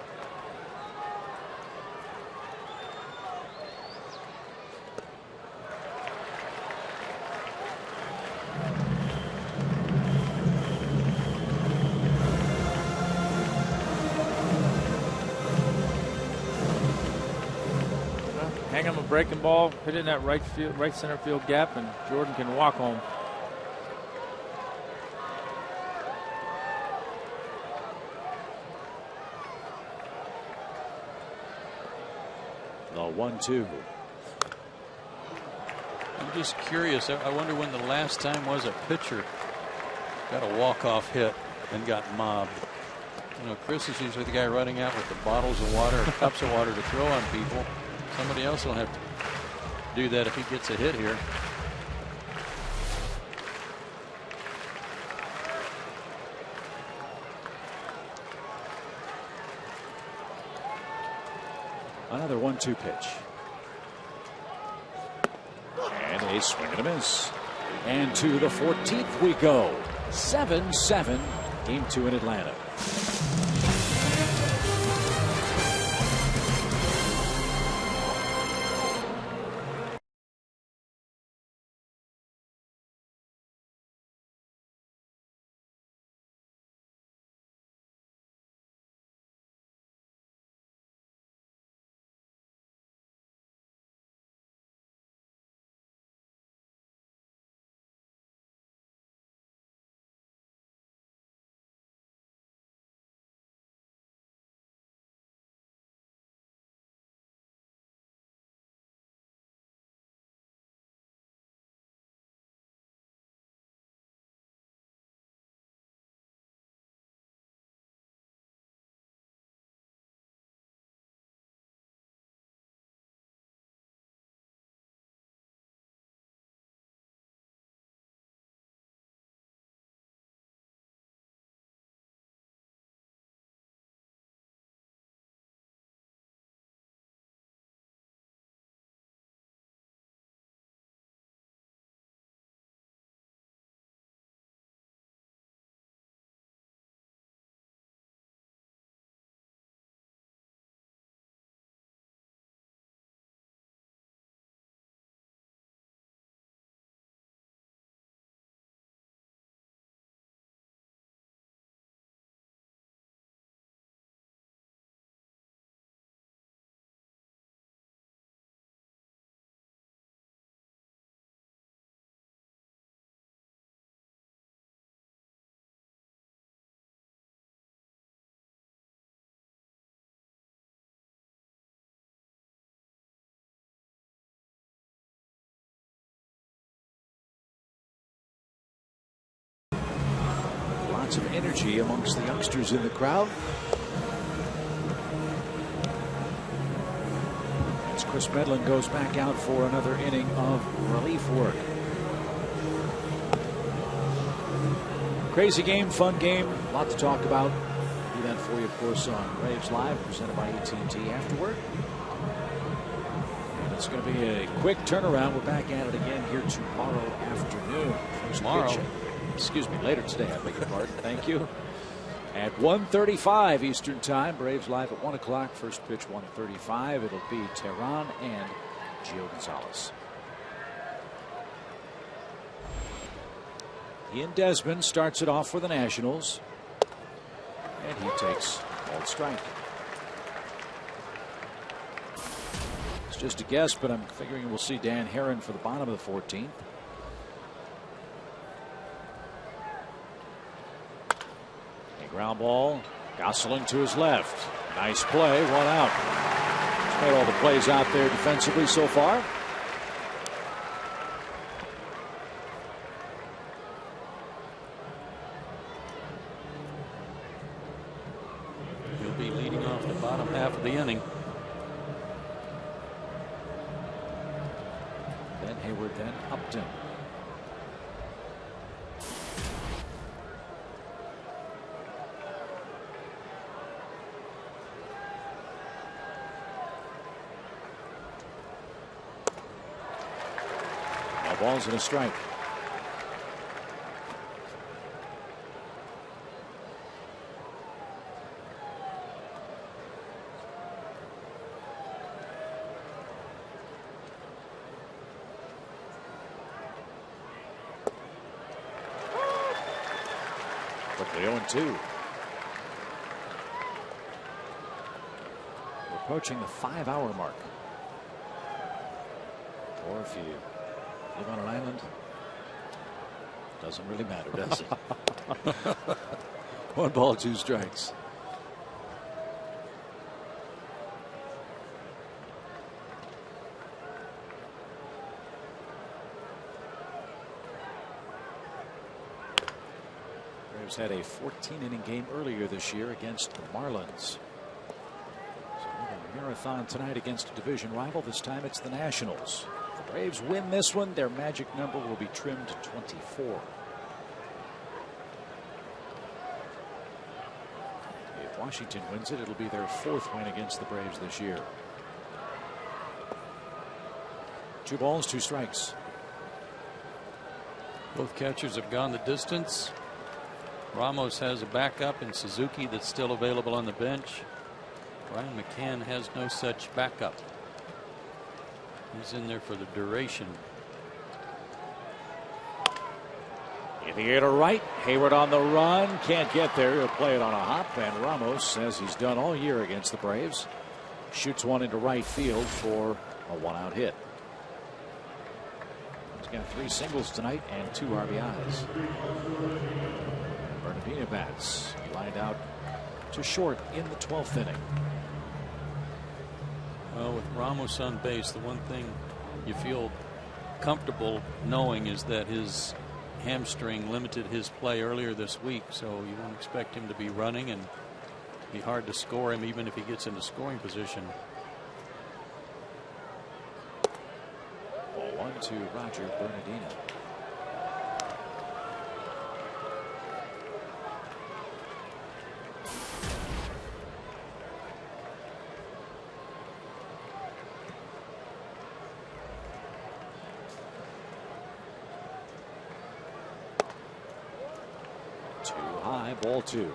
bang him a breaking ball, hit it in that right center field gap, and Jordan can walk home. The 1-2. I'm just curious. I wonder when the last time was a pitcher got a walk-off hit and got mobbed. You know, Chris is usually the guy running out with the bottles of water or cups of water to throw on people. Somebody else will have to do that if he gets a hit here. Another 1-2 pitch. And a swing and a miss. And to the 14th we go. 7-7. Game 2 in Atlanta. Lots of energy amongst the youngsters in the crowd. As Chris Medlin goes back out for another inning of relief work. Crazy game, fun game, a lot to talk about. Do that for you, of course, on Braves Live, presented by AT afterward. And it's going to be a quick turnaround. We're back at it again here tomorrow afternoon. Later today, I beg your pardon. Thank you. At 1:35 Eastern Time, Braves Live at 1 o'clock. First pitch 1:35. It'll be Tehran and Gio Gonzalez. Ian Desmond starts it off for the Nationals. And he takes called strike. It's just a guess, but I'm figuring we'll see Dan Herron for the bottom of the 14th. Ground ball. Gosselin to his left. Nice play. 1 out. He's made all the plays out there defensively so far. He'll be leading off the bottom half of the inning. Then Hayward, then Upton. Balls and a strike. Quickly 0-2. We're approaching the 5-hour mark. Or if you live on an island, doesn't really matter, does it? 1 ball, 2 strikes. Braves had a 14-inning game earlier this year against the Marlins. So a marathon tonight against a division rival. This time it's the Nationals. If the Braves win this one, their magic number will be trimmed to 24. If Washington wins it, it'll be their 4th win against the Braves this year. 2 balls, 2 strikes. Both catchers have gone the distance. Ramos has a backup in Suzuki that's still available on the bench. Ryan McCann has no such backup. He's in there for the duration. In the air to right, Hayward on the run, can't get there. He'll play it on a hop, and Ramos, as he's done all year against the Braves, shoots one into right field for a 1-out hit. He's got 3 singles tonight and 2 RBIs. Bernardino bats, lined out to short in the 12th inning. Well, with Ramos on base, the one thing you feel comfortable knowing is that his hamstring limited his play earlier this week, so you don't expect him to be running, and be hard to score him even if he gets into scoring position. Ball 1 to Roger Bernardino. Ball 2.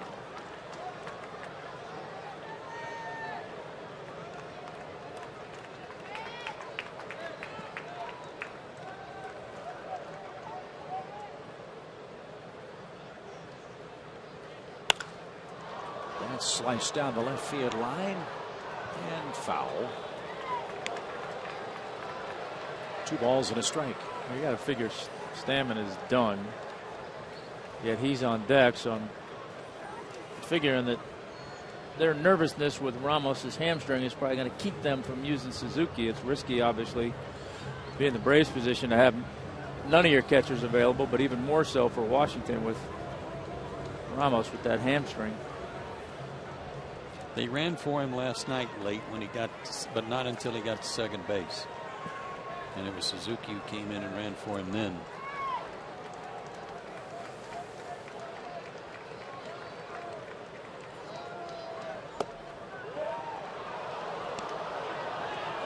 That's sliced down the left field line and foul. 2 balls and a strike. Well, you got to figure Stammen is done. Yet he's on deck, so I'm figuring that their nervousness with Ramos's hamstring is probably going to keep them from using Suzuki. It's risky, obviously, being in the Braves position to have none of your catchers available, but even more so for Washington with Ramos with that hamstring. They ran for him last night late when he got, but not until he got to second base. And it was Suzuki who came in and ran for him then.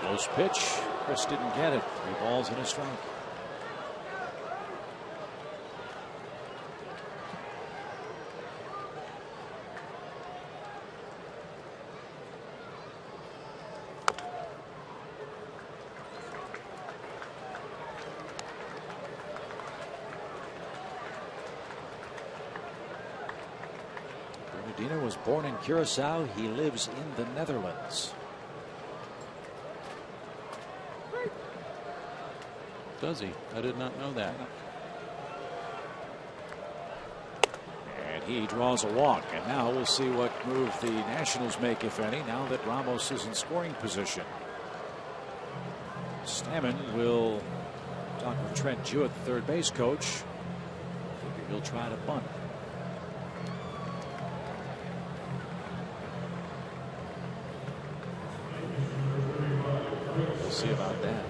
Close pitch. Chris didn't get it. 3 balls and a strike. Bernardino was born in Curacao. He lives in the Netherlands. Does he? I did not know that. And he draws a walk. And now we'll see what move the Nationals make, if any, now that Ramos is in scoring position. Stammen will talk with Trent Jewett, the third base coach. Figure he'll try to bunt. We'll see about that.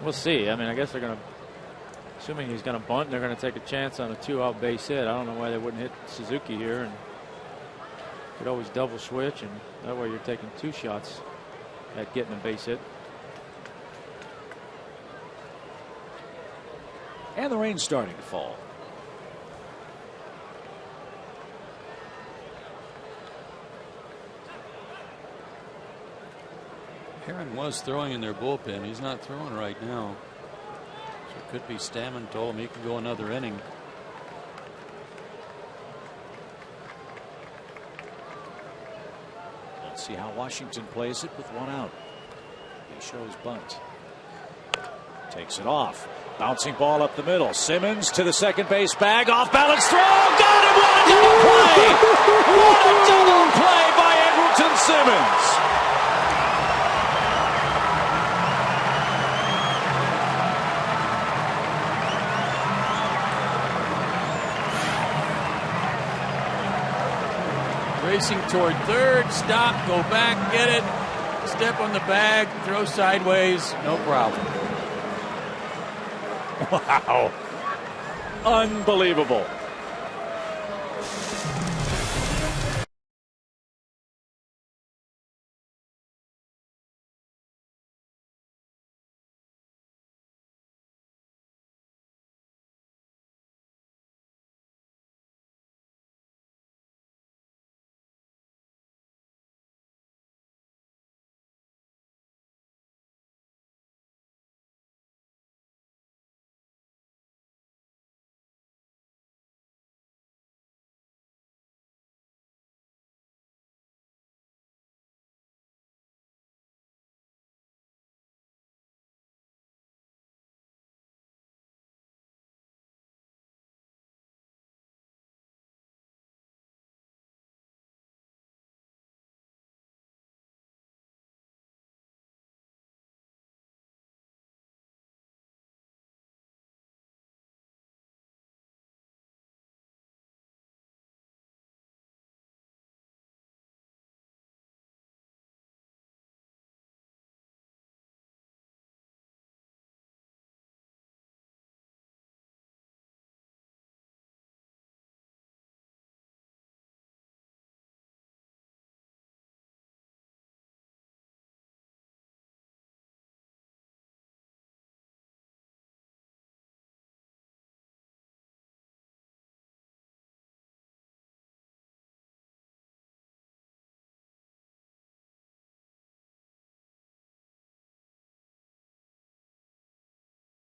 We'll see. I mean, I guess they're going to, assuming he's going to bunt, they're going to take a chance on a 2-out base hit. I don't know why they wouldn't hit Suzuki here, and could always double switch, and that way you're taking 2 shots at getting a base hit. And the rain's starting to fall. Heron was throwing in their bullpen. He's not throwing right now. So it could be Stammen told him he could go another inning. See how Washington plays it with one out. He shows bunt. Takes it off. Bouncing ball up the middle. Simmons to the second base bag. Off balance throw. Got him. What a double play. What a double play by Andrelton Simmons. Racing toward third, stop, go back, get it, step on the bag, throw sideways, no problem. Wow. Unbelievable.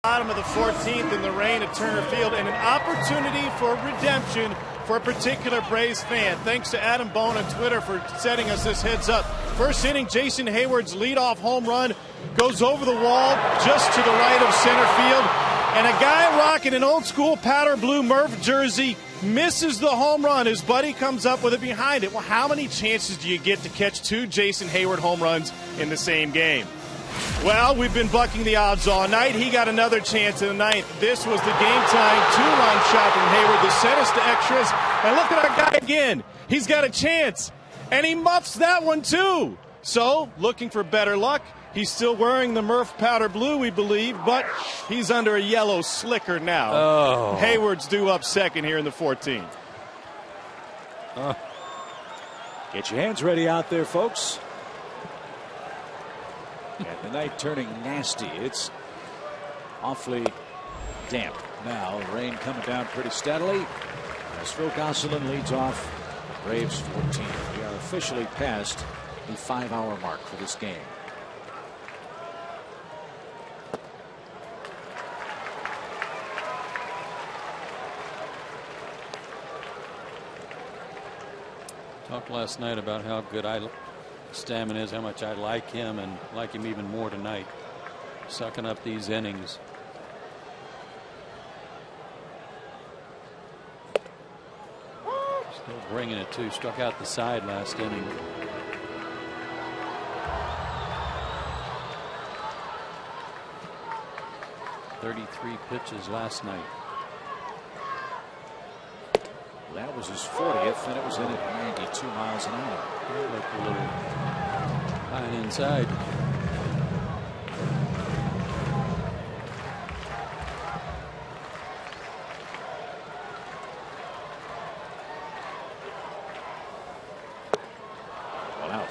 Bottom of the 14th in the rain at Turner Field, and an opportunity for redemption for a particular Braves fan. Thanks to Adam Bone on Twitter for setting us this heads up. First inning, Jason Hayward's leadoff home run goes over the wall just to the right of center field, and a guy rocking an old school powder blue Murph jersey misses the home run. His buddy comes up with it behind it. Well, how many chances do you get to catch two Jason Hayward home runs in the same game? Well, we've been bucking the odds all night. He got another chance in the ninth. This was the game-time two-run shot from Hayward to send us to extras. And look at our guy again. He's got a chance. And he muffs that one, too. So, looking for better luck. He's still wearing the Murph powder blue, we believe, but he's under a yellow slicker now. Oh. Hayward's due up second here in the 14th. Get your hands ready out there, folks. And the night turning nasty. It's awfully damp now. The rain coming down pretty steadily as Phil Gosselin leads off Braves 14. We are officially past the 5-hour mark for this game. Talked last night about how good Stammen is, how much I like him, and like him even more tonight. Sucking up these innings. Still bringing it too. Struck out the side last inning. .33 pitches last night. That was his 40th, and it was in at 92 miles an hour. Looked a little high inside. One out.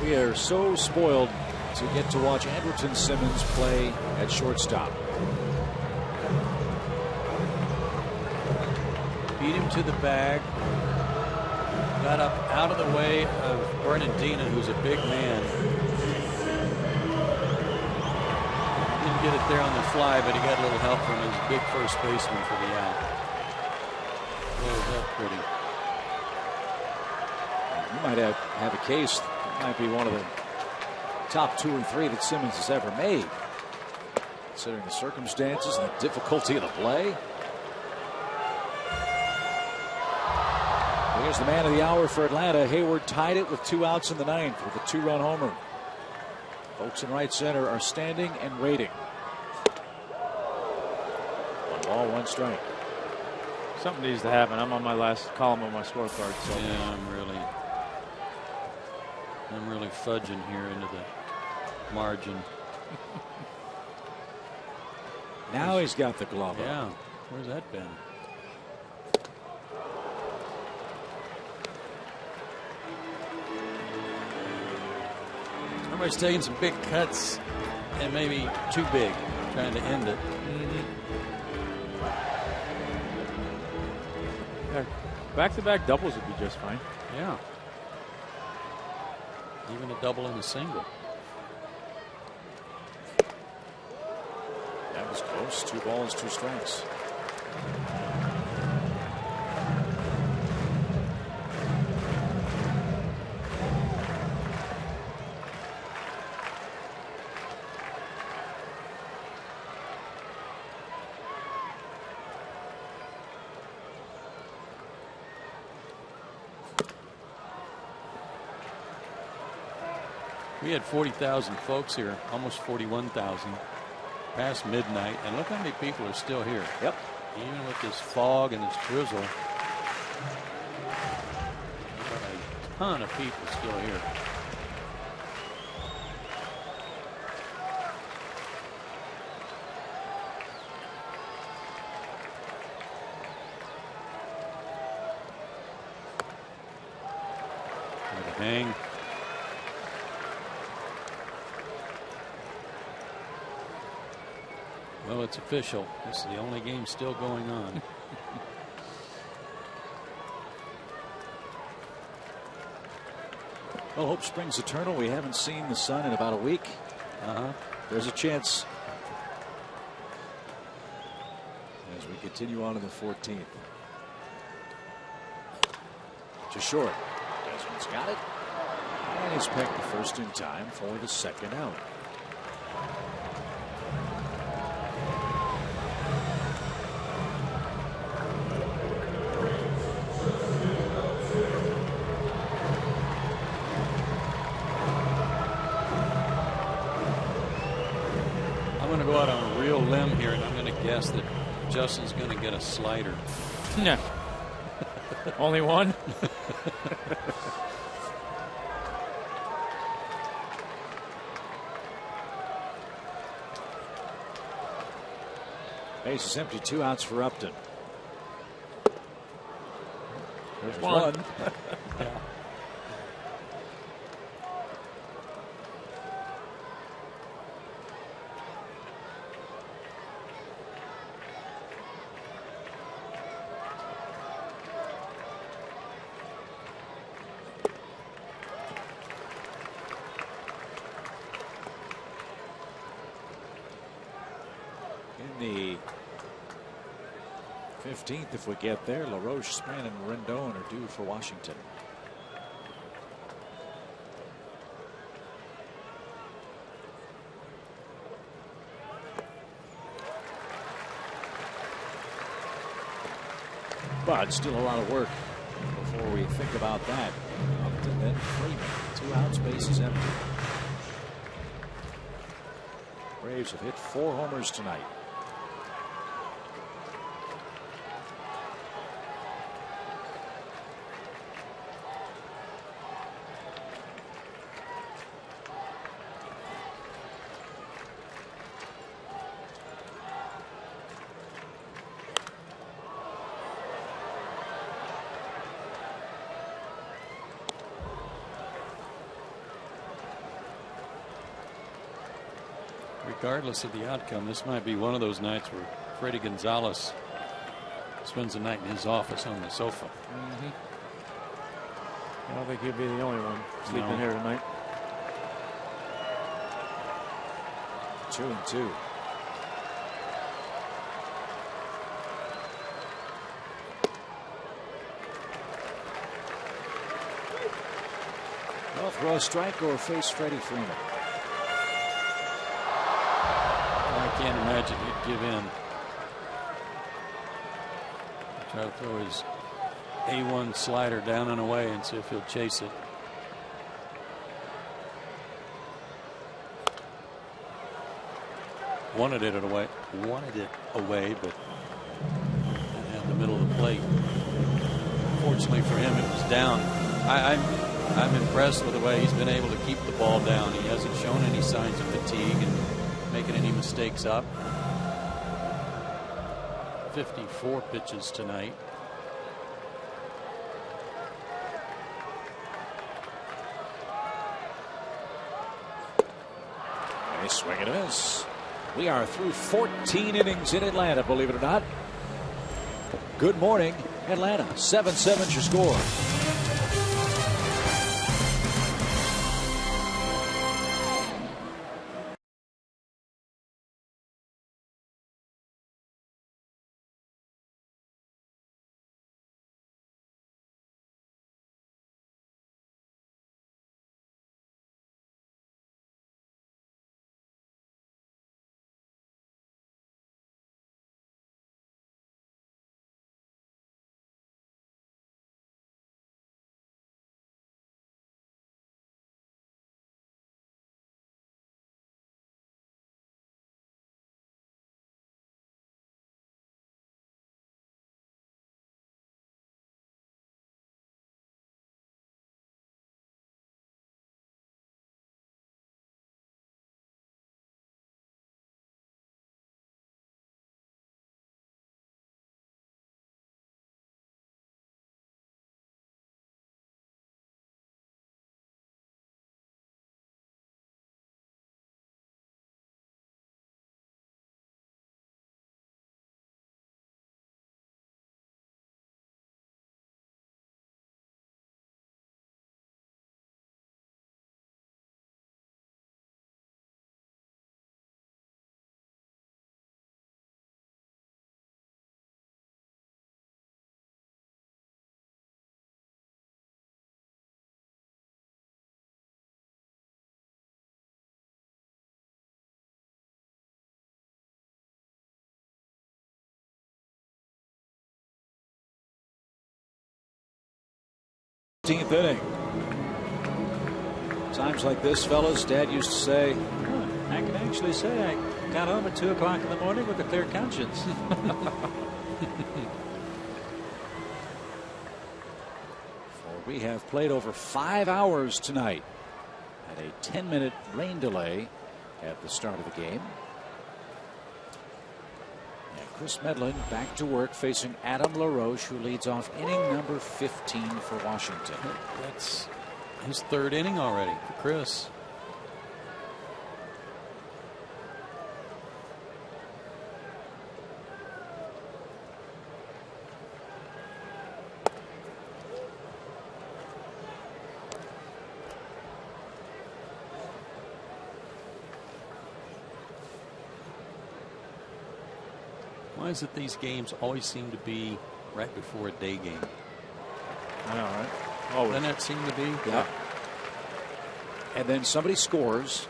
We are so spoiled to get to watch Andrelton Simmons play at shortstop. Beat him to the bag. Got up out of the way of Bernardina, who's a big man. Didn't get it there on the fly, but he got a little help from his big first baseman for the out. Oh, is that pretty? You might have a case that might be one of the top 2 or 3 that Simmons has ever made, considering the circumstances and the difficulty of the play. Here's the man of the hour for Atlanta. Hayward tied it with 2 outs in the 9th with a 2-run homer. Folks in right center are standing and waiting. 1 ball, 1 strike. Something needs to happen. I'm on my last column on my scorecard. So. Yeah, I'm really fudging here into the margin. Now he's got the glove. Yeah, where's that been? Everybody's taking some big cuts and maybe too big, trying to end it. Back-to-back doubles would be just fine. Yeah. Even a double and a single. That was close. 2 balls, 2 strikes. We had 40,000 folks here, almost 41,000, past midnight, and look how many people are still here. Yep. Even with this fog and this drizzle, got a ton of people still here. Hang. Well, it's official. This is the only game still going on. Well, hope springs eternal. We haven't seen the sun in about a week. There's a chance as we continue on to the 14th. To short. Desmond's got it. And he's pegged the first in time for the 2nd out. Go out on a real limb here, and I'm going to guess that Justin's going to get a slider. No. Only one? Base is empty, 2 outs for Upton. There's one. Yeah. The 15th, if we get there, LaRoche, Span, and Rendon are due for Washington. But still a lot of work before we think about that. Upton, then Freeman. 2 outs, base is empty. Braves have hit 4 homers tonight. Regardless of the outcome, this might be one of those nights where Freddie Gonzalez spends the night in his office on the sofa. I don't think he'd be the only one sleeping here tonight. 2-2. Well, throw a strike or face Freddie Freeman. I can't imagine he'd give in. Try to throw his A1 slider down and away and see if he'll chase it. Wanted it away, but in the middle of the plate. Fortunately for him, it was down. I'm impressed with the way he's been able to keep the ball down. He hasn't shown any signs of fatigue and making any mistakes up. 54 pitches tonight. Nice swing and a miss. We are through 14 innings in Atlanta, believe it or not. Good morning, Atlanta. 7-7 your score. Inning. Times like this, fellas, Dad used to say, I can actually say I got home at 2 o'clock in the morning with a clear conscience. We have played over 5 hours tonight. Had a 10-minute rain delay at the start of the game. And Chris Medlin back to work facing Adam LaRoche, who leads off inning number 15 for Washington. That's his 3rd inning already for Chris. Why is it these games always seem to be right before a day game? I know, right? Oh, doesn't that seem to be? Yeah. And then somebody scores,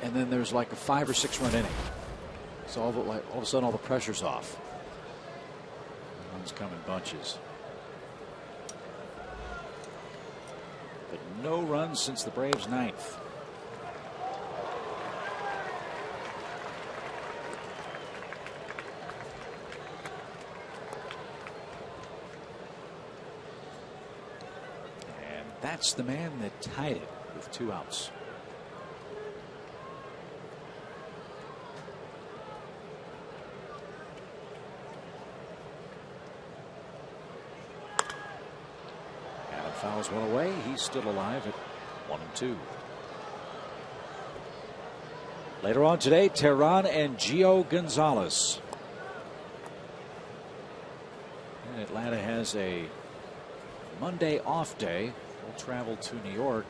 and then there's like a 5 or 6 run inning. So all of a sudden all the pressure's off. Runs come in bunches. But no runs since the Braves' 9th. That's the man that tied it with 2 outs. Adam fouls one away. He's still alive at 1-2. Later on today, Tehran and Gio Gonzalez. And Atlanta has a Monday off day. We'll travel to New York.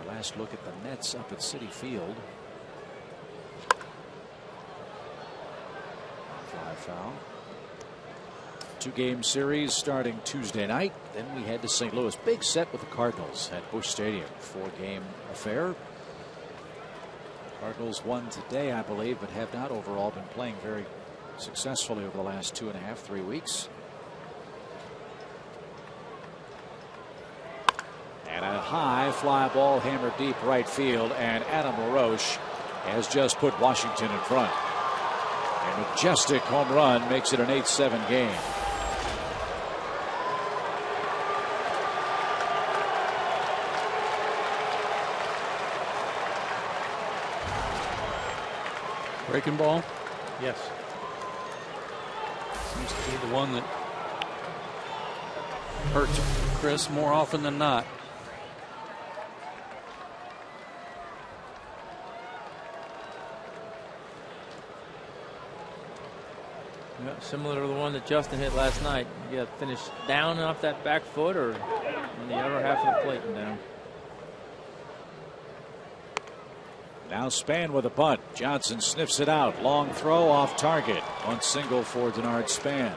Our last look at the Mets up at Citi Field. Fly foul. 2-game series starting Tuesday night. Then we head to St. Louis. Big set with the Cardinals at Busch Stadium. 4-game affair. Cardinals won today, I believe, but have not overall been playing very successfully over the last 2.5, 3 weeks. And a high fly ball hammered deep right field, and Adam LaRoche has just put Washington in front. A majestic home run makes it an 8-7 game. Breaking ball? Yes. Seems to be the one that hurts Chris more often than not. Yeah, similar to the one that Justin hit last night. You got to finish down off that back foot or on the other half of the plate and down. Now Span with a bunt. Johnson sniffs it out. Long throw off target. Bunt single for Denard Span.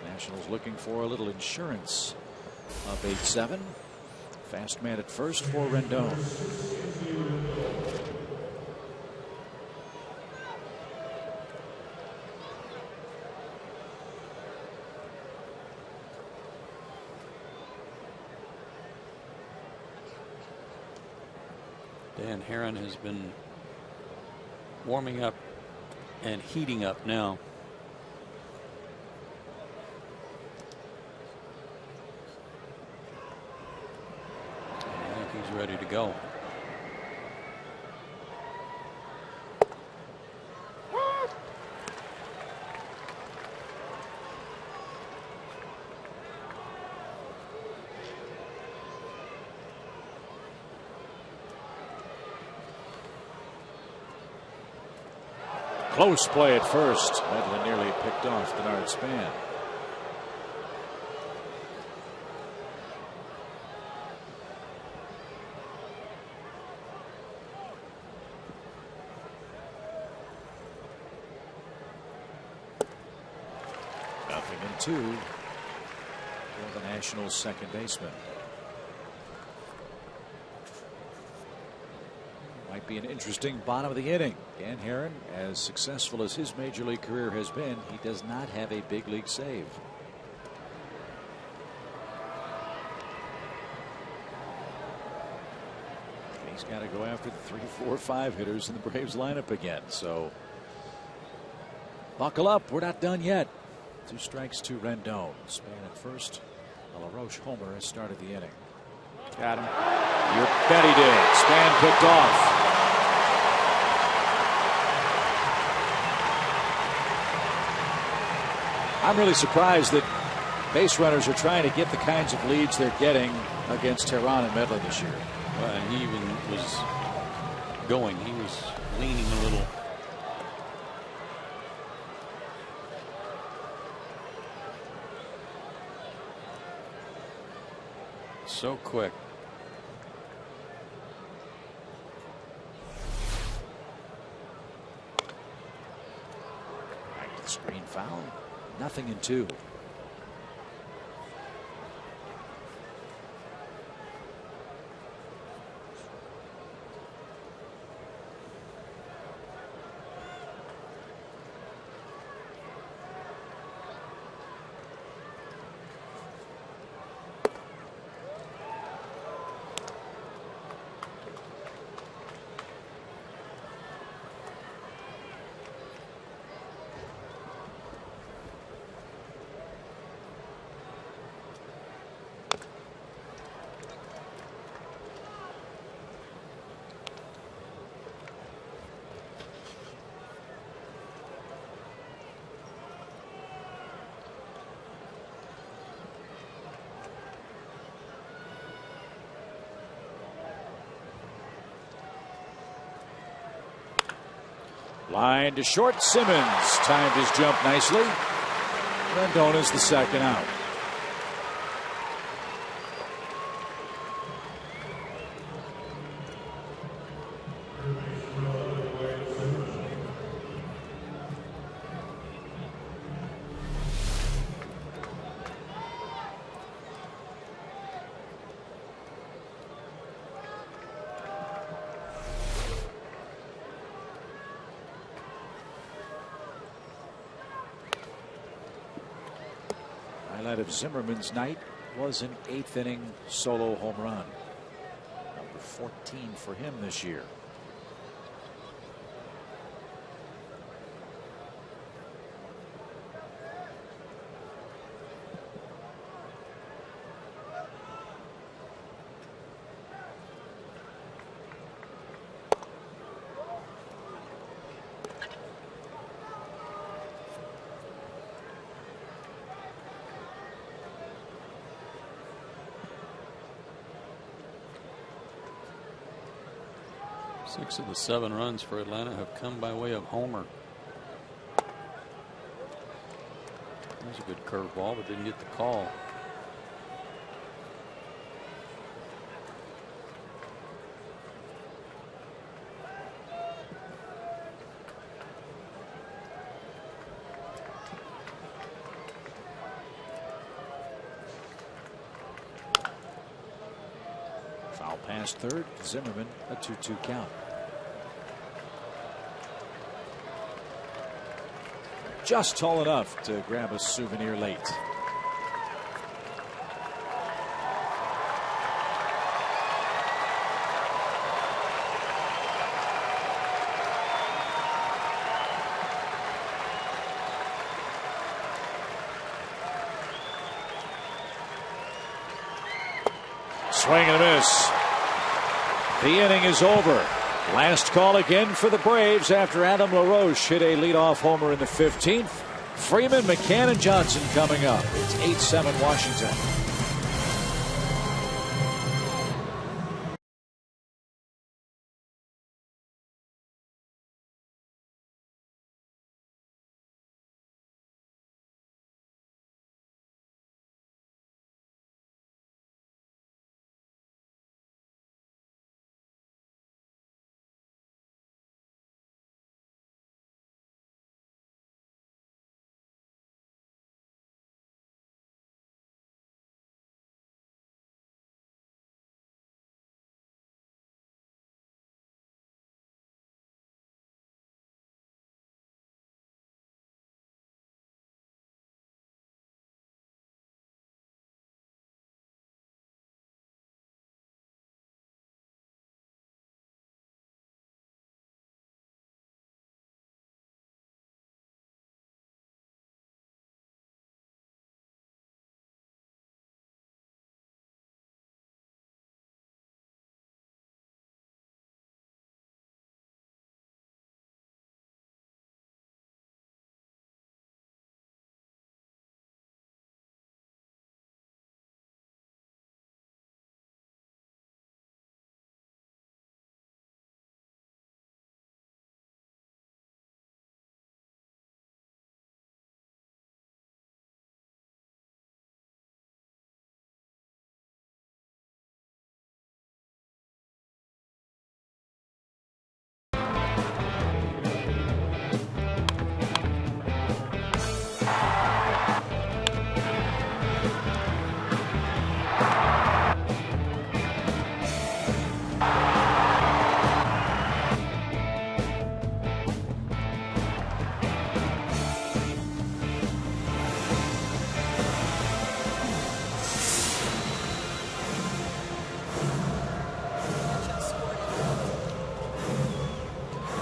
Nationals looking for a little insurance. Up 8-7. Fast man at first for Rendon. Dan Herron has been warming up and heating up now. I think he's ready to go. Close play at first. Medlin nearly picked off Denard Span. Nothing in 2 for the Nationals' second baseman. Might be an interesting bottom of the inning. Dan Herron, as successful as his major league career has been, he does not have a big league save. He's got to go after the 3, 4, 5 hitters in the Braves lineup again. So buckle up. We're not done yet. 2 strikes to Rendon. Span at first. A LaRoche homer has started the inning. Got him. You bet he did. Span picked off. I'm really surprised that base runners are trying to get the kinds of leads they're getting against Tehran and Medlin this year. Well, and he even was going. He was leaning a little. So quick. Back to the screen foul. Nothing in 2. Line to short. Simmons timed his jump nicely. Rendon is the second out. Highlight of Zimmerman's night was an 8th inning solo home run. Number 14 for him this year. Six of the 7 runs for Atlanta have come by way of homer. There's a good curveball, but didn't get the call. Foul past third. Zimmerman, a 2-2 count. Just tall enough to grab a souvenir late. Swing and a miss. The inning is over. Last call again for the Braves after Adam LaRoche hit a leadoff homer in the 15th. Freeman, McCann, and Johnson coming up. It's 8-7 Washington.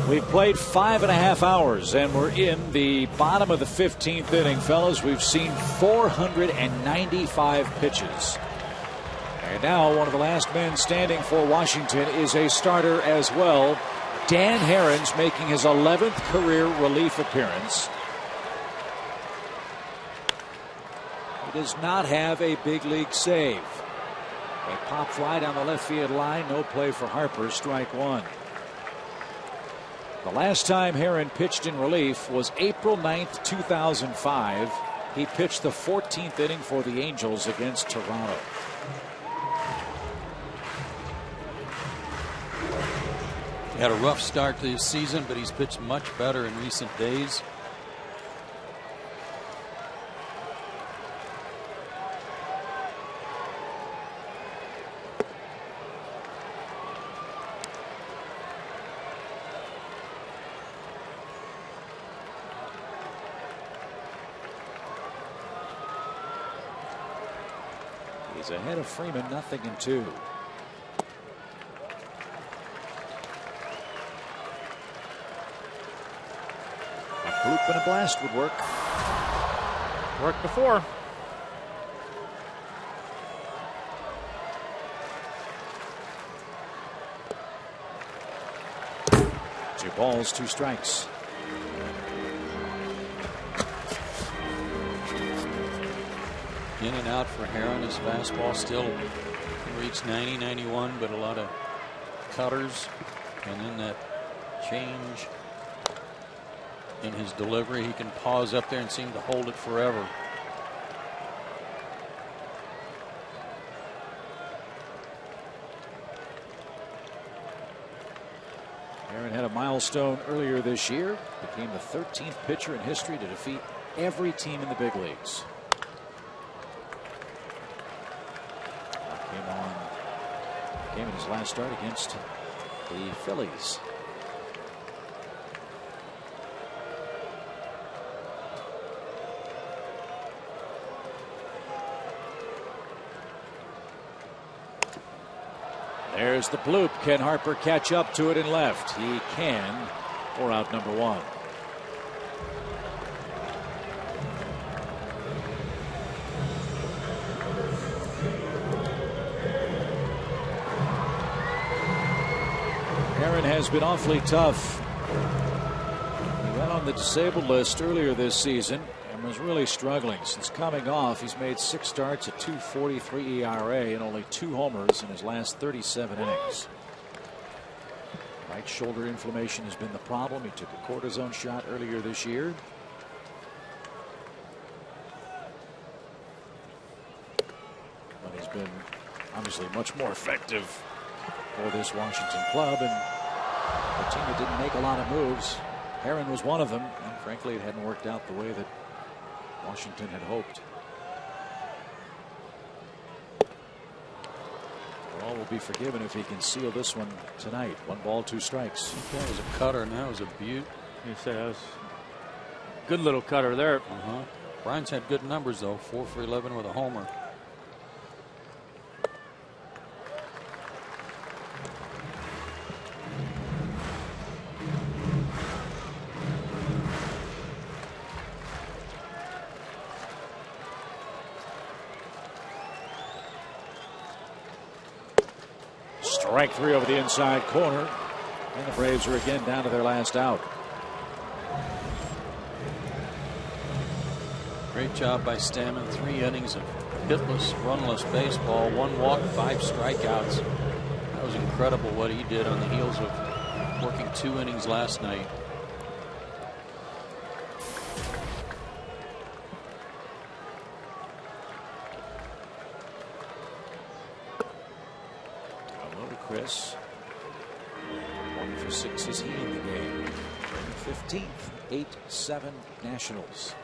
We've played 5.5 hours and we're in the bottom of the 15th inning, fellas. We've seen 495 pitches. And now one of the last men standing for Washington is a starter as well. Dan Herron's making his 11th career relief appearance. He does not have a big league save. A pop fly down the left field line. No play for Harper. Strike one. The last time Herron pitched in relief was April 9th, 2005. He pitched the 14th inning for the Angels against Toronto. He had a rough start to his season, but he's pitched much better in recent days. He's ahead of Freeman, 0-2. A bloop and a blast would work. Worked before. Two balls, 2 strikes. In and out for Herron. His fastball still can reach 90, 91, but a lot of cutters. And then that change in his delivery, he can pause up there and seem to hold it forever. Herron had a milestone earlier this year. Became the 13th pitcher in history to defeat every team in the big leagues. Came in his last start against the Phillies. There's the bloop. Can Harper catch up to it in left? He can for out number 1. Herron has been awfully tough. He went on the disabled list earlier this season and was really struggling. Since coming off, he's made 6 starts, a 2.43 ERA, and only 2 homers in his last 37 innings. Right shoulder inflammation has been the problem. He took a cortisone shot earlier this year. But he's been obviously much more effective for this Washington club, and a team that didn't make a lot of moves. Herron was one of them, and frankly it hadn't worked out the way that Washington had hoped. All will be forgiven if he can seal this one tonight. 1 ball, 2 strikes. That was a cutter, and that was a beaut. You say that was a good little cutter there. Brian's had good numbers though, 4 for 11 with a homer. Strike 3 over the inside corner, and the Braves are again down to their last out. Great job by Stammen. 3 innings of hitless, runless baseball, 1 walk, 5 strikeouts. That was incredible what he did on the heels of working 2 innings last night. Chris, 1 for 6 is he in the game. 15th, 8-7 Nationals.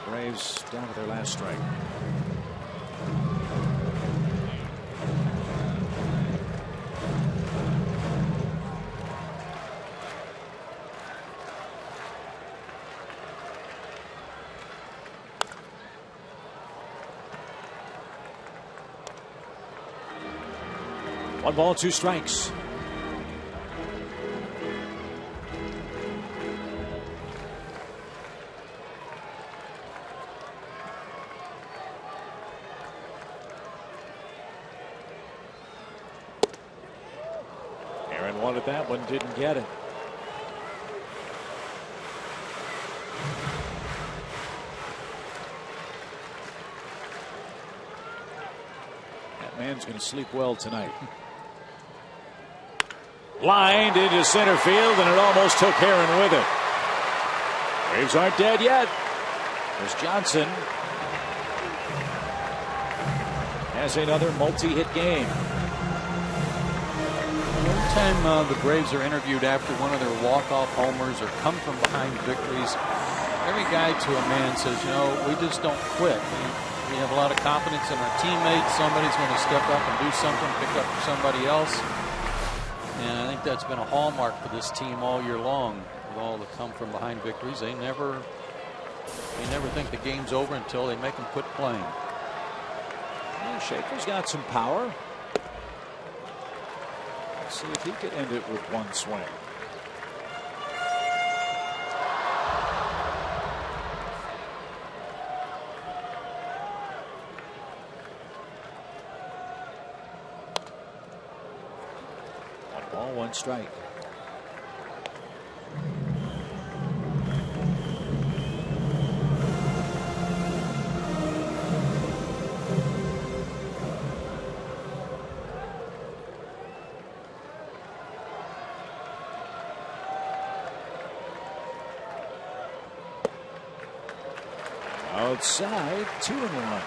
Braves down to their last strike. One ball, 2 strikes. Wanted that one, didn't get it. That man's going to sleep well tonight. Lined into center field, and it almost took Herron with it. Braves aren't dead yet. There's Johnson. Has another multi-hit game. Anytime the Braves are interviewed after one of their walk-off homers or come from behind victories, every guy to a man says, you know, we just don't quit. We have a lot of confidence in our teammates. Somebody's going to step up and do something, pick up for somebody else. And I think that's been a hallmark for this team all year long. With all the come from behind victories, they never think the game's over until they make them quit playing. Well, Schaefer's got some power. Let's see if he could end it with one swing. One ball, one strike. Outside, 2-1.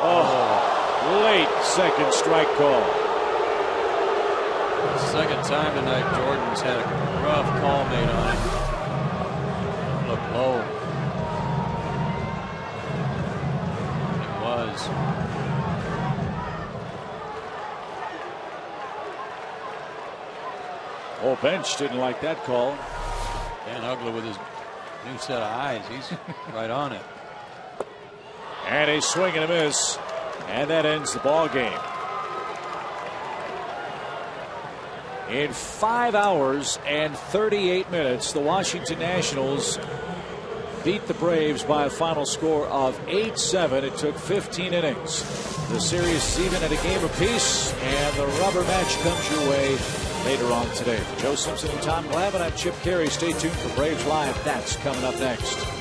Oh, late second strike call. Second time tonight, Jordan's had a rough call made on him. Look low. Whole bench didn't like that call. Dan Ugla with his new set of eyes, he's right on it. And a swing and a miss, and that ends the ball game. In 5 hours and 38 minutes, the Washington Nationals beat the Braves by a final score of 8-7. It took 15 innings. The series is even at a game apiece, and the rubber match comes your way later on today. For Joe Simpson and Tom Glavine, I'm Chip Carey. Stay tuned for Braves Live. That's coming up next.